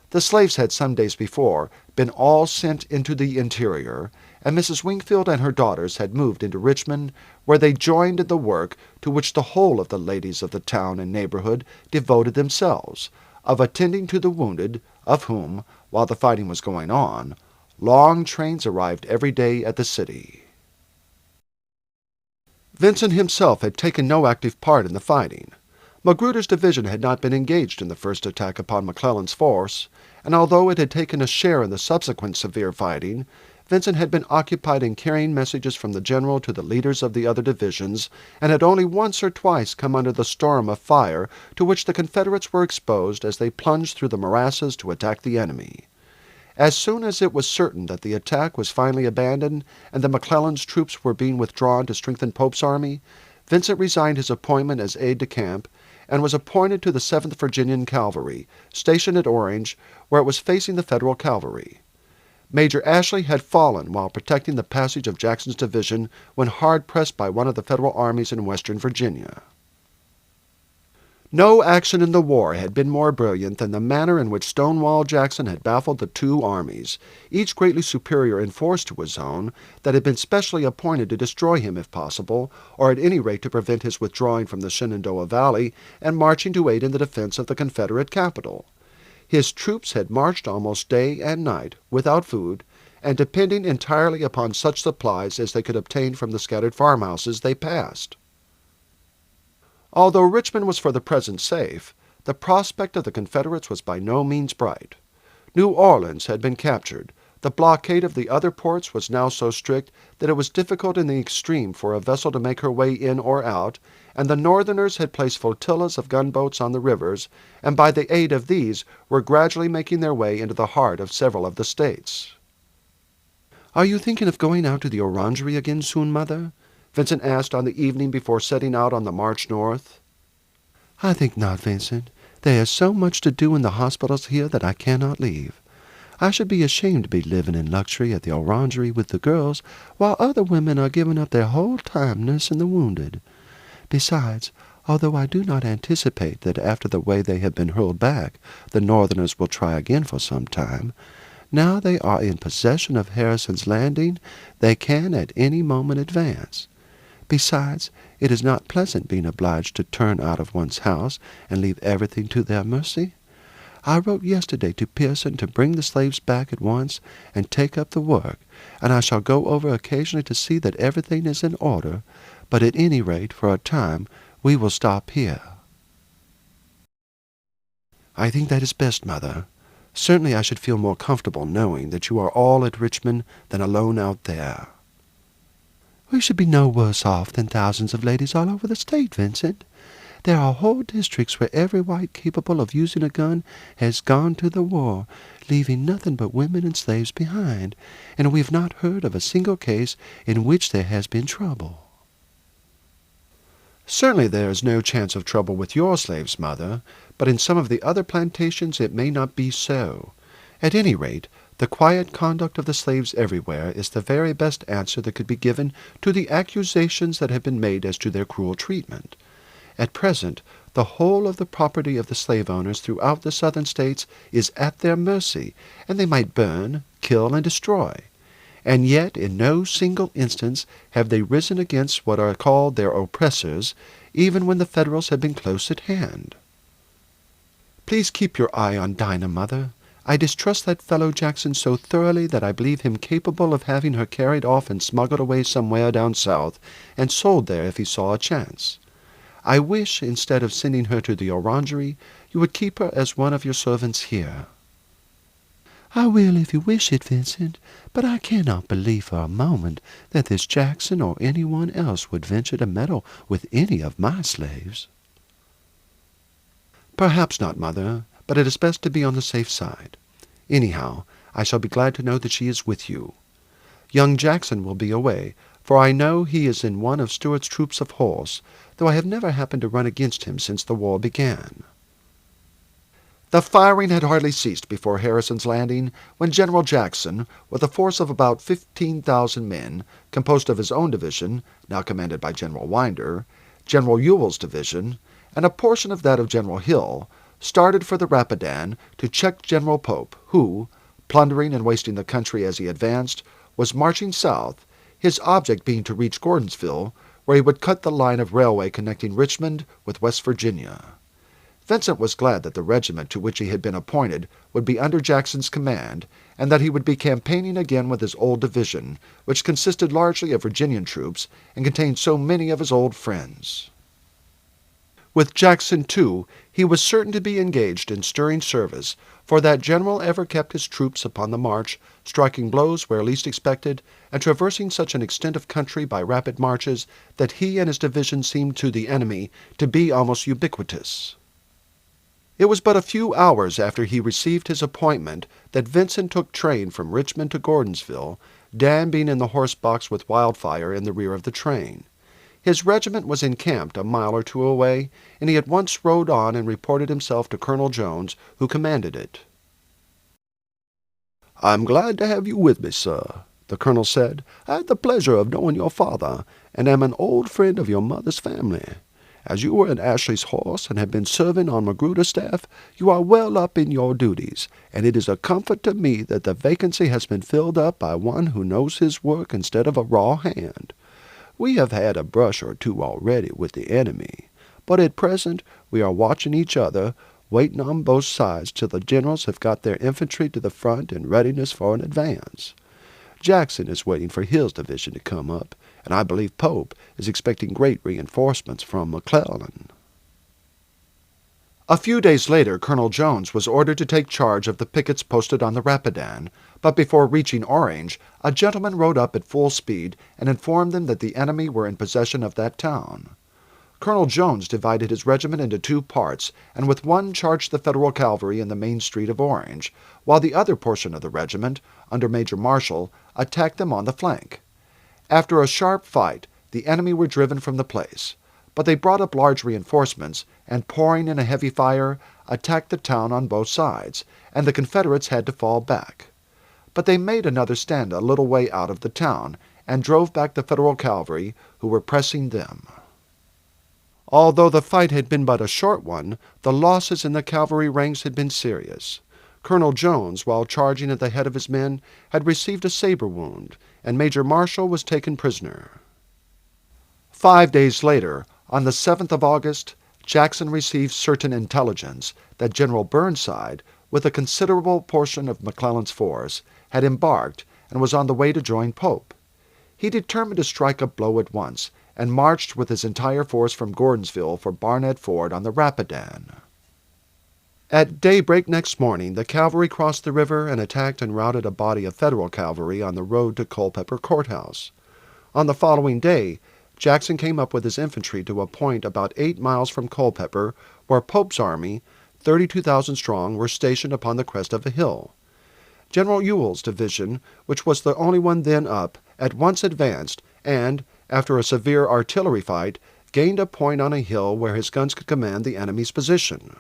The slaves had some days before been all sent into the interior, and Mrs. Wingfield and her daughters had moved into Richmond, where they joined in the work to which the whole of the ladies of the town and neighborhood devoted themselves, of attending to the wounded, of whom, while the fighting was going on, long trains arrived every day at the city. Vincent himself had taken no active part in the fighting. Magruder's division had not been engaged in the first attack upon McClellan's force, and although it had taken a share in the subsequent severe fighting, Vincent had been occupied in carrying messages from the general to the leaders of the other divisions, and had only once or twice come under the storm of fire to which the Confederates were exposed as they plunged through the morasses to attack the enemy. As soon as it was certain that the attack was finally abandoned and that McClellan's troops were being withdrawn to strengthen Pope's army, Vincent resigned his appointment as aide-de-camp and was appointed to the 7th Virginian Cavalry, stationed at Orange, where it was facing the Federal cavalry. Major Ashley had fallen while protecting the passage of Jackson's division when hard pressed by one of the Federal armies in western Virginia. No action in the war had been more brilliant than the manner in which Stonewall Jackson had baffled the two armies, each greatly superior in force to his own, that had been specially appointed to destroy him if possible, or at any rate to prevent his withdrawing from the Shenandoah Valley and marching to aid in the defense of the Confederate capital. His troops had marched almost day and night, without food, and depending entirely upon such supplies as they could obtain from the scattered farmhouses they passed. Although Richmond was for the present safe, the prospect of the Confederates was by no means bright. New Orleans had been captured. The blockade of the other ports was now so strict that it was difficult in the extreme for a vessel to make her way in or out, and the Northerners had placed flotillas of gunboats on the rivers, and by the aid of these were gradually making their way into the heart of several of the states. "Are you thinking of going out to the Orangery again soon, Mother?" Vincent asked on the evening before setting out on the march north. "I think not, Vincent. There is so much to do in the hospitals here that I cannot leave. I should be ashamed to be living in luxury at the Orangery with the girls, while other women are giving up their whole time nursing the wounded. Besides, although I do not anticipate that after the way they have been hurled back, the Northerners will try again for some time, now they are in possession of Harrison's Landing, they can at any moment advance. Besides, it is not pleasant being obliged to turn out of one's house and leave everything to their mercy. I wrote yesterday to Pearson to bring the slaves back at once and take up the work, and I shall go over occasionally to see that everything is in order, but at any rate, for a time, we will stop here." "I think that is best, Mother. Certainly I should feel more comfortable knowing that you are all at Richmond than alone out there." "We should be no worse off than thousands of ladies all over the state, Vincent. There are whole districts where every white capable of using a gun has gone to the war, leaving nothing but women and slaves behind, and we have not heard of a single case in which there has been trouble." "Certainly there is no chance of trouble with your slaves, Mother, but in some of the other plantations it may not be so. At any rate, the quiet conduct of the slaves everywhere is the very best answer that could be given to the accusations that have been made as to their cruel treatment. At present, the whole of the property of the slave owners throughout the Southern States is at their mercy, and they might burn, kill, and destroy. And yet in no single instance have they risen against what are called their oppressors, even when the Federals have been close at hand. Please keep your eye on Dinah, Mother. I distrust that fellow Jackson so thoroughly that I believe him capable of having her carried off and smuggled away somewhere down south, and sold there if he saw a chance. I wish, instead of sending her to the orangery, you would keep her as one of your servants here." "I will if you wish it, Vincent, but I cannot believe for a moment that this Jackson or anyone else would venture to meddle with any of my slaves." "Perhaps not, Mother, but it is best to be on the safe side. Anyhow, I shall be glad to know that she is with you. Young Jackson will be away, for I know he is in one of Stuart's troops of horse, though I have never happened to run against him since the war began." The firing had hardly ceased before Harrison's Landing when General Jackson, with a force of about 15,000 men, composed of his own division, now commanded by General Winder, General Ewell's division, and a portion of that of General Hill, started for the Rapidan to check General Pope, who, plundering and wasting the country as he advanced, was marching south, his object being to reach Gordonsville, where he would cut the line of railway connecting Richmond with West Virginia. Vincent was glad that the regiment to which he had been appointed would be under Jackson's command, and that he would be campaigning again with his old division, which consisted largely of Virginian troops and contained so many of his old friends. With Jackson, too, he was certain to be engaged in stirring service, for that general ever kept his troops upon the march, striking blows where least expected, and traversing such an extent of country by rapid marches that he and his division seemed to the enemy to be almost ubiquitous. It was but a few hours after he received his appointment that Vincent took train from Richmond to Gordonsville, Dan being in the horse box with Wildfire in the rear of the train. His regiment was encamped a mile or two away, and he at once rode on and reported himself to Colonel Jones, who commanded it. "I am glad to have you with me, sir," the colonel said. "I had the pleasure of knowing your father, and am an old friend of your mother's family. As you were in Ashley's horse and have been serving on Magruder's staff, you are well up in your duties, and it is a comfort to me that the vacancy has been filled up by one who knows his work instead of a raw hand. We have had a brush or two already with the enemy, but at present we are watching each other, waiting on both sides till the generals have got their infantry to the front in readiness for an advance. Jackson is waiting for Hill's division to come up, and I believe Pope is expecting great reinforcements from McClellan." A few days later Colonel Jones was ordered to take charge of the pickets posted on the Rapidan, but before reaching Orange, a gentleman rode up at full speed and informed them that the enemy were in possession of that town. Colonel Jones divided his regiment into two parts, and with one charged the Federal cavalry in the main street of Orange, while the other portion of the regiment, under Major Marshall, attacked them on the flank. After a sharp fight, the enemy were driven from the place, but they brought up large reinforcements, and pouring in a heavy fire, attacked the town on both sides, and the Confederates had to fall back. But they made another stand a little way out of the town, and drove back the Federal cavalry, who were pressing them. Although the fight had been but a short one, the losses in the cavalry ranks had been serious. Colonel Jones, while charging at the head of his men, had received a saber wound, and Major Marshall was taken prisoner. 5 days later, on the 7th of August, Jackson received certain intelligence that General Burnside, with a considerable portion of McClellan's force, had embarked and was on the way to join Pope. He determined to strike a blow at once, and marched with his entire force from Gordonsville for Barnett Ford on the Rapidan. At daybreak next morning, the cavalry crossed the river and attacked and routed a body of Federal cavalry on the road to Culpeper Courthouse. On the following day, Jackson came up with his infantry to a point about 8 miles from Culpeper, where Pope's army, 32,000 strong, were stationed upon the crest of a hill. General Ewell's division, which was the only one then up, at once advanced, and, after a severe artillery fight, gained a point on a hill where his guns could command the enemy's position.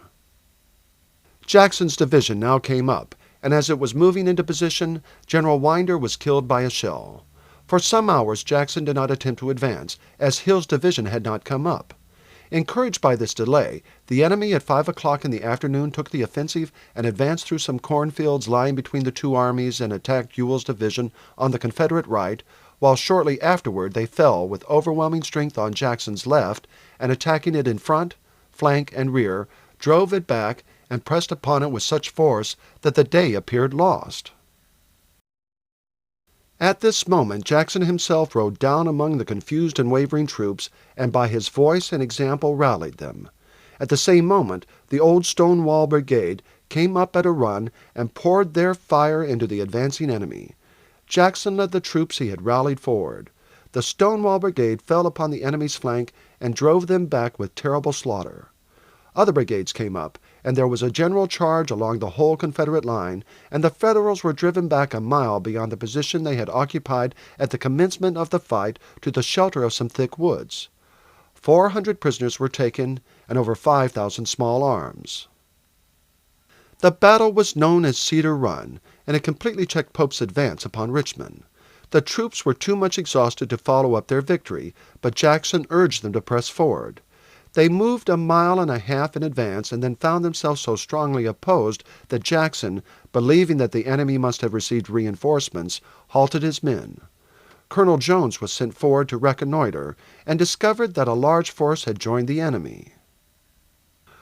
Jackson's division now came up, and as it was moving into position, General Winder was killed by a shell. For some hours Jackson did not attempt to advance, as Hill's division had not come up. Encouraged by this delay, the enemy at 5 o'clock in the afternoon took the offensive and advanced through some cornfields lying between the two armies and attacked Ewell's division on the Confederate right, while shortly afterward they fell with overwhelming strength on Jackson's left, and attacking it in front, flank, and rear, drove it back and pressed upon it with such force that the day appeared lost. At this moment Jackson himself rode down among the confused and wavering troops, and by his voice and example rallied them. At the same moment the old Stonewall Brigade came up at a run and poured their fire into the advancing enemy. Jackson led the troops he had rallied forward. The Stonewall Brigade fell upon the enemy's flank and drove them back with terrible slaughter. Other brigades came up, and there was a general charge along the whole Confederate line, and the Federals were driven back a mile beyond the position they had occupied at the commencement of the fight to the shelter of some thick woods. 400 prisoners were taken, and over 5,000 small arms. The battle was known as Cedar Run, and it completely checked Pope's advance upon Richmond. The troops were too much exhausted to follow up their victory, but Jackson urged them to press forward. They moved a mile and a half in advance and then found themselves so strongly opposed that Jackson, believing that the enemy must have received reinforcements, halted his men. Colonel Jones was sent forward to reconnoiter and discovered that a large force had joined the enemy.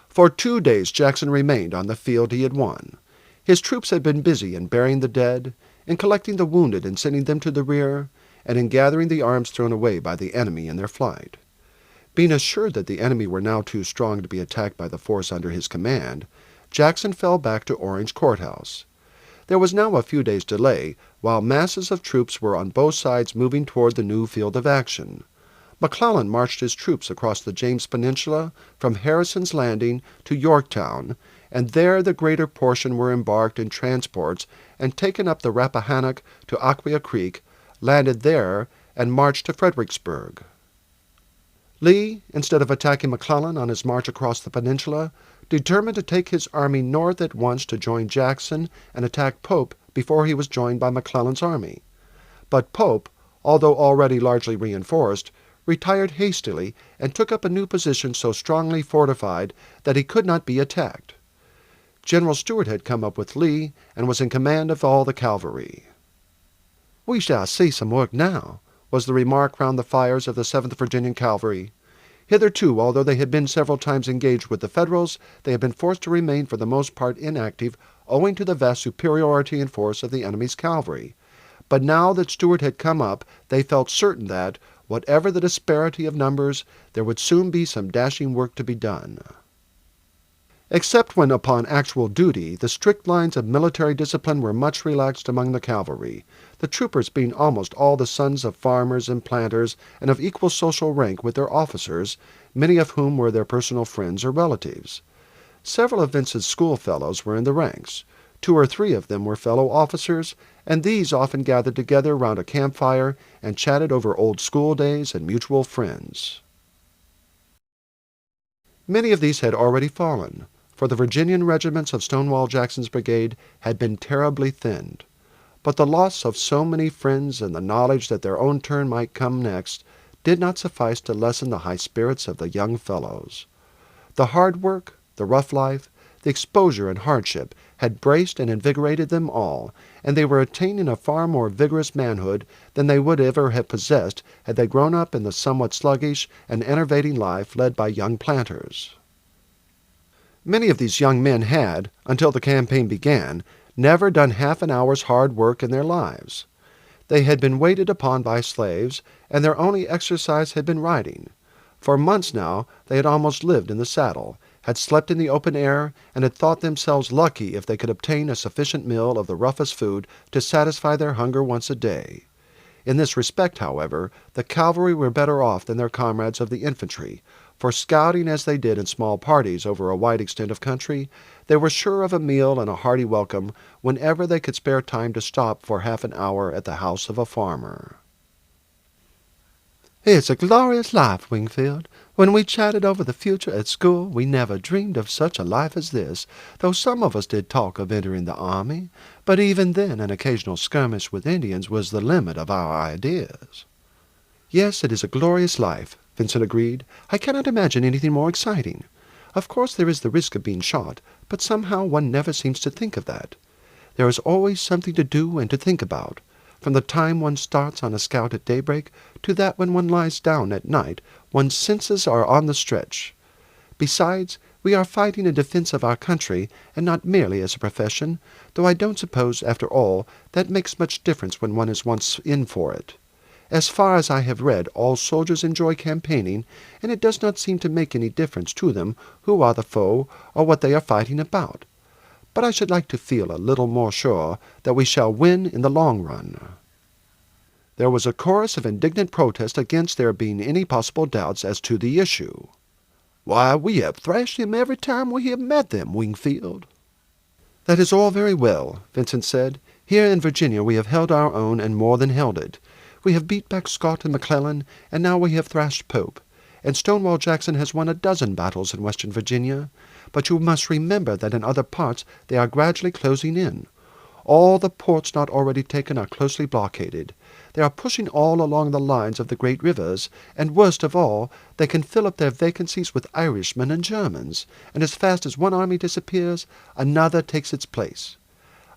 For 2 days Jackson remained on the field he had won. His troops had been busy in burying the dead, in collecting the wounded and sending them to the rear, and in gathering the arms thrown away by the enemy in their flight. Being assured that the enemy were now too strong to be attacked by the force under his command, Jackson fell back to Orange Courthouse. There was now a few days' delay, while masses of troops were on both sides moving toward the new field of action. McClellan marched his troops across the James Peninsula from Harrison's Landing to Yorktown, and there the greater portion were embarked in transports and taken up the Rappahannock to Aquia Creek, landed there, and marched to Fredericksburg. Lee, instead of attacking McClellan on his march across the peninsula, determined to take his army north at once to join Jackson and attack Pope before he was joined by McClellan's army. But Pope, although already largely reinforced, retired hastily and took up a new position so strongly fortified that he could not be attacked. General Stuart had come up with Lee and was in command of all the cavalry. "We shall see some work now," was the remark round the fires of the 7th Virginian Cavalry. Hitherto, although they had been several times engaged with the Federals, they had been forced to remain for the most part inactive owing to the vast superiority in force of the enemy's cavalry. But now that Stuart had come up, they felt certain that, whatever the disparity of numbers, there would soon be some dashing work to be done. Except when upon actual duty, the strict lines of military discipline were much relaxed among the cavalry, the troopers being almost all the sons of farmers and planters and of equal social rank with their officers, many of whom were their personal friends or relatives. Several of Vince's schoolfellows were in the ranks. 2 or 3 of them were fellow officers, and these often gathered together round a campfire and chatted over old school days and mutual friends. Many of these had already fallen, for the Virginian regiments of Stonewall Jackson's brigade had been terribly thinned. But the loss of so many friends and the knowledge that their own turn might come next did not suffice to lessen the high spirits of the young fellows. The hard work, the rough life, the exposure and hardship had braced and invigorated them all, and they were attaining a far more vigorous manhood than they would ever have possessed had they grown up in the somewhat sluggish and enervating life led by young planters. Many of these young men had, until the campaign began, never done half an hour's hard work in their lives. They had been waited upon by slaves, and their only exercise had been riding. For months now they had almost lived in the saddle, had slept in the open air, and had thought themselves lucky if they could obtain a sufficient meal of the roughest food to satisfy their hunger once a day. In this respect, however, the cavalry were better off than their comrades of the infantry, for scouting as they did in small parties over a wide extent of country, they were sure of a meal and a hearty welcome whenever they could spare time to stop for half an hour at the house of a farmer. "It's a glorious life, Wingfield. When we chatted over the future at school, we never dreamed of such a life as this, though some of us did talk of entering the army, but even then an occasional skirmish with Indians was the limit of our ideas." "Yes, it is a glorious life," Vincent agreed. "I cannot imagine anything more exciting. Of course there is the risk of being shot, but somehow one never seems to think of that. There is always something to do and to think about. From the time one starts on a scout at daybreak to that when one lies down at night, one's senses are on the stretch. Besides, we are fighting in defense of our country, and not merely as a profession, though I don't suppose, after all, that makes much difference when one is once in for it. As far as I have read, all soldiers enjoy campaigning, and it does not seem to make any difference to them who are the foe or what they are fighting about. But I should like to feel a little more sure that we shall win in the long run." There was a chorus of indignant protest against there being any possible doubts as to the issue. "Why, we have thrashed them every time we have met them, Wingfield." "That is all very well," Vincent said. "Here in Virginia we have held our own and more than held it. We have beat back Scott and McClellan, and now we have thrashed Pope. And Stonewall Jackson has won a dozen battles in Western Virginia. But you must remember that in other parts they are gradually closing in. All the ports not already taken are closely blockaded. They are pushing all along the lines of the great rivers, and worst of all, they can fill up their vacancies with Irishmen and Germans, and as fast as one army disappears, another takes its place.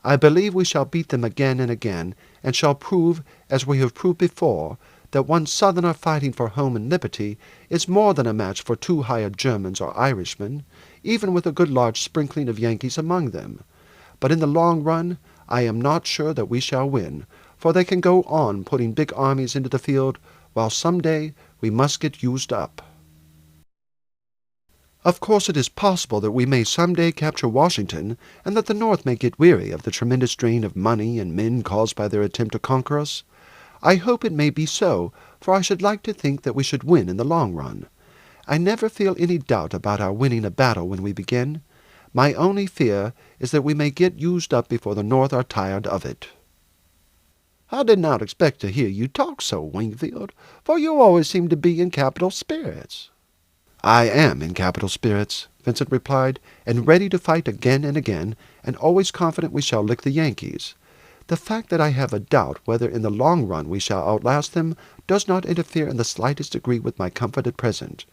I believe we shall beat them again and again, and shall prove, as we have proved before, that one Southerner fighting for home and liberty is more than a match for 2 hired Germans or Irishmen, even with a good large sprinkling of Yankees among them. But in the long run, I am not sure that we shall win, for they can go on putting big armies into the field, while some day we must get used up. Of course it is possible that we may some day capture Washington, and that the North may get weary of the tremendous drain of money and men caused by their attempt to conquer us. I hope it may be so, for I should like to think that we should win in the long run. I never feel any doubt about our winning a battle when we begin. My only fear is that we may get used up before the North are tired of it." "I did not expect to hear you talk so, Wingfield, for you always seem to be in capital spirits." "I am in capital spirits," Vincent replied, "and ready to fight again and again, and always confident we shall lick the Yankees. The fact that I have a doubt whether in the long run we shall outlast them does not interfere in the slightest degree with my comfort at present.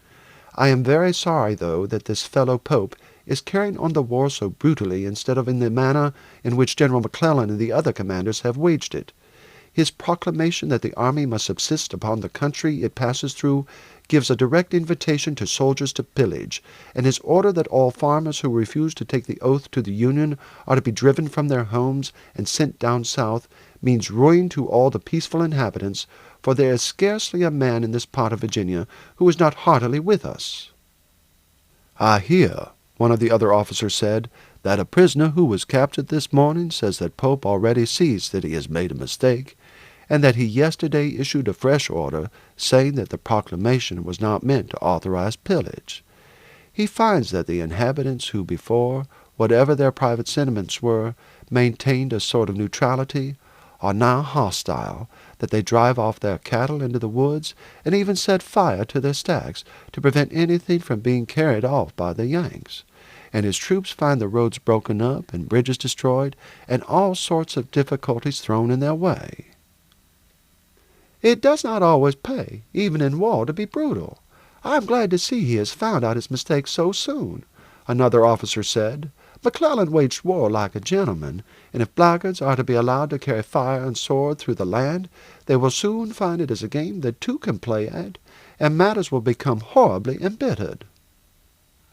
I am very sorry, though, that this fellow Pope is carrying on the war so brutally instead of in the manner in which General McClellan and the other commanders have waged it. His proclamation that the army must subsist upon the country it passes through gives a direct invitation to soldiers to pillage, and his order that all farmers who refuse to take the oath to the Union are to be driven from their homes and sent down south means ruin to all the peaceful inhabitants, for there is scarcely a man in this part of Virginia who is not heartily with us." "I hear," one of the other officers said, "that a prisoner who was captured this morning says that Pope already sees that he has made a mistake, and that he yesterday issued a fresh order saying that the proclamation was not meant to authorize pillage. He finds that the inhabitants who before, whatever their private sentiments were, maintained a sort of neutrality, are now hostile, that they drive off their cattle into the woods, and even set fire to their stacks to prevent anything from being carried off by the Yanks. And his troops find the roads broken up and bridges destroyed, and all sorts of difficulties thrown in their way." "It does not always pay, even in war, to be brutal. I am glad to see he has found out his mistake so soon," another officer said. McClellan waged war like a gentleman, and if blackguards are to be allowed to carry fire and sword through the land, they will soon find it is a game that two can play at, and matters will become horribly embittered."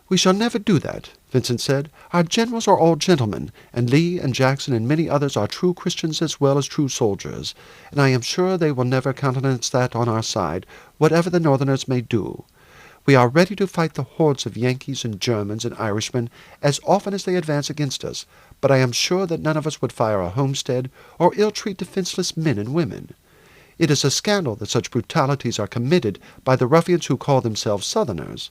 "We shall never do that," Vincent said. "Our generals are all gentlemen, and Lee and Jackson and many others are true Christians as well as true soldiers, and I am sure they will never countenance that on our side, whatever the Northerners may do. We are ready to fight the hordes of Yankees and Germans and Irishmen as often as they advance against us, but I am sure that none of us would fire a homestead or ill-treat defenseless men and women. It is a scandal that such brutalities are committed by the ruffians who call themselves Southerners.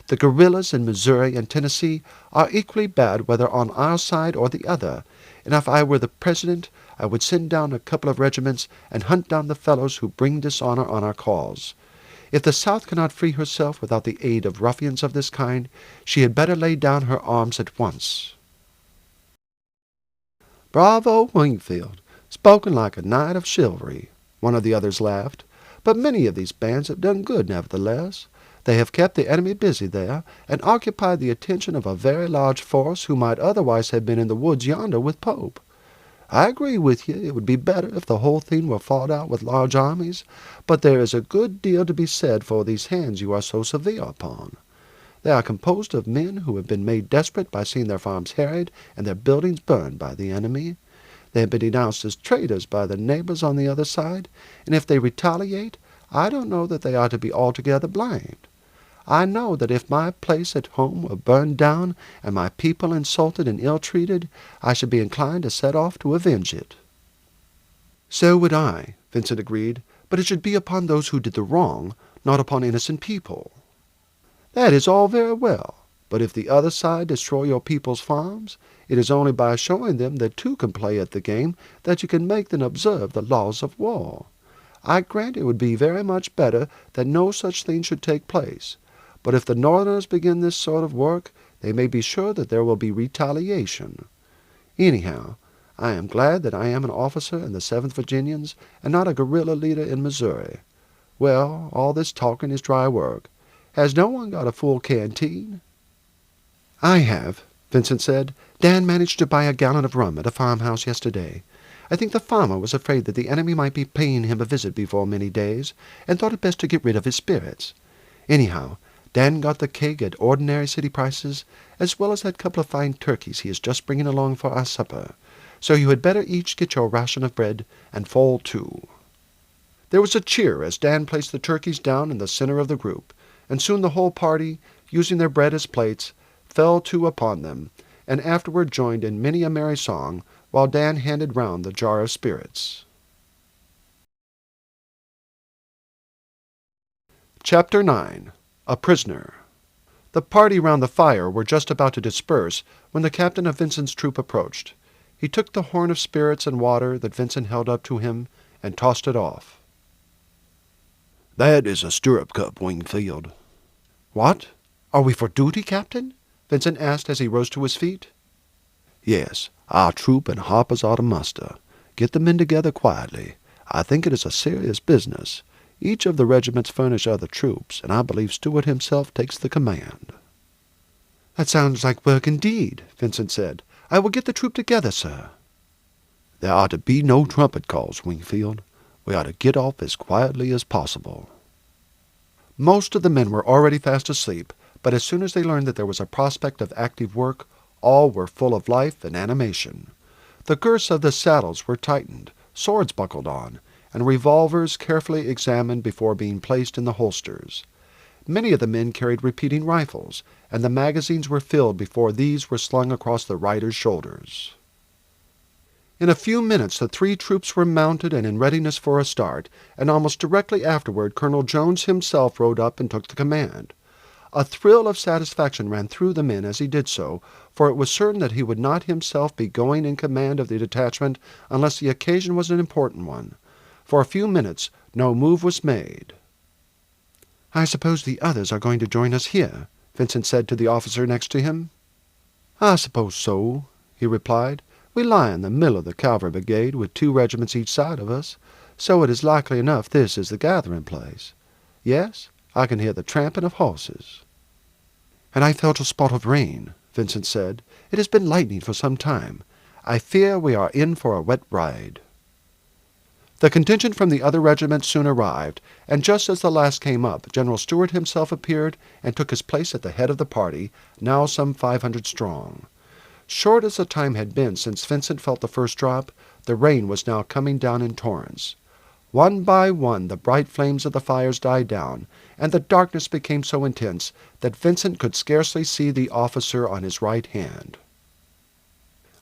The guerrillas in Missouri and Tennessee are equally bad whether on our side or the other, and if I were the President, I would send down a couple of regiments and hunt down the fellows who bring dishonor on our cause. If the South cannot free herself without the aid of ruffians of this kind, she had better lay down her arms at once." "Bravo, Wingfield! Spoken like a knight of chivalry," one of the others laughed. "But many of these bands have done good, nevertheless. They have kept the enemy busy there, and occupied the attention of a very large force who might otherwise have been in the woods yonder with Pope. I agree with you, it would be better if the whole thing were fought out with large armies, but there is a good deal to be said for these hands you are so severe upon. They are composed of men who have been made desperate by seeing their farms harried and their buildings burned by the enemy. They have been denounced as traitors by the neighbors on the other side, and if they retaliate, I don't know that they are to be altogether blamed. I know that if my place at home were burned down and my people insulted and ill-treated, I should be inclined to set off to avenge it." "So would I," Vincent agreed, "but it should be upon those who did the wrong, not upon innocent people." "That is all very well, but if the other side destroy your people's farms, it is only by showing them that two can play at the game that you can make them observe the laws of war. I grant it would be very much better that no such thing should take place. But if the Northerners begin this sort of work, they may be sure that there will be retaliation. Anyhow, I am glad that I am an officer in the 7th Virginians and not a guerrilla leader in Missouri. Well, all this talking is dry work. Has no one got a full canteen?" "I have," Vincent said. "Dan managed to buy a gallon of rum at a farmhouse yesterday. I think the farmer was afraid that the enemy might be paying him a visit before many days, and thought it best to get rid of his spirits. Anyhow, Dan got the keg at ordinary city prices, as well as that couple of fine turkeys he is just bringing along for our supper. So you had better each get your ration of bread and fall to." There was a cheer as Dan placed the turkeys down in the center of the group, and soon the whole party, using their bread as plates, fell to upon them, and afterward joined in many a merry song, while Dan handed round the jar of spirits. Chapter 9. A Prisoner. The party round the fire were just about to disperse when the captain of Vincent's troop approached. He took the horn of spirits and water that Vincent held up to him and tossed it off. "That is a stirrup cup, Wingfield." "What? Are we for duty, Captain?" Vincent asked as he rose to his feet. "Yes, our troop and Harper's ought to muster. Get the men together quietly. I think it is a serious business. Each of the regiments furnish other troops, and I believe Stuart himself takes the command." "That sounds like work indeed," Vincent said. "I will get the troop together, sir." "There are to be no trumpet calls, Wingfield. We are to get off as quietly as possible." Most of the men were already fast asleep, but as soon as they learned that there was a prospect of active work, all were full of life and animation. The girths of the saddles were tightened, swords buckled on, and revolvers carefully examined before being placed in the holsters. Many of the men carried repeating rifles, and the magazines were filled before these were slung across the riders' shoulders. In a few minutes the three troops were mounted and in readiness for a start, and almost directly afterward Colonel Jones himself rode up and took the command. A thrill of satisfaction ran through the men as he did so, for it was certain that he would not himself be going in command of the detachment unless the occasion was an important one. For a few minutes no move was made. "I suppose the others are going to join us here," Vincent said to the officer next to him. "I suppose so," he replied. "We lie in the middle of the cavalry brigade with 2 regiments each side of us, so it is likely enough this is the gathering place. Yes, I can hear the tramping of horses." "And I felt a spot of rain," Vincent said. "It has been lightning for some time. I fear we are in for a wet ride." The contingent from the other regiment soon arrived, and just as the last came up, General Stuart himself appeared and took his place at the head of the party, now some 500 strong. Short as the time had been since Vincent felt the first drop, the rain was now coming down in torrents. One by one the bright flames of the fires died down, and the darkness became so intense that Vincent could scarcely see the officer on his right hand.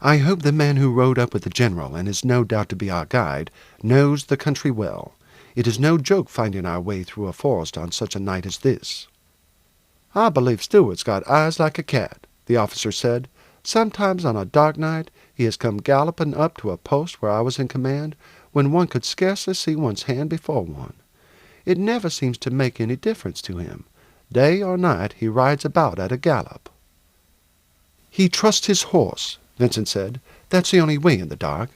"I hope the man who rode up with the general, and is no doubt to be our guide, knows the country well. It is no joke finding our way through a forest on such a night as this." "I believe Stuart's got eyes like a cat," the officer said. "Sometimes on a dark night he has come galloping up to a post where I was in command, when one could scarcely see one's hand before one. It never seems to make any difference to him. Day or night he rides about at a gallop." "He trusts his horse," Vincent said. "That's the only way in the dark.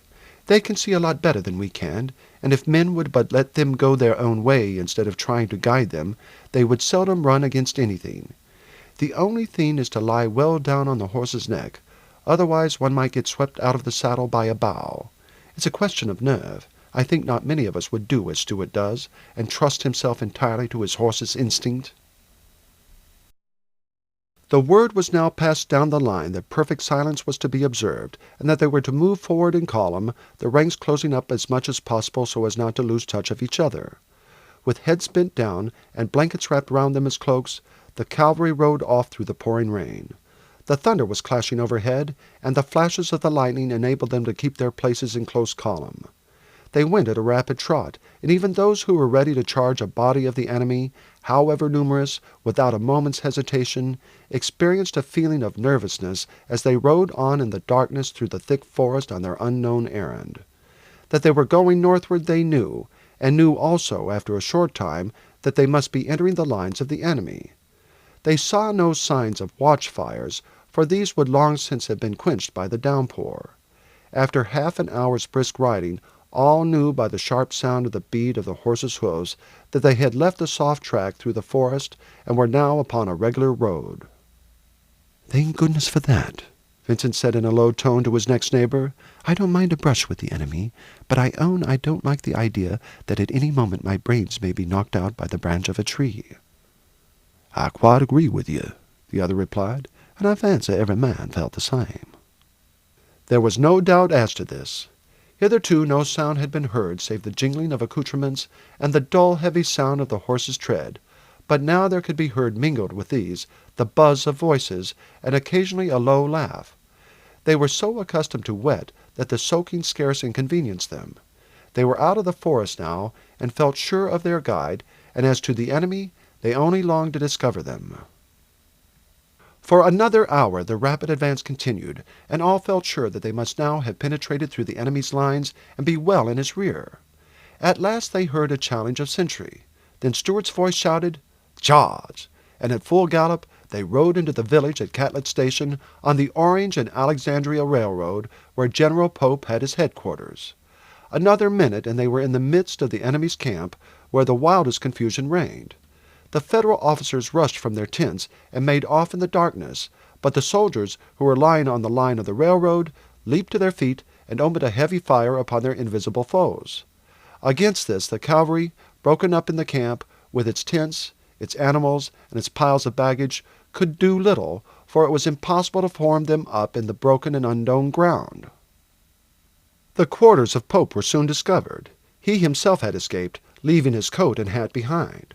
They can see a lot better than we can, and if men would but let them go their own way instead of trying to guide them, they would seldom run against anything. The only thing is to lie well down on the horse's neck, otherwise one might get swept out of the saddle by a bough. It's a question of nerve. I think not many of us would do as Stuart does, and trust himself entirely to his horse's instinct." The word was now passed down the line that perfect silence was to be observed, and that they were to move forward in column, the ranks closing up as much as possible so as not to lose touch of each other. With heads bent down and blankets wrapped round them as cloaks, the cavalry rode off through the pouring rain. The thunder was clashing overhead, and the flashes of the lightning enabled them to keep their places in close column. They went at a rapid trot, and even those who were ready to charge a body of the enemy, however numerous, without a moment's hesitation, experienced a feeling of nervousness as they rode on in the darkness through the thick forest on their unknown errand. That they were going northward they knew, and knew also, after a short time, that they must be entering the lines of the enemy. They saw no signs of watch-fires, for these would long since have been quenched by the downpour. After half an hour's brisk riding, all knew by the sharp sound of the beat of the horses' hoofs that they had left the soft track through the forest and were now upon a regular road. "Thank goodness for that," Vincent said in a low tone to his next neighbor. "I don't mind a brush with the enemy, but I own I don't like the idea that at any moment my brains may be knocked out by the branch of a tree." "I quite agree with you," the other replied, "and I fancy every man felt the same." There was no doubt as to this. Hitherto no sound had been heard save the jingling of accoutrements and the dull, heavy sound of the horse's tread, but now there could be heard mingled with these the buzz of voices, and occasionally a low laugh. They were so accustomed to wet that the soaking scarce inconvenienced them. They were out of the forest now, and felt sure of their guide, and as to the enemy, they only longed to discover them. For another hour the rapid advance continued, and all felt sure that they must now have penetrated through the enemy's lines and be well in his rear. At last they heard a challenge of sentry. Then Stuart's voice shouted, "Charge!" and at full gallop they rode into the village at Catlet Station on the Orange and Alexandria Railroad, where General Pope had his headquarters. Another minute and they were in the midst of the enemy's camp, where the wildest confusion reigned. The Federal officers rushed from their tents and made off in the darkness, but the soldiers, who were lying on the line of the railroad, leaped to their feet and opened a heavy fire upon their invisible foes. Against this the cavalry, broken up in the camp, with its tents, its animals, and its piles of baggage, could do little, for it was impossible to form them up in the broken and unknown ground. The quarters of Pope were soon discovered. He himself had escaped, leaving his coat and hat behind.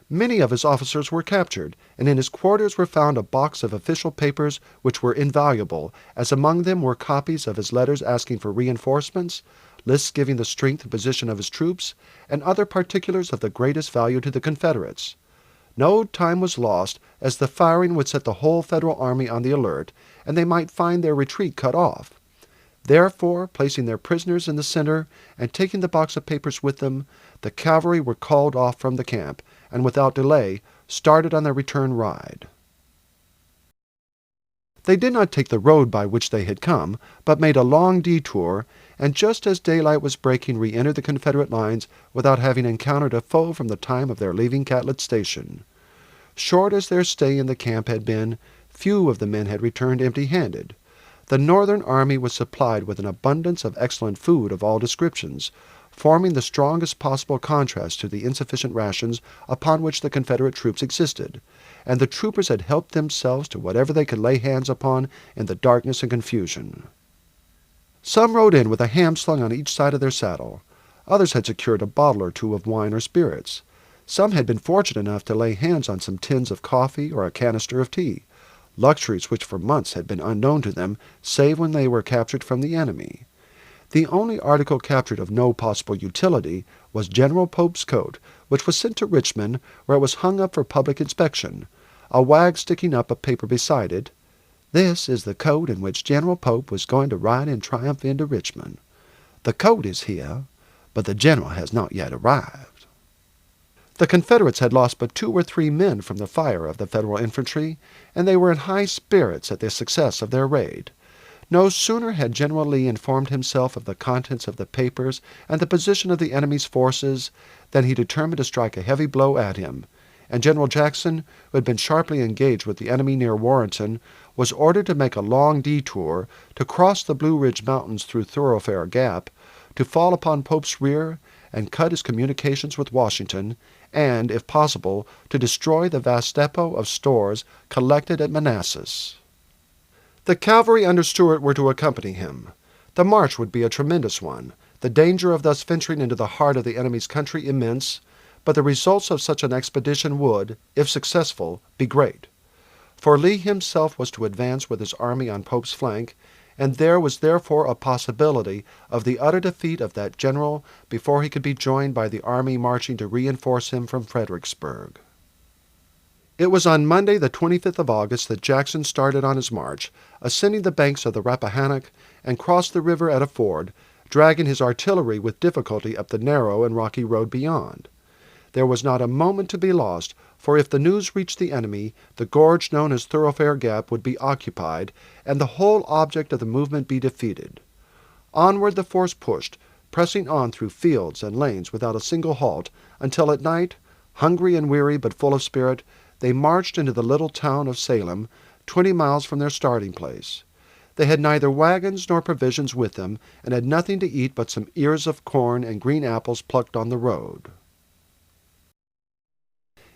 Many of his officers were captured, and in his quarters were found a box of official papers which were invaluable, as among them were copies of his letters asking for reinforcements, lists giving the strength and position of his troops, and other particulars of the greatest value to the Confederates. No time was lost, as the firing would set the whole Federal army on the alert, and they might find their retreat cut off. Therefore, placing their prisoners in the center, and taking the box of papers with them, the cavalry were called off from the camp, and without delay started on their return ride. They did not take the road by which they had come, but made a long detour, and just as daylight was breaking re-entered the Confederate lines without having encountered a foe from the time of their leaving Catlet Station. Short as their stay in the camp had been, Few of the men had returned empty-handed. The Northern army was supplied with an abundance of excellent food of all descriptions, forming the strongest possible contrast to the insufficient rations upon which the Confederate troops existed, and the troopers had helped themselves to whatever they could lay hands upon in the darkness and confusion. Some rode in with a ham slung on each side of their saddle. Others had secured a bottle or two of wine or spirits. Some had been fortunate enough to lay hands on some tins of coffee or a canister of tea, luxuries which for months had been unknown to them save when they were captured from the enemy. The only article captured of no possible utility was General Pope's coat, which was sent to Richmond, where it was hung up for public inspection, a wag sticking up a paper beside it. "This is the coat in which General Pope was going to ride in triumph into Richmond. The coat is here, but the general has not yet arrived." The Confederates had lost but 2 or 3 men from the fire of the Federal infantry, and they were in high spirits at the success of their raid. No sooner had General Lee informed himself of the contents of the papers and the position of the enemy's forces than he determined to strike a heavy blow at him, and General Jackson, who had been sharply engaged with the enemy near Warrenton, was ordered to make a long detour, to cross the Blue Ridge Mountains through Thoroughfare Gap, to fall upon Pope's rear and cut his communications with Washington, and, if possible, to destroy the vast depot of stores collected at Manassas. The cavalry under Stuart were to accompany him. The march would be a tremendous one, the danger of thus venturing into the heart of the enemy's country immense, but the results of such an expedition would, if successful, be great. For Lee himself was to advance with his army on Pope's flank, and there was therefore a possibility of the utter defeat of that general before he could be joined by the army marching to reinforce him from Fredericksburg. It was on Monday, the 25th of August, that Jackson started on his march, ascending the banks of the Rappahannock, and crossed the river at a ford, dragging his artillery with difficulty up the narrow and rocky road beyond. There was not a moment to be lost, for if the news reached the enemy, the gorge known as Thoroughfare Gap would be occupied, and the whole object of the movement be defeated. Onward the force pushed, pressing on through fields and lanes without a single halt, until at night, hungry and weary but full of spirit, they marched into the little town of Salem, 20 miles from their starting place. They had neither wagons nor provisions with them, and had nothing to eat but some ears of corn and green apples plucked on the road.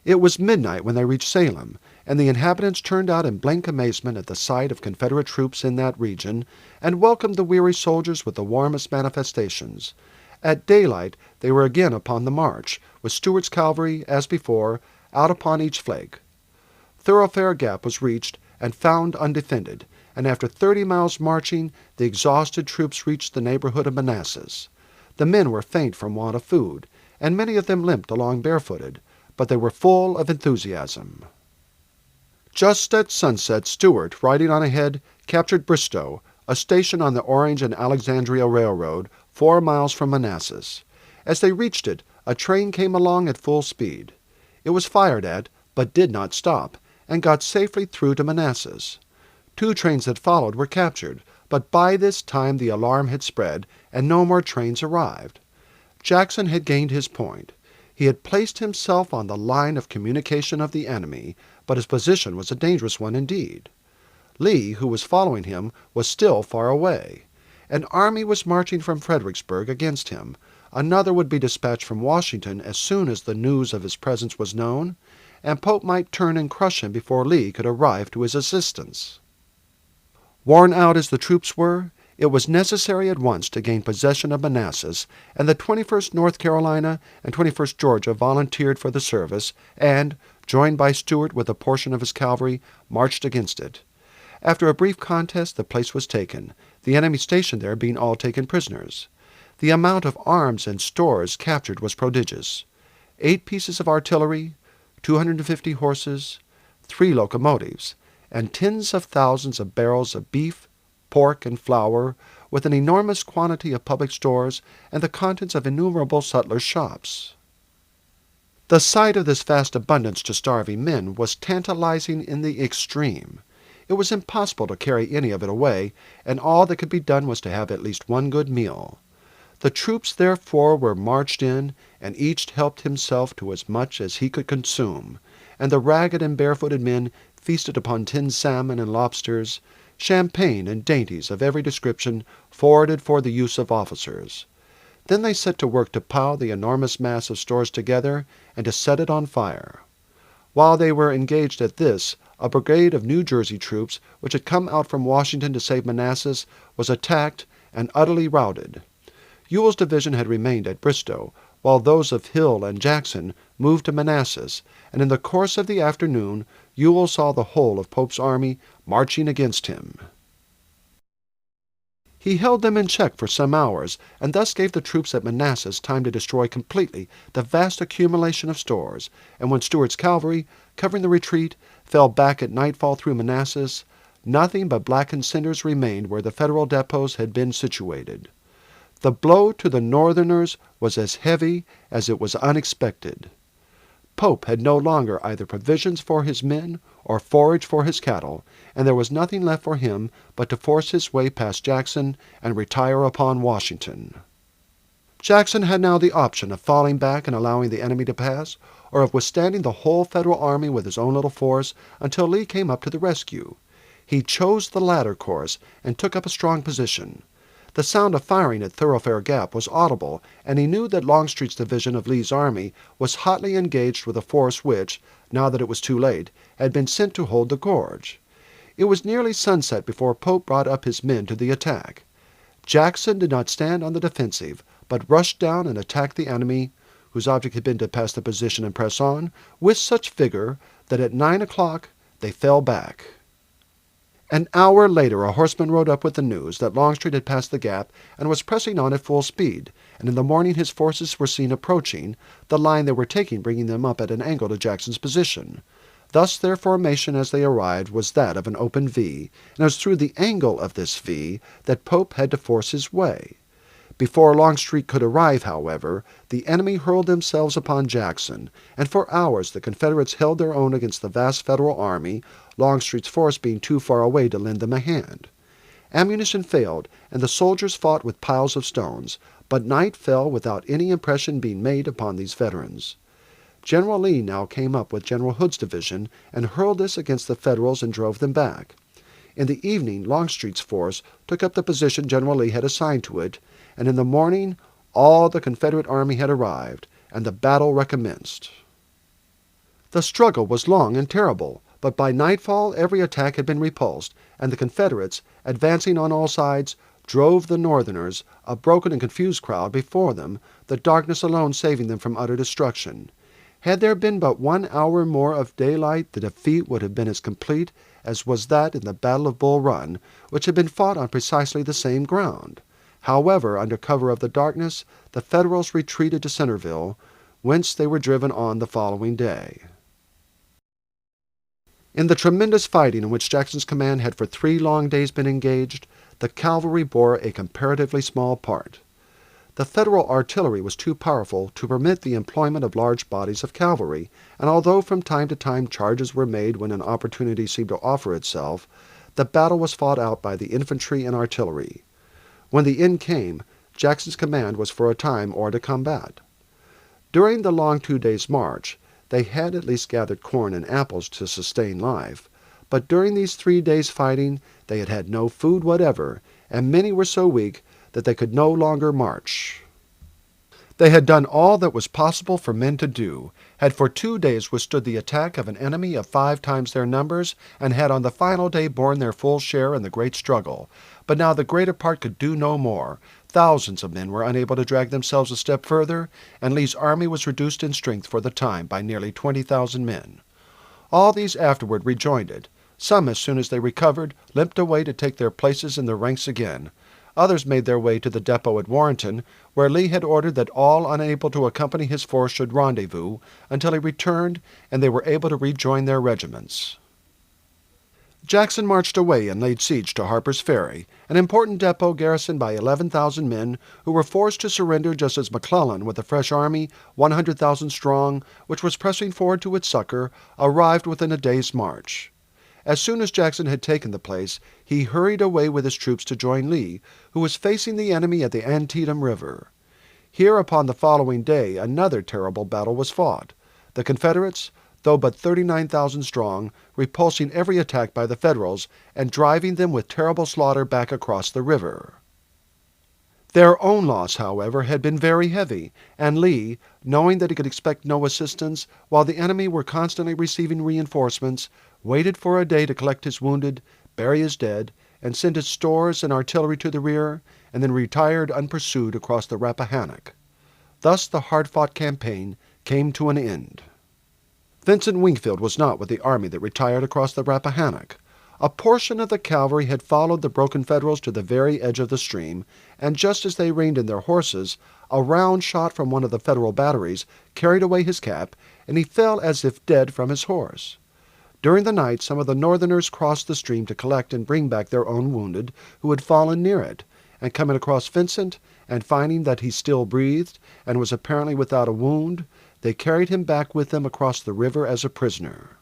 It was midnight when they reached Salem, and the inhabitants turned out in blank amazement at the sight of Confederate troops in that region, and welcomed the weary soldiers with the warmest manifestations. At daylight they were again upon the march, with Stuart's cavalry, as before, out upon each flank. Thoroughfare Gap was reached and found undefended, and after 30 miles marching, the exhausted troops reached the neighborhood of Manassas. The men were faint from want of food, and many of them limped along barefooted, but they were full of enthusiasm. Just at sunset, Stuart, riding on ahead, captured Bristow, a station on the Orange and Alexandria Railroad, 4 miles from Manassas. As they reached it, a train came along at full speed. It was fired at, but did not stop, and got safely through to Manassas. 2 trains that followed were captured, but by this time the alarm had spread, and no more trains arrived. Jackson had gained his point. He had placed himself on the line of communication of the enemy, but his position was a dangerous one indeed. Lee, who was following him, was still far away. An army was marching from Fredericksburg against him. Another would be dispatched from Washington as soon as the news of his presence was known, and Pope might turn and crush him before Lee could arrive to his assistance. Worn out as the troops were, it was necessary at once to gain possession of Manassas, and the 21st North Carolina and 21st Georgia volunteered for the service, and, joined by Stuart with a portion of his cavalry, marched against it. After a brief contest, the place was taken, the enemy stationed there being all taken prisoners. The amount of arms and stores captured was prodigious. 8 pieces of artillery, 250 horses, 3 locomotives, and tens of thousands of barrels of beef, pork, and flour, with an enormous quantity of public stores and the contents of innumerable sutlers' shops. The sight of this vast abundance to starving men was tantalizing in the extreme. It was impossible to carry any of it away, and all that could be done was to have at least one good meal. The troops, therefore, were marched in, and each helped himself to as much as he could consume, and the ragged and barefooted men feasted upon tinned salmon and lobsters, champagne and dainties of every description forwarded for the use of officers. Then they set to work to pile the enormous mass of stores together and to set it on fire. While they were engaged at this, a brigade of New Jersey troops, which had come out from Washington to save Manassas, was attacked and utterly routed. Ewell's division had remained at Bristow, while those of Hill and Jackson moved to Manassas, and in the course of the afternoon Ewell saw the whole of Pope's army marching against him. He held them in check for some hours, and thus gave the troops at Manassas time to destroy completely the vast accumulation of stores, and when Stuart's cavalry, covering the retreat, fell back at nightfall through Manassas, nothing but blackened cinders remained where the Federal depots had been situated. The blow to the Northerners was as heavy as it was unexpected. Pope had no longer either provisions for his men or forage for his cattle, and there was nothing left for him but to force his way past Jackson and retire upon Washington. Jackson had now the option of falling back and allowing the enemy to pass, or of withstanding the whole Federal army with his own little force until Lee came up to the rescue. He chose the latter course and took up a strong position. The sound of firing at Thoroughfare Gap was audible, and he knew that Longstreet's division of Lee's army was hotly engaged with a force which, now that it was too late, had been sent to hold the gorge. It was nearly sunset before Pope brought up his men to the attack. Jackson did not stand on the defensive, but rushed down and attacked the enemy, whose object had been to pass the position and press on, with such vigor that at 9 o'clock they fell back. An hour later a horseman rode up with the news that Longstreet had passed the gap and was pressing on at full speed, and in the morning his forces were seen approaching, the line they were taking bringing them up at an angle to Jackson's position. Thus their formation as they arrived was that of an open V, and it was through the angle of this V that Pope had to force his way. Before Longstreet could arrive, however, the enemy hurled themselves upon Jackson, and for hours the Confederates held their own against the vast Federal army, Longstreet's force being too far away to lend them a hand. Ammunition failed, and the soldiers fought with piles of stones, but night fell without any impression being made upon these veterans. General Lee now came up with General Hood's division and hurled this against the Federals and drove them back. In the evening Longstreet's force took up the position General Lee had assigned to it, and in the morning all the Confederate army had arrived, and the battle recommenced. The struggle was long and terrible, but by nightfall every attack had been repulsed, and the Confederates, advancing on all sides, drove the Northerners, a broken and confused crowd, before them, the darkness alone saving them from utter destruction. Had there been but 1 hour more of daylight, the defeat would have been as complete as was that in the Battle of Bull Run, which had been fought on precisely the same ground. However, under cover of the darkness, the Federals retreated to Centreville, whence they were driven on the following day. In the tremendous fighting in which Jackson's command had for 3 long days been engaged, the cavalry bore a comparatively small part. The Federal artillery was too powerful to permit the employment of large bodies of cavalry, and although from time to time charges were made when an opportunity seemed to offer itself, the battle was fought out by the infantry and artillery. When the end came, Jackson's command was for a time hors de combat. During the long 2 days' march, they had at least gathered corn and apples to sustain life, but during these 3 days' fighting they had had no food whatever, and many were so weak that they could no longer march. They had done all that was possible for men to do, had for 2 days withstood the attack of an enemy of 5 times their numbers, and had on the final day borne their full share in the great struggle. But now the greater part could do no more. Thousands of men were unable to drag themselves a step further, and Lee's army was reduced in strength for the time by nearly 20,000 men. All these afterward rejoined it. Some, as soon as they recovered, limped away to take their places in the ranks again. Others made their way to the depot at Warrenton, where Lee had ordered that all unable to accompany his force should rendezvous until he returned and they were able to rejoin their regiments. Jackson marched away and laid siege to Harper's Ferry, an important depot garrisoned by 11,000 men who were forced to surrender just as McClellan, with a fresh army, 100,000 strong, which was pressing forward to its succor, arrived within a day's march. As soon as Jackson had taken the place, he hurried away with his troops to join Lee, who was facing the enemy at the Antietam River. Here upon the following day another terrible battle was fought. The Confederates, though but 39,000 strong, repulsing every attack by the Federals and driving them with terrible slaughter back across the river. Their own loss, however, had been very heavy, and Lee, knowing that he could expect no assistance, while the enemy were constantly receiving reinforcements, waited for a day to collect his wounded, bury his dead, and send his stores and artillery to the rear, and then retired unpursued across the Rappahannock. Thus the hard-fought campaign came to an end. Vincent Wingfield was not with the army that retired across the Rappahannock. A portion of the cavalry had followed the broken Federals to the very edge of the stream, and just as they reined in their horses, a round shot from one of the Federal batteries carried away his cap, and he fell as if dead from his horse. During the night some of the Northerners crossed the stream to collect and bring back their own wounded who had fallen near it, and coming across Vincent, and finding that he still breathed and was apparently without a wound, they carried him back with them across the river as a prisoner.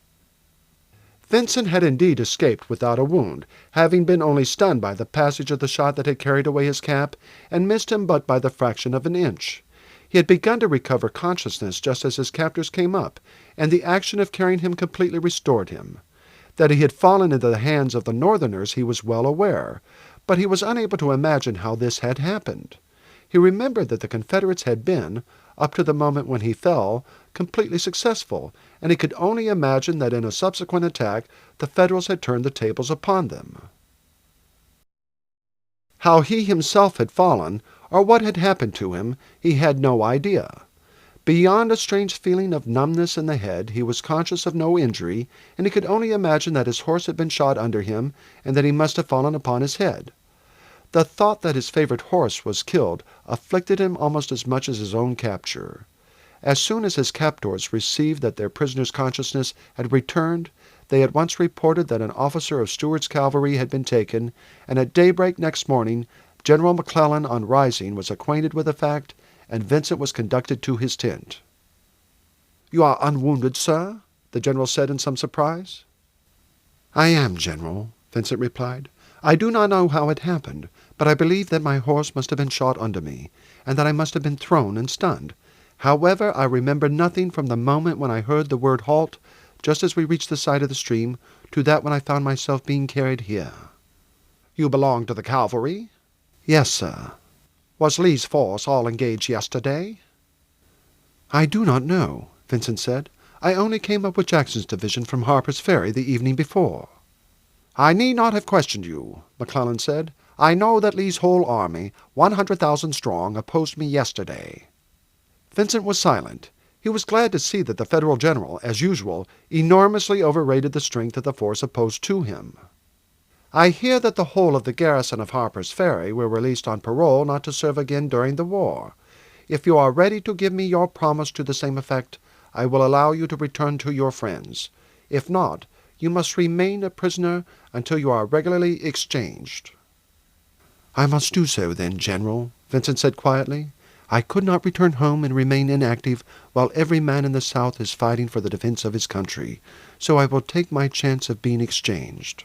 Vincent had indeed escaped without a wound, having been only stunned by the passage of the shot that had carried away his cap, and missed him but by the fraction of an inch. He had begun to recover consciousness just as his captors came up, and the action of carrying him completely restored him. That he had fallen into the hands of the Northerners he was well aware, but he was unable to imagine how this had happened. He remembered that the Confederates had been, up to the moment when he fell, completely successful, and he could only imagine that in a subsequent attack the Federals had turned the tables upon them. How he himself had fallen, or what had happened to him, he had no idea. Beyond a strange feeling of numbness in the head, he was conscious of no injury, and he could only imagine that his horse had been shot under him, and that he must have fallen upon his head. The thought that his favorite horse was killed afflicted him almost as much as his own capture. As soon as his captors received that their prisoner's consciousness had returned, they at once reported that an officer of Stuart's cavalry had been taken, and at daybreak next morning General McClellan, on rising, was acquainted with the fact, and Vincent was conducted to his tent. "You are unwounded, sir?" the general said in some surprise. "I am, General," Vincent replied. "I do not know how it happened, but I believe that my horse must have been shot under me, and that I must have been thrown and stunned. However, I remember nothing from the moment when I heard the word halt, just as we reached the side of the stream, to that when I found myself being carried here." "You belong to the cavalry?" "Yes, sir." "Was Lee's force all engaged yesterday?" "I do not know," Vincent said. "I only came up with Jackson's division from Harper's Ferry the evening before." "I need not have questioned you," McClellan said. "I know that Lee's whole army, 100,000 strong, opposed me yesterday." Vincent was silent. He was glad to see that the Federal general, as usual, enormously overrated the strength of the force opposed to him. "I hear that the whole of the garrison of Harper's Ferry were released on parole not to serve again during the war. If you are ready to give me your promise to the same effect, I will allow you to return to your friends. If not, you must remain a prisoner until you are regularly exchanged." "I must do so, then, General," Vincent said quietly. "I could not return home and remain inactive while every man in the South is fighting for the defense of his country, so I will take my chance of being exchanged."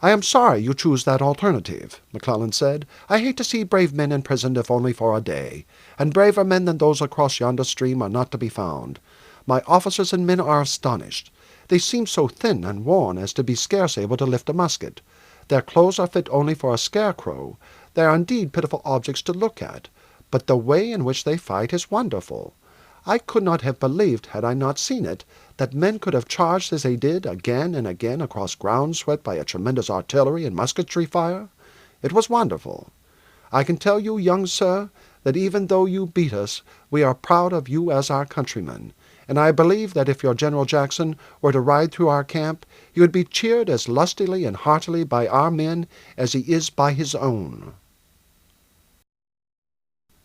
"I am sorry you choose that alternative," McClellan said. "I hate to see brave men imprisoned if only for a day, and braver men than those across yonder stream are not to be found. My officers and men are astonished. They seem so thin and worn as to be scarce able to lift a musket. Their clothes are fit only for a scarecrow. They are indeed pitiful objects to look at, but the way in which they fight is wonderful. I could not have believed, had I not seen it, that men could have charged as they did again and again across ground swept by a tremendous artillery and musketry fire. It was wonderful. I can tell you, young sir, that even though you beat us, we are proud of you as our countrymen, and I believe that if your General Jackson were to ride through our camp, he would be cheered as lustily and heartily by our men as he is by his own."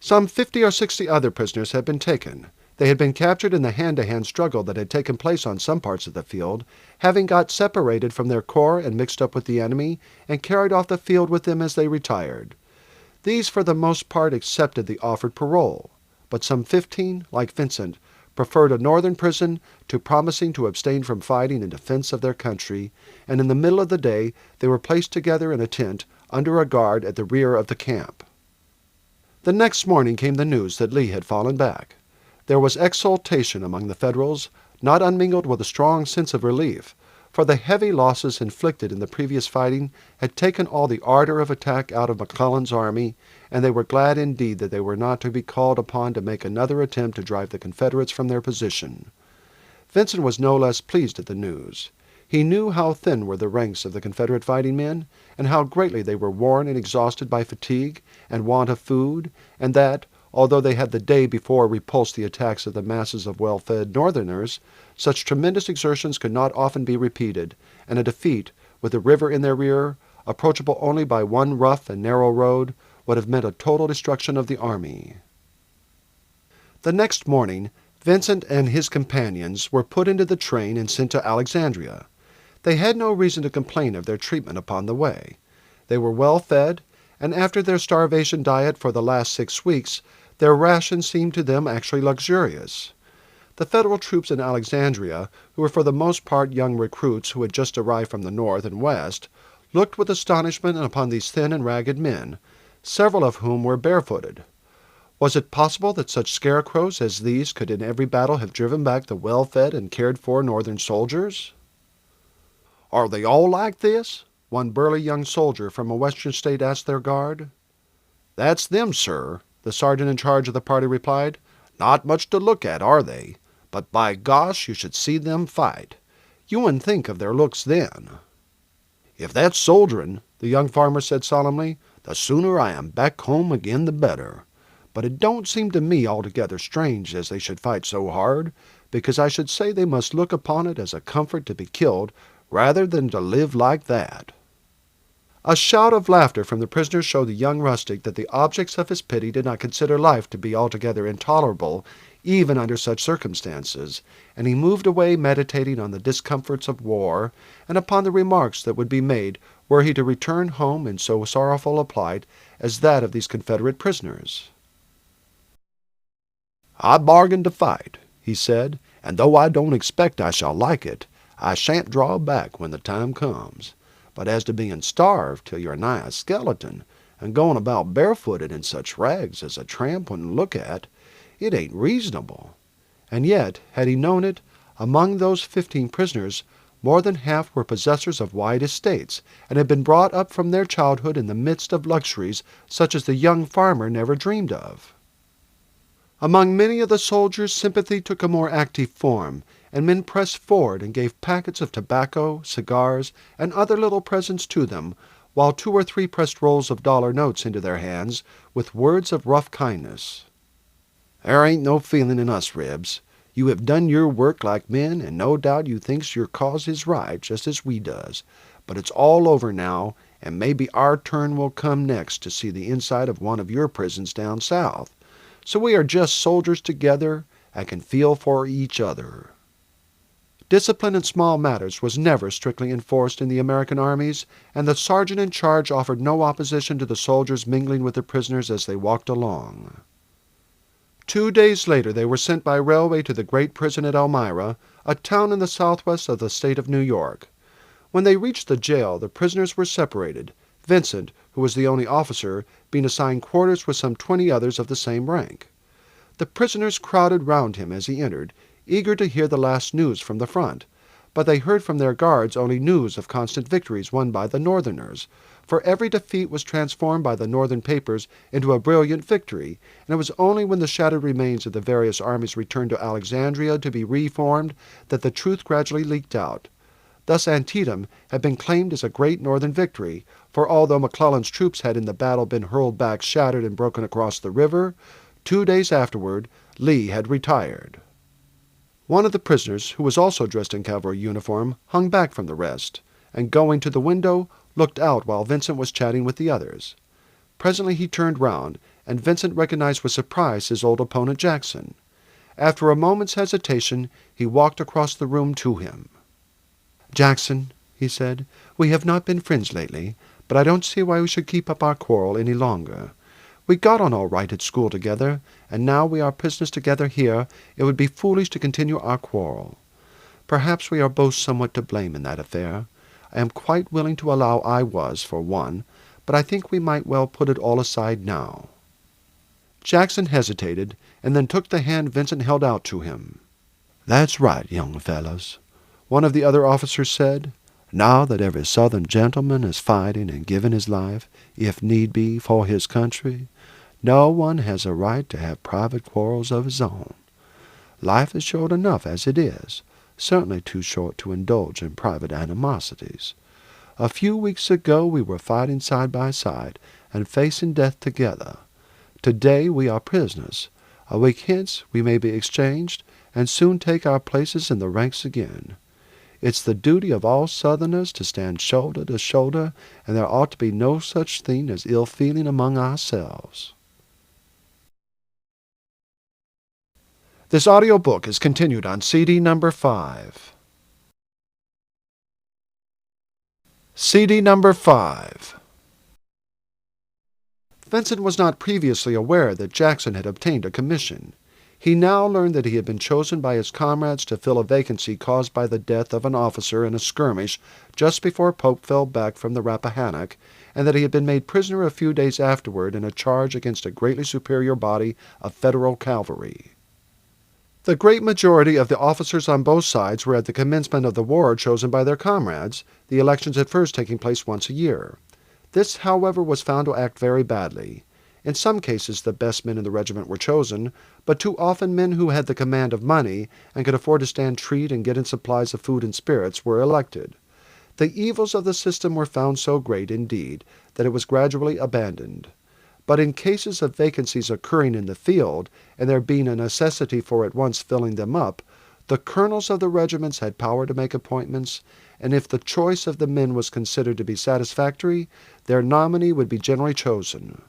Some 50 or 60 other prisoners had been taken. They had been captured in the hand-to-hand struggle that had taken place on some parts of the field, having got separated from their corps and mixed up with the enemy, and carried off the field with them as they retired. These for the most part accepted the offered parole, but some 15, like Vincent, preferred a northern prison to promising to abstain from fighting in defense of their country, and in the middle of the day they were placed together in a tent under a guard at the rear of the camp. The next morning came the news that Lee had fallen back. There was exultation among the Federals, not unmingled with a strong sense of relief, for the heavy losses inflicted in the previous fighting had taken all the ardor of attack out of McClellan's army, and they were glad indeed that they were not to be called upon to make another attempt to drive the Confederates from their position. Vincent was no less pleased at the news. He knew how thin were the ranks of the Confederate fighting men, and how greatly they were worn and exhausted by fatigue and want of food, and that, although they had the day before repulsed the attacks of the masses of well-fed Northerners, such tremendous exertions could not often be repeated, and a defeat, with the river in their rear, approachable only by one rough and narrow road, would have meant a total destruction of the army. The next morning, Vincent and his companions were put into the train and sent to Alexandria. They had no reason to complain of their treatment upon the way. They were well fed, and after their starvation diet for the last 6 weeks, their rations seemed to them actually luxurious. The Federal troops in Alexandria, who were for the most part young recruits who had just arrived from the north and west, looked with astonishment upon these thin and ragged men, several of whom were barefooted. Was it possible that such scarecrows as these could in every battle have driven back the well-fed and cared-for Northern soldiers? "Are they all like this?" one burly young soldier from a western state asked their guard. "That's them, sir," the sergeant in charge of the party replied. "Not much to look at, are they? But by gosh, you should see them fight. You wouldn't think of their looks then." "If that's soldiering," the young farmer said solemnly, "the sooner I am back home again the better. But it don't seem to me altogether strange as they should fight so hard, because I should say they must look upon it as a comfort to be killed rather than to live like that." A shout of laughter from the prisoners showed the young rustic that the objects of his pity did not consider life to be altogether intolerable, even under such circumstances, and he moved away meditating on the discomforts of war, and upon the remarks that would be made were he to return home in so sorrowful a plight as that of these Confederate prisoners. "I bargained to fight," he said, "and though I don't expect I shall like it, I shan't draw back when the time comes. But as to being starved till you're nigh a skeleton, and going about barefooted in such rags as a tramp wouldn't look at, it ain't reasonable." And yet, had he known it, among those 15 prisoners, more than half were possessors of wide estates, and had been brought up from their childhood in the midst of luxuries such as the young farmer never dreamed of. Among many of the soldiers sympathy took a more active form, and men pressed forward and gave packets of tobacco, cigars, and other little presents to them, while 2 or 3 pressed rolls of dollar notes into their hands, with words of rough kindness. "There ain't no feeling in us, Rebs. You have done your work like men, and no doubt you thinks your cause is right, just as we does. But it's all over now, and maybe our turn will come next to see the inside of one of your prisons down south. So we are just soldiers together, and can feel for each other." Discipline in small matters was never strictly enforced in the American armies, and the sergeant in charge offered no opposition to the soldiers mingling with the prisoners as they walked along. 2 days later they were sent by railway to the great prison at Elmira, a town in the southwest of the state of New York. When they reached the jail, the prisoners were separated, Vincent, who was the only officer, being assigned quarters with some 20 others of the same rank. The prisoners crowded round him as he entered, eager to hear the last news from the front, but they heard from their guards only news of constant victories won by the Northerners, for every defeat was transformed by the Northern papers into a brilliant victory, and it was only when the shattered remains of the various armies returned to Alexandria to be reformed that the truth gradually leaked out. Thus Antietam had been claimed as a great Northern victory, for although McClellan's troops had in the battle been hurled back shattered and broken across the river, 2 days afterward Lee had retired. One of the prisoners, who was also dressed in cavalry uniform, hung back from the rest, and going to the window, looked out while Vincent was chatting with the others. Presently he turned round, and Vincent recognized with surprise his old opponent Jackson. After a moment's hesitation, he walked across the room to him. "Jackson," he said, "we have not been friends lately, but I don't see why we should keep up our quarrel any longer. We got on all right at school together, and now we are prisoners together here, it would be foolish to continue our quarrel. Perhaps we are both somewhat to blame in that affair. I am quite willing to allow I was, for one, but I think we might well put it all aside now." Jackson hesitated, and then took the hand Vincent held out to him. "That's right, young fellows," one of the other officers said. "Now that every Southern gentleman is fighting and giving his life, if need be, for his country, no one has a right to have private quarrels of his own. Life is short enough as it is, certainly too short to indulge in private animosities. A few weeks ago we were fighting side by side and facing death together. Today we are prisoners. A week hence we may be exchanged, and soon take our places in the ranks again. It's the duty of all Southerners to stand shoulder to shoulder, and there ought to be no such thing as ill-feeling among ourselves." This audio book is continued on CD number 5. CD number 5. Vincent was not previously aware that Jackson had obtained a commission. He now learned that he had been chosen by his comrades to fill a vacancy caused by the death of an officer in a skirmish just before Pope fell back from the Rappahannock, and that he had been made prisoner a few days afterward in a charge against a greatly superior body of Federal cavalry. The great majority of the officers on both sides were at the commencement of the war chosen by their comrades, the elections at first taking place once a year. This, however, was found to act very badly. In some cases the best men in the regiment were chosen, but too often men who had the command of money and could afford to stand treat and get in supplies of food and spirits were elected. The evils of the system were found so great, indeed, that it was gradually abandoned. But in cases of vacancies occurring in the field, and there being a necessity for at once filling them up, the colonels of the regiments had power to make appointments, and if the choice of the men was considered to be satisfactory, their nominee would be generally chosen.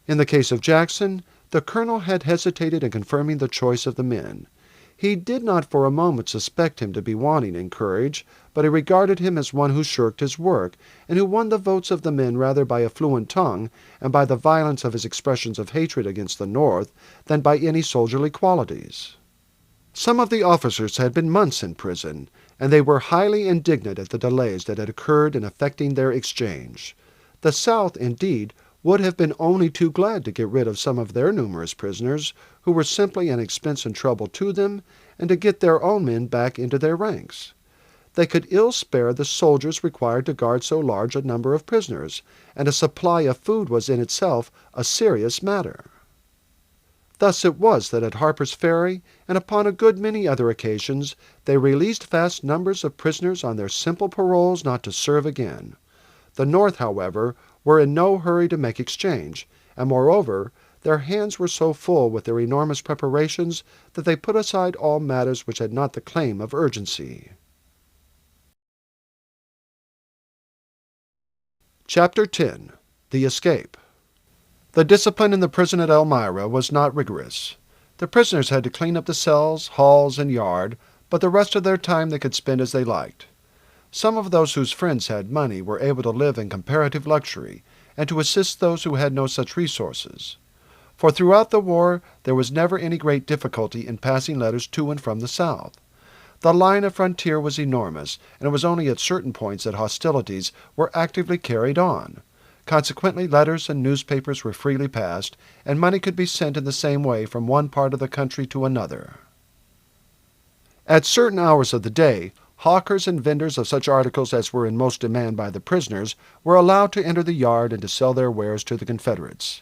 In the case of Jackson, the colonel had hesitated in confirming the choice of the men. He did not for a moment suspect him to be wanting in courage, but he regarded him as one who shirked his work, and who won the votes of the men rather by a fluent tongue and by the violence of his expressions of hatred against the North than by any soldierly qualities. Some of the officers had been months in prison, and they were highly indignant at the delays that had occurred in effecting their exchange. The South, indeed, would have been only too glad to get rid of some of their numerous prisoners, who were simply an expense and trouble to them, and to get their own men back into their ranks. They could ill spare the soldiers required to guard so large a number of prisoners, and a supply of food was in itself a serious matter. Thus it was that at Harper's Ferry, and upon a good many other occasions, they released vast numbers of prisoners on their simple paroles not to serve again. The North, however, were in no hurry to make exchange, and moreover, their hands were so full with their enormous preparations that they put aside all matters which had not the claim of urgency. Chapter 10. The Escape. The discipline in the prison at Elmira was not rigorous. The prisoners had to clean up the cells, halls, and yard, but the rest of their time they could spend as they liked. Some of those whose friends had money were able to live in comparative luxury, and to assist those who had no such resources. For throughout the war there was never any great difficulty in passing letters to and from the South. The line of frontier was enormous, and it was only at certain points that hostilities were actively carried on. Consequently, letters and newspapers were freely passed, and money could be sent in the same way from one part of the country to another. At certain hours of the day, hawkers and vendors of such articles as were in most demand by the prisoners were allowed to enter the yard and to sell their wares to the Confederates.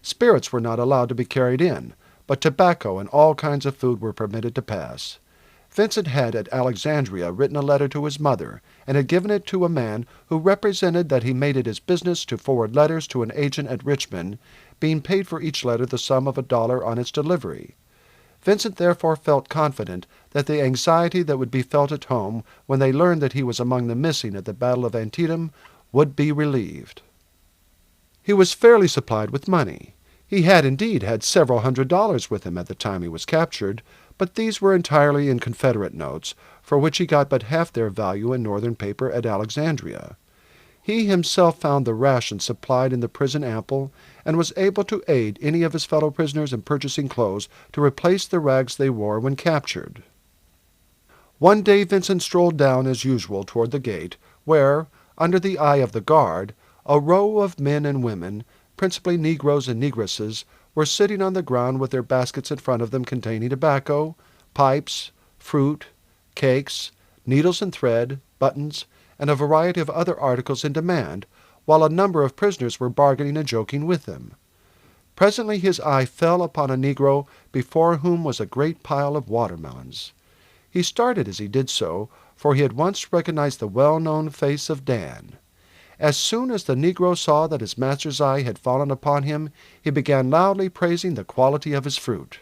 Spirits were not allowed to be carried in, but tobacco and all kinds of food were permitted to pass. Vincent had at Alexandria written a letter to his mother, and had given it to a man who represented that he made it his business to forward letters to an agent at Richmond, being paid for each letter the sum of $1 on its delivery. Vincent therefore felt confident that the anxiety that would be felt at home when they learned that he was among the missing at the Battle of Antietam would be relieved. He was fairly supplied with money. He had indeed had several $100s with him at the time he was captured, but these were entirely in Confederate notes, for which he got but half their value in Northern paper at Alexandria. He himself found the rations supplied in the prison ample, and was able to aid any of his fellow prisoners in purchasing clothes to replace the rags they wore when captured. One day Vincent strolled down as usual toward the gate, where, under the eye of the guard, a row of men and women, principally negroes and negresses, were sitting on the ground with their baskets in front of them containing tobacco, pipes, fruit, cakes, needles and thread, buttons, and a variety of other articles in demand, while a number of prisoners were bargaining and joking with him. Presently his eye fell upon a negro before whom was a great pile of watermelons. He started as he did so, for he had once recognized the well-known face of Dan. As soon as the negro saw that his master's eye had fallen upon him, he began loudly praising the quality of his fruit.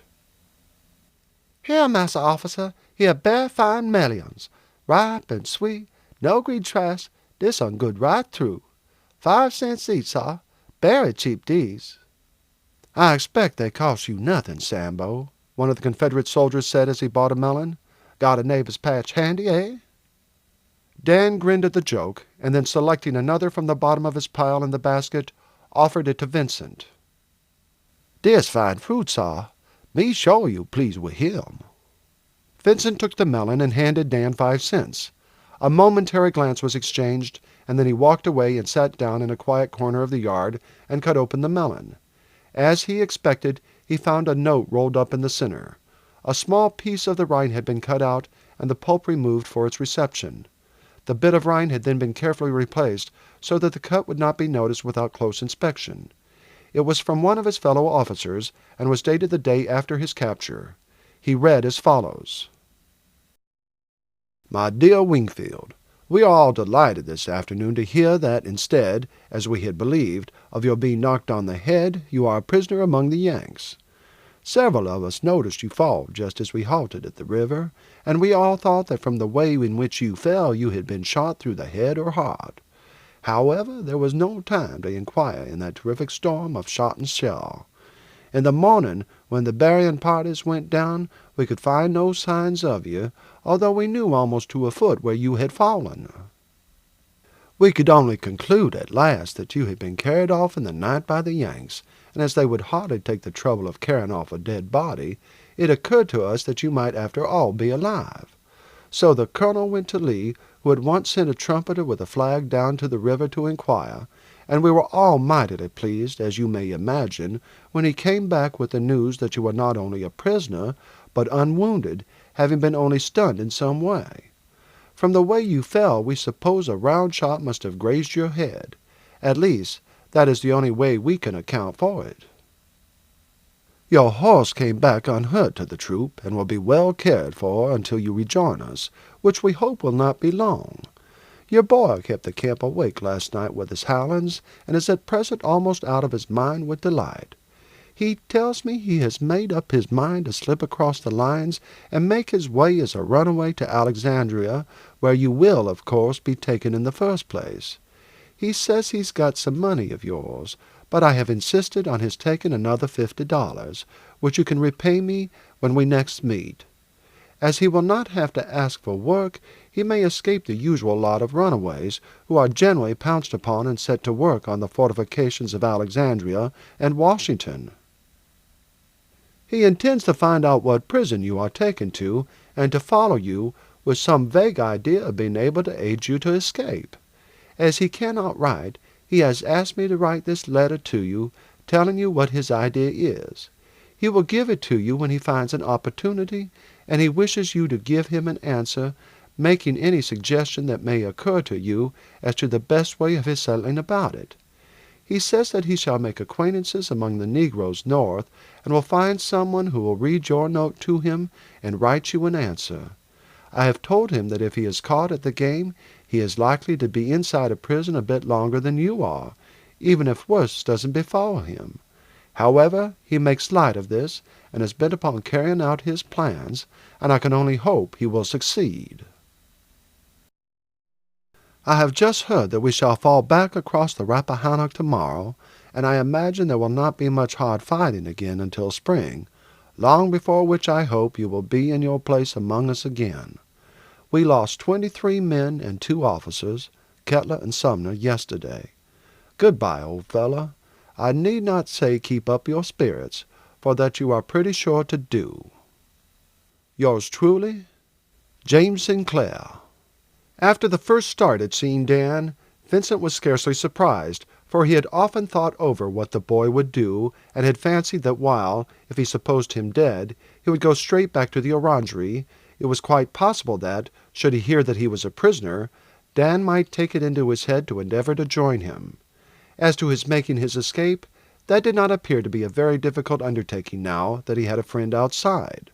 "Here, massa officer, here bear fine melons, ripe and sweet, no green trash, dis un good right through. 5 cents each, sah. Berry cheap dese." "I expect they cost you nothing, Sambo," one of the Confederate soldiers said as he bought a melon. "Got a neighbor's patch handy, eh?" Dan grinned at the joke, and then selecting another from the bottom of his pile in the basket, offered it to Vincent. "Dis fine fruit, sah. Me sure you pleased with him." Vincent took the melon and handed Dan 5 cents. A momentary glance was exchanged, and then he walked away and sat down in a quiet corner of the yard and cut open the melon. As he expected, he found a note rolled up in the center. A small piece of the rind had been cut out and the pulp removed for its reception. The bit of rind had then been carefully replaced so that the cut would not be noticed without close inspection. It was from one of his fellow officers, and was dated the day after his capture. He read as follows: "My dear Wingfield, we are all delighted this afternoon to hear that instead, as we had believed, of your being knocked on the head, you are a prisoner among the Yanks. Several of us noticed you fall just as we halted at the river, and we all thought that from the way in which you fell you had been shot through the head or heart. However, there was no time to inquire in that terrific storm of shot and shell. In the morning, when the burying parties went down, we could find no signs of you, although we knew almost to a foot where you had fallen. We could only conclude at last that you had been carried off in the night by the Yanks, and as they would hardly take the trouble of carrying off a dead body, it occurred to us that you might after all be alive. So the colonel went to Lee, who had once sent a trumpeter with a flag down to the river to inquire, and we were all mightily pleased, as you may imagine, when he came back with the news that you were not only a prisoner, but unwounded, having been only stunned in some way. From the way you fell, we suppose a round shot must have grazed your head. At least, that is the only way we can account for it. Your horse came back unhurt to the troop, and will be well cared for until you rejoin us, which we hope will not be long. Your boy kept the camp awake last night with his howlings, and is at present almost out of his mind with delight. He tells me he has made up his mind to slip across the lines and make his way as a runaway to Alexandria, where you will, of course, be taken in the first place. He says he's got some money of yours, but I have insisted on his taking another $50, which you can repay me when we next meet. As he will not have to ask for work, he may escape the usual lot of runaways, who are generally pounced upon and set to work on the fortifications of Alexandria and Washington. He intends to find out what prison you are taken to, and to follow you, with some vague idea of being able to aid you to escape. As he cannot write, he has asked me to write this letter to you, telling you what his idea is. He will give it to you when he finds an opportunity, and he wishes you to give him an answer, making any suggestion that may occur to you as to the best way of his settling about it. He says that he shall make acquaintances among the negroes north, and will find someone who will read your note to him and write you an answer. I have told him that if he is caught at the game, he is likely to be inside a prison a bit longer than you are, even if worse doesn't befall him. However, he makes light of this, and is bent upon carrying out his plans, and I can only hope he will succeed. I have just heard that we shall fall back across the Rappahannock tomorrow, and I imagine there will not be much hard fighting again until spring, long before which I hope you will be in your place among us again. We lost 23 men and 2 officers, Kettler and Sumner, yesterday. Good-bye, old fellow. I need not say keep up your spirits, for that you are pretty sure to do. Yours truly, James Sinclair. After the first start at seeing Dan, Vincent was scarcely surprised, for he had often thought over what the boy would do, and had fancied that while, if he supposed him dead, he would go straight back to the orangery, it was quite possible that, should he hear that he was a prisoner, Dan might take it into his head to endeavor to join him. As to his making his escape, that did not appear to be a very difficult undertaking now that he had a friend outside.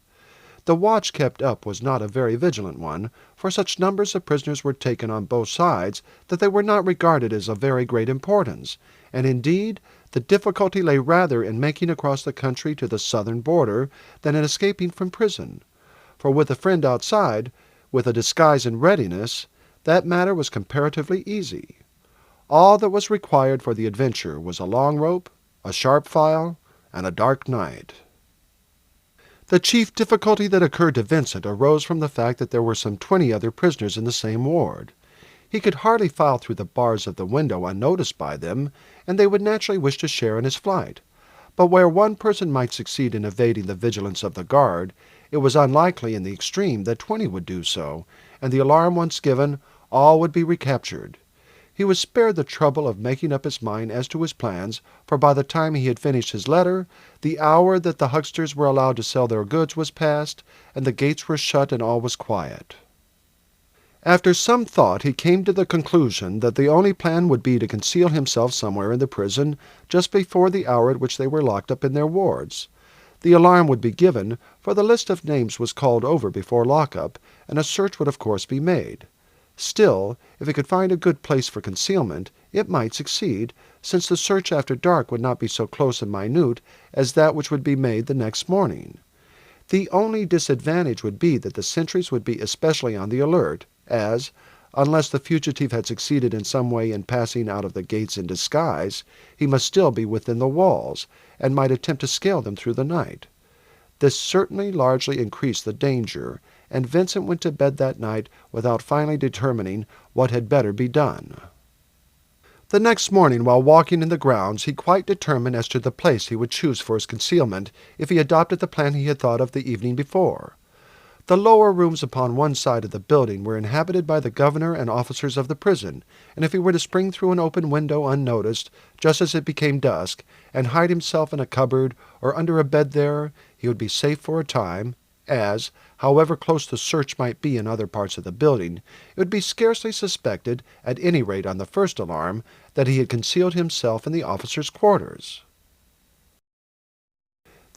The watch kept up was not a very vigilant one, for such numbers of prisoners were taken on both sides that they were not regarded as of very great importance, and indeed the difficulty lay rather in making across the country to the southern border than in escaping from prison. For with a friend outside, with a disguise in readiness, that matter was comparatively easy. All that was required for the adventure was a long rope, a sharp file, and a dark night. The chief difficulty that occurred to Vincent arose from the fact that there were some 20 other prisoners in the same ward. He could hardly file through the bars of the window unnoticed by them, and they would naturally wish to share in his flight. But where one person might succeed in evading the vigilance of the guard, it was unlikely in the extreme that 20 would do so, and the alarm once given, all would be recaptured. He was spared the trouble of making up his mind as to his plans, for by the time he had finished his letter, the hour that the hucksters were allowed to sell their goods was past, and the gates were shut and all was quiet. After some thought he came to the conclusion that the only plan would be to conceal himself somewhere in the prison just before the hour at which they were locked up in their wards. The alarm would be given, for the list of names was called over before lock-up, and a search would of course be made. Still, if he could find a good place for concealment, it might succeed, since the search after dark would not be so close and minute as that which would be made the next morning. The only disadvantage would be that the sentries would be especially on the alert, as, unless the fugitive had succeeded in some way in passing out of the gates in disguise, he must still be within the walls, and might attempt to scale them through the night. This certainly largely increased the danger, and Vincent went to bed that night without finally determining what had better be done. The next morning, while walking in the grounds, he quite determined as to the place he would choose for his concealment if he adopted the plan he had thought of the evening before. The lower rooms upon one side of the building were inhabited by the governor and officers of the prison, and if he were to spring through an open window unnoticed, just as it became dusk, and hide himself in a cupboard or under a bed there, he would be safe for a time, as, however close the search might be in other parts of the building, it would be scarcely suspected, at any rate on the first alarm, that he had concealed himself in the officers' quarters.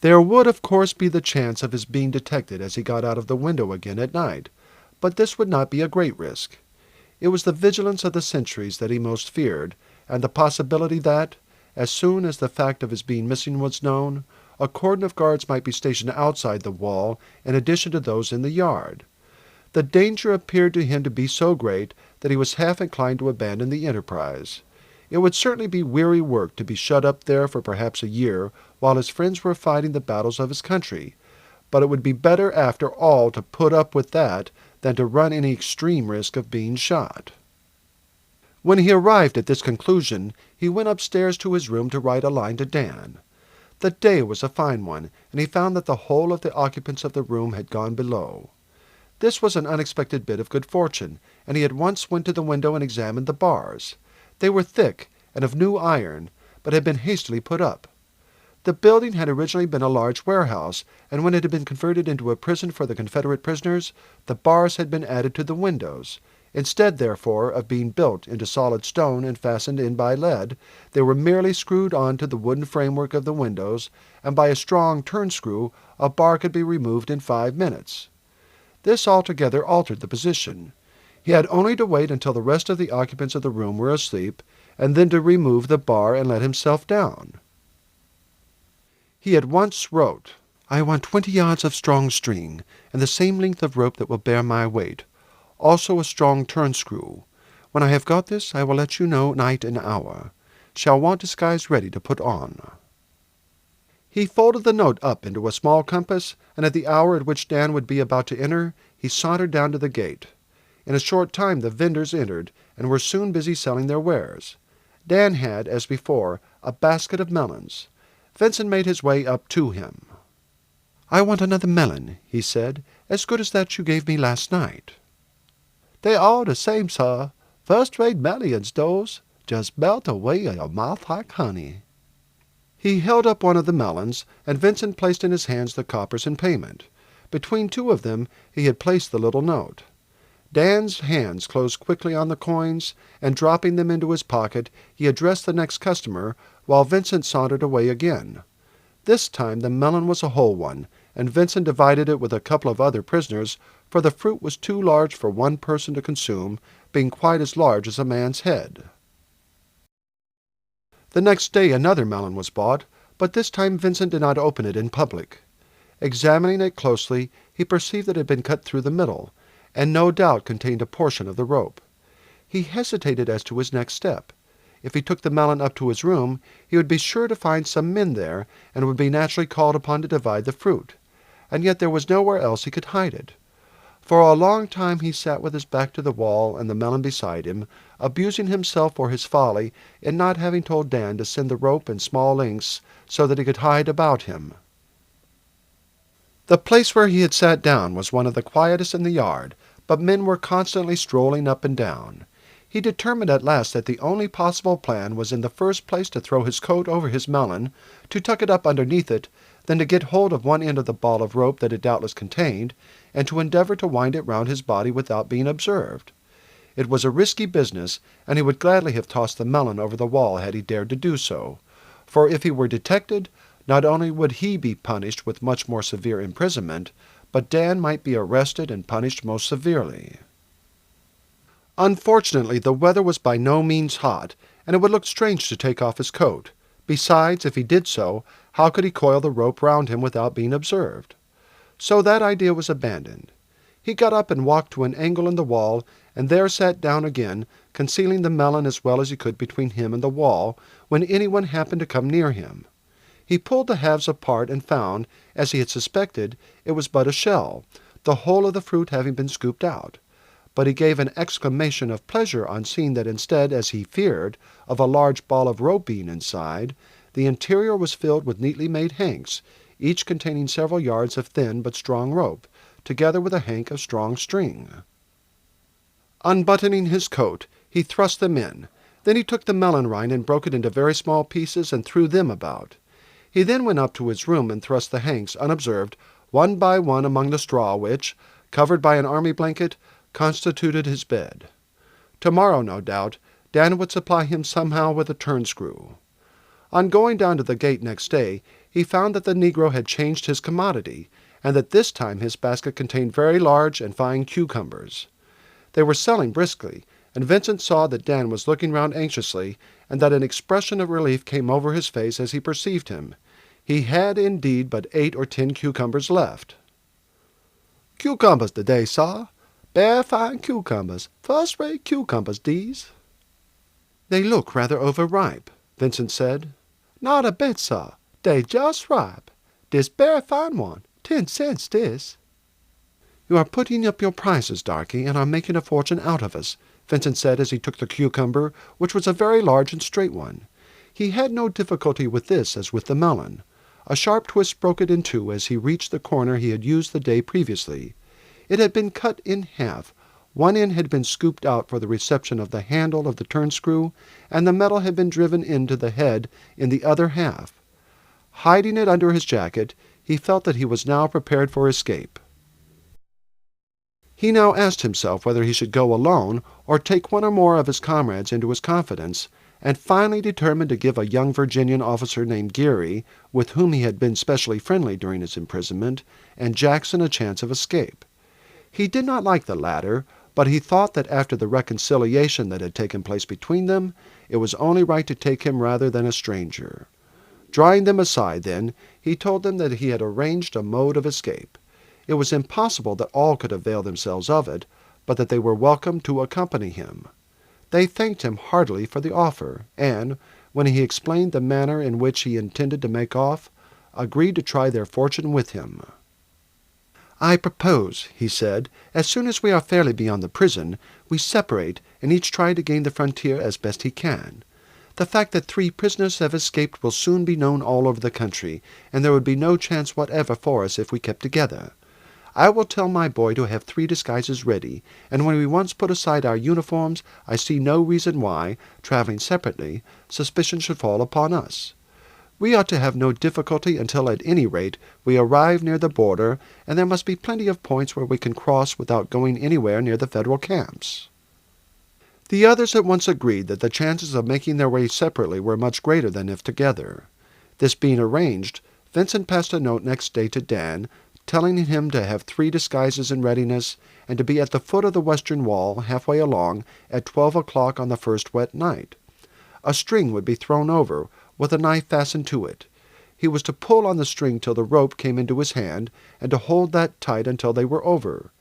There would, of course, be the chance of his being detected as he got out of the window again at night, but this would not be a great risk. It was the vigilance of the sentries that he most feared, and the possibility that, as soon as the fact of his being missing was known, a cordon of guards might be stationed outside the wall in addition to those in the yard. The danger appeared to him to be so great that he was half inclined to abandon the enterprise. It would certainly be weary work to be shut up there for perhaps a year while his friends were fighting the battles of his country, but it would be better after all to put up with that than to run any extreme risk of being shot. When he arrived at this conclusion, he went upstairs to his room to write a line to Dan. The day was a fine one, and he found that the whole of the occupants of the room had gone below. This was an unexpected bit of good fortune, and he at once went to the window and examined the bars. They were thick and of new iron, but had been hastily put up. The building had originally been a large warehouse, and when it had been converted into a prison for the Confederate prisoners, the bars had been added to the windows. Instead, therefore, of being built into solid stone and fastened in by lead, they were merely screwed on to the wooden framework of the windows, and by a strong turn-screw a bar could be removed in 5 minutes. This altogether altered the position. He had only to wait until the rest of the occupants of the room were asleep, and then to remove the bar and let himself down. He at once wrote, "I want 20 yards of strong string, and the same length of rope that will bear my weight. Also a strong turn-screw. When I have got this, I will let you know night and hour. Shall want disguise ready to put on." He folded the note up into a small compass, and at the hour at which Dan would be about to enter, he sauntered down to the gate. In a short time the vendors entered, and were soon busy selling their wares. Dan had, as before, a basket of melons. Vincent made his way up to him. "I want another melon," he said, "as good as that you gave me last night." "They all the same, sir. First-rate melons, those. just melt away in your mouth like honey." He held up one of the melons, and Vincent placed in his hands the coppers in payment. Between two of them he had placed the little note. Dan's hands closed quickly on the coins, and dropping them into his pocket, he addressed the next customer, while Vincent sauntered away again. This time the melon was a whole one, and Vincent divided it with a couple of other prisoners, for the fruit was too large for one person to consume, being quite as large as a man's head. The next day another melon was bought, but this time Vincent did not open it in public. Examining it closely, he perceived that it had been cut through the middle, and no doubt contained a portion of the rope. He hesitated as to his next step. If he took the melon up to his room, he would be sure to find some men there, and would be naturally called upon to divide the fruit. And yet there was nowhere else he could hide it. For a long time he sat with his back to the wall and the melon beside him, abusing himself for his folly in not having told Dan to send the rope and small lengths so that he could hide about him. The place where he had sat down was one of the quietest in the yard, but men were constantly strolling up and down. He determined at last that the only possible plan was in the first place to throw his coat over his melon, to tuck it up underneath it, then to get hold of one end of the ball of rope that it doubtless contained, and to endeavor to wind it round his body without being observed. It was a risky business, and he would gladly have tossed the melon over the wall had he dared to do so, for if he were detected, not only would he be punished with much more severe imprisonment, but Dan might be arrested and punished most severely. Unfortunately, the weather was by no means hot, and it would look strange to take off his coat. Besides, if he did so, how could he coil the rope round him without being observed? So that idea was abandoned. He got up and walked to an angle in the wall, and there sat down again, concealing the melon as well as he could between him and the wall, when anyone happened to come near him. He pulled the halves apart and found, as he had suspected, it was but a shell, the whole of the fruit having been scooped out. But he gave an exclamation of pleasure on seeing that instead, as he feared, of a large ball of rope being inside, the interior was filled with neatly made hanks, each containing several yards of thin but strong rope, together with a hank of strong string. Unbuttoning his coat, he thrust them in. Then he took the melon rind and broke it into very small pieces and threw them about. He then went up to his room and thrust the hanks, unobserved, one by one among the straw which, covered by an army blanket, constituted his bed. Tomorrow, no doubt, Dan would supply him somehow with a turn-screw. On going down to the gate next day, he found that the negro had changed his commodity, and that this time his basket contained very large and fine cucumbers. They were selling briskly, and Vincent saw that Dan was looking round anxiously, and that an expression of relief came over his face as he perceived him. He had indeed but 8 or 10 cucumbers left. "Cucumbers today, sir. Very fine cucumbers. First-rate cucumbers, these." "They look rather overripe," Vincent said. "Not a bit, sir. They just ripe. This very fine one. 10 cents, this." "You are putting up your prices, darky, and are making a fortune out of us," Vincent said as he took the cucumber, which was a very large and straight one. He had no difficulty with this as with the melon. A sharp twist broke it in two as he reached the corner he had used the day previously. It had been cut in half. One end had been scooped out for the reception of the handle of the turn-screw, and the metal had been driven into the head in the other half. Hiding it under his jacket, he felt that he was now prepared for escape. He now asked himself whether he should go alone or take one or more of his comrades into his confidence, and finally determined to give a young Virginian officer named Geary, with whom he had been specially friendly during his imprisonment, and Jackson a chance of escape. He did not like the latter, but he thought that after the reconciliation that had taken place between them, it was only right to take him rather than a stranger. Drawing them aside, then, he told them that he had arranged a mode of escape. It was impossible that all could avail themselves of it, but that they were welcome to accompany him. They thanked him heartily for the offer, and, when he explained the manner in which he intended to make off, agreed to try their fortune with him. "I propose," he said, "as soon as we are fairly beyond the prison, we separate, and each try to gain the frontier as best he can. The fact that 3 prisoners have escaped will soon be known all over the country, and there would be no chance whatever for us if we kept together. I will tell my boy to have 3 disguises ready, and when we once put aside our uniforms, I see no reason why, traveling separately, suspicion should fall upon us. We ought to have no difficulty until at any rate we arrive near the border, and there must be plenty of points where we can cross without going anywhere near the Federal camps." The others at once agreed that the chances of making their way separately were much greater than if together. This being arranged, Vincent passed a note next day to Dan, telling him to have 3 disguises in readiness, and to be at the foot of the western wall, halfway along, at 12 o'clock on the first wet night. A string would be thrown over, with a knife fastened to it. He was to pull on the string till the rope came into his hand, and to hold that tight until they were over.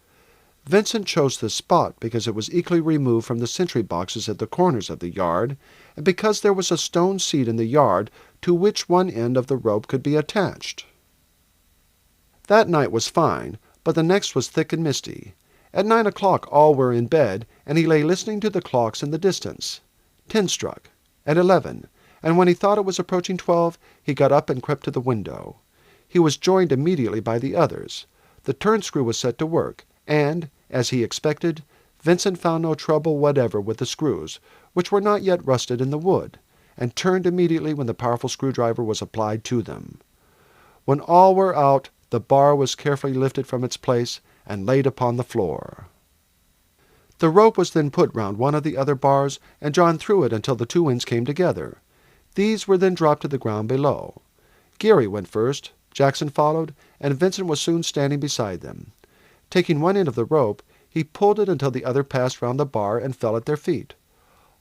Vincent chose this spot because it was equally removed from the sentry boxes at the corners of the yard, and because there was a stone seat in the yard to which one end of the rope could be attached. That night was fine, but the next was thick and misty. At 9 o'clock all were in bed, and he lay listening to the clocks in the distance. 10 struck, and 11, and when he thought it was approaching 12, he got up and crept to the window. He was joined immediately by the others. The turn-screw was set to work, and, as he expected, Vincent found no trouble whatever with the screws, which were not yet rusted in the wood, and turned immediately when the powerful screwdriver was applied to them. When all were out, the bar was carefully lifted from its place and laid upon the floor. The rope was then put round one of the other bars and drawn through it until the 2 ends came together. These were then dropped to the ground below. Geary went first, Jackson followed, and Vincent was soon standing beside them. Taking one end of the rope, he pulled it until the other passed round the bar and fell at their feet.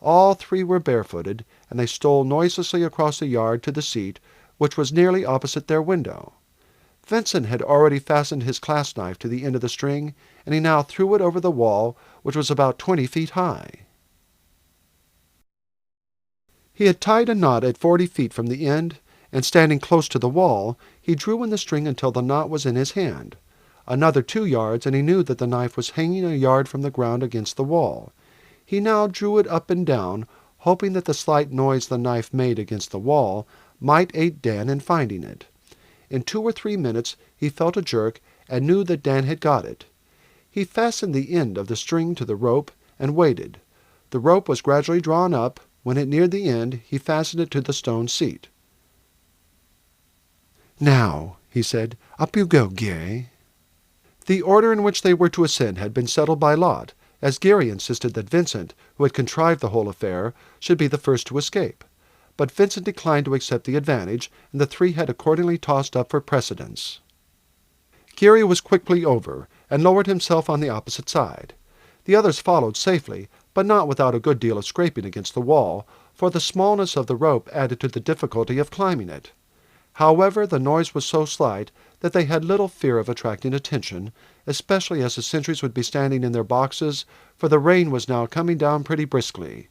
All 3 were barefooted, and they stole noiselessly across the yard to the seat, which was nearly opposite their window. Vincent had already fastened his clasp-knife to the end of the string, and he now threw it over the wall, which was about 20 feet high. He had tied a knot at 40 feet from the end, and standing close to the wall, he drew in the string until the knot was in his hand. Another 2 yards, and he knew that the knife was hanging a yard from the ground against the wall. He now drew it up and down, hoping that the slight noise the knife made against the wall might aid Dan in finding it. In 2 or 3 minutes he felt a jerk, and knew that Dan had got it. He fastened the end of the string to the rope, and waited. The rope was gradually drawn up. When it neared the end, he fastened it to the stone seat. "Now," he said, "up you go, Geary." The order in which they were to ascend had been settled by lot, as Geary insisted that Vincent, who had contrived the whole affair, should be the first to escape. But Vincent declined to accept the advantage, and the 3 had accordingly tossed up for precedence. Geary was quickly over, and lowered himself on the opposite side. The others followed safely, but not without a good deal of scraping against the wall, for the smallness of the rope added to the difficulty of climbing it. However, the noise was so slight that they had little fear of attracting attention, especially as the sentries would be standing in their boxes, for the rain was now coming down pretty briskly.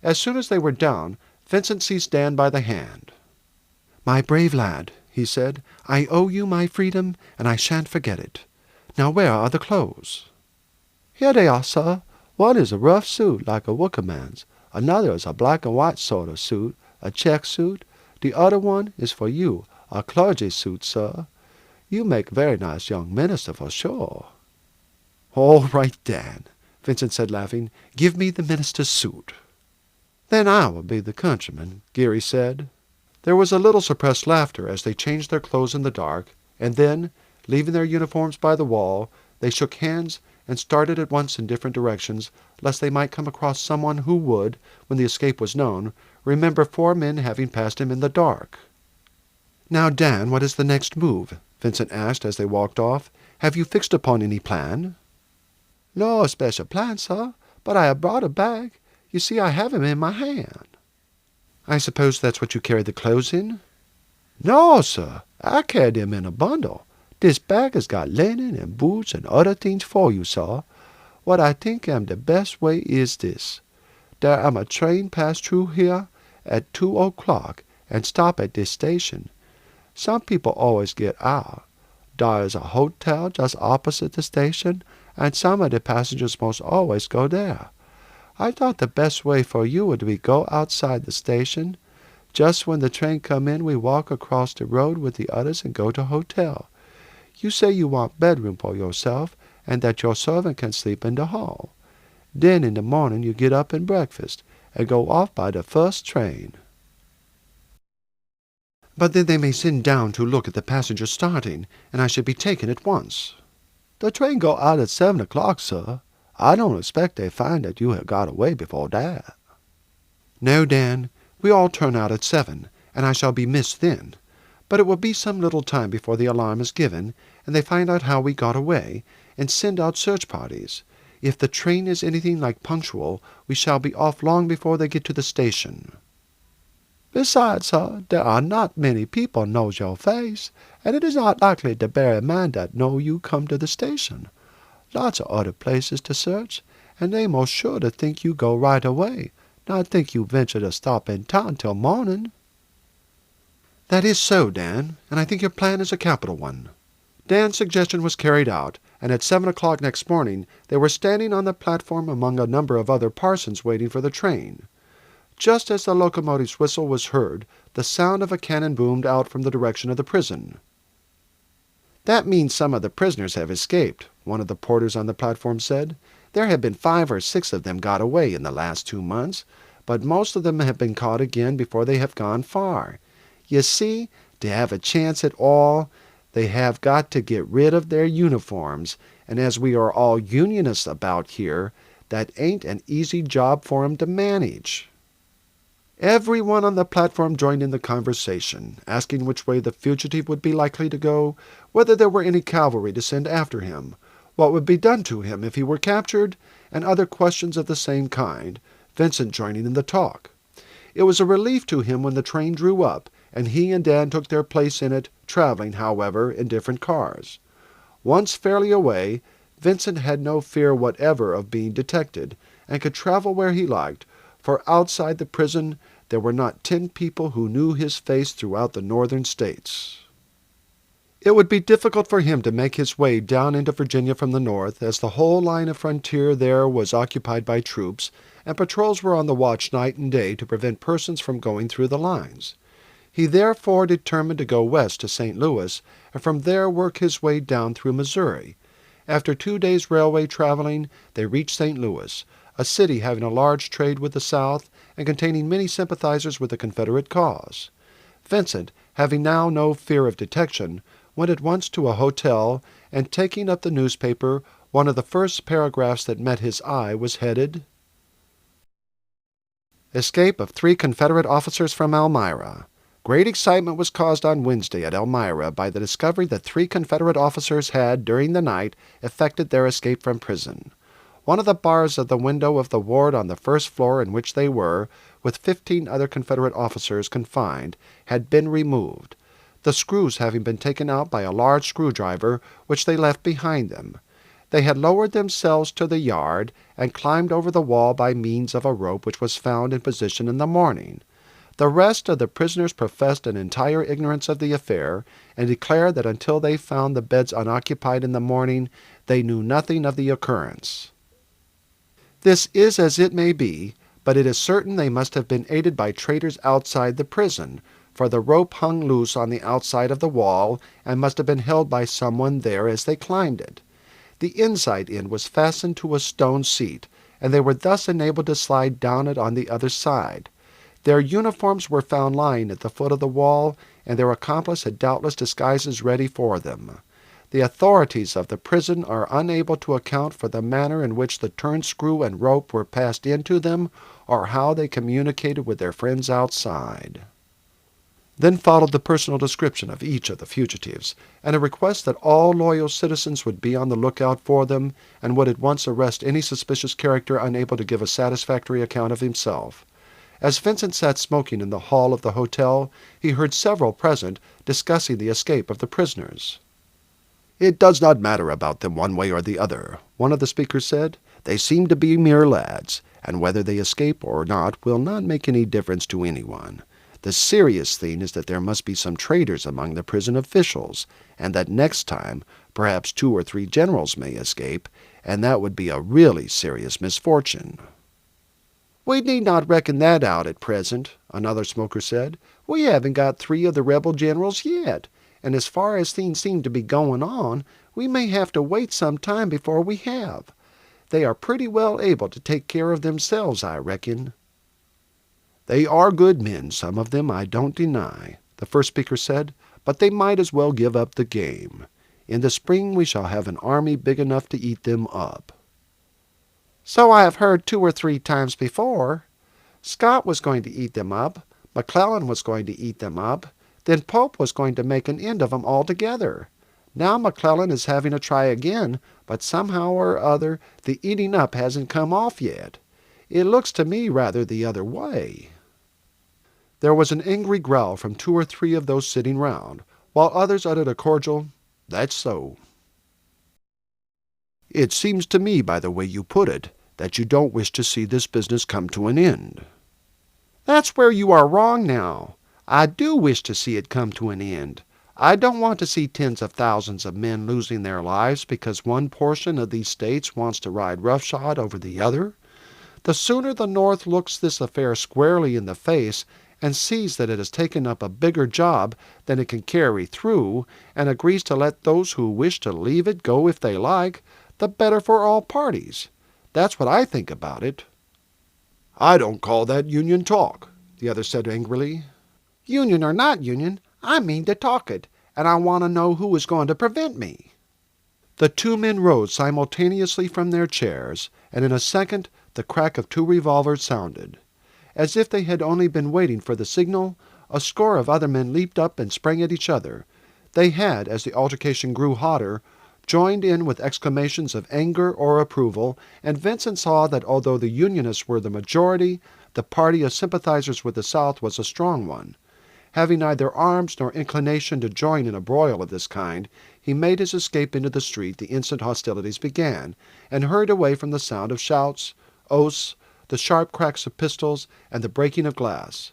As soon as they were down, Vincent seized Dan by the hand. "My brave lad," he said, "I owe you my freedom, and I shan't forget it. Now where are the clothes?" "Here they are, sir. One is a rough suit, like a workman's. Another is a black and white sort of suit, a check suit. The other one is for you, a clergy suit, sir. You make a very nice young minister, for sure." "All right, Dan," Vincent said, laughing. "Give me the minister's suit." "Then I will be the countryman," Geary said. There was a little suppressed laughter as they changed their clothes in the dark, and then, leaving their uniforms by the wall, they shook hands and started at once in different directions, lest they might come across someone who would, when the escape was known, remember 4 men having passed him in the dark. "Now, Dan, what is the next move?" Vincent asked as they walked off. "Have you fixed upon any plan?" "No special plan, sir, but I have brought a bag. You see, I have him in my hand." "I suppose that's what you carried the clothes in?" "No, sir. I carried them in a bundle. This bag has got linen and boots and other things for you, sir. What I think am the best way is this. There am a train pass through here at 2 o'clock and stop at this station. Some people always get out. There is a hotel just opposite the station, and some of the passengers most always go there. I thought the best way for you would be go outside the station. Just when the train come in, we walk across the road with the others and go to hotel. You say you want bedroom for yourself, and that your servant can sleep in the hall. Then in the morning you get up and breakfast, and go off by the first train." "But then they may send down to look at the passengers starting, and I should be taken at once." "The train go out at 7 o'clock, sir. I don't expect they find that you have got away before that." "No, Dan, we all turn out at 7, and I shall be missed then. But it will be some little time before the alarm is given, and they find out how we got away, and send out search parties. If the train is anything like punctual, we shall be off long before they get to the station." "Besides, sir, there are not many people knows your face, and it is not likely to bear in mind that know you come to the station. Lots of other places to search, and they most sure to think you go right away, not think you venture to stop in town till morning." "That is so, Dan, and I think your plan is a capital one." Dan's suggestion was carried out, and at 7 o'clock next morning they were standing on the platform among a number of other parsons waiting for the train. Just as the locomotive's whistle was heard, the sound of a cannon boomed out from the direction of the prison. "That means some of the prisoners have escaped," one of the porters on the platform said. "There have been 5 or 6 of them got away in the last 2 months, but most of them have been caught again before they have gone far. You see, to have a chance at all, they have got to get rid of their uniforms, and as we are all Unionists about here, that ain't an easy job for 'em to manage." Everyone on the platform joined in the conversation, asking which way the fugitive would be likely to go, whether there were any cavalry to send after him, what would be done to him if he were captured, and other questions of the same kind, Vincent joining in the talk. It was a relief to him when the train drew up, and he and Dan took their place in it, traveling, however, in different cars. Once fairly away, Vincent had no fear whatever of being detected, and could travel where he liked, for outside the prison there were not 10 people who knew his face throughout the northern states. It would be difficult for him to make his way down into Virginia from the north, as the whole line of frontier there was occupied by troops, and patrols were on the watch night and day to prevent persons from going through the lines. He therefore determined to go west to St. Louis, and from there work his way down through Missouri. After 2 days' railway traveling, they reached St. Louis, a city having a large trade with the South and containing many sympathizers with the Confederate cause. Vincent, having now no fear of detection, went at once to a hotel, and taking up the newspaper, one of the first paragraphs that met his eye was headed, "Escape of 3 Confederate officers from Elmira. Great excitement was caused on Wednesday at Elmira by the discovery that 3 Confederate officers had, during the night, effected their escape from prison. One of the bars of the window of the ward on the first floor in which they were, with 15 other Confederate officers confined, had been removed, the screws having been taken out by a large screwdriver which they left behind them. They had lowered themselves to the yard, and climbed over the wall by means of a rope which was found in position in the morning. The rest of the prisoners professed an entire ignorance of the affair, and declared that until they found the beds unoccupied in the morning, they knew nothing of the occurrence. This is as it may be, but it is certain they must have been aided by traitors outside the prison, for the rope hung loose on the outside of the wall, and must have been held by someone there as they climbed it. The inside end was fastened to a stone seat, and they were thus enabled to slide down it on the other side. Their uniforms were found lying at the foot of the wall, and their accomplice had doubtless disguises ready for them. The authorities of the prison are unable to account for the manner in which the turn-screw and rope were passed into them, or how they communicated with their friends outside." Then followed the personal description of each of the fugitives, and a request that all loyal citizens would be on the lookout for them, and would at once arrest any suspicious character unable to give a satisfactory account of himself. As Vincent sat smoking in the hall of the hotel, he heard several present discussing the escape of the prisoners. "It does not matter about them one way or the other," one of the speakers said. "They seem to be mere lads, and whether they escape or not will not make any difference to anyone. The serious thing is that there must be some traitors among the prison officials, and that next time perhaps 2 or 3 generals may escape, and that would be a really serious misfortune." "We need not reckon that out at present," another smoker said. "We haven't got 3 of the rebel generals yet, and as far as things seem to be going on, we may have to wait some time before we have. They are pretty well able to take care of themselves, I reckon." "They are good men, some of them, I don't deny," the first speaker said, "but they might as well give up the game. In the spring we shall have an army big enough to eat them up." "So I have heard 2 or 3 times before. Scott was going to eat them up, McClellan was going to eat them up, then Pope was going to make an end of 'em altogether. Now McClellan is having a try again, but somehow or other the eating up hasn't come off yet. It looks to me rather the other way." There was an angry growl from 2 or 3 of those sitting round, while others uttered a cordial, "That's so." "It seems to me, by the way you put it, that you don't wish to see this business come to an end." "That's where you are wrong now. I do wish to see it come to an end. I don't want to see tens of thousands of men losing their lives because one portion of these states wants to ride roughshod over the other. The sooner the North looks this affair squarely in the face and sees that it has taken up a bigger job than it can carry through, and agrees to let those who wish to leave it go if they like, the better for all parties. That's what I think about it." "I don't call that Union talk," the other said angrily. "Union or not Union, I mean to talk it, and I want to know who is going to prevent me." The 2 men rose simultaneously from their chairs, and in a second the crack of 2 revolvers sounded. As if they had only been waiting for the signal, a score of other men leaped up and sprang at each other. They had, as the altercation grew hotter, joined in with exclamations of anger or approval, and Vincent saw that although the Unionists were the majority, the party of sympathizers with the South was a strong one. Having neither arms nor inclination to join in a broil of this kind, he made his escape into the street the instant hostilities began, and hurried away from the sound of shouts, oaths, the sharp cracks of pistols, and the breaking of glass.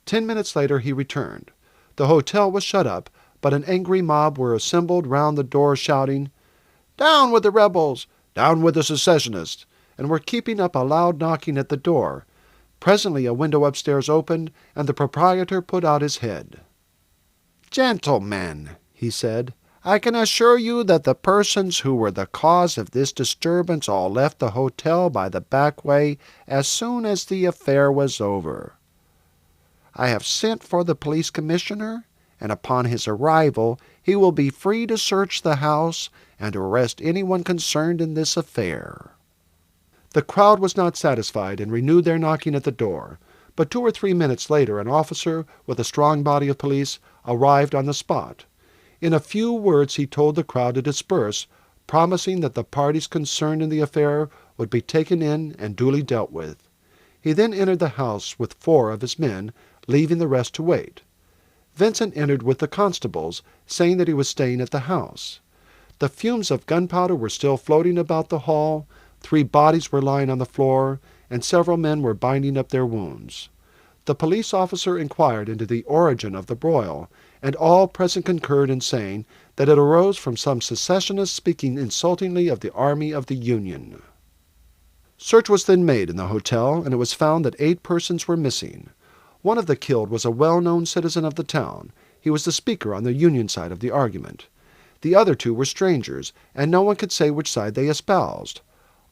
10 minutes later he returned. The hotel was shut up, but an angry mob were assembled round the door shouting, "Down with the rebels! Down with the secessionists!" and were keeping up a loud knocking at the door. Presently a window upstairs opened, and the proprietor put out his head. "Gentlemen," he said, "I can assure you that the persons who were the cause of this disturbance all left the hotel by the back way as soon as the affair was over. I have sent for the police commissioner, and upon his arrival he will be free to search the house and to arrest anyone concerned in this affair." The crowd was not satisfied and renewed their knocking at the door, but 2 or 3 minutes later an officer with a strong body of police arrived on the spot. In a few words he told the crowd to disperse, promising that the parties concerned in the affair would be taken in and duly dealt with. He then entered the house with 4 of his men, leaving the rest to wait. Vincent entered with the constables, saying that he was staying at the house. The fumes of gunpowder were still floating about the hall, 3 bodies were lying on the floor, and several men were binding up their wounds. The police officer inquired into the origin of the broil, and all present concurred in saying that it arose from some secessionists speaking insultingly of the army of the Union. Search was then made in the hotel, and it was found that 8 persons were missing. One of the killed was a well-known citizen of the town. He was the speaker on the Union side of the argument. The other 2 were strangers, and no one could say which side they espoused.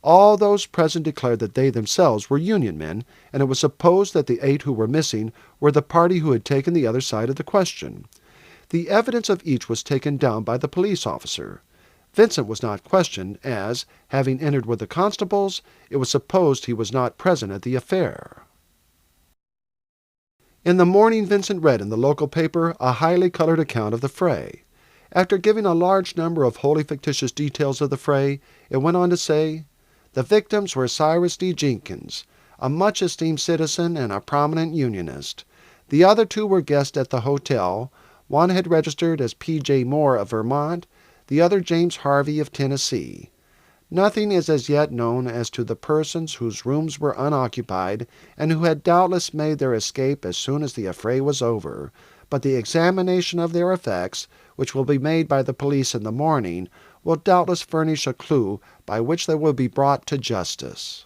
All those present declared that they themselves were Union men, and it was supposed that the 8 who were missing were the party who had taken the other side of the question. The evidence of each was taken down by the police officer. Vincent was not questioned, as, having entered with the constables, it was supposed he was not present at the affair. In the morning Vincent read in the local paper a highly colored account of the fray. After giving a large number of wholly fictitious details of the fray, it went on to say, "The victims were Cyrus D. Jenkins, a much-esteemed citizen and a prominent Unionist. The other 2 were guests at the hotel. One had registered as P.J. Moore of Vermont, the other James Harvey of Tennessee. Nothing is as yet known as to the persons whose rooms were unoccupied, and who had doubtless made their escape as soon as the affray was over, but the examination of their effects, which will be made by the police in the morning, will doubtless furnish a clue by which they will be brought to justice."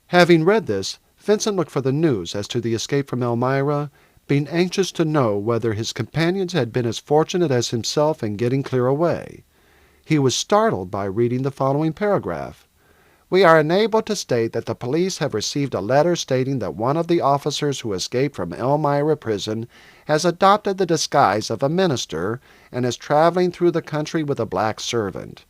Having read this, Vincent looked for the news as to the escape from Elmira, being anxious to know whether his companions had been as fortunate as himself in getting clear away. He was startled by reading the following paragraph. "We are enabled to state that the police have received a letter stating that one of the officers who escaped from Elmira prison has adopted the disguise of a minister and is traveling through the country with a black servant.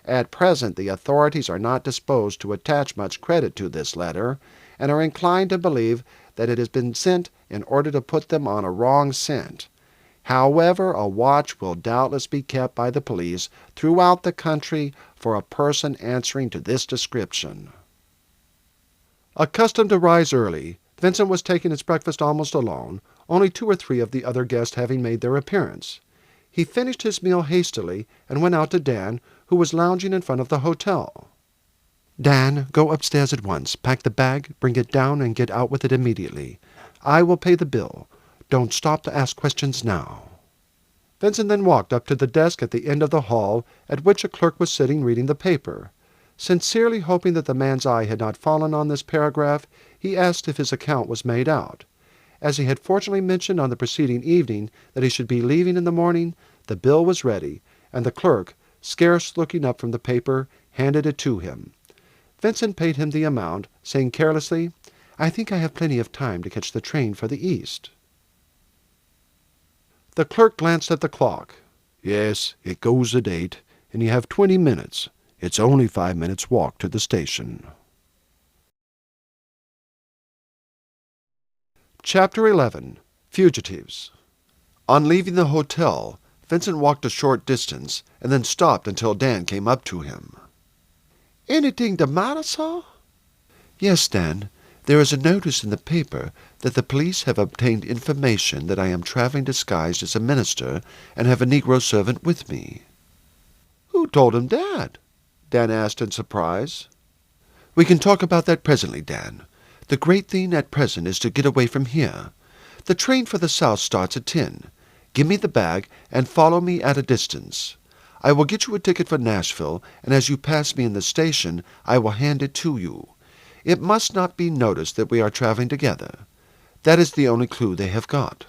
At present, the authorities are not disposed to attach much credit to this letter, and are inclined to believe that it has been sent in order to put them on a wrong scent. However, a watch will doubtless be kept by the police throughout the country for a person answering to this description." Accustomed to rise early, Vincent was taking his breakfast almost alone, only 2 or 3 of the other guests having made their appearance. He finished his meal hastily and went out to Dan, who was lounging in front of the hotel. "Dan, go upstairs at once. Pack the bag, bring it down, and get out with it immediately. I will pay the bill. Don't stop to ask questions now." Vincent then walked up to the desk at the end of the hall, at which a clerk was sitting reading the paper. Sincerely hoping that the man's eye had not fallen on this paragraph, he asked if his account was made out. As he had fortunately mentioned on the preceding evening that he should be leaving in the morning, the bill was ready, and the clerk, scarce looking up from the paper, handed it to him. Vincent paid him the amount, saying carelessly, "I think I have plenty of time to catch the train for the East." The clerk glanced at the clock. "Yes, it goes at 8, and you have 20 minutes. It's only 5 minutes' walk to the station." Chapter 11. Fugitives. On leaving the hotel, Vincent walked a short distance, and then stopped until Dan came up to him. "Anything the matter, sir?" "Yes, Dan. There is a notice in the paper that the police have obtained information that I am traveling disguised as a minister and have a Negro servant with me." "Who told him that?" Dan asked in surprise. "We can talk about that presently, Dan. The great thing at present is to get away from here. The train for the South starts at 10. Give me the bag and follow me at a distance. I will get you a ticket for Nashville, and as you pass me in the station, I will hand it to you. It must not be noticed that we are traveling together. That is the only clue they have got."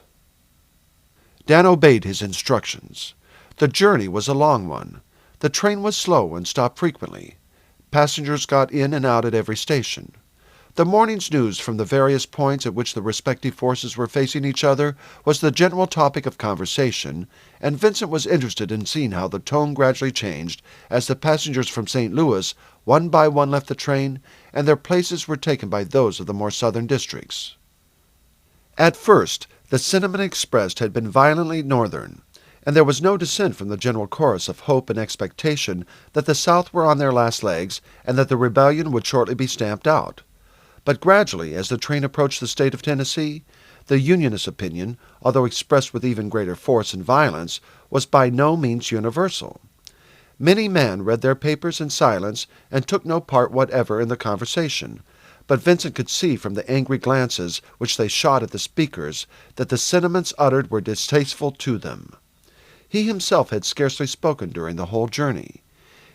Dan obeyed his instructions. The journey was a long one. The train was slow and stopped frequently. Passengers got in and out at every station. The morning's news from the various points at which the respective forces were facing each other was the general topic of conversation, and Vincent was interested in seeing how the tone gradually changed as the passengers from St. Louis one by one left the train, and their places were taken by those of the more southern districts. At first, the sentiment expressed had been violently northern, and there was no dissent from the general chorus of hope and expectation that the South were on their last legs and that the rebellion would shortly be stamped out. But gradually, as the train approached the state of Tennessee, the Unionist opinion, although expressed with even greater force and violence, was by no means universal. Many men read their papers in silence and took no part whatever in the conversation, but Vincent could see from the angry glances which they shot at the speakers that the sentiments uttered were distasteful to them. He himself had scarcely spoken during the whole journey.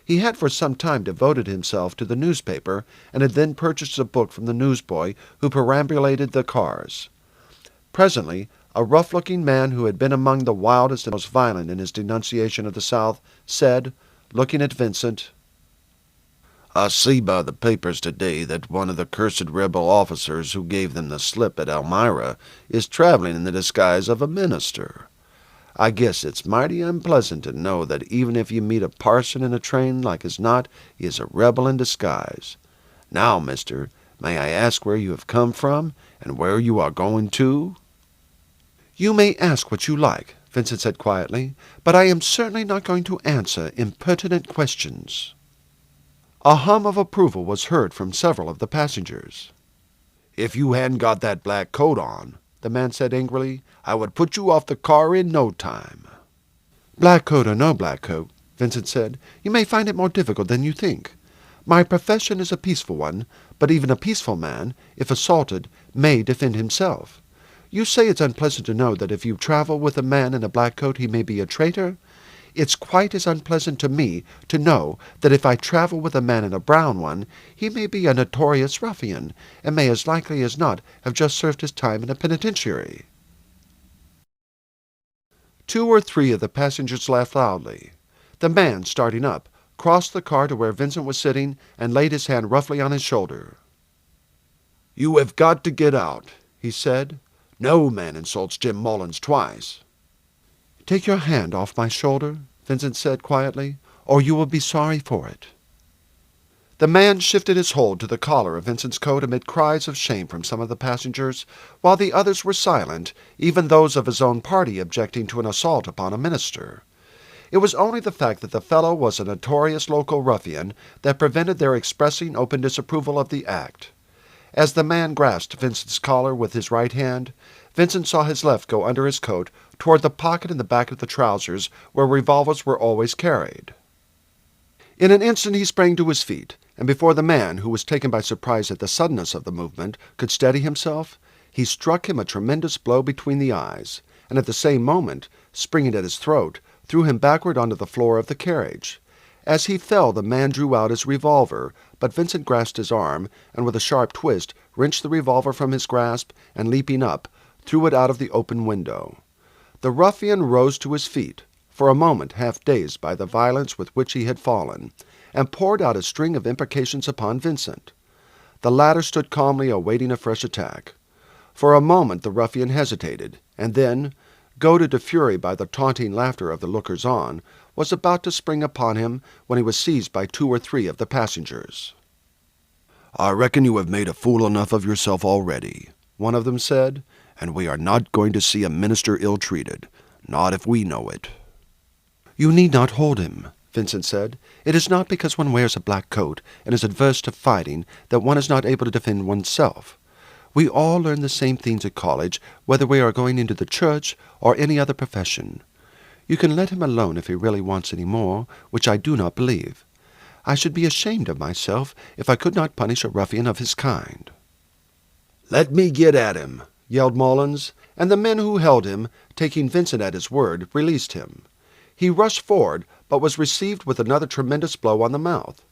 He had for some time devoted himself to the newspaper, and had then purchased a book from the newsboy who perambulated the cars. Presently, a rough-looking man who had been among the wildest and most violent in his denunciation of the South said, looking at Vincent, "I see by the papers today that one of the cursed rebel officers who gave them the slip at Elmira is traveling in the disguise of a minister. I guess it's mighty unpleasant to know that even if you meet a parson in a train, like as not, he is a rebel in disguise. Now, mister, may I ask where you have come from, and where you are going to?" "You may ask what you like," Vincent said quietly, "but I am certainly not going to answer impertinent questions." A hum of approval was heard from several of the passengers. "If you hadn't got that black coat on," the man said angrily, "I would put you off the car in no time." "Black coat or no black coat," Vincent said, "you may find it more difficult than you think. My profession is a peaceful one, but even a peaceful man, if assaulted, may defend himself. You say it's unpleasant to know that if you travel with a man in a black coat he may be a traitor. It's quite as unpleasant to me to know that if I travel with a man in a brown one, he may be a notorious ruffian, and may as likely as not have just served his time in a penitentiary." 2 or 3 of the passengers laughed loudly. The man, starting up, crossed the car to where Vincent was sitting and laid his hand roughly on his shoulder. "You have got to get out," he said. "No man insults Jim Mullins twice." "Take your hand off my shoulder," Vincent said quietly, "or you will be sorry for it." The man shifted his hold to the collar of Vincent's coat amid cries of shame from some of the passengers, while the others were silent, even those of his own party objecting to an assault upon a minister. It was only the fact that the fellow was a notorious local ruffian that prevented their expressing open disapproval of the act. As the man grasped Vincent's collar with his right hand, Vincent saw his left go under his coat toward the pocket in the back of the trousers where revolvers were always carried. In an instant he sprang to his feet, and before the man, who was taken by surprise at the suddenness of the movement, could steady himself, he struck him a tremendous blow between the eyes, and at the same moment, springing at his throat, threw him backward onto the floor of the carriage. As he fell, the man drew out his revolver, but Vincent grasped his arm, and with a sharp twist, wrenched the revolver from his grasp, and leaping up, threw it out of the open window. The ruffian rose to his feet, for a moment half dazed by the violence with which he had fallen, and poured out a string of imprecations upon Vincent. The latter stood calmly awaiting a fresh attack. For a moment the ruffian hesitated, and then, goaded to fury by the taunting laughter of the lookers-on, was about to spring upon him when he was seized by 2 or 3 of the passengers. "I reckon you have made a fool enough of yourself already," one of them said, "and we are not going to see a minister ill-treated, not if we know it." "You need not hold him," Vincent said. "It is not because one wears a black coat and is averse to fighting that one is not able to defend oneself. We all learn the same things at college, whether we are going into the church or any other profession. You can let him alone if he really wants any more, which I do not believe. I should be ashamed of myself if I could not punish a ruffian of his kind." "Let me get at him," yelled Mullins, and the men who held him, taking Vincent at his word, released him. He rushed forward, but was received with another tremendous blow on the mouth.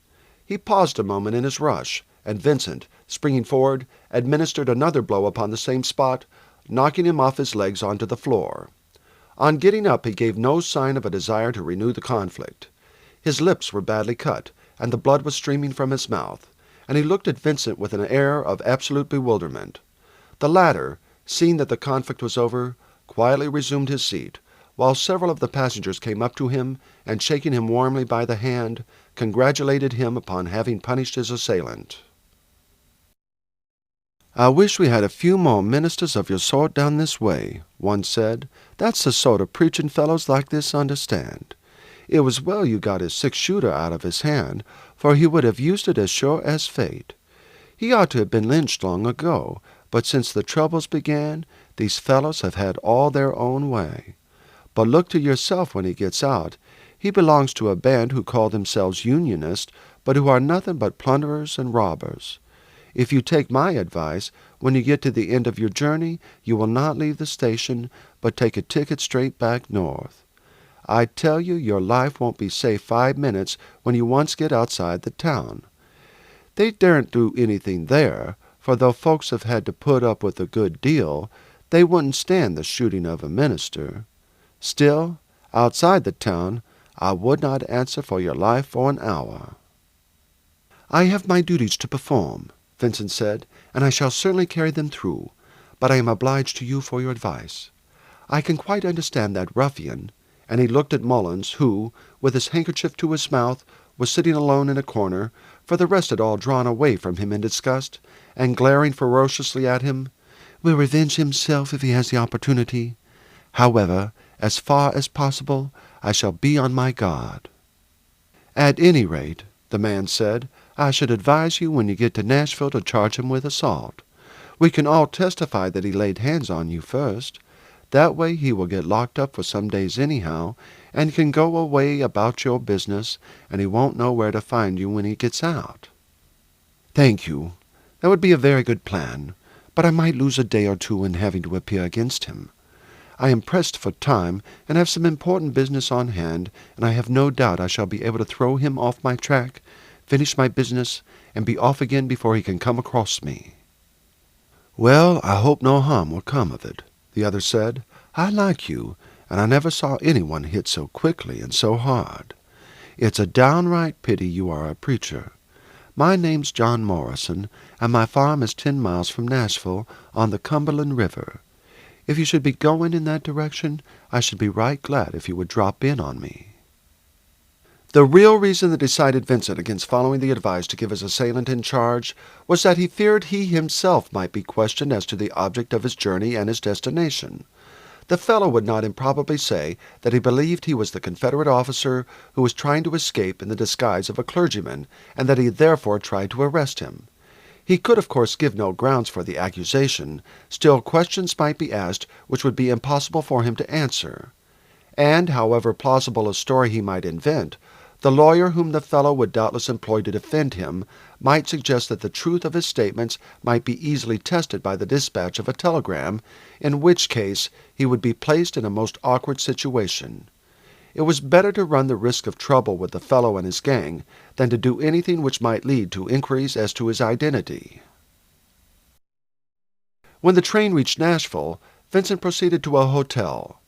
He paused a moment in his rush, and Vincent, springing forward, administered another blow upon the same spot, knocking him off his legs onto the floor. On getting up, he gave no sign of a desire to renew the conflict. His lips were badly cut, and the blood was streaming from his mouth, and he looked at Vincent with an air of absolute bewilderment. The latter, seeing that the conflict was over, quietly resumed his seat, while several of the passengers came up to him, and shaking him warmly by the hand, congratulated him upon having punished his assailant. "I wish we had a few more ministers of your sort down this way," one said. "That's the sort of preaching fellows like this understand. It was well you got his 6-shooter out of his hand, for he would have used it as sure as fate. He ought to have been lynched long ago, but since the troubles began, these fellows have had all their own way. But look to yourself when he gets out. He belongs to a band who call themselves Unionists, but who are nothing but plunderers and robbers. If you take my advice, when you get to the end of your journey, you will not leave the station, but take a ticket straight back north. I tell you, your life won't be safe 5 minutes when you once get outside the town. They daren't do anything there, for though folks have had to put up with a good deal, they wouldn't stand the shooting of a minister. Still, outside the town, I would not answer for your life for an hour." "I have my duties to perform," Vincent said, "and I shall certainly carry them through, but I am obliged to you for your advice. I can quite understand that ruffian," and he looked at Mullins, who, with his handkerchief to his mouth, was sitting alone in a corner, for the rest had all drawn away from him in disgust, and glaring ferociously at him, "will revenge himself if he has the opportunity. However, as far as possible, I shall be on my guard." "At any rate," the man said, "I should advise you when you get to Nashville to charge him with assault. We can all testify that he laid hands on you first. That way he will get locked up for some days anyhow, and can go away about your business, and he won't know where to find you when he gets out." "Thank you. That would be a very good plan, but I might lose a day or two in having to appear against him. I am pressed for time, and have some important business on hand, and I have no doubt I shall be able to throw him off my track, finish my business, and be off again before he can come across me." "Well, I hope no harm will come of it," the other said. "I like you, and I never saw anyone hit so quickly and so hard. It's a downright pity you are a preacher. My name's John Morrison, and my farm is 10 miles from Nashville on the Cumberland River. If you should be going in that direction, I should be right glad if you would drop in on me." The real reason that decided Vincent against following the advice to give his assailant in charge was that he feared he himself might be questioned as to the object of his journey and his destination. The fellow would not improbably say that he believed he was the Confederate officer who was trying to escape in the disguise of a clergyman, and that he had therefore tried to arrest him. He could, of course, give no grounds for the accusation. Still, questions might be asked which would be impossible for him to answer. And, however plausible a story he might invent, the lawyer whom the fellow would doubtless employ to defend him might suggest that the truth of his statements might be easily tested by the dispatch of a telegram, in which case he would be placed in a most awkward situation. It was better to run the risk of trouble with the fellow and his gang than to do anything which might lead to inquiries as to his identity. When the train reached Nashville, Vincent proceeded to a hotel.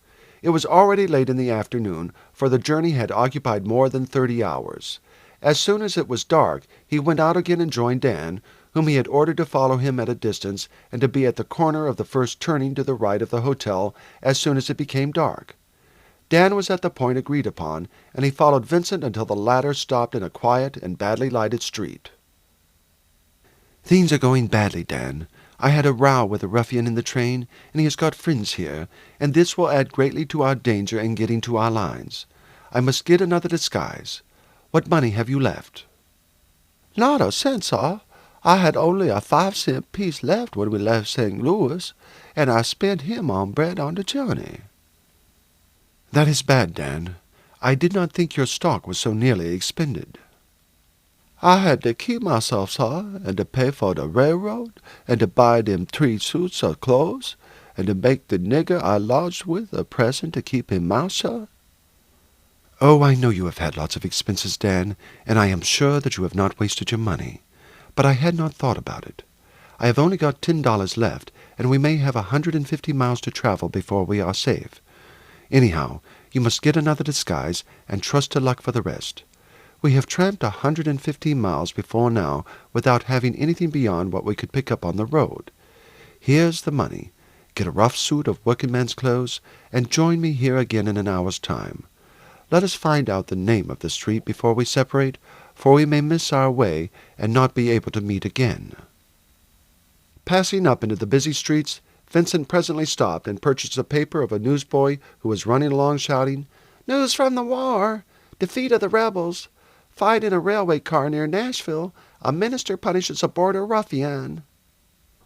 It was already late in the afternoon, for the journey had occupied more than 30 hours. As soon as it was dark, he went out again and joined Dan, whom he had ordered to follow him at a distance and to be at the corner of the first turning to the right of the hotel as soon as it became dark. Dan was at the point agreed upon, and he followed Vincent until the latter stopped in a quiet and badly lighted street. "Things are going badly, Dan. I had a row with a ruffian in the train, and he has got friends here, and this will add greatly to our danger in getting to our lines. I must get another disguise. What money have you left?" "Not a cent, sir. I had only a 5-cent piece left when we left St. Louis, and I spent him on bread on the journey." "That is bad, Dan. I did not think your stock was so nearly expended." "I had to keep myself, sir, and to pay for the railroad, and to buy them 3 suits of clothes, and to make the nigger I lodged with a present to keep him mouth shut." "Oh, I know you have had lots of expenses, Dan, and I am sure that you have not wasted your money. But I had not thought about it. I have only got $10 left, and we may have 150 miles to travel before we are safe. Anyhow, you must get another disguise, and trust to luck for the rest. We have tramped 150 miles before now without having anything beyond what we could pick up on the road. Here's the money. Get a rough suit of workingman's clothes, and join me here again in an hour's time. Let us find out the name of the street before we separate, for we may miss our way and not be able to meet again." Passing up into the busy streets, Vincent presently stopped and purchased a paper of a newsboy who was running along shouting, "News from the war! Defeat of the rebels! Fight in a railway car near Nashville! A minister punishes a border ruffian!"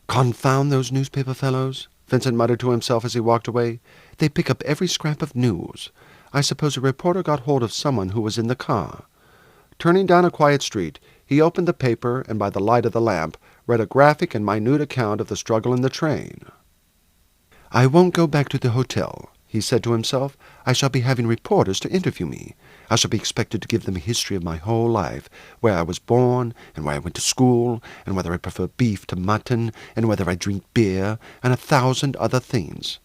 "Confound those newspaper fellows," Vincent muttered to himself as he walked away. "They pick up every scrap of news. I suppose a reporter got hold of someone who was in the car." Turning down a quiet street, he opened the paper and by the light of the lamp read a graphic and minute account of the struggle in the train. "I won't go back to the hotel," he said to himself. "I shall be having reporters to interview me. I shall be expected to give them a history of my whole life, where I was born, and where I went to school, and whether I prefer beef to mutton, and whether I drink beer, and 1,000 other things.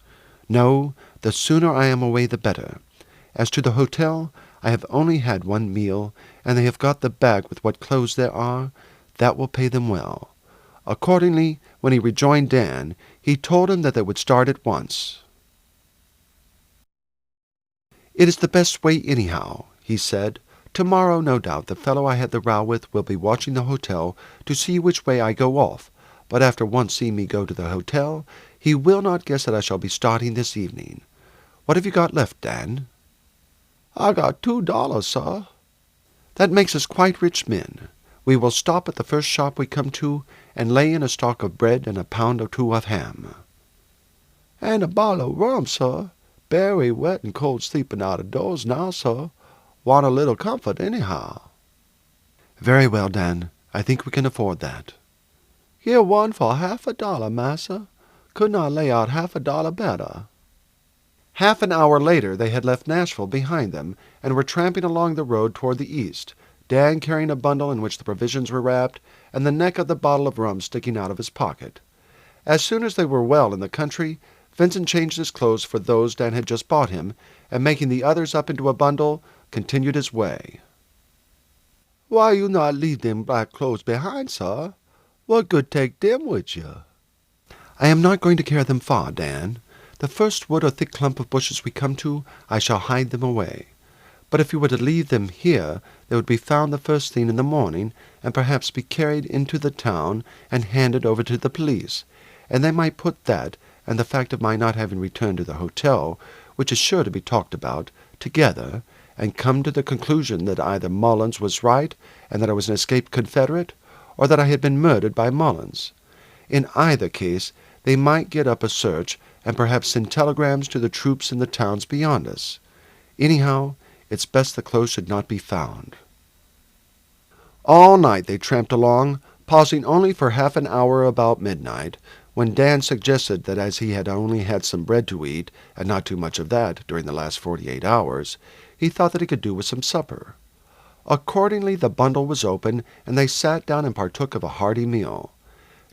No, the sooner I am away the better. As to the hotel, I have only had one meal, and they have got the bag with what clothes there are. That will pay them well." Accordingly, when he rejoined Dan, he told him that they would start at once. "It is the best way anyhow," he said. "Tomorrow, no doubt, the fellow I had the row with will be watching the hotel to see which way I go off, but after once seeing me go to the hotel, he will not guess that I shall be starting this evening. What have you got left, Dan?" "I got $2, sir." "That makes us quite rich men. We will stop at the first shop we come to, and lay in a stock of bread and a pound or 2 of ham." "And a bottle of rum, sir. Very wet and cold sleeping out of doors now, sir. Want a little comfort, anyhow." "Very well, Dan. I think we can afford that." "Here one for $half, massa. Could not lay out $half better." Half an hour later they had left Nashville behind them and were tramping along the road toward the east, Dan carrying a bundle in which the provisions were wrapped, and the neck of the bottle of rum sticking out of his pocket. As soon as they were well in the country, Vincent changed his clothes for those Dan had just bought him, and making the others up into a bundle, continued his way. "Why you not leave them black clothes behind, sir? What good take them with you?" "I am not going to carry them far, Dan. The first wood or thick clump of bushes we come to, I shall hide them away. But if you were to leave them here, they would be found the first thing in the morning, and perhaps be carried into the town and handed over to the police, and they might put that and the fact of my not having returned to the hotel, which is sure to be talked about, together, and come to the conclusion that either Mullins was right and that I was an escaped Confederate, or that I had been murdered by Mullins. In either case, they might get up a search and perhaps send telegrams to the troops in the towns beyond us. Anyhow, it's best the clothes should not be found." All night they tramped along, pausing only for half an hour about midnight, when Dan suggested that as he had only had some bread to eat, and not too much of that during the last 48 hours, he thought that he could do with some supper. Accordingly the bundle was opened, and they sat down and partook of a hearty meal.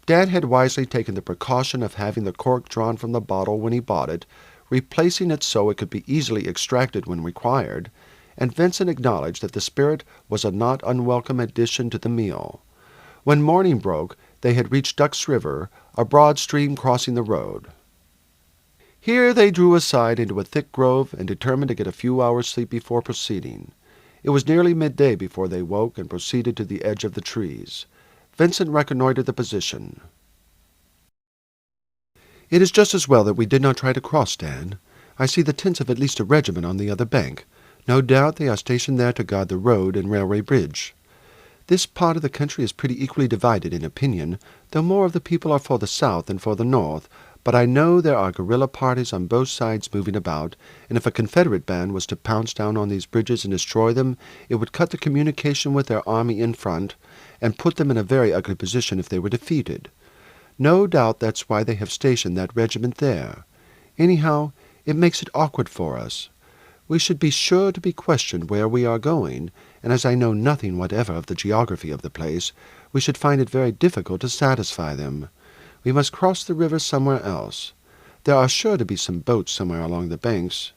Dan had wisely taken the precaution of having the cork drawn from the bottle when he bought it, replacing it so it could be easily extracted when required, and Vincent acknowledged that the spirit was a not unwelcome addition to the meal. When morning broke, they had reached Duck's River, a broad stream crossing the road. Here they drew aside into a thick grove and determined to get a few hours' sleep before proceeding. It was nearly midday before they woke and proceeded to the edge of the trees. Vincent reconnoitered the position. "It is just as well that we did not try to cross, Dan. I see the tents of at least a regiment on the other bank. No doubt they are stationed there to guard the road and railway bridge. This part of the country is pretty equally divided in opinion, though more of the people are for the south than for the north, but I know there are guerrilla parties on both sides moving about, and if a Confederate band was to pounce down on these bridges and destroy them, it would cut the communication with their army in front, and put them in a very ugly position if they were defeated. No doubt that's why they have stationed that regiment there. Anyhow, it makes it awkward for us. We should be sure to be questioned where we are going, and as I know nothing whatever of the geography of the place, we should find it very difficult to satisfy them. We must cross the river somewhere else. There are sure to be some boats somewhere along the banks.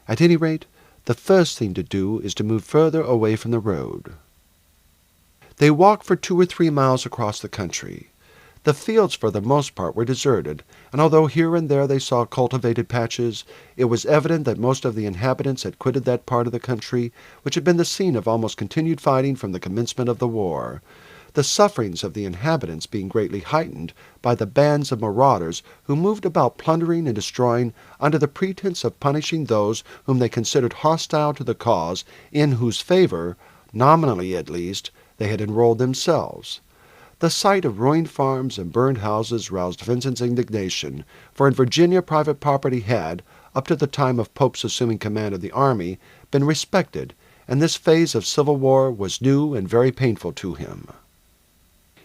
At any rate, the first thing to do is to move further away from the road." They walked for 2 or 3 miles across the country. The fields for the most part were deserted, and although here and there they saw cultivated patches, it was evident that most of the inhabitants had quitted that part of the country which had been the scene of almost continued fighting from the commencement of the war, the sufferings of the inhabitants being greatly heightened by the bands of marauders who moved about plundering and destroying under the pretense of punishing those whom they considered hostile to the cause in whose favor, nominally at least, they had enrolled themselves. The sight of ruined farms and burned houses roused Vincent's indignation, for in Virginia private property had, up to the time of Pope's assuming command of the army, been respected, and this phase of civil war was new and very painful to him.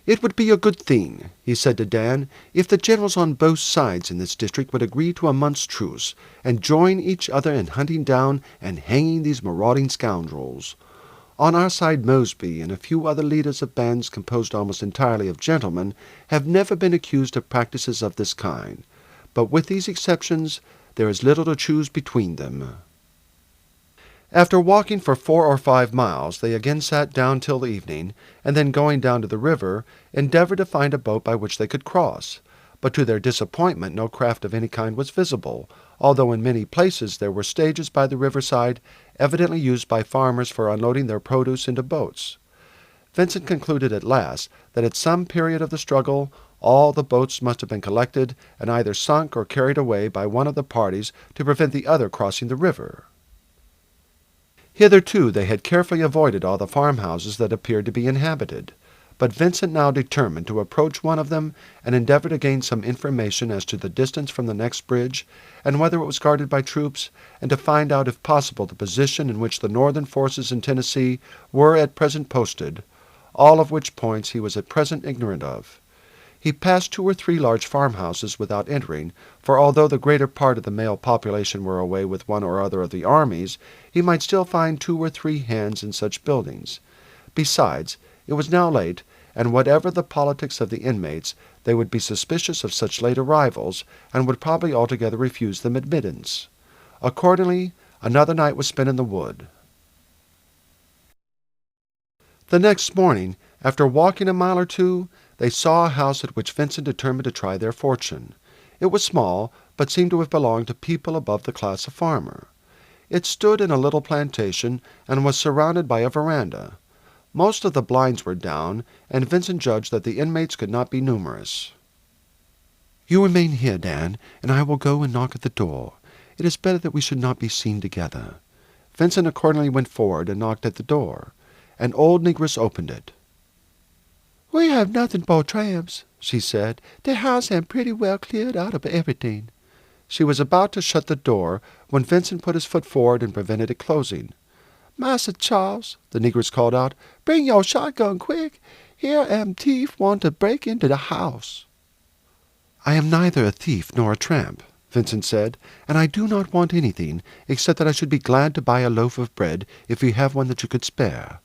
"It would be a good thing," he said to Dan, "if the generals on both sides in this district would agree to a month's truce, and join each other in hunting down and hanging these marauding scoundrels. On our side Mosby and a few other leaders of bands composed almost entirely of gentlemen have never been accused of practices of this kind, but with these exceptions there is little to choose between them." After walking for 4 or 5 miles, they again sat down till the evening, and then going down to the river, endeavored to find a boat by which they could cross. But to their disappointment no craft of any kind was visible, although in many places there were stages by the riverside, evidently used by farmers for unloading their produce into boats. Vincent concluded at last that at some period of the struggle all the boats must have been collected and either sunk or carried away by one of the parties to prevent the other crossing the river. Hitherto they had carefully avoided all the farmhouses that appeared to be inhabited, but Vincent now determined to approach one of them and endeavor to gain some information as to the distance from the next bridge, and whether it was guarded by troops, and to find out if possible the position in which the Northern forces in Tennessee were at present posted, all of which points he was at present ignorant of. He passed 2 or 3 large farmhouses without entering, for although the greater part of the male population were away with one or other of the armies, he might still find 2 or 3 hands in such buildings. Besides, it was now late, and whatever the politics of the inmates, They would be suspicious of such late arrivals, and would probably altogether refuse them admittance. Accordingly, another night was spent in the wood. The next morning, after walking a mile or two, they saw a house at which Vincent determined to try their fortune. It was small, but seemed to have belonged to people above the class of farmer. It stood in a little plantation, and was surrounded by a veranda. Most of the blinds were down, and Vincent judged that the inmates could not be numerous. "You remain here, Dan, and I will go and knock at the door. It is better that we should not be seen together." Vincent accordingly went forward and knocked at the door. An old negress opened it. "We have nothing but tramps," she said. "The house am pretty well cleared out of everything." She was about to shut the door when Vincent put his foot forward and prevented it closing. "Massa Charles," the negress called out, "bring your shotgun quick. Here am thief want to break into the house." "I am neither a thief nor a tramp," Vincent said, "and I do not want anything except that I should be glad to buy a loaf of bread if you have one that you could spare.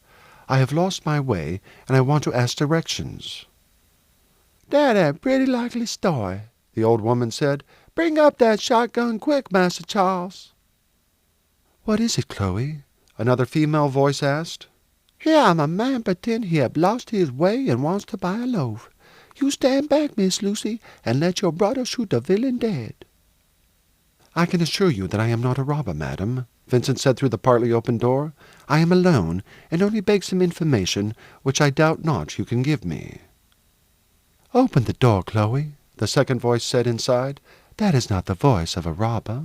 I have lost my way, and I want to ask directions." "Dat am pretty likely story," the old woman said. "Bring up that shotgun quick, Massa Charles." "What is it, Chloe?" another female voice asked. "Here am a man pretend he have lost his way and wants to buy a loaf. You stand back, Miss Lucy, and let your brother shoot the villain dead." "I can assure you that I am not a robber, madam," Vincent said through the partly open door. "I am alone, and only beg some information, which I doubt not you can give me." "Open the door, Chloe," the second voice said inside. "That is not the voice of a robber."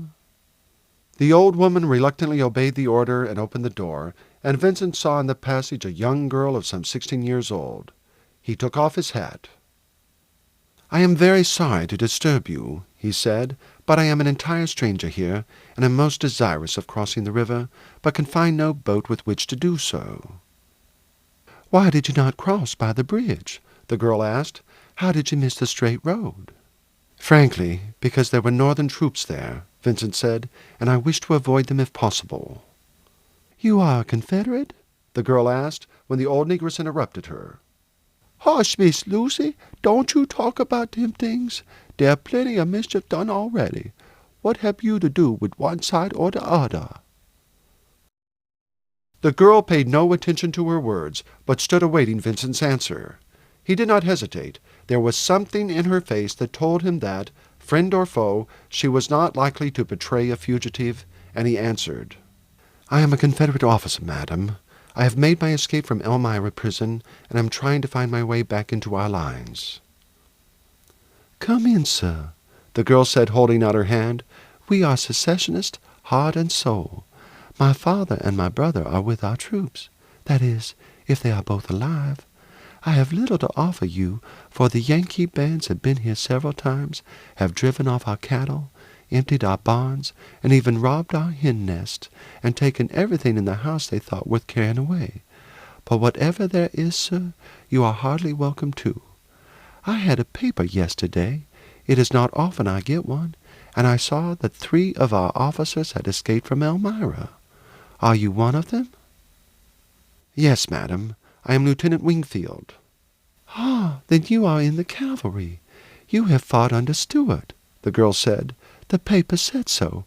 The old woman reluctantly obeyed the order and opened the door, and Vincent saw in the passage a young girl of some 16 years old. He took off his hat. "I am very sorry to disturb you," he said, "but I am an entire stranger here, and am most desirous of crossing the river, but can find no boat with which to do so." "Why did you not cross by the bridge?" the girl asked. "How did you miss the straight road?" "Frankly, because there were Northern troops there," Vincent said, "and I wish to avoid them if possible." "You are a Confederate?" the girl asked, when the old negress interrupted her. "Hush, Miss Lucy, don't you talk about them things. There plenty of mischief done already. What have you to do with one side or the other?" The girl paid no attention to her words, but stood awaiting Vincent's answer. He did not hesitate. There was something in her face that told him that, friend or foe, she was not likely to betray a fugitive, and he answered, "I am a Confederate officer, madam. I have made my escape from Elmira prison, and am trying to find my way back into our lines." "Come in, sir," the girl said, holding out her hand. "We are secessionists, heart and soul. My father and my brother are with our troops. That is, if they are both alive. I have little to offer you, for the Yankee bands have been here several times, have driven off our cattle, emptied our barns, and even robbed our hen nests, and taken everything in the house they thought worth carrying away. But whatever there is, sir, you are heartily welcome too. I had a paper yesterday. It is not often I get one, and I saw that 3 of our officers had escaped from Elmira. Are you one of them?" "Yes, madam. I am Lieutenant Wingfield." "Ah, then you are in the cavalry. You have fought under Stuart," the girl said. "The paper said so.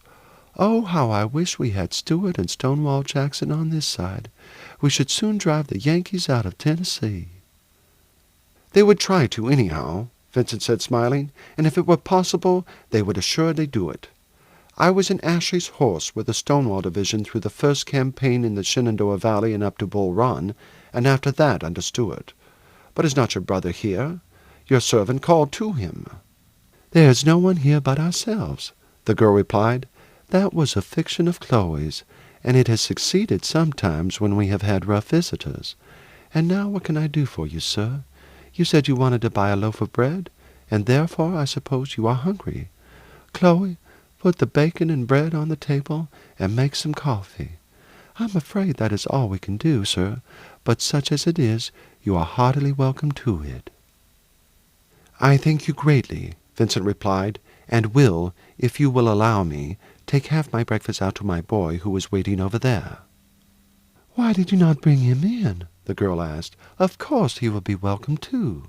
Oh, how I wish we had Stuart and Stonewall Jackson on this side. We should soon drive the Yankees out of Tennessee." "They would try to, anyhow," Vincent said, smiling, "and if it were possible, they would assuredly do it. I was in Ashley's horse with the Stonewall Division through the first campaign in the Shenandoah Valley and up to Bull Run, and after that under Stuart. But is not your brother here? Your servant called to him." "There is no one here but ourselves," the girl replied. "That was a fiction of Chloe's, and it has succeeded sometimes when we have had rough visitors. And now what can I do for you, sir? You said you wanted to buy a loaf of bread, and therefore I suppose you are hungry. Chloe, put the bacon and bread on the table, and make some coffee. I'm afraid that is all we can do, sir, but such as it is, you are heartily welcome to it." "I thank you greatly," Vincent replied, "and will, if you will allow me, take half my breakfast out to my boy who is waiting over there." "Why did you not bring him in?" the girl asked. "Of course he will be welcome too."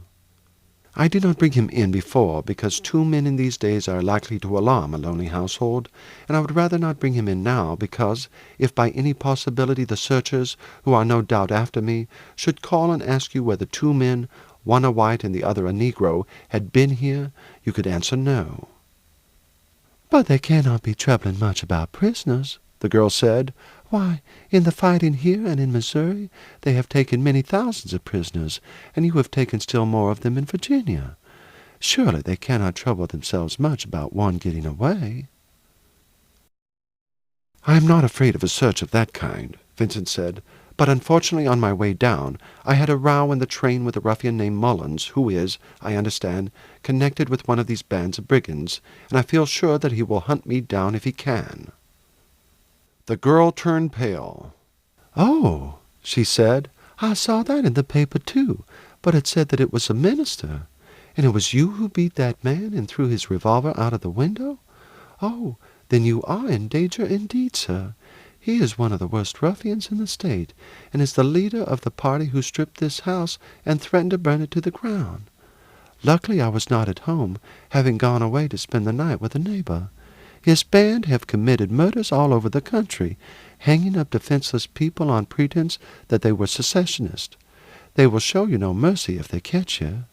I did not bring him in before because 2 men in these days are likely to alarm a lonely household, and I would rather not bring him in now because, if by any possibility the searchers, who are no doubt after me, should call and ask you whether 2 men, one a white and the other a negro, had been here, you could answer no." "But they cannot be troubling much about prisoners," the girl said. "Why, in the fighting here and in Missouri, they have taken many thousands of prisoners, and you have taken still more of them in Virginia. Surely they cannot trouble themselves much about one getting away." "I am not afraid of a search of that kind," Vincent said, "but unfortunately on my way down I had a row in the train with a ruffian named Mullins, who is, I understand, connected with one of these bands of brigands, and I feel sure that he will hunt me down if he can." The girl turned pale. "Oh," she said, "I saw that in the paper too, but it said that it was a minister. And it was you who beat that man and threw his revolver out of the window? Oh, then you are in danger indeed, sir. He is one of the worst ruffians in the state, and is the leader of the party who stripped this house and threatened to burn it to the ground. Luckily I was not at home, having gone away to spend the night with a neighbor. His band have committed murders all over the country, hanging up defenseless people on pretense that they were secessionists. They will show you no mercy if they catch you."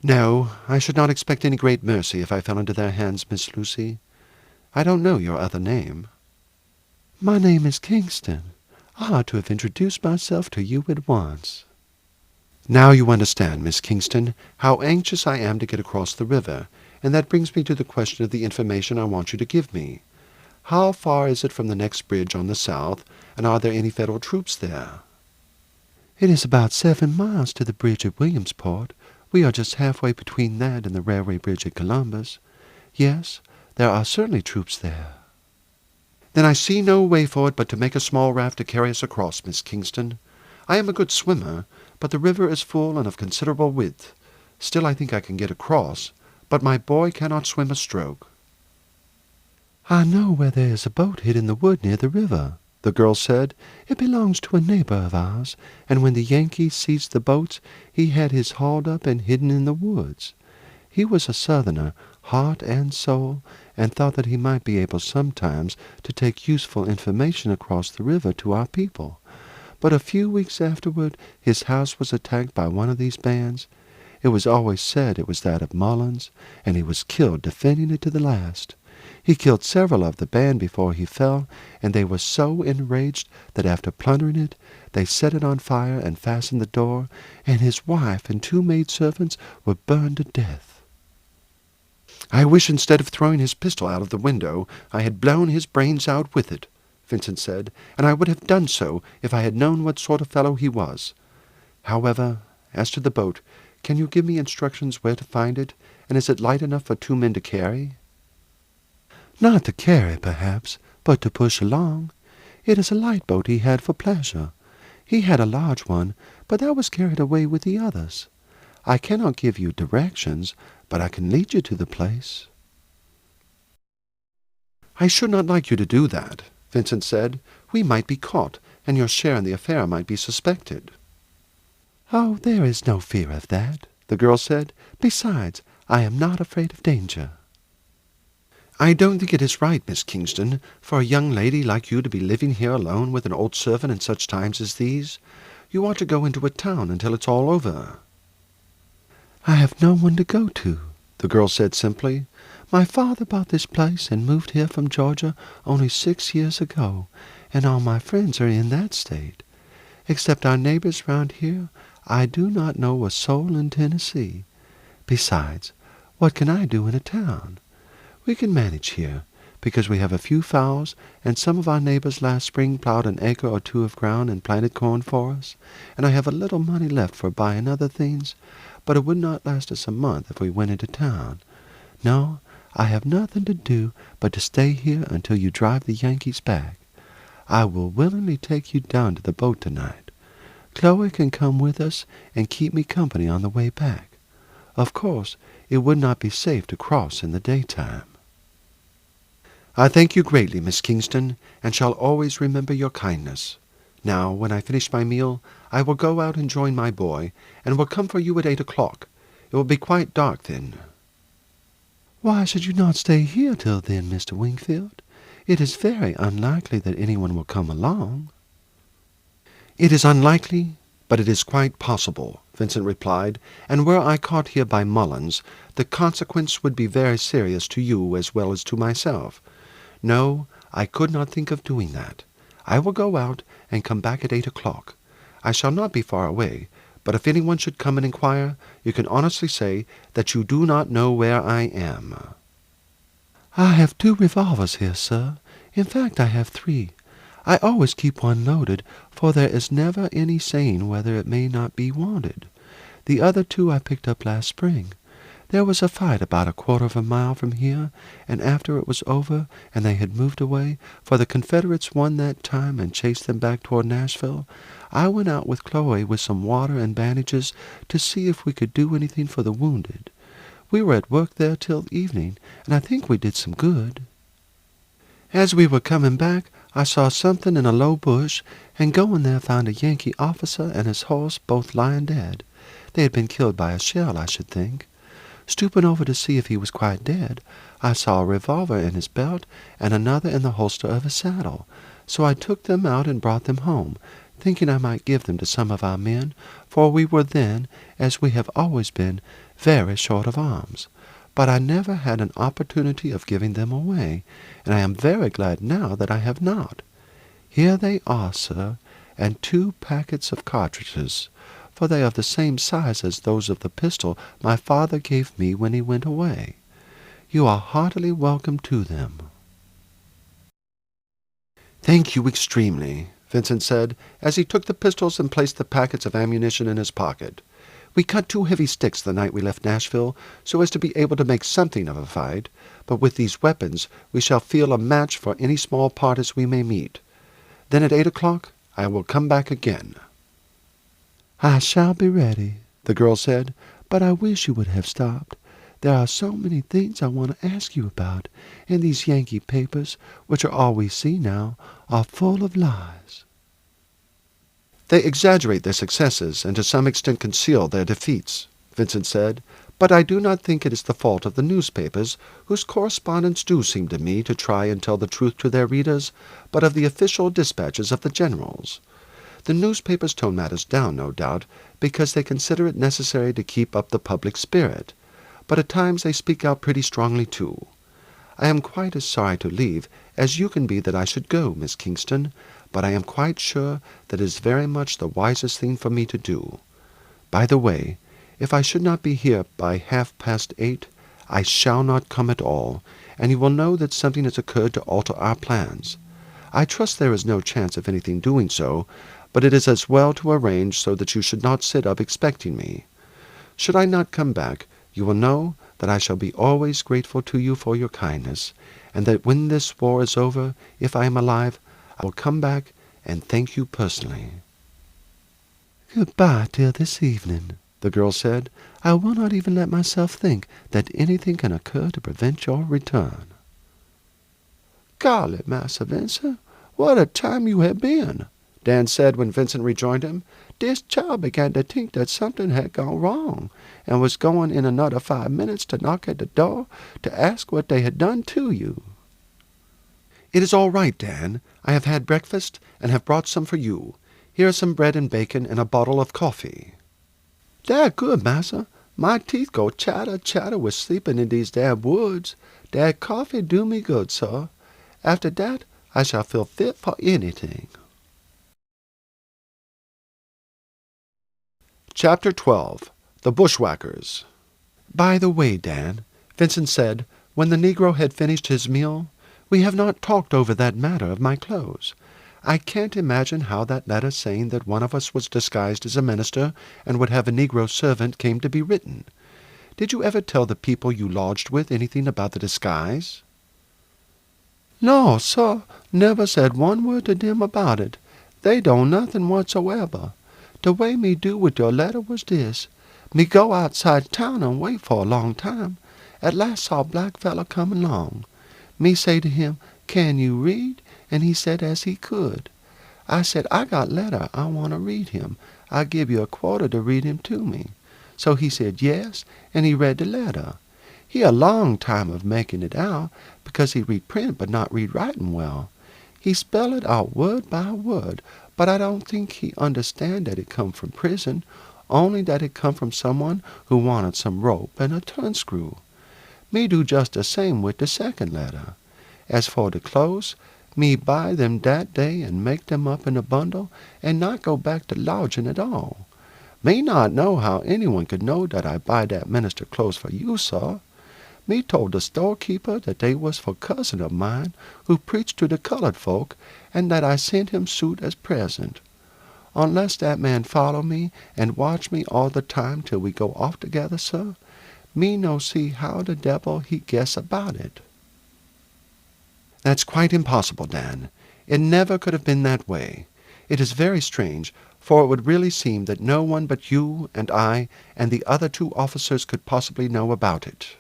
"No, I should not expect any great mercy if I fell into their hands, Miss Lucy. I don't know your other name." "My name is Kingston. I ought to have introduced myself to you at once." "Now you understand, Miss Kingston, how anxious I am to get across the river, and that brings me to the question of the information I want you to give me. How far is it from the next bridge on the south, and are there any Federal troops there?" "It is about 7 miles to the bridge at Williamsport. We are just halfway between that and the railway bridge at Columbus. Yes, there are certainly troops there." "Then I see no way for it but to make a small raft to carry us across, Miss Kingston. I am a good swimmer, but the river is full and of considerable width. Still I think I can get across, but my boy cannot swim a stroke." "I know where there is a boat hid in the wood near the river," the girl said. "It belongs to a neighbor of ours, and when the Yankees seized the boats, he had his hauled up and hidden in the woods. He was a Southerner, heart and soul, and thought that he might be able sometimes to take useful information across the river to our people. But a few weeks afterward his house was attacked by one of these bands. It was always said it was that of Mullins, and he was killed defending it to the last. He killed several of the band before he fell, and they were so enraged that after plundering it, they set it on fire and fastened the door, and his wife and 2 maidservants were burned to death." "I wish instead of throwing his pistol out of the window, I had blown his brains out with it," Vincent said, "and I would have done so if I had known what sort of fellow he was. However, as to the boat, can you give me instructions where to find it, and is it light enough for 2 men to carry?" "Not to carry, perhaps, but to push along. It is a light boat he had for pleasure. He had a large one, but that was carried away with the others. I cannot give you directions, but I can lead you to the place." "I should not like you to do that," Vincent said. "We might be caught, and your share in the affair might be suspected." "Oh, there is no fear of that," the girl said. "Besides, I am not afraid of danger." "I don't think it is right, Miss Kingston, for a young lady like you to be living here alone with an old servant in such times as these. You ought to go into a town until it's all over." "I have no one to go to," the girl said simply. "My father bought this place and moved here from Georgia only 6 years ago, and all my friends are in that state. Except our neighbors round here, I do not know a soul in Tennessee. Besides, what can I do in a town? We can manage here, because we have a few fowls, and some of our neighbors last spring plowed an acre or 2 of ground and planted corn for us, and I have a little money left for buying other things, but it would not last us a month if we went into town. No, I have nothing to do but to stay here until you drive the Yankees back. I will willingly take you down to the boat tonight. Chloe can come with us and keep me company on the way back. Of course, it would not be safe to cross in the daytime." "I thank you greatly, Miss Kingston, and shall always remember your kindness. Now, when I finish my meal, I will go out and join my boy, and will come for you at 8 o'clock. It will be quite dark then." "Why should you not stay here till then, Mr. Wingfield? It is very unlikely that anyone will come along." "It is unlikely, but it is quite possible," Vincent replied, "and were I caught here by Mullins, the consequence would be very serious to you as well as to myself. No, I could not think of doing that. I will go out and come back at 8 o'clock. I shall not be far away, but if anyone should come and inquire, you can honestly say that you do not know where I am." "I have 2 revolvers here, sir. In fact, I have 3. I always keep one loaded, for there is never any saying whether it may not be wanted. The other 2 I picked up last spring. There was a fight about a quarter of a mile from here, and after it was over and they had moved away, for the Confederates won that time and chased them back toward Nashville, I went out with Chloe with some water and bandages to see if we could do anything for the wounded. We were at work there till evening, and I think we did some good. As we were coming back, I saw something in a low bush, and going there found a Yankee officer and his horse both lying dead. They had been killed by a shell, I should think. Stooping over to see if he was quite dead, I saw a revolver in his belt and another in the holster of his saddle, so I took them out and brought them home, thinking I might give them to some of our men, for we were then, as we have always been, very short of arms. But I never had an opportunity of giving them away, and I am very glad now that I have not. Here they are, sir, and 2 packets of cartridges, for they are the same size as those of the pistol my father gave me when he went away. You are heartily welcome to them." "Thank you extremely," Vincent said, as he took the pistols and placed the packets of ammunition in his pocket. "We cut 2 heavy sticks the night we left Nashville, so as to be able to make something of a fight, but with these weapons we shall feel a match for any small parties we may meet. Then at 8 o'clock I will come back again." "I shall be ready," the girl said, "but I wish you would have stopped. There are so many things I want to ask you about, and these Yankee papers, which are all we see now, are full of lies." "They exaggerate their successes and to some extent conceal their defeats," Vincent said, "but I do not think it is the fault of the newspapers, whose correspondents do seem to me to try and tell the truth to their readers, but of the official dispatches of the generals. The newspapers tone matters down, no doubt, because they consider it necessary to keep up the public spirit, but at times they speak out pretty strongly too. I am quite as sorry to leave as you can be that I should go, Miss Kingston, but I am quite sure that it is very much the wisest thing for me to do. By the way, if I should not be here by 8:30, I shall not come at all, and you will know that something has occurred to alter our plans. I trust there is no chance of anything doing so, but it is as well to arrange so that you should not sit up expecting me. Should I not come back, you will know that I shall be always grateful to you for your kindness, and that when this war is over, if I am alive, I will come back and thank you personally." "Goodbye till this evening," the girl said. "I will not even let myself think that anything can occur to prevent your return." "Golly, Massa Vincent, what a time you have been," Dan said when Vincent rejoined him. "Dis child began to think that something had gone wrong, and was going in another 5 minutes to knock at the door to ask what they had done to you." "It is all right, Dan. I have had breakfast, and have brought some for you. Here are some bread and bacon and a bottle of coffee." "Dat good, massa. My teeth go chatter, chatter with sleeping in these damn woods. Dat coffee do me good, sir. After dat, I shall feel fit for anything." Chapter 12. The Bushwhackers. "By the way, Dan," Vincent said, when the Negro had finished his meal, "we have not talked over that matter of my clothes. I can't imagine how that letter saying that one of us was disguised as a minister and would have a Negro servant came to be written. Did you ever tell the people you lodged with anything about the disguise?" "No, sir, never said one word to dem about it. They don't nothing whatsoever. The way me do with your letter was this. Me go outside town and wait for a long time. At last saw a black fellow come along. Me say to him, 'Can you read?' And he said as he could. I said, 'I got letter. I want to read him. I give you a quarter to read him to me.' So he said yes, and he read the letter. He a long time of making it out, because he read print but not read writing well. He spell it out word by word, but I don't think he understand that it come from prison, only that it come from someone who wanted some rope and a turnscrew. Me do just the same with the second letter. As for the clothes, me buy them that day and make them up in a bundle and not go back to lodging at all. Me not know how anyone could know that I buy that minister clothes for you, sir. Me told the storekeeper that they was for cousin of mine who preached to the colored folk, and that I sent him suit as present. Unless that man follow me and watch me all the time till we go off together, sir, me no see how the devil he guess about it." "That's quite impossible, Dan. It never could have been that way. It is very strange, for it would really seem that no one but you and I and the other 2 officers could possibly know about it."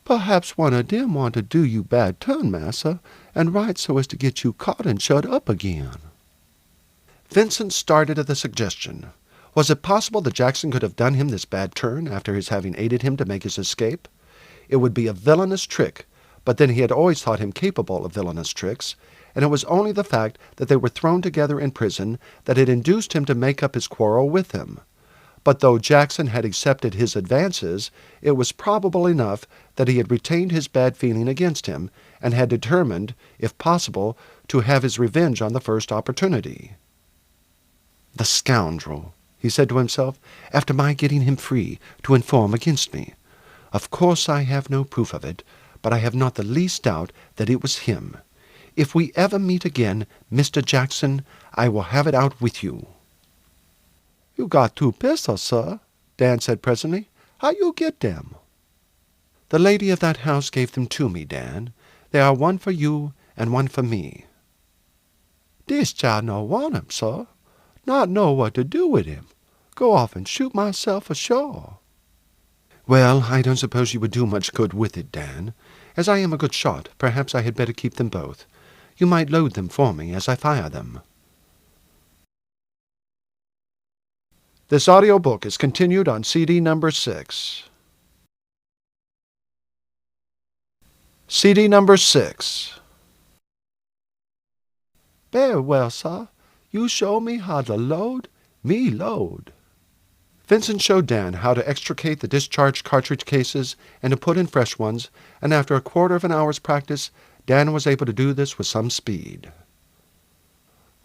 "Perhaps one of them want to do you bad turn, massa, and write so as to get you caught and shut up again." Vincent started at the suggestion. Was it possible that Jackson could have done him this bad turn after his having aided him to make his escape? It would be a villainous trick, but then he had always thought him capable of villainous tricks, and it was only the fact that they were thrown together in prison that had induced him to make up his quarrel with him. But though Jackson had accepted his advances, it was probable enough that he had retained his bad feeling against him, and had determined, if possible, to have his revenge on the first opportunity. "The scoundrel," he said to himself, "after my getting him free, to inform against me. Of course I have no proof of it, but I have not the least doubt that it was him. If we ever meet again, Mr. Jackson, I will have it out with you." "You got 2 pistols, sir," Dan said presently. "How you get them?" "The lady of that house gave them to me, Dan. They are one for you and one for me." "Dis child no want 'em, sir. Not know what to do with him. Go off and shoot myself ashore." "Well, I don't suppose you would do much good with it, Dan. As I am a good shot, perhaps I had better keep them both. You might load them for me as I fire them." This audiobook is continued on CD number 6. CD number 6. "Very well, sir. You show me how to load, me load." Vincent showed Dan how to extricate the discharged cartridge cases and to put in fresh ones, and after a quarter of an hour's practice, Dan was able to do this with some speed.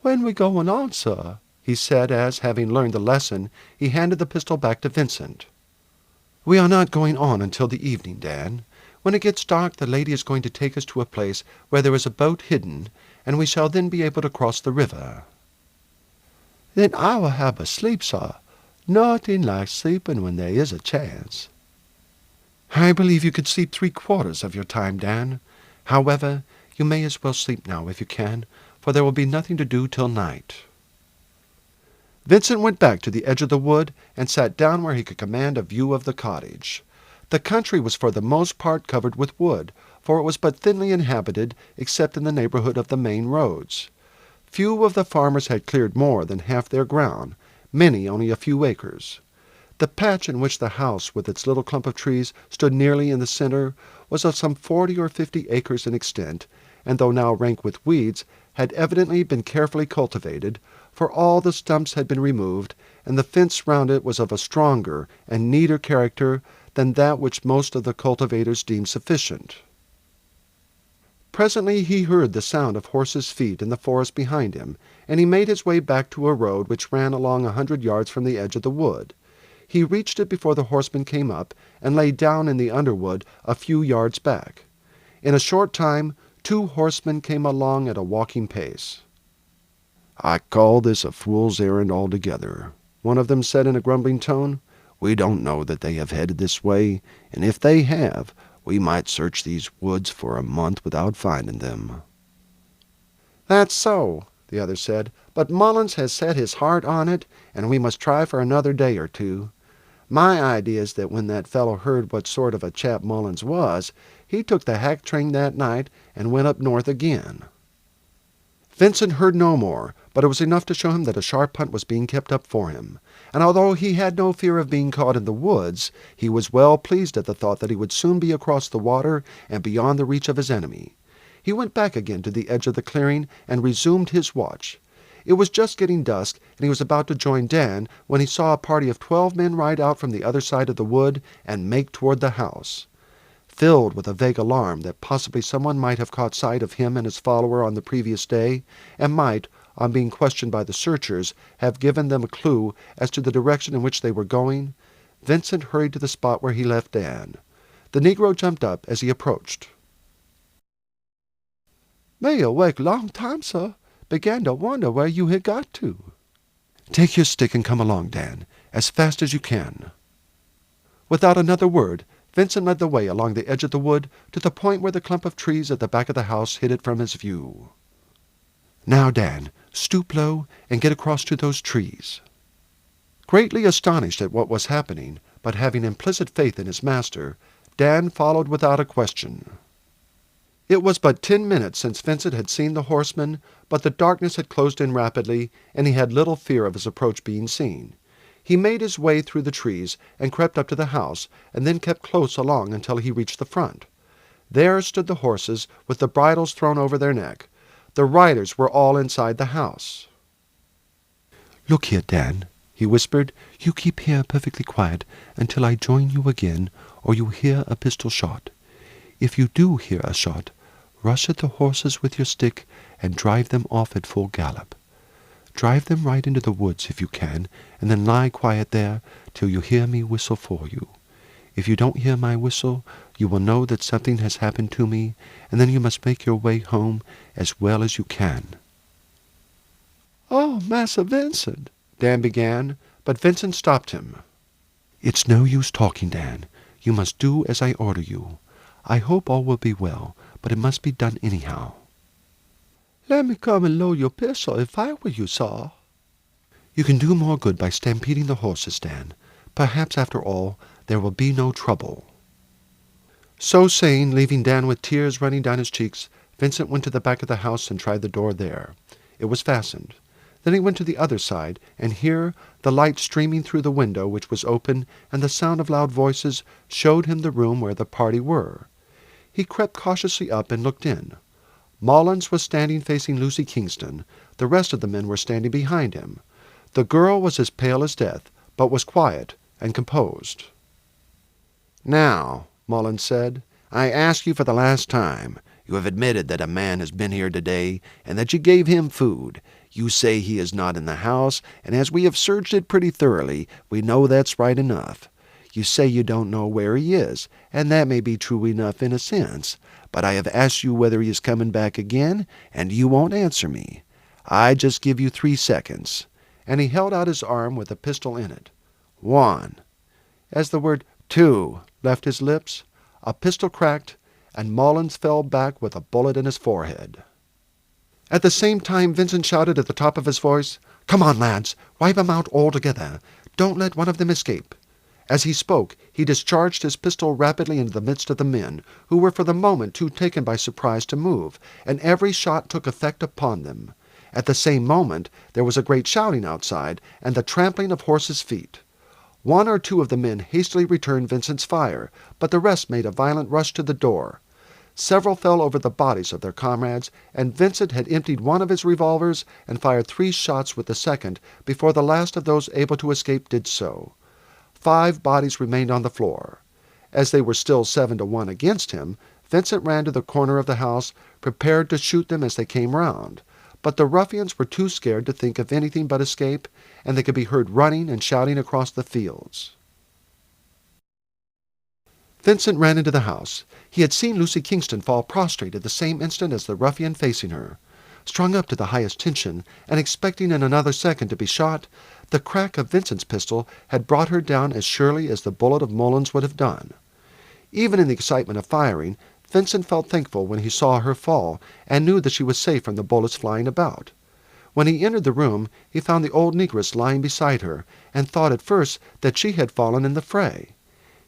"When we going on, sir?" he said as, having learned the lesson, he handed the pistol back to Vincent. "We are not going on until the evening, Dan. When it gets dark, the lady is going to take us to a place where there is a boat hidden, and we shall then be able to cross the river." "Then I will have a sleep, sir. Nothing like sleeping when there is a chance." "I believe you could sleep 3/4 of your time, Dan. However, you may as well sleep now if you can, for there will be nothing to do till night." Vincent went back to the edge of the wood and sat down where he could command a view of the cottage. The country was for the most part covered with wood, for it was but thinly inhabited except in the neighborhood of the main roads. Few of the farmers had cleared more than half their ground, many only a few acres. The patch in which the house with its little clump of trees stood nearly in the center was of some 40 or 50 acres in extent, and though now rank with weeds, had evidently been carefully cultivated, for all the stumps had been removed, and the fence round it was of a stronger and neater character than that which most of the cultivators deemed sufficient. Presently he heard the sound of horses' feet in the forest behind him, and he made his way back to a road which ran along 100 yards from the edge of the wood. He reached it before the horseman came up, and lay down in the underwood a few yards back. In a short time 2 horsemen came along at a walking pace. "I call this a fool's errand altogether," one of them said in a grumbling tone. "We don't know that they have headed this way, and if they have, we might search these woods for a month without finding them." "That's so," the other said, "but Mullins has set his heart on it, and we must try for another day or 2. My idea is that when that fellow heard what sort of a chap Mullins was, he took the hack train that night and went up north again." Vincent heard no more, but it was enough to show him that a sharp hunt was being kept up for him, and although he had no fear of being caught in the woods, he was well pleased at the thought that he would soon be across the water and beyond the reach of his enemy. He went back again to the edge of the clearing and resumed his watch. It was just getting dusk, and he was about to join Dan when he saw a party of 12 men ride out from the other side of the wood and make toward the house. Filled with a vague alarm that possibly someone might have caught sight of him and his follower on the previous day, and might, on being questioned by the searchers, have given them a clue as to the direction in which they were going, Vincent hurried to the spot where he left Dan. The Negro jumped up as he approached. "Me awake long time, sir. Began to wonder where you had got to." "Take your stick and come along, Dan, as fast as you can." Without another word, Vincent led the way along the edge of the wood to the point where the clump of trees at the back of the house hid it from his view. "Now, Dan, stoop low and get across to those trees." Greatly astonished at what was happening, but having implicit faith in his master, Dan followed without a question. It was but 10 minutes since Vincent had seen the horseman, but the darkness had closed in rapidly, and he had little fear of his approach being seen. He made his way through the trees and crept up to the house, and then kept close along until he reached the front. There stood the horses, with the bridles thrown over their neck. The riders were all inside the house. "Look here, Dan," he whispered. "You keep here perfectly quiet until I join you again, or you hear a pistol shot. If you do hear a shot, rush at the horses with your stick and drive them off at full gallop. Drive them right into the woods if you can, and then lie quiet there till you hear me whistle for you. If you don't hear my whistle, you will know that something has happened to me, and then you must make your way home as well as you can." "Oh, Massa Vincent," Dan began, but Vincent stopped him. "It's no use talking, Dan. You must do as I order you. I hope all will be well, but it must be done anyhow." "Let me come and load your pistol if I were you, sir." "You can do more good by stampeding the horses, Dan. Perhaps, after all, there will be no trouble." So saying, leaving Dan with tears running down his cheeks, Vincent went to the back of the house and tried the door there. It was fastened. Then he went to the other side, and here, the light streaming through the window, which was open, and the sound of loud voices, showed him the room where the party were. He crept cautiously up and looked in. Mullins was standing facing Lucy Kingston. The rest of the men were standing behind him. The girl was as pale as death, but was quiet and composed. "Now," Mullins said, "I ask you for the last time. You have admitted that a man has been here today, and that you gave him food. You say he is not in the house, and as we have searched it pretty thoroughly, we know that's right enough. You say you don't know where he is, and that may be true enough in a sense, but I have asked you whether he is coming back again, and you won't answer me. I just give you 3 seconds." And he held out his arm with a pistol in it. 1. As the word 2 left his lips, a pistol cracked, and Mullins fell back with a bullet in his forehead. At the same time, Vincent shouted at the top of his voice, "Come on, lads, wipe 'em out altogether. Don't let one of them escape." As he spoke, he discharged his pistol rapidly into the midst of the men, who were for the moment too taken by surprise to move, and every shot took effect upon them. At the same moment, there was a great shouting outside, and the trampling of horses' feet. 1 or 2 of the men hastily returned Vincent's fire, but the rest made a violent rush to the door. Several fell over the bodies of their comrades, and Vincent had emptied one of his revolvers and fired 3 shots with the second before the last of those able to escape did so. 5 bodies remained on the floor. As they were still 7 to 1 against him, Vincent ran to the corner of the house, prepared to shoot them as they came round. But the ruffians were too scared to think of anything but escape, and they could be heard running and shouting across the fields. Vincent ran into the house. He had seen Lucy Kingston fall prostrate at the same instant as the ruffian facing her. Strung up to the highest tension, and expecting in another second to be shot, the crack of Vincent's pistol had brought her down as surely as the bullet of Mullins would have done. Even in the excitement of firing, Vincent felt thankful when he saw her fall, and knew that she was safe from the bullets flying about. When he entered the room, he found the old negress lying beside her, and thought at first that she had fallen in the fray.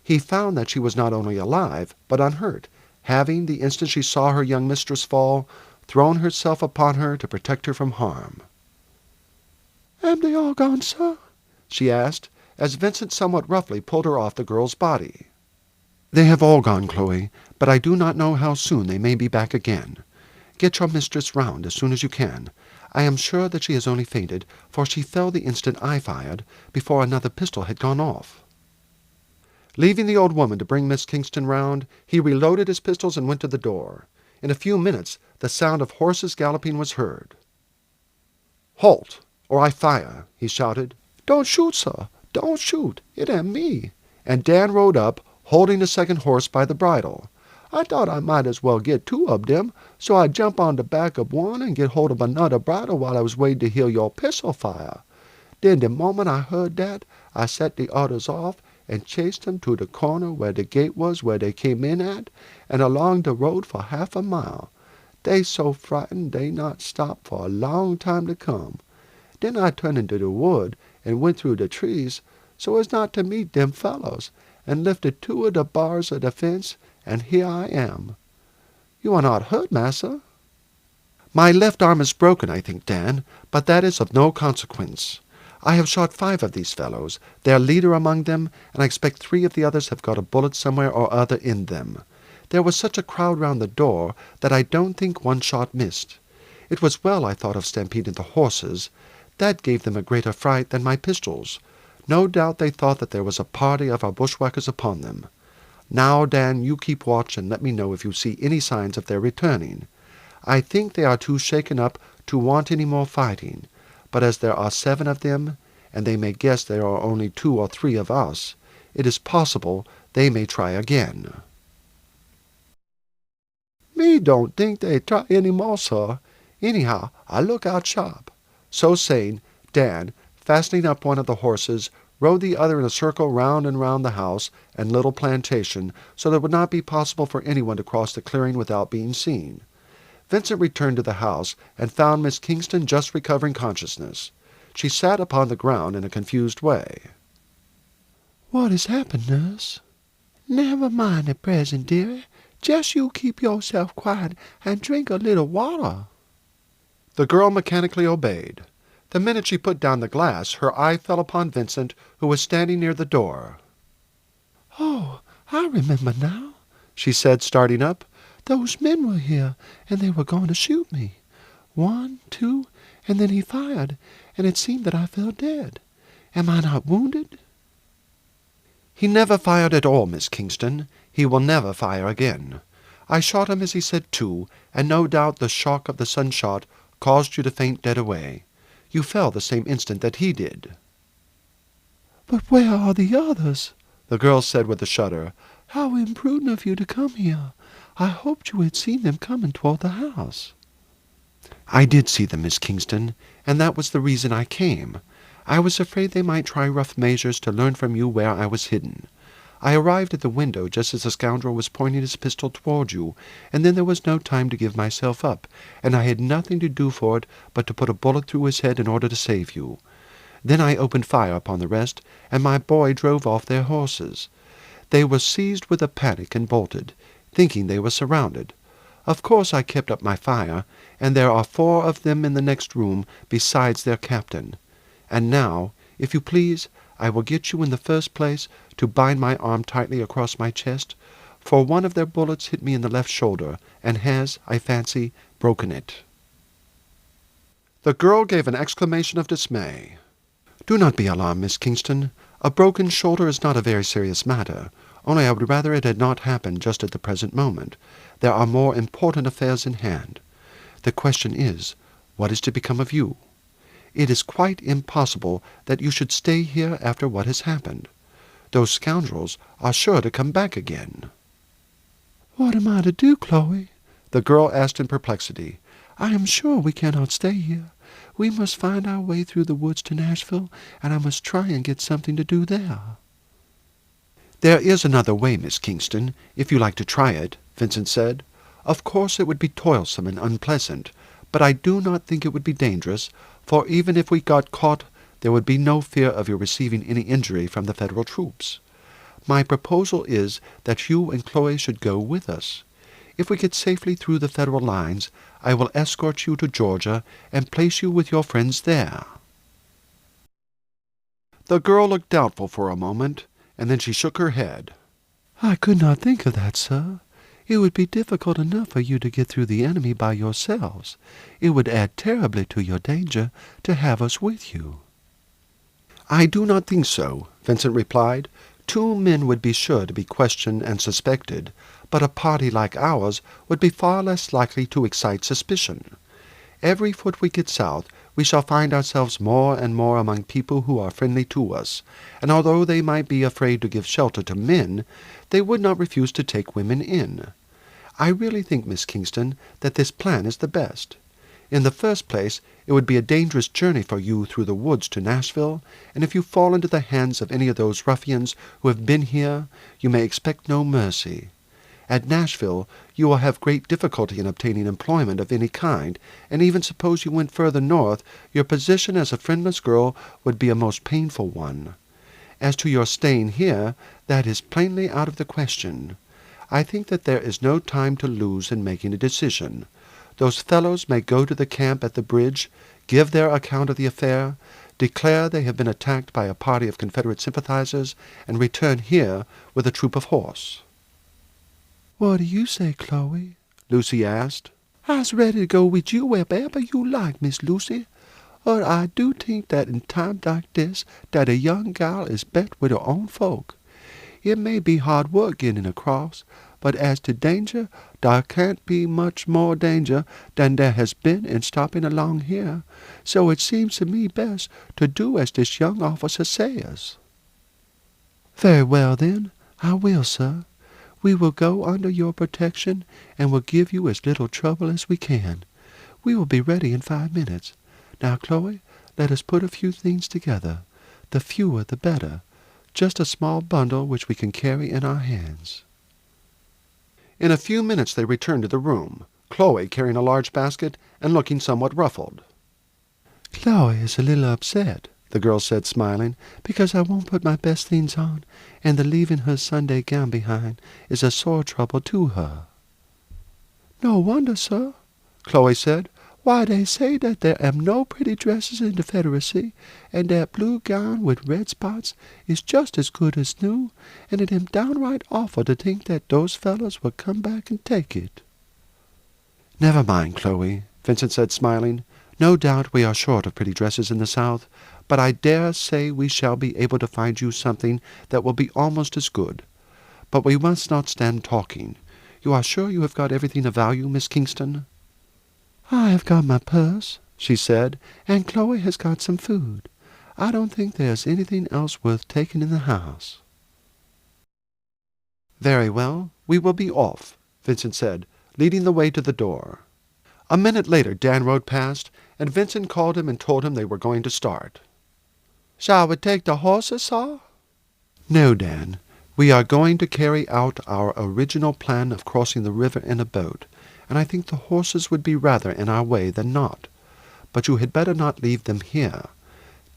He found that she was not only alive, but unhurt, having, the instant she saw her young mistress fall, thrown herself upon her to protect her from harm. "Am they all gone, sir?" she asked, as Vincent somewhat roughly pulled her off the girl's body. "They have all gone, Chloe, but I do not know how soon they may be back again. Get your mistress round as soon as you can. I am sure that she has only fainted, for she fell the instant I fired, before another pistol had gone off." Leaving the old woman to bring Miss Kingston round, he reloaded his pistols and went to the door. In a few minutes the sound of horses galloping was heard. "Halt, or I fire!" he shouted. "Don't shoot, sir! Don't shoot! It am me!" And Dan rode up, holding the second horse by the bridle. "I thought I might as well get two of them, so I jump on the back of one and get hold of another bridle while I was waiting to hear your pistol fire. Then the moment I heard that, I set the others off and chased them to the corner where the gate was where they came in at, and along the road for half a mile. They so frightened they not stop for a long time to come. Then I turned into the wood and went through the trees so as not to meet them fellows, and lifted two of the bars of the fence, and here I am. You are not hurt, massa?" "My left arm is broken, I think, Dan, but that is of no consequence. I have shot 5 of these fellows, their leader among them, and I expect 3 of the others have got a bullet somewhere or other in them. There was such a crowd round the door that I don't think one shot missed. It was well I thought of stampeding the horses. That gave them a greater fright than my pistols. No doubt they thought that there was a party of our bushwhackers upon them. Now, Dan, you keep watch and let me know if you see any signs of their returning. I think they are too shaken up to want any more fighting, but as there are 7 of them, and they may guess there are only 2 or 3 of us, it is possible they may try again." "Me don't think they try any more, sir. Anyhow, I look out sharp." So saying, Dan, fastening up one of the horses, rode the other in a circle round and round the house and little plantation, so that it would not be possible for anyone to cross the clearing without being seen. Vincent returned to the house and found Miss Kingston just recovering consciousness. She sat upon the ground in a confused way. "What has happened, nurse?" "Never mind at present, dearie. Just you keep yourself quiet and drink a little water." The girl mechanically obeyed. The minute she put down the glass, her eye fell upon Vincent, who was standing near the door. "Oh, I remember now," she said, starting up. "Those men were here, and they were going to shoot me. 1, 2, and then he fired, and it seemed that I fell dead. Am I not wounded?" "He never fired at all, Miss Kingston. He will never fire again. I shot him as he said 2, and no doubt the shock of the sunshot caused you to faint dead away. You fell the same instant that he did." "But where are the others?" the girl said with a shudder. "How imprudent of you to come here. I hoped you had seen them coming toward the house." "I did see them, Miss Kingston, and that was the reason I came. I was afraid they might try rough measures to learn from you where I was hidden. I arrived at the window just as the scoundrel was pointing his pistol toward you, and then there was no time to give myself up, and I had nothing to do for it but to put a bullet through his head in order to save you. Then I opened fire upon the rest, and my boy drove off their horses. They were seized with a panic and bolted, thinking they were surrounded. Of course I kept up my fire, and there are 4 of them in the next room besides their captain. And now, if you please, I will get you in the first place to bind my arm tightly across my chest, for one of their bullets hit me in the left shoulder, and has, I fancy, broken it." The girl gave an exclamation of dismay. "Do not be alarmed, Miss Kingston. A broken shoulder is not a very serious matter, only I would rather it had not happened just at the present moment. There are more important affairs in hand. The question is, what is to become of you? It is quite impossible that you should stay here after what has happened. Those scoundrels are sure to come back again." "What am I to do, Chloe?" the girl asked in perplexity. "I am sure we cannot stay here. We must find our way through the woods to Nashville, and I must try and get something to do there." "There is another way, Miss Kingston, if you like to try it," Vincent said. "Of course it would be toilsome and unpleasant, but I do not think it would be dangerous, for even if we got caught, there would be no fear of your receiving any injury from the Federal troops. My proposal is that you and Chloe should go with us. If we get safely through the Federal lines, I will escort you to Georgia and place you with your friends there." The girl looked doubtful for a moment, and then she shook her head. "I could not think of that, sir. It would be difficult enough for you to get through the enemy by yourselves. It would add terribly to your danger to have us with you." "I do not think so," Vincent replied. "Two men would be sure to be questioned and suspected, but a party like ours would be far less likely to excite suspicion. Every foot we get south, we shall find ourselves more and more among people who are friendly to us, and although they might be afraid to give shelter to men, they would not refuse to take women in. I really think, Miss Kingston, that this plan is the best. In the first place, it would be a dangerous journey for you through the woods to Nashville, and if you fall into the hands of any of those ruffians who have been here, you may expect no mercy. At Nashville, you will have great difficulty in obtaining employment of any kind, and even suppose you went further north, your position as a friendless girl would be a most painful one. As to your staying here, that is plainly out of the question. I think that there is no time to lose in making a decision. Those fellows may go to the camp at the bridge, give their account of the affair, declare they have been attacked by a party of Confederate sympathizers, and return here with a troop of horse." "What do you say, Chloe?" Lucy asked. "I's ready to go with you wherever you like, Miss Lucy. But I do think that in times like this that a young gal is best with her own folk. It may be hard work getting across, but as to danger, there can't be much more danger than there has been in stopping along here, so it seems to me best to do as this young officer says." "Very well, then. I will, sir. We will go under your protection, and will give you as little trouble as we can. We will be ready in 5 minutes. Now, Chloe, let us put a few things together. The fewer the better. Just a small bundle which we can carry in our hands." In a few minutes they returned to the room, Chloe carrying a large basket and looking somewhat ruffled. "Chloe is a little upset," the girl said, smiling, "because I won't put my best things on, and the leaving her Sunday gown behind is a sore trouble to her." "No wonder, sir," Chloe said. "Why, they say that there am no pretty dresses in the Confederacy, and that blue gown with red spots is just as good as new, and it am downright awful to think that those fellows will come back and take it." "Never mind, Chloe," Vincent said, smiling. "No doubt we are short of pretty dresses in the South, but I dare say we shall be able to find you something that will be almost as good. But we must not stand talking. You are sure you have got everything of value, Miss Kingston?" "I have got my purse," she said, "and Chloe has got some food. I don't think there is anything else worth taking in the house." "Very well, we will be off," Vincent said, leading the way to the door. A minute later Dan rode past, and Vincent called him and told him they were going to start. "Shall we take the horses, sir?" "No, Dan. We are going to carry out our original plan of crossing the river in a boat, and I think the horses would be rather in our way than not. But you had better not leave them here.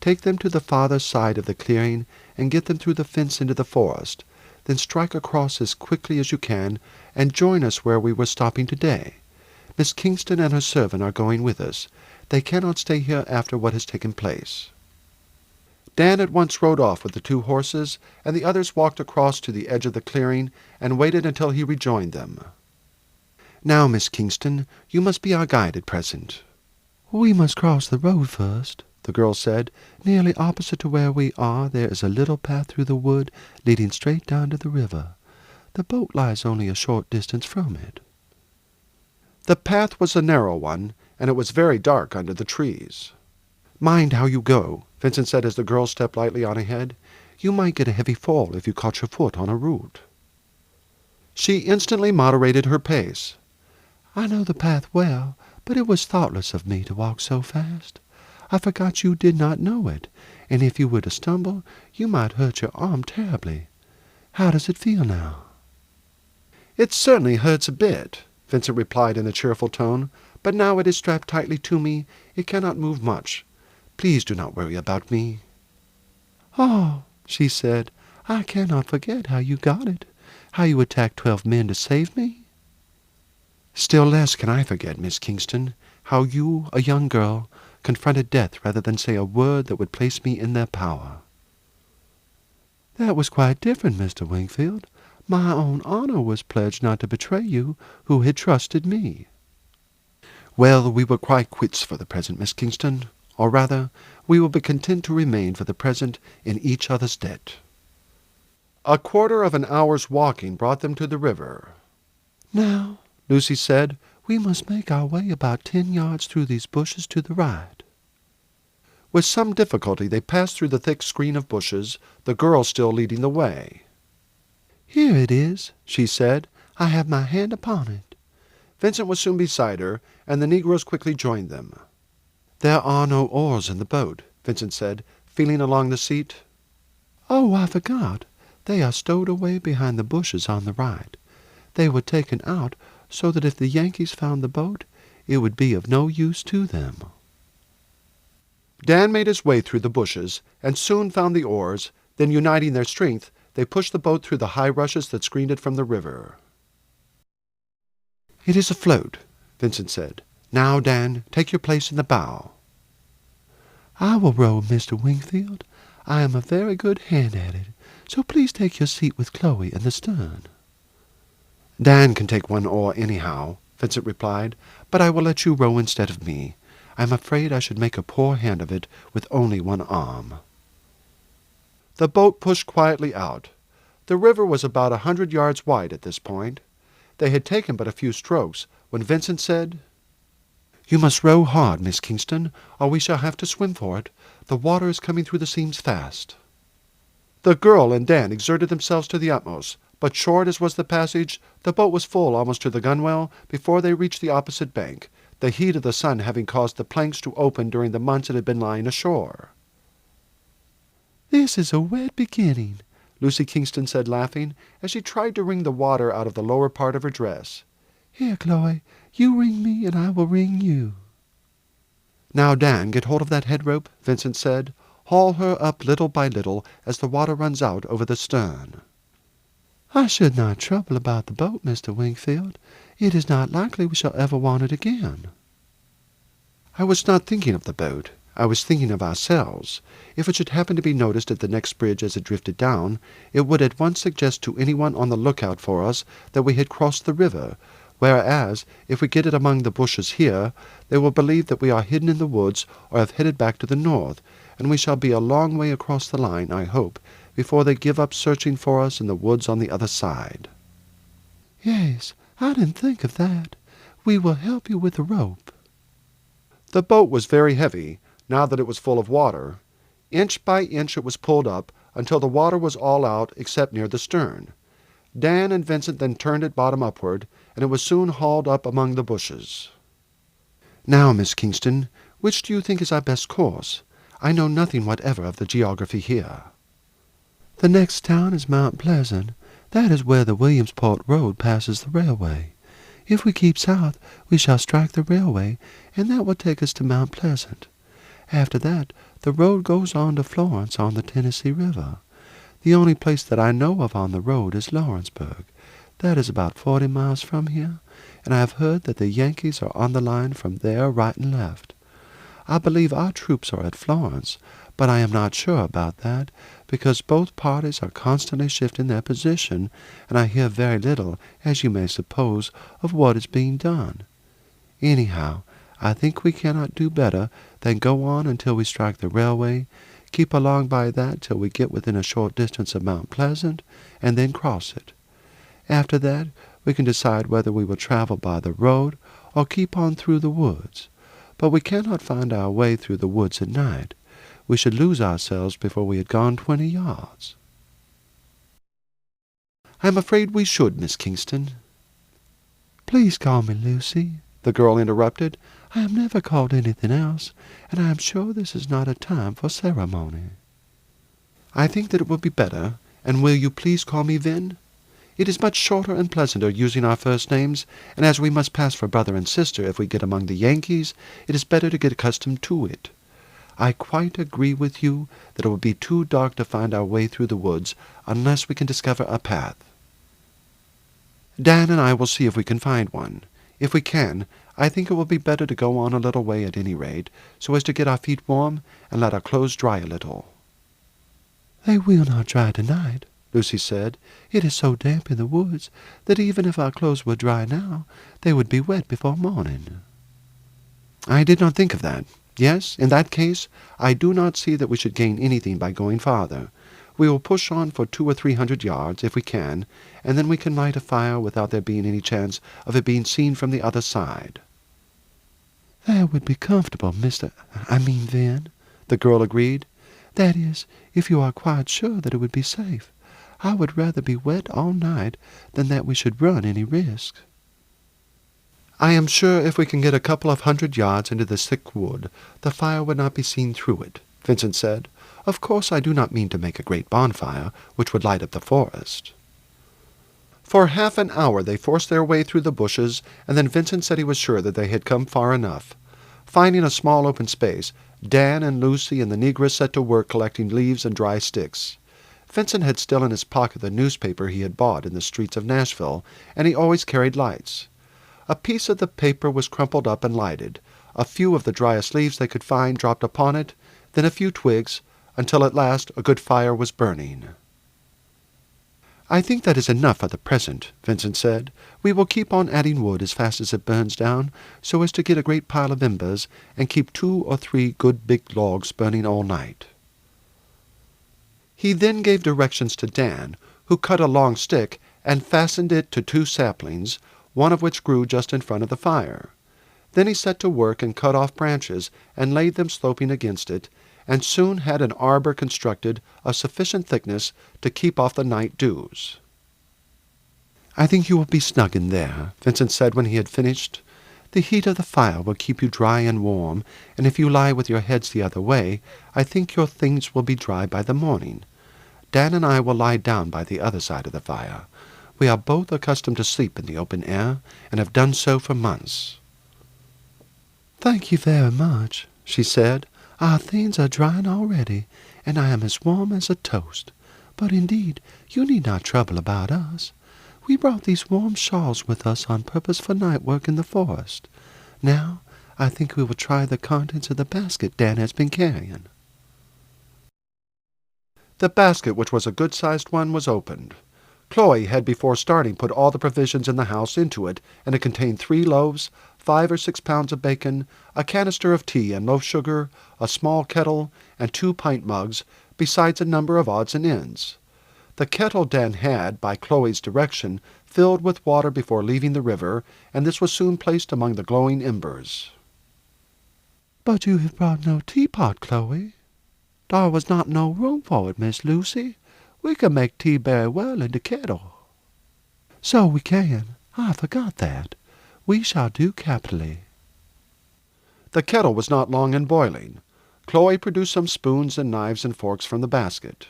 Take them to the farther side of the clearing and get them through the fence into the forest. Then strike across as quickly as you can and join us where we were stopping today. Miss Kingston and her servant are going with us. They cannot stay here after what has taken place." Dan at once rode off with the 2 horses, and the others walked across to the edge of the clearing and waited until he rejoined them. "Now, Miss Kingston, you must be our guide at present." "We must cross the road first," the girl said. "Nearly opposite to where we are there is a little path through the wood leading straight down to the river. The boat lies only a short distance from it." The path was a narrow one, and it was very dark under the trees. "Mind how you go," Vincent said as the girl stepped lightly on ahead. "You might get a heavy fall if you caught your foot on a root." She instantly moderated her pace. "I know the path well, but it was thoughtless of me to walk so fast. I forgot you did not know it, and if you were to stumble, you might hurt your arm terribly. How does it feel now?" "It certainly hurts a bit," Vincent replied in a cheerful tone, "but now it is strapped tightly to me, it cannot move much. Please do not worry about me." "Oh," she said, "I cannot forget how you got it, how you attacked 12 men to save me." Still less can I forget, Miss Kingston, how you, a young girl, confronted death rather than say a word that would place me in their power. That was quite different, Mr. Wingfield. My own honor was pledged not to betray you, who had trusted me. Well, we were quite quits for the present, Miss Kingston, or rather, we will be content to remain for the present in each other's debt. A quarter of an hour's walking brought them to the river. Now, Lucy said, we must make our way about 10 yards through these bushes to the right. With some difficulty they passed through the thick screen of bushes, the girl still leading the way. Here it is, she said. I have my hand upon it. Vincent was soon beside her, and the negroes quickly joined them. There are no oars in the boat, Vincent said, feeling along the seat. Oh, I forgot. They are stowed away behind the bushes on the right. They were taken out so that if the Yankees found the boat, it would be of no use to them. Dan made his way through the bushes, and soon found the oars. Then, uniting their strength, they pushed the boat through the high rushes that screened it from the river. "It is afloat," Vincent said. "Now, Dan, take your place in the bow." I will row, Mr. Wingfield. I am a very good hand at it, so please take your seat with Chloe in the stern. "Dan can take one oar anyhow," Vincent replied, "but I will let you row instead of me. I am afraid I should make a poor hand of it with only one arm." The boat pushed quietly out. The river was about 100 yards wide at this point. They had taken but a few strokes when Vincent said, "You must row hard, Miss Kingston, or we shall have to swim for it. The water is coming through the seams fast." The girl and Dan exerted themselves to the utmost, but short as was the passage, the boat was full almost to the gunwale before they reached the opposite bank, the heat of the sun having caused the planks to open during the months it had been lying ashore. This is a wet beginning, Lucy Kingston said, laughing, as she tried to wring the water out of the lower part of her dress. Here, Chloe, you wring me and I will wring you. "Now, Dan, get hold of that head rope," Vincent said. "Haul her up little by little as the water runs out over the stern." I should not trouble about the boat, Mr. Wingfield. It is not likely we shall ever want it again. "I was not thinking of the boat. I was thinking of ourselves. If it should happen to be noticed at the next bridge as it drifted down, it would at once suggest to anyone on the lookout for us that we had crossed the river, whereas, if we get it among the bushes here, they will believe that we are hidden in the woods or have headed back to the north, and we shall be a long way across the line, I hope, before they give up searching for us in the woods on the other side." Yes, I didn't think of that. We will help you with the rope. The boat was very heavy, now that it was full of water. Inch by inch it was pulled up until the water was all out except near the stern. Dan and Vincent then turned it bottom upward, and it was soon hauled up among the bushes. "Now, Miss Kingston, which do you think is our best course? I know nothing whatever of the geography here." The next town is Mount Pleasant. That is where the Williamsport Road passes the railway. If we keep south, we shall strike the railway, and that will take us to Mount Pleasant. After that, the road goes on to Florence on the Tennessee River. The only place that I know of on the road is Lawrenceburg. That is about 40 miles from here, and I have heard that the Yankees are on the line from there right and left. I believe our troops are at Florence, but I am not sure about that, because both parties are constantly shifting their position, and I hear very little, as you may suppose, of what is being done. Anyhow, I think we cannot do better than go on until we strike the railway, keep along by that till we get within a short distance of Mount Pleasant, and then cross it. After that, we can decide whether we will travel by the road or keep on through the woods. But we cannot find our way through the woods at night. We should lose ourselves before we had gone 20 yards. "I am afraid we should, Miss Kingston." Please call me Lucy, The girl interrupted. I am never called anything else, and I am sure this is not a time for ceremony. "I think that it will be better, and will you please call me Vin? It is much shorter and pleasanter using our first names, and as we must pass for brother and sister if we get among the Yankees, it is better to get accustomed to it. I quite agree with you that it will be too dark to find our way through the woods unless we can discover a path. Dan and I will see if we can find one. If we can, I think it will be better to go on a little way at any rate, so as to get our feet warm and let our clothes dry a little." "They will not dry tonight," Lucy said. "It is so damp in the woods that even if our clothes were dry now, they would be wet before morning." "I did not think of that. Yes, in that case, I do not see that we should gain anything by going farther. We will push on for 200 or 300 yards, if we can, and then we can light a fire without there being any chance of it being seen from the other side." "That would be comfortable, Vin," the girl agreed. "That is, if you are quite sure that it would be safe. I would rather be wet all night than that we should run any risk." "I am sure if we can get a couple of 100 yards into this thick wood, the fire would not be seen through it," Vincent said. "Of course I do not mean to make a great bonfire, which would light up the forest." For half an hour they forced their way through the bushes, and then Vincent said he was sure that they had come far enough. Finding a small open space, Dan and Lucy and the negress set to work collecting leaves and dry sticks. Vincent had still in his pocket the newspaper he had bought in the streets of Nashville, and he always carried lights. A piece of the paper was crumpled up and lighted. A few of the driest leaves they could find dropped upon it, then a few twigs, until at last a good fire was burning. "I think that is enough for the present," Vincent said. "We will keep on adding wood as fast as it burns down, so as to get a great pile of embers, and keep 2 or 3 good big logs burning all night." He then gave directions to Dan, who cut a long stick and fastened it to 2 saplings, one of which grew just in front of the fire. Then he set to work and cut off branches and laid them sloping against it, and soon had an arbor constructed of sufficient thickness to keep off the night dews. "I think you will be snug in there," Vincent said when he had finished. "The heat of the fire will keep you dry and warm, and if you lie with your heads the other way, I think your things will be dry by the morning. Dan and I will lie down by the other side of the fire. We are both accustomed to sleep in the open air, and have done so for months." "Thank you very much," she said. "Our things are drying already, and I am as warm as a toast. But indeed, you need not trouble about us. We brought these warm shawls with us on purpose for night work in the forest. Now, I think we will try the contents of the basket Dan has been carrying." The basket, which was a good-sized one, was opened. Chloe had before starting put all the provisions in the house into it, and it contained 3 loaves, 5 or 6 pounds of bacon, a canister of tea and loaf sugar, a small kettle, and 2 pint mugs, besides a number of odds and ends. The kettle Dan had, by Chloe's direction, filled with water before leaving the river, and this was soon placed among the glowing embers. "But you have brought no teapot, Chloe. There was not no room for it, Miss Lucy. We can make tea very well in the kettle." "So we can. I forgot that. We shall do capitally." The kettle was not long in boiling. Chloe produced some spoons and knives and forks from the basket.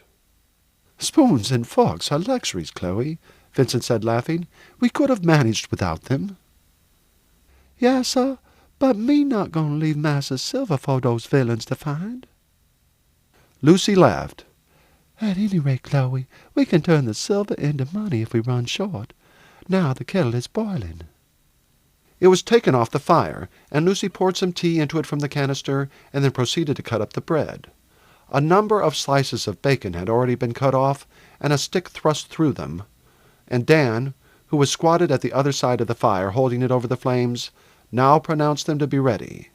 "Spoons and forks are luxuries, Chloe," Vincent said, laughing. "We could have managed without them." "Yes, sir, but me not going to leave Massa Silver for those villains to find." Lucy laughed. "At any rate, Chloe, we can turn the silver into money if we run short. Now the kettle is boiling." It was taken off the fire, and Lucy poured some tea into it from the canister, and then proceeded to cut up the bread. A number of slices of bacon had already been cut off, and a stick thrust through them, and Dan, who was squatted at the other side of the fire, holding it over the flames, now pronounced them to be ready.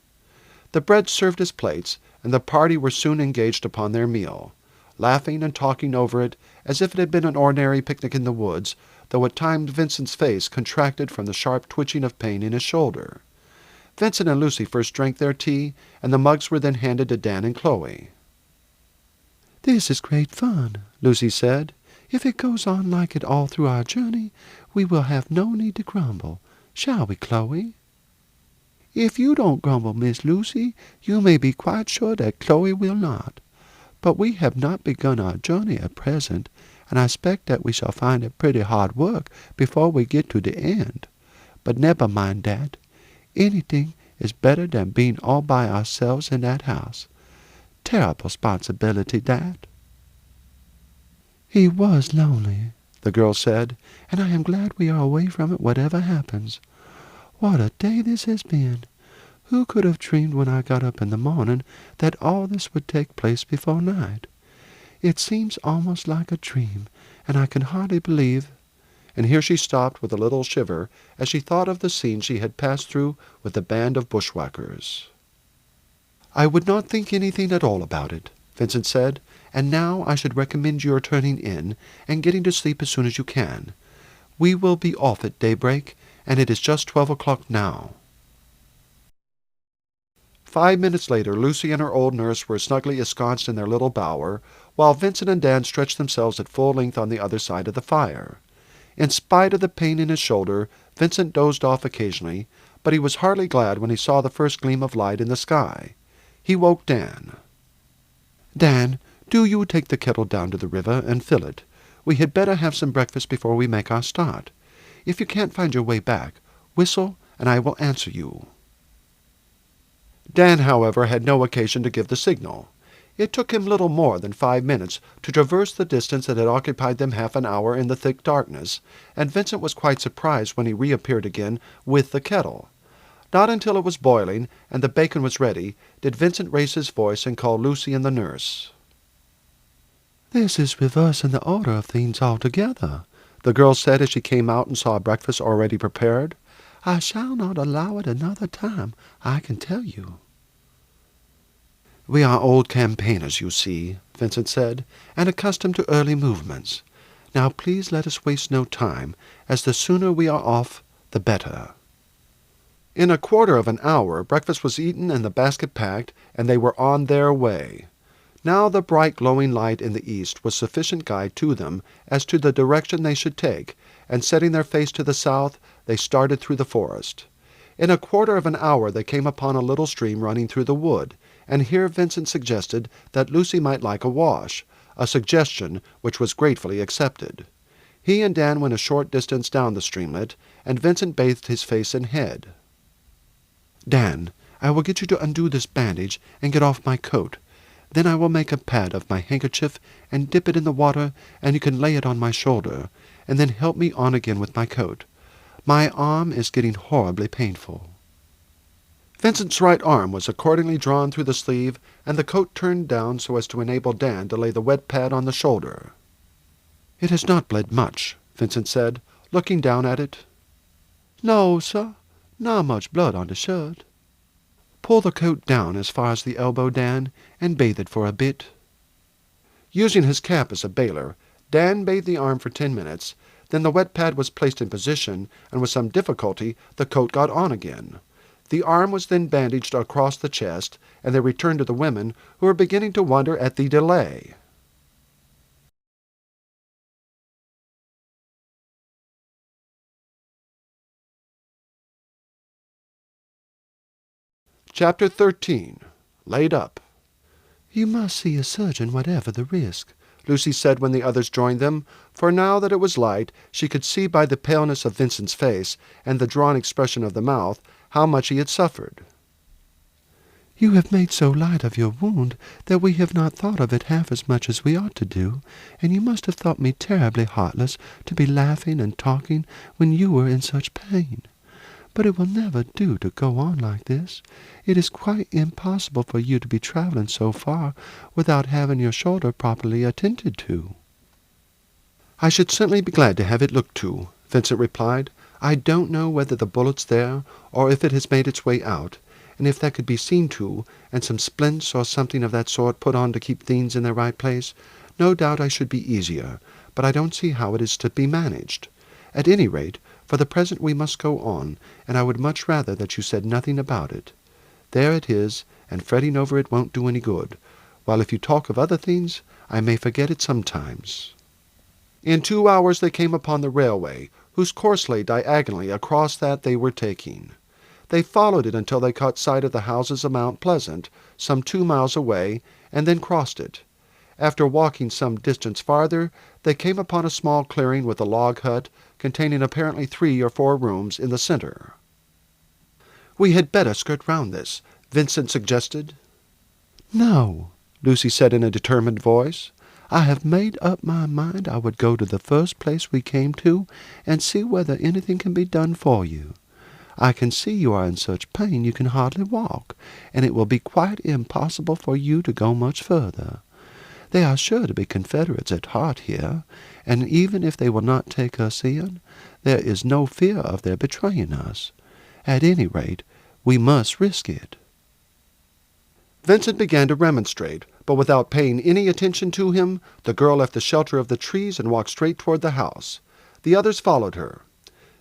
The bread served as plates, and the party were soon engaged upon their meal, laughing and talking over it as if it had been an ordinary picnic in the woods, though at times Vincent's face contracted from the sharp twitching of pain in his shoulder. Vincent and Lucy first drank their tea, and the mugs were then handed to Dan and Chloe. "This is great fun," Lucy said. "If it goes on like it all through our journey, we will have no need to grumble. Shall we, Chloe?" "If you don't grumble, Miss Lucy, you may be quite sure that Chloe will not. But we have not begun our journey at present, and I expect that we shall find it pretty hard work before we get to the end. But never mind that. Anything is better than being all by ourselves in that house. Terrible responsibility, that." "He was lonely," the girl said, "and I am glad we are away from it, whatever happens. What a day this has been! Who could have dreamed when I got up in the morning that all this would take place before night? It seems almost like a dream, and I can hardly believe—" And here she stopped with a little shiver as she thought of the scene she had passed through with the band of bushwhackers. "I would not think anything at all about it," Vincent said, "and now I should recommend your turning in and getting to sleep as soon as you can. We will be off at daybreak, and it is just 12 o'clock now." 5 minutes later, Lucy and her old nurse were snugly ensconced in their little bower, while Vincent and Dan stretched themselves at full length on the other side of the fire. In spite of the pain in his shoulder, Vincent dozed off occasionally, but he was heartily glad when he saw the first gleam of light in the sky. He woke Dan. "Dan, do you take the kettle down to the river and fill it. We had better have some breakfast before we make our start. If you can't find your way back, whistle, and I will answer you." Dan, however, had no occasion to give the signal. It took him little more than 5 minutes to traverse the distance that had occupied them half an hour in the thick darkness, and Vincent was quite surprised when he reappeared again with the kettle. Not until it was boiling and the bacon was ready did Vincent raise his voice and call Lucy and the nurse. "This is reversing the order of things altogether," the girl said as she came out and saw breakfast already prepared. "I shall not allow it another time, I can tell you." "We are old campaigners, you see," Vincent said, "and accustomed to early movements. Now please let us waste no time, as the sooner we are off, the better." In a quarter of an hour breakfast was eaten and the basket packed, and they were on their way. Now the bright glowing light in the east was sufficient guide to them as to the direction they should take, and setting their face to the south, they started through the forest. In a quarter of an hour they came upon a little stream running through the wood, and here Vincent suggested that Lucy might like a wash, a suggestion which was gratefully accepted. He and Dan went a short distance down the streamlet, and Vincent bathed his face and head. "Dan, I will get you to undo this bandage and get off my coat. Then I will make a pad of my handkerchief and dip it in the water, and you can lay it on my shoulder, and then help me on again with my coat. My arm is getting horribly painful." Vincent's right arm was accordingly drawn through the sleeve, and the coat turned down so as to enable Dan to lay the wet pad on the shoulder. "It has not bled much," Vincent said, looking down at it. "No, sir, not much blood on the shirt." "Pull the coat down as far as the elbow, Dan, and bathe it for a bit." Using his cap as a bailer, Dan bathed the arm for 10 minutes, then the wet pad was placed in position, and with some difficulty the coat got on again. The arm was then bandaged across the chest, and they returned to the women, who were beginning to wonder at the delay. Chapter 13. Laid Up. "You must see a surgeon whatever the risk," Lucy said when the others joined them, for now that it was light she could see by the paleness of Vincent's face and the drawn expression of the mouth how much he had suffered. "You have made so light of your wound that we have not thought of it half as much as we ought to do, and you must have thought me terribly heartless to be laughing and talking when you were in such pain. But it will never do to go on like this. It is quite impossible for you to be traveling so far without having your shoulder properly attended to." "I should certainly be glad to have it looked to," Vincent replied. "I don't know whether the bullet's there, or if it has made its way out, and if that could be seen to, and some splints or something of that sort put on to keep things in their right place, no doubt I should be easier, but I don't see how it is to be managed. At any rate, for the present we must go on, and I would much rather that you said nothing about it. There it is, and fretting over it won't do any good, while if you talk of other things, I may forget it sometimes." In 2 hours they came upon the railway, whose course lay diagonally across that they were taking. They followed it until they caught sight of the houses of Mount Pleasant, some 2 miles away, and then crossed it. After walking some distance farther, they came upon a small clearing with a log hut, containing apparently 3 or 4 rooms in the center. "We had better skirt round this," Vincent suggested. "No," Lucy said in a determined voice. "I have made up my mind I would go to the first place we came to and see whether anything can be done for you. I can see you are in such pain you can hardly walk, and it will be quite impossible for you to go much further. They are sure to be Confederates at heart here, and even if they will not take us in, there is no fear of their betraying us. At any rate, we must risk it." Vincent began to remonstrate, but without paying any attention to him, the girl left the shelter of the trees and walked straight toward the house. The others followed her.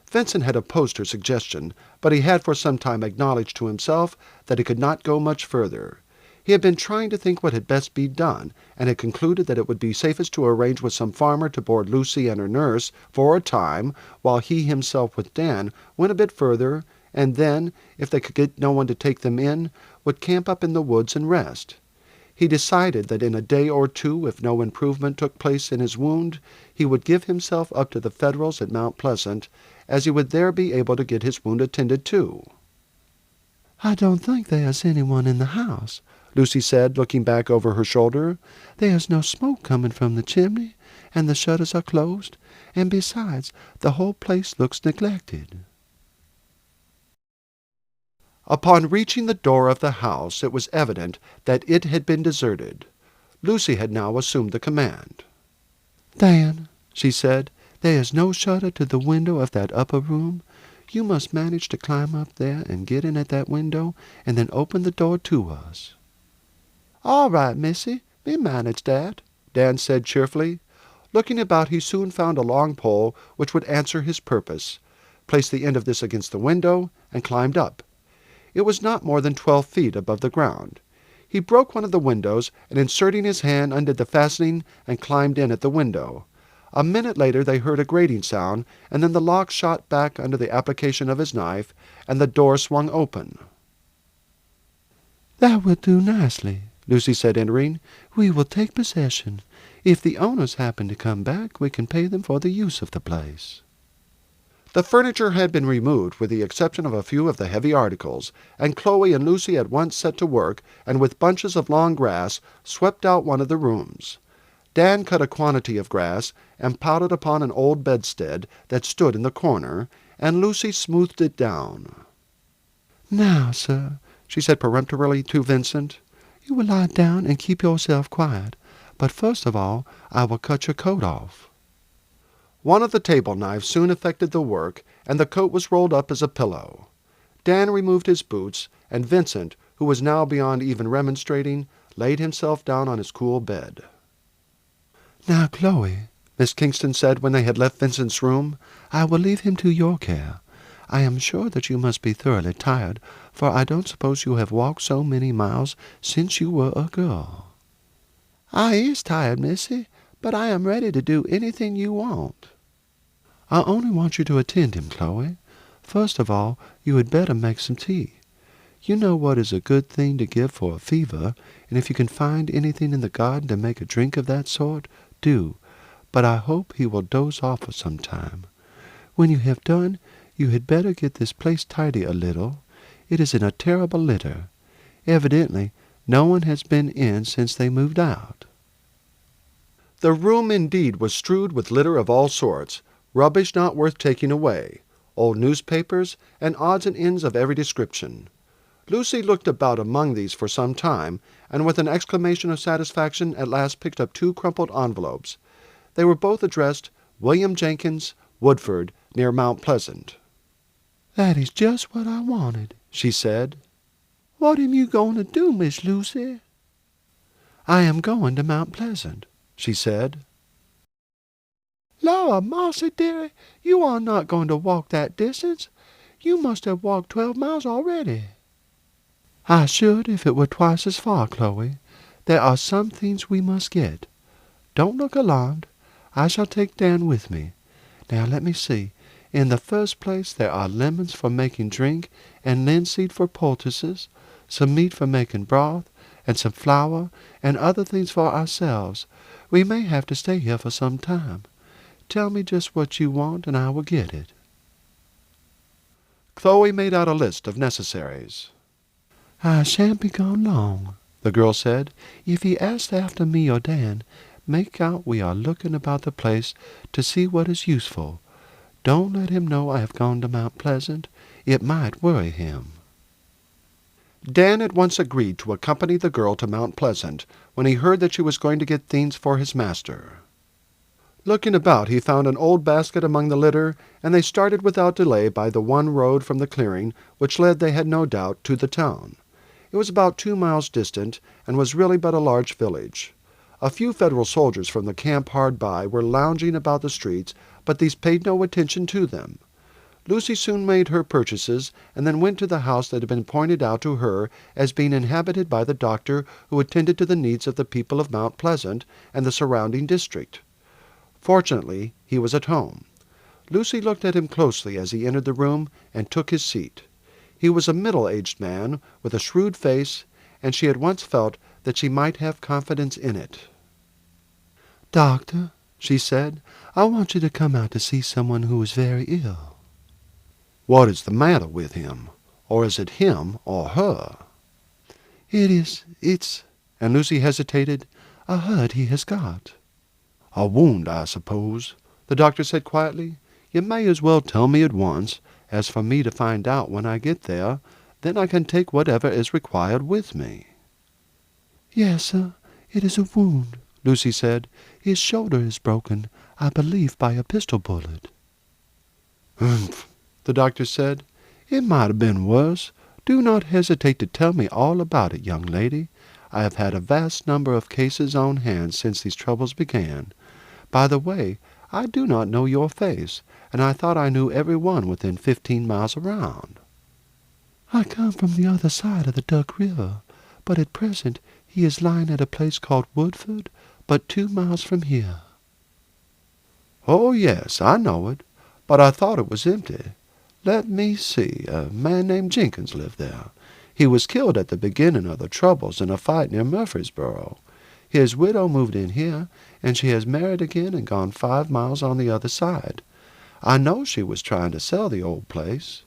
Vincent had opposed her suggestion, but he had for some time acknowledged to himself that he could not go much further. He had been trying to think what had best be done, and had concluded that it would be safest to arrange with some farmer to board Lucy and her nurse for a time, while he himself with Dan went a bit further, and then, if they could get no one to take them in, would camp up in the woods and rest. He decided that in a day or two, if no improvement took place in his wound, he would give himself up to the Federals at Mount Pleasant, as he would there be able to get his wound attended to. "I don't think there is anyone in the house," Lucy said, looking back over her shoulder. "There is no smoke coming from the chimney, and the shutters are closed, and besides, the whole place looks neglected." Upon reaching the door of the house, it was evident that it had been deserted. Lucy had now assumed the command. "Dan," she said, "there is no shutter to the window of that upper room. You must manage to climb up there and get in at that window, and then open the door to us." "All right, missy, me manage that," Dan said cheerfully. Looking about, he soon found a long pole which would answer his purpose, placed the end of this against the window, and climbed up. It was not more than 12 feet above the ground. He broke one of the windows, and inserting his hand undid the fastening and climbed in at the window. A minute later they heard a grating sound, and then the lock shot back under the application of his knife, and the door swung open. "That will do nicely," Lucy said, entering. "We will take possession. If the owners happen to come back, we can pay them for the use of the place." The furniture had been removed, with the exception of a few of the heavy articles, and Chloe and Lucy at once set to work, and with bunches of long grass swept out one of the rooms. Dan cut a quantity of grass, and piled it upon an old bedstead that stood in the corner, and Lucy smoothed it down. "Now, sir," she said peremptorily to Vincent, "you will lie down and keep yourself quiet. But first of all, I will cut your coat off." One of the table knives soon effected the work, and the coat was rolled up as a pillow. Dan removed his boots, and Vincent, who was now beyond even remonstrating, laid himself down on his cool bed. "Now, Chloe," Miss Kingston said when they had left Vincent's room, "I will leave him to your care. I am sure that you must be thoroughly tired, for I don't suppose you have walked so many miles since you were a girl." "I is tired, missy, but I am ready to do anything you want." "I only want you to attend him, Chloe. First of all, you had better make some tea. You know what is a good thing to give for a fever, and if you can find anything in the garden to make a drink of that sort, do. But I hope he will doze off for some time. When you have done, you had better get this place tidy a little. It is in a terrible litter. Evidently, no one has been in since they moved out." The room indeed was strewed with litter of all sorts, rubbish not worth taking away, old newspapers, and odds and ends of every description. Lucy looked about among these for some time, and with an exclamation of satisfaction at last picked up 2 crumpled envelopes. They were both addressed William Jenkins, Woodford, near Mount Pleasant. "That is just what I wanted," she said. "What am you going to do, Miss Lucy?" "I am going to Mount Pleasant," she said. "Law, Marcy dearie, you are not going to walk that distance. You must have walked 12 miles already." "I should if it were twice as far, Chloe. There are some things we must get. Don't look alarmed. I shall take Dan with me. Now let me see. In the first place there are lemons for making drink, and linseed for poultices, some meat for making broth, and some flour, and other things for ourselves. We may have to stay here for some time. Tell me just what you want, and I will get it." Chloe made out a list of necessaries. "I shan't be gone long," the girl said. "If he asks after me or Dan, make out we are looking about the place to see what is useful. Don't let him know I have gone to Mount Pleasant. It might worry him." Dan at once agreed to accompany the girl to Mount Pleasant when he heard that she was going to get things for his master. Looking about, he found an old basket among the litter, and they started without delay by the one road from the clearing, which led, they had no doubt, to the town. It was about 2 miles distant, and was really but a large village. A few Federal soldiers from the camp hard by were lounging about the streets, but these paid no attention to them. Lucy soon made her purchases, and then went to the house that had been pointed out to her as being inhabited by the doctor who attended to the needs of the people of Mount Pleasant and the surrounding district. Fortunately, he was at home. Lucy looked at him closely as he entered the room and took his seat. He was a middle-aged man with a shrewd face, and she at once felt that she might have confidence in it. "Doctor," she said, "I want you to come out to see someone who is very ill." "What is the matter with him? Or is it him or her?" It's, and Lucy hesitated, a hurt he has got." "A wound, I suppose," the doctor said quietly. "You may as well tell me at once, as for me to find out when I get there. Then I can take whatever is required with me." "Yes, sir, it is a wound," Lucy said. "His shoulder is broken, I believe, by a pistol bullet." "Humph," the doctor said. "It might have been worse. Do not hesitate to tell me all about it, young lady. I have had a vast number of cases on hand since these troubles began. By the way, I do not know your face, and I thought I knew every one within 15 miles around." "I come from the other side of the Duck River, but at present he is lying at a place called Woodford, but 2 miles from here." "Oh, yes, I know it, but I thought it was empty. Let me see, a man named Jenkins lived there. He was killed at the beginning of the troubles in a fight near Murfreesboro. His widow moved in here, and she has married again and gone 5 miles on the other side. I know she was trying to sell the old place."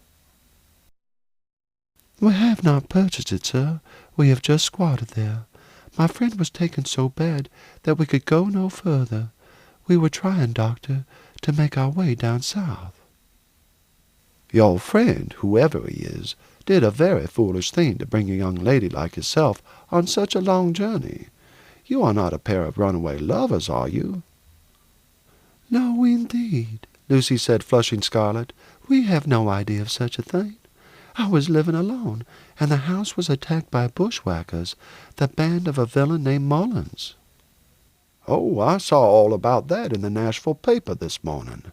"We have not purchased it, sir. We have just squatted there. My friend was taken so bad that we could go no further. We were trying, doctor, to make our way down south." "Your friend, whoever he is, did a very foolish thing to bring a young lady like yourself on such a long journey. You are not a pair of runaway lovers, are you?" "No, indeed," Lucy said, flushing scarlet. "We have no idea of such a thing. I was living alone, and the house was attacked by bushwhackers, the band of a villain named Mullins." "Oh, I saw all about that in the Nashville paper this morning.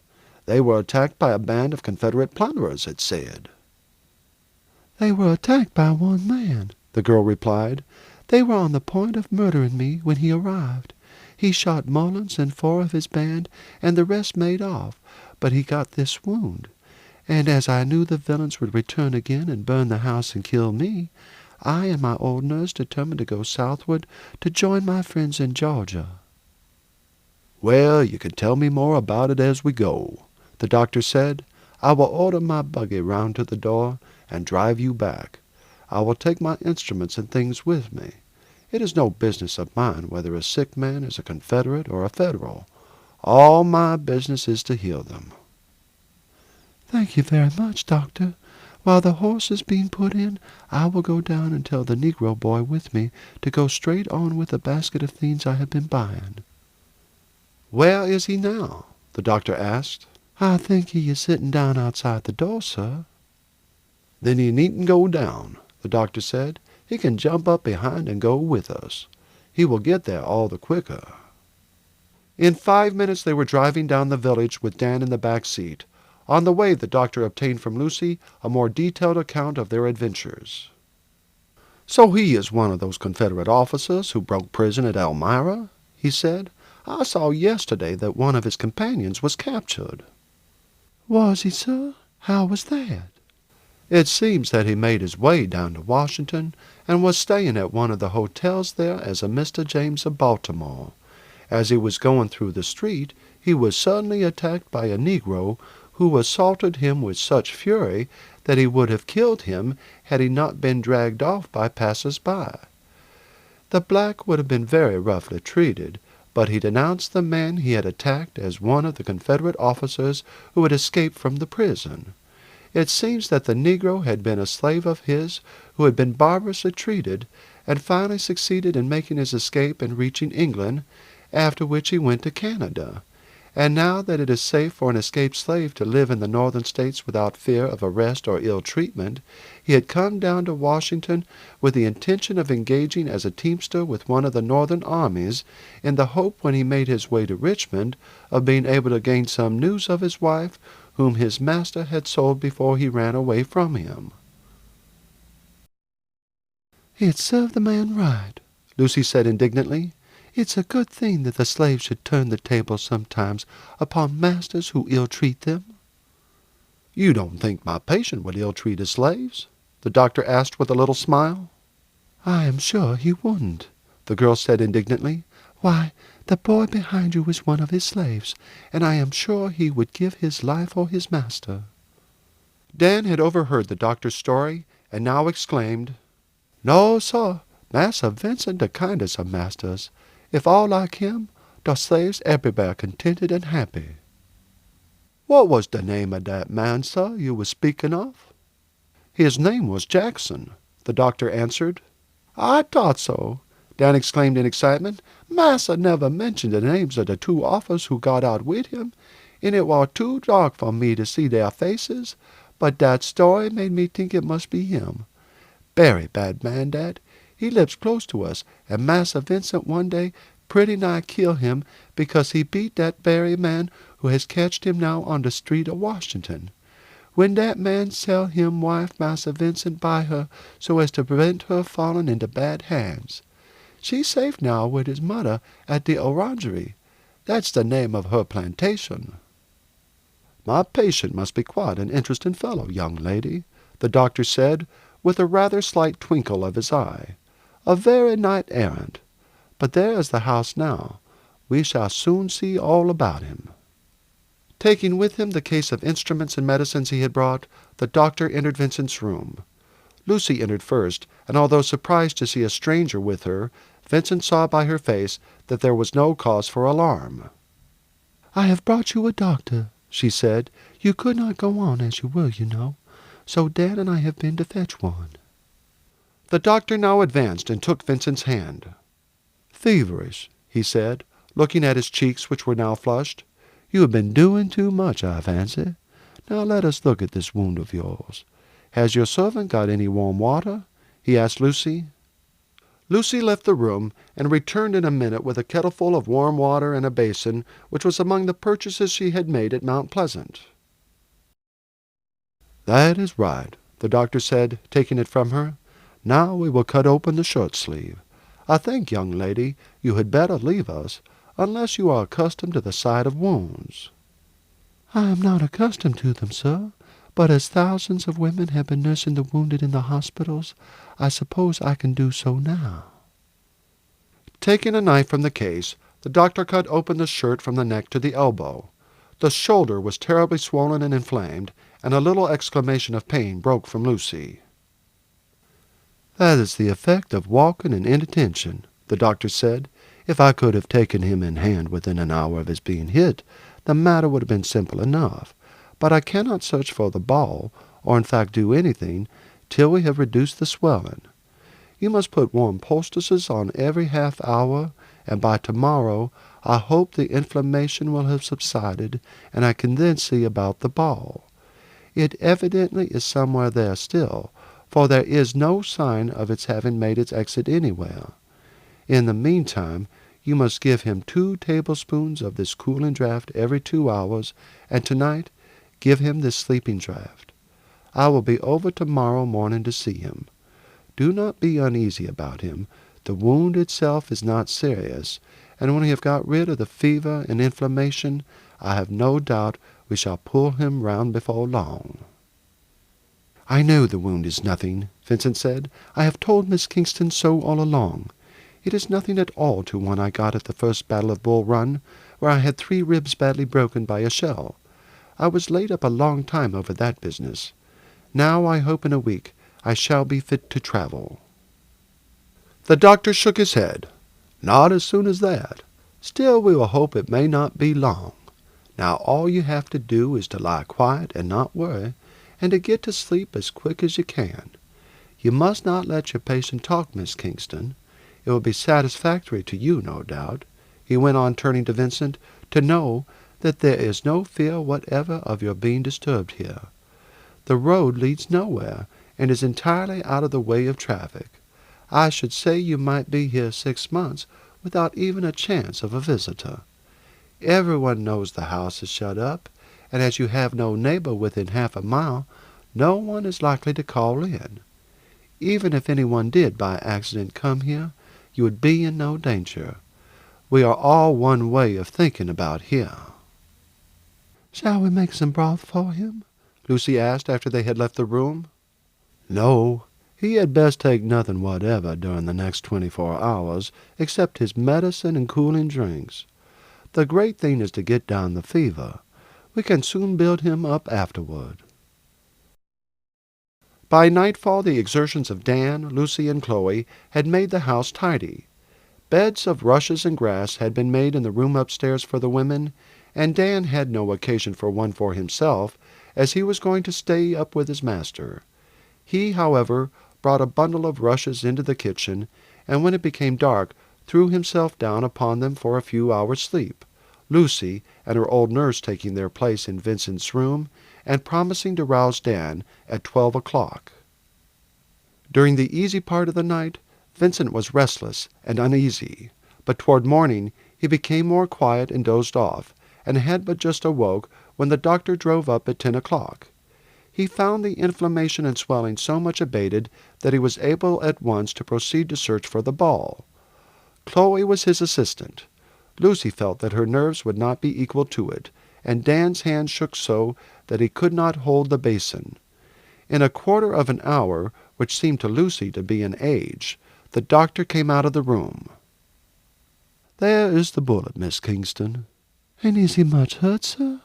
They were attacked by a band of Confederate plunderers, it said." "They were attacked by one man," the girl replied. "They were on the point of murdering me when he arrived. He shot Mullins and 4 of his band, and the rest made off, but he got this wound. And as I knew the villains would return again and burn the house and kill me, I and my old nurse determined to go southward to join my friends in Georgia." "Well, you can tell me more about it as we go," the doctor said. "I will order my buggy round to the door and drive you back. I will take my instruments and things with me. It is no business of mine whether a sick man is a Confederate or a Federal. All my business is to heal them." "Thank you very much, doctor. While the horse is being put in, I will go down and tell the Negro boy with me to go straight on with the basket of things I have been buying." "Where is he now?" the doctor asked. "I think he is sitting down outside the door, sir." "Then he needn't go down," the doctor said. "He can jump up behind and go with us. He will get there all the quicker." In 5 minutes they were driving down the village with Dan in the back seat. On the way the doctor obtained from Lucy a more detailed account of their adventures. "So he is one of those Confederate officers who broke prison at Elmira?" he said. "I saw yesterday that one of his companions was captured." "Was he, sir? How was that?" "It seems that he made his way down to Washington and was staying at one of the hotels there as a Mr. James of Baltimore. As he was going through the street, he was suddenly attacked by a Negro who assaulted him with such fury that he would have killed him had he not been dragged off by passers-by. The black would have been very roughly treated, but he denounced the man he had attacked as one of the Confederate officers who had escaped from the prison. It seems that the Negro had been a slave of his who had been barbarously treated, and finally succeeded in making his escape and reaching England, after which he went to Canada. And now that it is safe for an escaped slave to live in the Northern States without fear of arrest or ill treatment, he had come down to Washington with the intention of engaging as a teamster with one of the Northern armies, in the hope, when he made his way to Richmond, of being able to gain some news of his wife, whom his master had sold before he ran away from him. "It served the man right," Lucy said indignantly. "It's a good thing that the slaves should turn the tables sometimes upon masters who ill-treat them." "You don't think my patient would ill-treat his slaves?" the doctor asked with a little smile. "I am sure he wouldn't," the girl said indignantly. "Why, the boy behind you is one of his slaves, and I am sure he would give his life for his master." Dan had overheard the doctor's story, and now exclaimed, "No, sir, Massa Vincent the kindest of masters. If all like him, the slaves everywhere contented and happy." "What was the name of that man, sir, you was speaking of?" "His name was Jackson," the doctor answered. "I thought so," Dan exclaimed in excitement. "Massa never mentioned the names of the two officers who got out with him, and it war too dark for me to see their faces, but that story made me think it must be him. Very bad man, that. He lives close to us, and Massa Vincent one day pretty nigh kill him because he beat that very man who has catched him now on the street of Washington. When that man sell him wife, Massa Vincent buy her so as to prevent her falling into bad hands. She's safe now with his mother at the orangery. That's the name of her plantation." "My patient must be quite an interesting fellow, young lady," the doctor said, with a rather slight twinkle of his eye. "A very knight-errant. But there is the house now. We shall soon see all about him." Taking with him the case of instruments and medicines he had brought, the doctor entered Vincent's room. Lucy entered first, and although surprised to see a stranger with her, Vincent saw by her face that there was no cause for alarm. "I have brought you a doctor," she said. "You could not go on as you were, you know. So Dan and I have been to fetch one." The doctor now advanced and took Vincent's hand. "Feverish," he said, looking at his cheeks, which were now flushed. "You have been doing too much, I fancy. Now let us look at this wound of yours. Has your servant got any warm water?" he asked Lucy. Lucy left the room and returned in a minute with a kettleful of warm water and a basin, which was among the purchases she had made at Mount Pleasant. "That is right," the doctor said, taking it from her. "Now we will cut open the shirt-sleeve. I think, young lady, you had better leave us, unless you are accustomed to the sight of wounds." "I am not accustomed to them, sir, but as thousands of women have been nursing the wounded in the hospitals, I suppose I can do so now." Taking a knife from the case, the doctor cut open the shirt from the neck to the elbow. The shoulder was terribly swollen and inflamed, and a little exclamation of pain broke from Lucy. "That is the effect of walking and inattention," the doctor said. "If I could have taken him in hand within an hour of his being hit, the matter would have been simple enough. But I cannot search for the ball, or in fact do anything, till we have reduced the swelling. You must put warm poultices on every half hour, and by tomorrow I hope the inflammation will have subsided, and I can then see about the ball. It evidently is somewhere there still, for there is no sign of its having made its exit anywhere. In the meantime, you must give him 2 tablespoons of this cooling draught every 2 hours, and tonight give him this sleeping draught. I will be over tomorrow morning to see him. Do not be uneasy about him. The wound itself is not serious, and when we have got rid of the fever and inflammation, I have no doubt we shall pull him round before long." "I know the wound is nothing," Vincent said. "I have told Miss Kingston so all along. It is nothing at all to one I got at the first battle of Bull Run, where I had 3 ribs badly broken by a shell. I was laid up a long time over that business. Now I hope in a week I shall be fit to travel." The doctor shook his head. "Not as soon as that. Still we will hope it may not be long. Now all you have to do is to lie quiet and not worry, and to get to sleep as quick as you can. You must not let your patient talk, Miss Kingston. It will be satisfactory to you, no doubt," he went on, turning to Vincent, "to know that there is no fear whatever of your being disturbed here. The road leads nowhere, and is entirely out of the way of traffic. I should say you might be here 6 months without even a chance of a visitor. Everyone knows the house is shut up, and as you have no neighbor within half a mile, no one is likely to call in. Even if anyone did by accident come here, you would be in no danger. We are all one way of thinking about here." "Shall we make some broth for him?" Lucy asked after they had left the room. "No, he had best take nothing whatever during the next 24 hours except his medicine and cooling drinks. The great thing is to get down the fever. We can soon build him up afterward." By nightfall the exertions of Dan, Lucy, and Chloe had made the house tidy. Beds of rushes and grass had been made in the room upstairs for the women, and Dan had no occasion for one for himself, as he was going to stay up with his master. He, however, brought a bundle of rushes into the kitchen, and when it became dark, threw himself down upon them for a few hours' sleep, Lucy and her old nurse taking their place in Vincent's room, and promising to rouse Dan at 12 o'clock. During the easy part of the night, Vincent was restless and uneasy, but toward morning he became more quiet and dozed off, and had but just awoke when the doctor drove up at 10 o'clock. He found the inflammation and swelling so much abated that he was able at once to proceed to search for the ball. Chloe was his assistant. Lucy felt that her nerves would not be equal to it, and Dan's hand shook so that he could not hold the basin. In a quarter of an hour, which seemed to Lucy to be an age, the doctor came out of the room. "There is the bullet, Miss Kingston." "And is he much hurt, sir?"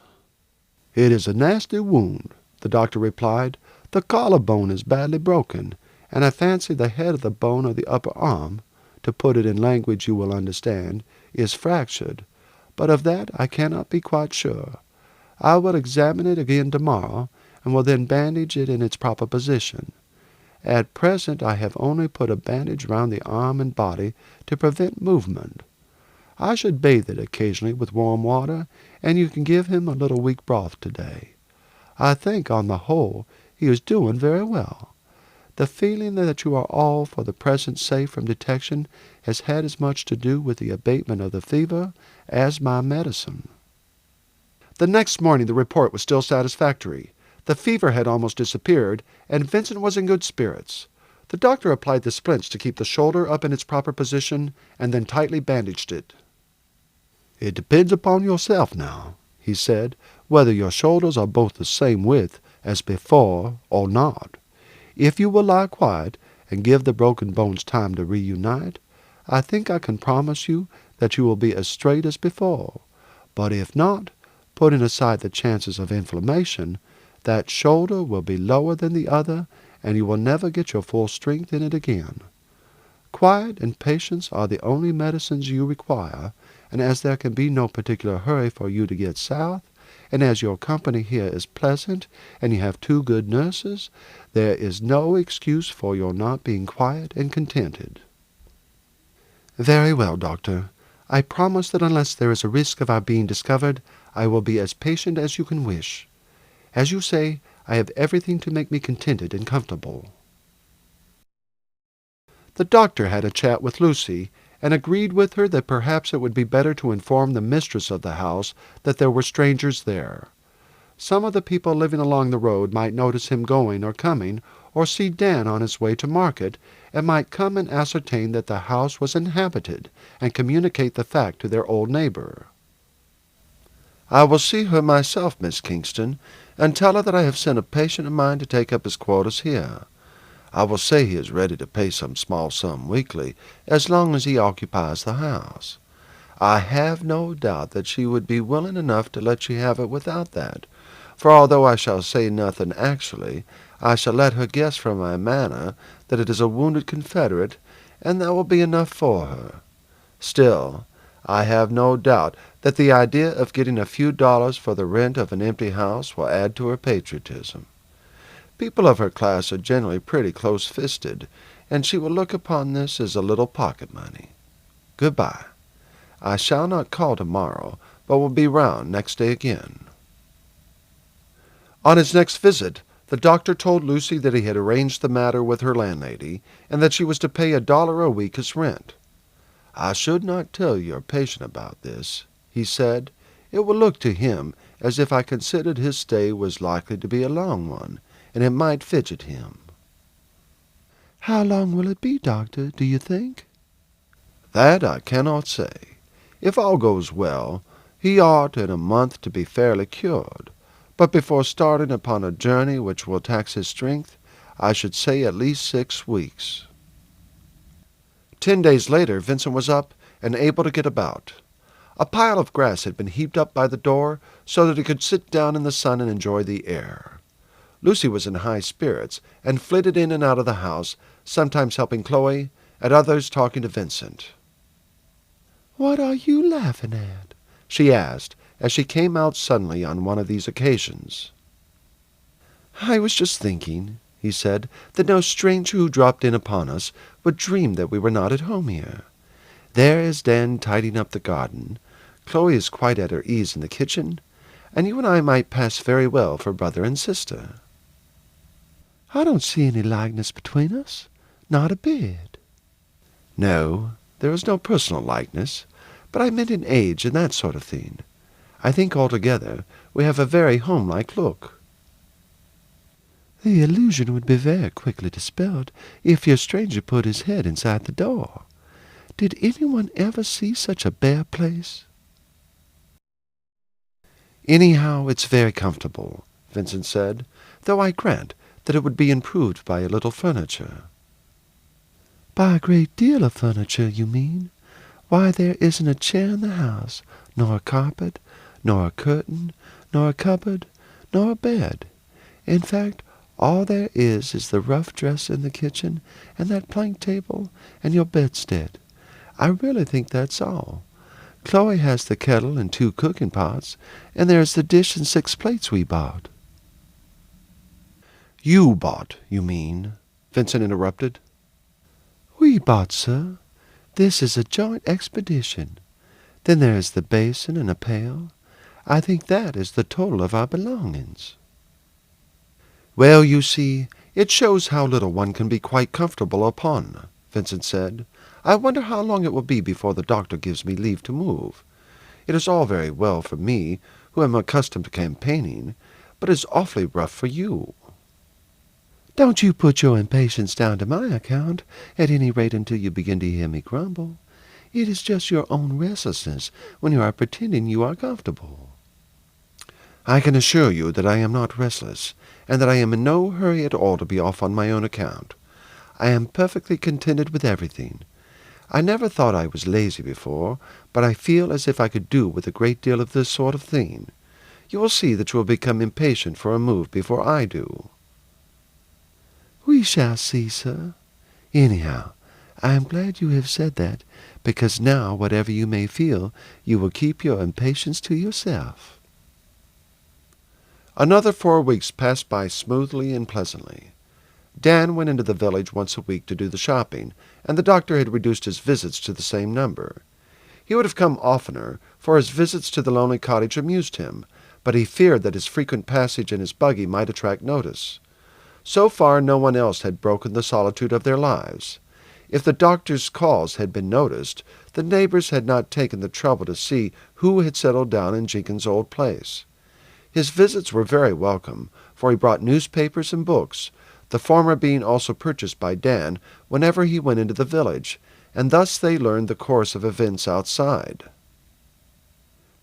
"It is a nasty wound," the doctor replied. "The collarbone is badly broken, and I fancy the head of the bone of the upper arm, to put it in language you will understand, is fractured, but of that I cannot be quite sure. I will examine it again tomorrow, and will then bandage it in its proper position. At present I have only put a bandage round the arm and body to prevent movement. I should bathe it occasionally with warm water, and you can give him a little weak broth today. I think, on the whole, he is doing very well. The feeling that you are all for the present safe from detection has had as much to do with the abatement of the fever as my medicine." The next morning the report was still satisfactory. The fever had almost disappeared, and Vincent was in good spirits. The doctor applied the splints to keep the shoulder up in its proper position, and then tightly bandaged it. "It depends upon yourself now," he said, "whether your shoulders are both the same width as before or not. If you will lie quiet and give the broken bones time to reunite, I think I can promise you that you will be as straight as before. But if not, putting aside the chances of inflammation, that shoulder will be lower than the other, and you will never get your full strength in it again. Quiet and patience are the only medicines you require, and as there can be no particular hurry for you to get south, and as your company here is pleasant, and you have 2 good nurses, there is no excuse for your not being quiet and contented." "Very well, doctor. I promise that unless there is a risk of our being discovered, I will be as patient as you can wish. As you say, I have everything to make me contented and comfortable." The doctor had a chat with Lucy, and agreed with her that perhaps it would be better to inform the mistress of the house that there were strangers there. Some of the people living along the road might notice him going or coming, or see Dan on his way to market, and might come and ascertain that the house was inhabited, and communicate the fact to their old neighbor. "I will see her myself, Miss Kingston, and tell her that I have sent a patient of mine to take up his quarters here. I will say he is ready to pay some small sum weekly, as long as he occupies the house. I have no doubt that she would be willing enough to let you have it without that, for although I shall say nothing actually, I shall let her guess from my manner that it is a wounded Confederate, and that will be enough for her. Still, I have no doubt that the idea of getting a few dollars for the rent of an empty house will add to her patriotism. People of her class are generally pretty close-fisted, and she will look upon this as a little pocket money. Goodbye. I shall not call tomorrow, but will be round next day again." On his next visit, the doctor told Lucy that he had arranged the matter with her landlady, and that she was to pay $1 a week as rent. "I should not tell your patient about this," he said. "It will look to him as if I considered his stay was likely to be a long one, and it might fidget him." "How long will it be, doctor, do you think?" "That I cannot say. If all goes well, he ought in a month to be fairly cured, but before starting upon a journey which will tax his strength, I should say at least 6 weeks." 10 days later, Vincent was up and able to get about. A pile of grass had been heaped up by the door so that he could sit down in the sun and enjoy the air. Lucy was in high spirits and flitted in and out of the house, sometimes helping Chloe, at others talking to Vincent. "What are you laughing at?" she asked, as she came out suddenly on one of these occasions. "I was just thinking," he said, "that no stranger who dropped in upon us would dream that we were not at home here. There is Dan tidying up the garden, Chloe is quite at her ease in the kitchen, and you and I might pass very well for brother and sister." "I don't see any likeness between us, not a bit." "No, there is no personal likeness, but I meant in age and that sort of thing. I think altogether we have a very homelike look." "The illusion would be very quickly dispelled if your stranger put his head inside the door. Did anyone ever see such a bare place?" "Anyhow, it's very comfortable," Vincent said, "though I grant that it would be improved by a little furniture." "By a great deal of furniture, you mean? Why, there isn't a chair in the house, nor a carpet, nor a curtain, nor a cupboard, nor a bed. In fact, all there is the rough dresser in the kitchen, and that plank table, and your bedstead. I really think that's all. Chloe has the kettle and 2 cooking pots, and there's the dish and 6 plates we bought." "You bought, you mean?" Vincent interrupted. "We bought, sir. This is a joint expedition. Then there is the basin and a pail. I think that is the total of our belongings." "Well, you see, it shows how little one can be quite comfortable upon," Vincent said. "I wonder how long it will be before the doctor gives me leave to move. It is all very well for me, who am accustomed to campaigning, but it is awfully rough for you." "Don't you put your impatience down to my account, at any rate until you begin to hear me grumble. It is just your own restlessness when you are pretending you are comfortable." "I can assure you that I am not restless, and that I am in no hurry at all to be off on my own account. I am perfectly contented with everything. I never thought I was lazy before, but I feel as if I could do with a great deal of this sort of thing. You will see that you will become impatient for a move before I do." "We shall see, sir. Anyhow, I am glad you have said that, because now, whatever you may feel, you will keep your impatience to yourself." Another 4 weeks passed by smoothly and pleasantly. Dan went into the village once a week to do the shopping, and the doctor had reduced his visits to the same number. He would have come oftener, for his visits to the lonely cottage amused him, but he feared that his frequent passage in his buggy might attract notice. So far no one else had broken the solitude of their lives. If the doctor's calls had been noticed, the neighbors had not taken the trouble to see who had settled down in Jenkins' old place. His visits were very welcome, for he brought newspapers and books, the former being also purchased by Dan whenever he went into the village, and thus they learned the course of events outside.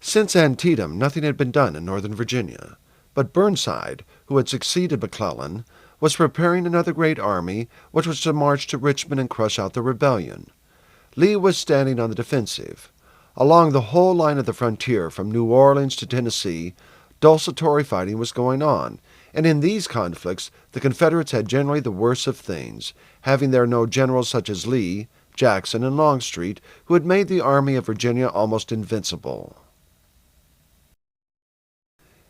Since Antietam nothing had been done in northern Virginia, but Burnside, who had succeeded McClellan, was preparing another great army which was to march to Richmond and crush out the rebellion. Lee was standing on the defensive. Along the whole line of the frontier from New Orleans to Tennessee, desultory fighting was going on, and in these conflicts the Confederates had generally the worst of things, having there no generals such as Lee, Jackson, and Longstreet, who had made the Army of Virginia almost invincible.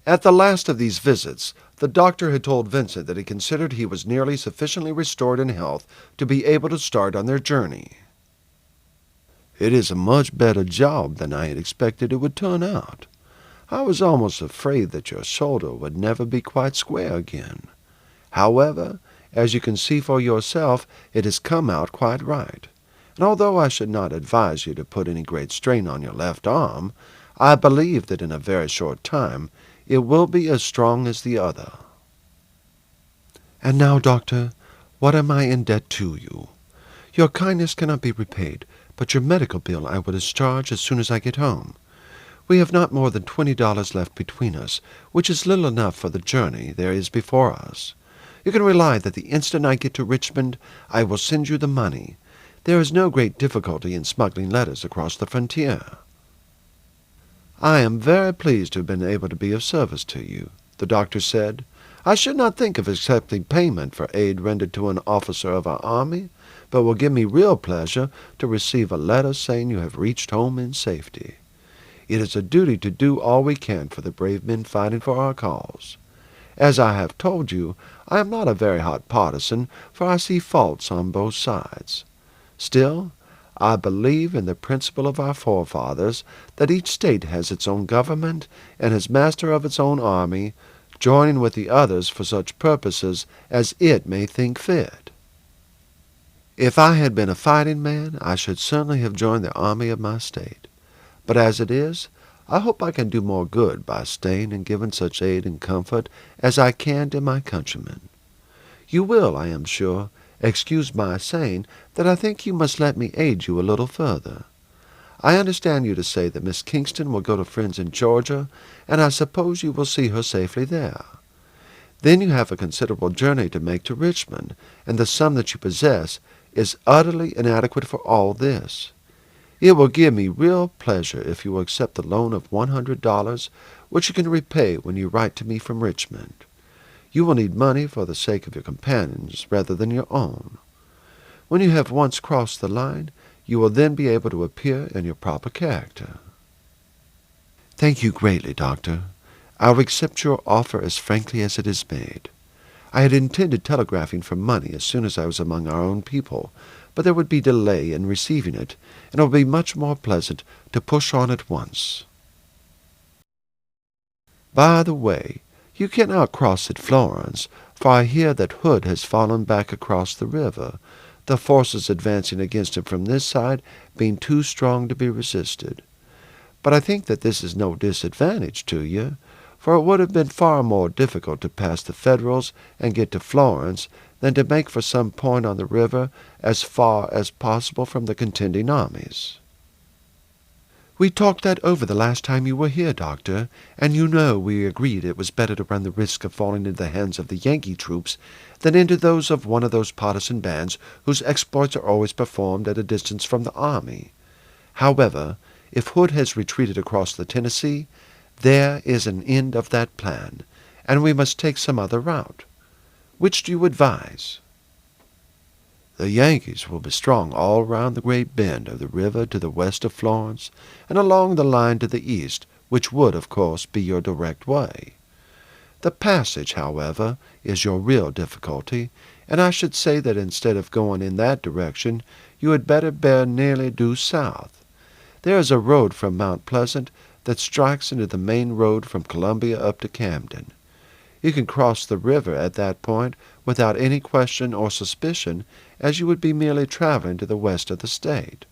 At the last of these visits, the doctor had told Vincent that he considered he was nearly sufficiently restored in health to be able to start on their journey. "It is a much better job than I had expected it would turn out. I was almost afraid that your shoulder would never be quite square again. However, as you can see for yourself, it has come out quite right. And although I should not advise you to put any great strain on your left arm, I believe that in a very short time it will be as strong as the other." "And now, doctor, what am I in debt to you? Your kindness cannot be repaid, but your medical bill I will discharge as soon as I get home. We have not more than $20 left between us, which is little enough for the journey there is before us. You can rely that the instant I get to Richmond, I will send you the money. There is no great difficulty in smuggling letters across the frontier." "I am very pleased to have been able to be of service to you," the doctor said. "I should not think of accepting payment for aid rendered to an officer of our army, but will give me real pleasure to receive a letter saying you have reached home in safety. It is a duty to do all we can for the brave men fighting for our cause. As I have told you, I am not a very hot partisan, for I see faults on both sides. Still, I believe in the principle of our forefathers that each state has its own government and is master of its own army, joining with the others for such purposes as it may think fit. If I had been a fighting man, I should certainly have joined the army of my state. But as it is, I hope I can do more good by staying and giving such aid and comfort as I can to my countrymen. You will, I am sure, excuse my saying that I think you must let me aid you a little further. I understand you to say that Miss Kingston will go to friends in Georgia, and I suppose you will see her safely there. Then you have a considerable journey to make to Richmond, and the sum that you possess is utterly inadequate for all this. It will give me real pleasure if you will accept the loan of $100, which you can repay when you write to me from Richmond. You will need money for the sake of your companions rather than your own. When you have once crossed the line, you will then be able to appear in your proper character." "Thank you greatly, doctor. I will accept your offer as frankly as it is made. I had intended telegraphing for money as soon as I was among our own people, but there would be delay in receiving it, and it will be much more pleasant to push on at once. By the way, you cannot cross at Florence, for I hear that Hood has fallen back across the river, the forces advancing against him from this side being too strong to be resisted. But I think that this is no disadvantage to you, for it would have been far more difficult to pass the Federals and get to Florence than to make for some point on the river as far as possible from the contending armies." "We talked that over the last time you were here, doctor, and you know we agreed it was better to run the risk of falling into the hands of the Yankee troops than into those of one of those partisan bands whose exploits are always performed at a distance from the army. However, if Hood has retreated across the Tennessee, there is an end of that plan, and we must take some other route. Which do you advise?" "The Yankees will be strong all round the great bend of the river to the west of Florence, and along the line to the east, which would, of course, be your direct way. The passage, however, is your real difficulty, and I should say that instead of going in that direction, you had better bear nearly due south. There is a road from Mount Pleasant that strikes into the main road from Columbia up to Camden. You can cross the river at that point without any question or suspicion, as you would be merely traveling to the west of the state.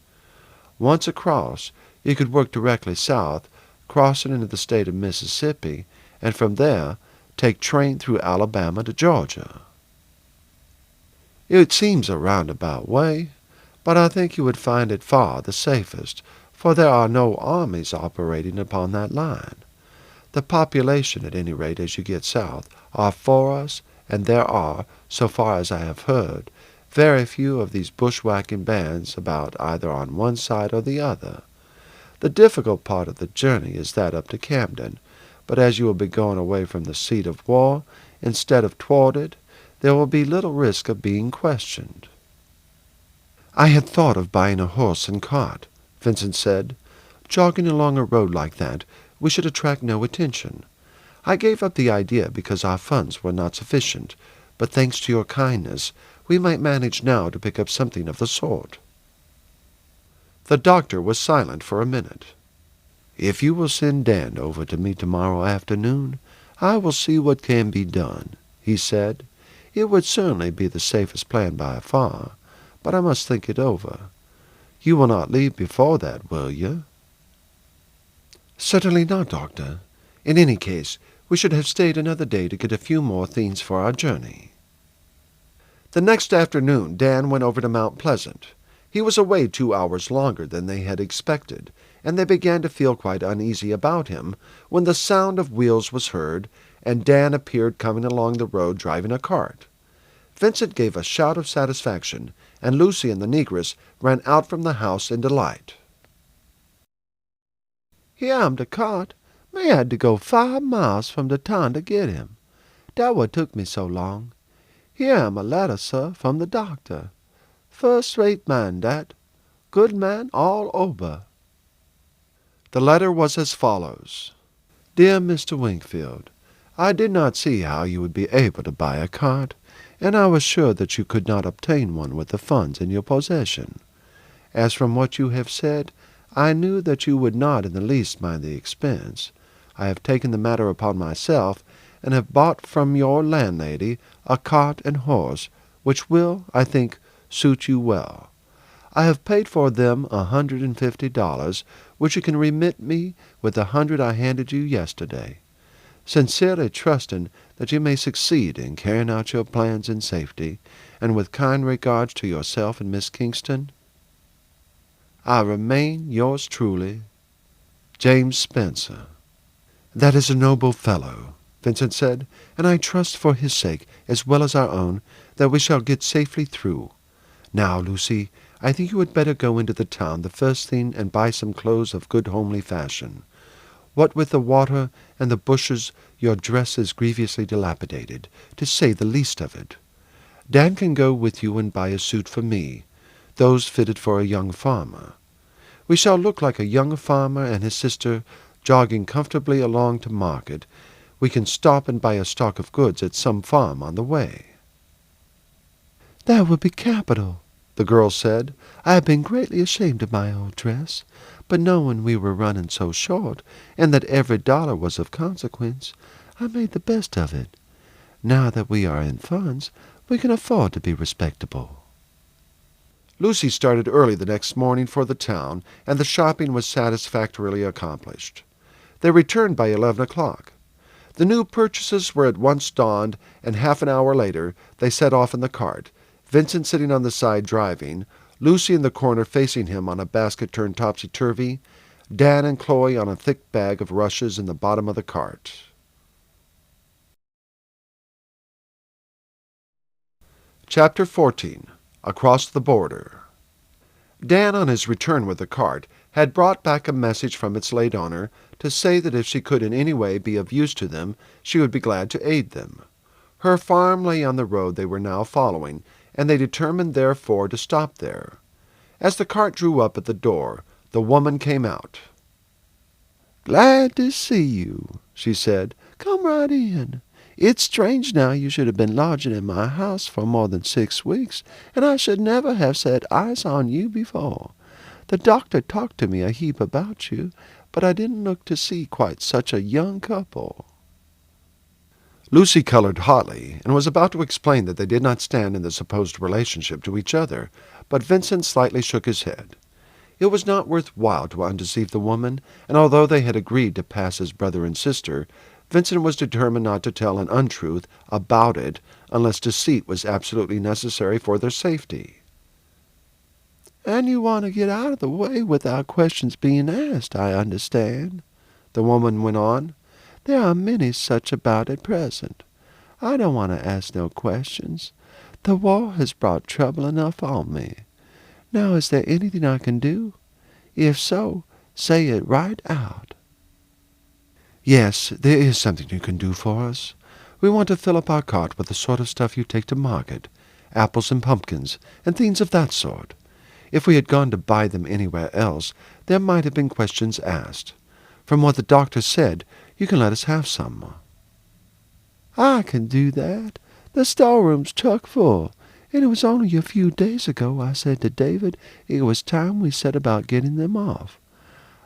Once across, you could work directly south, crossing into the state of Mississippi, and from there take train through Alabama to Georgia. It seems a roundabout way, but I think you would find it far the safest, for there are no armies operating upon that line. The population, at any rate, as you get south, are for us, and there are, so far as I have heard, very few of these bushwhacking bands about either on one side or the other. The difficult part of the journey is that up to Camden, but as you will be going away from the seat of war instead of toward it, there will be little risk of being questioned." "I had thought of buying a horse and cart," Vincent said. "Jogging along a road like that, we should attract no attention. I gave up the idea because our funds were not sufficient, but thanks to your kindness, we might manage now to pick up something of the sort." The doctor was silent for a minute. "If you will send Dan over to me tomorrow afternoon, I will see what can be done," he said. "It would certainly be the safest plan by far, but I must think it over. You will not leave before that, will you?" "Certainly not, Doctor. In any case, we should have stayed another day to get a few more things for our journey." The next afternoon Dan went over to Mount Pleasant. He was away 2 hours longer than they had expected, and they began to feel quite uneasy about him when the sound of wheels was heard, and Dan appeared coming along the road driving a cart. Vincent gave a shout of satisfaction, and Lucy and the negress ran out from the house in delight. "Here am de cart. Me had to go 5 miles from de town to get him. Dat what took me so long. Here am a letter, sir, from the doctor. First-rate man, dat. Good man all over." The letter was as follows: "Dear Mr. Wingfield, I did not see how you would be able to buy a cart, and I was sure that you could not obtain one with the funds in your possession. As from what you have said, I knew that you would not in the least mind the expense. I have taken the matter upon myself, and have bought from your landlady a cart and horse, which will, I think, suit you well. I have paid for them $150, which you can remit me with the 100 I handed you yesterday. Sincerely trusting that you may succeed in carrying out your plans in safety, and with kind regards to yourself and Miss Kingston, I remain yours truly, James Spencer." "That is a noble fellow," Vincent said, "and I trust for his sake, as well as our own, that we shall get safely through. Now, Lucy, I think you had better go into the town the first thing and buy some clothes of good homely fashion. What with the water and the bushes, your dress is grievously dilapidated, to say the least of it. Dan can go with you and buy a suit for me, those fitted for a young farmer. We shall look like a young farmer and his sister jogging comfortably along to market. We can stop and buy a stock of goods at some farm on the way." "That would be capital," the girl said. "I have been greatly ashamed of my old dress, but knowing we were running so short, and that every dollar was of consequence, I made the best of it. Now that we are in funds, we can afford to be respectable." Lucy started early the next morning for the town, and the shopping was satisfactorily accomplished. They returned by 11 o'clock. The new purchases were at once donned, and half an hour later they set off in the cart, Vincent sitting on the side driving, Lucy in the corner facing him on a basket turned topsy-turvy, Dan and Chloe on a thick bag of rushes in the bottom of the cart. Chapter 14. Across the Border. Dan, on his return with the cart, had brought back a message from its late owner to say that if she could in any way be of use to them, she would be glad to aid them. Her farm lay on the road they were now following, and they determined therefore to stop there. As the cart drew up at the door, the woman came out. "Glad to see you," she said. "Come right in. It's strange now you should have been lodging in my house for more than 6 weeks, and I should never have set eyes on you before. The doctor talked to me a heap about you, but I didn't look to see quite such a young couple." Lucy colored hotly, and was about to explain that they did not stand in the supposed relationship to each other, but Vincent slightly shook his head. It was not worth while to undeceive the woman, and although they had agreed to pass as brother and sister, Vincent was determined not to tell an untruth about it unless deceit was absolutely necessary for their safety. "And you want to get out of the way without questions being asked, I understand," the woman went on. "There are many such about at present. I don't want to ask no questions. The war has brought trouble enough on me. Now is there anything I can do? If so, say it right out." "Yes, there is something you can do for us. We want to fill up our cart with the sort of stuff you take to market, apples and pumpkins, and things of that sort. If we had gone to buy them anywhere else, there might have been questions asked. From what the doctor said, you can let us have some." I can do that. The storeroom's chock full, and it was only a few days ago I said to David it was time we set about getting them off.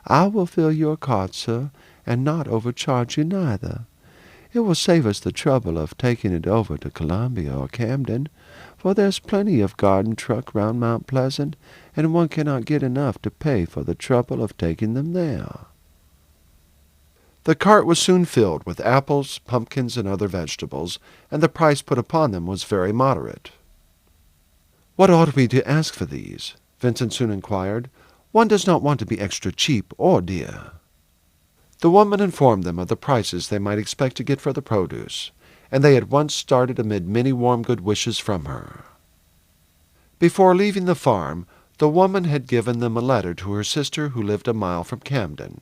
I will fill your cart, sir, and not overcharge you neither. It will save us the trouble of taking it over to Columbia or Camden, for there's plenty of garden truck round Mount Pleasant, and one cannot get enough to pay for the trouble of taking them there. The cart was soon filled with apples, pumpkins, and other vegetables, and the price put upon them was very moderate. "What ought we to ask for these?" Vincent soon inquired. "One does not want to be extra cheap or dear." The woman informed them of the prices they might expect to get for the produce, and they at once started amid many warm good wishes from her. Before leaving the farm, the woman had given them a letter to her sister who lived a mile from Camden.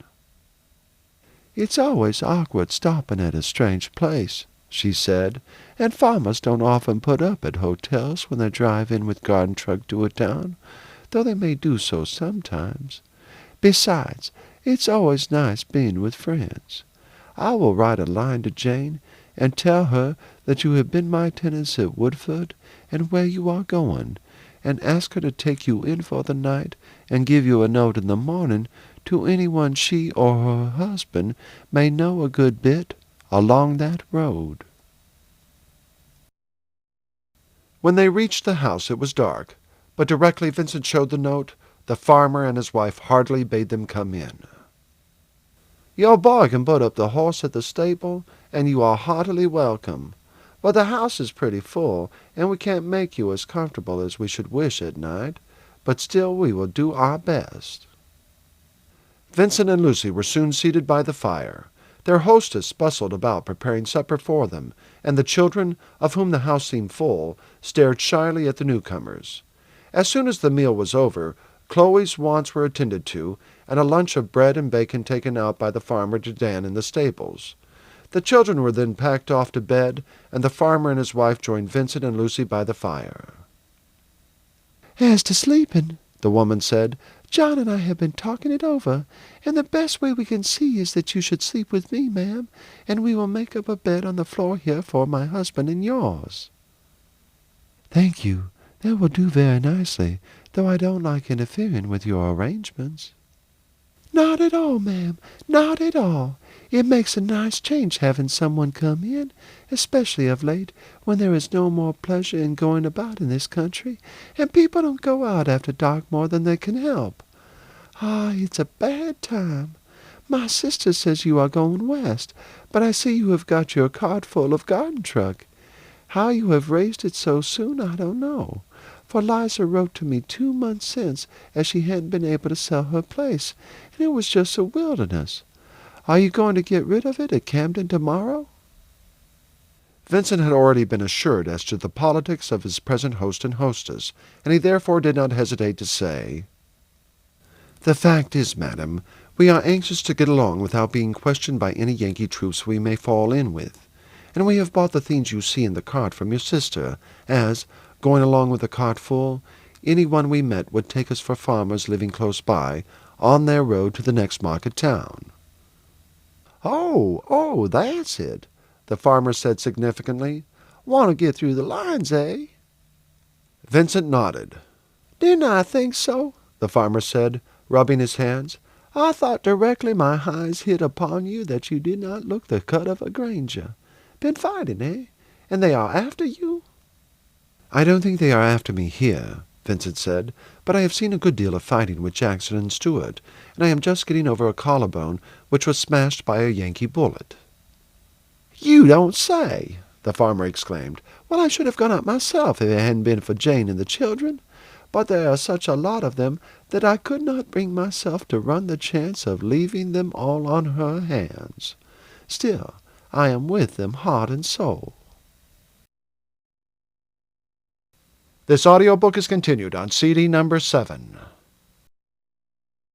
It's always awkward stopping at a strange place, she said, and farmers don't often put up at hotels when they drive in with garden truck to a town, though they may do so sometimes. Besides, it's always nice being with friends. I will write a line to Jane and tell her that you have been my tenants at Woodford and where you are going, and ask her to take you in for the night and give you a note in the morning to anyone she or her husband may know a good bit along that road. When they reached the house it was dark, but directly Vincent showed the note, the farmer and his wife heartily bade them come in. "Your boy can put up the horse at the stable, and you are heartily welcome. But the house is pretty full, and we can't make you as comfortable as we should wish at night, but still we will do our best." Vincent and Lucy were soon seated by the fire. Their hostess bustled about preparing supper for them, and the children, of whom the house seemed full, stared shyly at the newcomers. As soon as the meal was over, Chloe's wants were attended to, and a lunch of bread and bacon taken out by the farmer to Dan in the stables. The children were then packed off to bed, and the farmer and his wife joined Vincent and Lucy by the fire. "As to sleeping," the woman said, "John and I have been talking it over, and the best way we can see is that you should sleep with me, ma'am, and we will make up a bed on the floor here for my husband and yours." "Thank you. That will do very nicely, though I don't like interfering with your arrangements." "Not at all, ma'am, not at all. It makes a nice change having someone come in, especially of late, when there is no more pleasure in going about in this country, and people don't go out after dark more than they can help. Ah, it's a bad time. My sister says you are going west, but I see you have got your cart full of garden truck. How you have raised it so soon I don't know, for Liza wrote to me 2 months since as she hadn't been able to sell her place, and it was just a wilderness. Are you going to get rid of it at Camden tomorrow?" Vincent had already been assured as to the politics of his present host and hostess, and he therefore did not hesitate to say, "The fact is, madam, we are anxious to get along without being questioned by any Yankee troops we may fall in with, and we have bought the things you see in the cart from your sister, as, going along with the cart full, any one we met would take us for farmers living close by, on their road to the next market town." "Oh, that's it," the farmer said significantly. "Want to get through the lines, eh?" Vincent nodded. "Didn't I think so?" the farmer said, rubbing his hands. "I thought directly my eyes hit upon you that you did not look the cut of a Granger. Been fighting, eh? And they are after you?" "I don't think they are after me here," Vincent said, "but I have seen a good deal of fighting with Jackson and Stewart, and I am just getting over a collarbone which was smashed by a Yankee bullet." "You don't say!" the farmer exclaimed. "Well, I should have gone out myself if it hadn't been for Jane and the children, but there are such a lot of them that I could not bring myself to run the chance of leaving them all on her hands. Still, I am with them heart and soul." This audiobook is continued on CD number 7.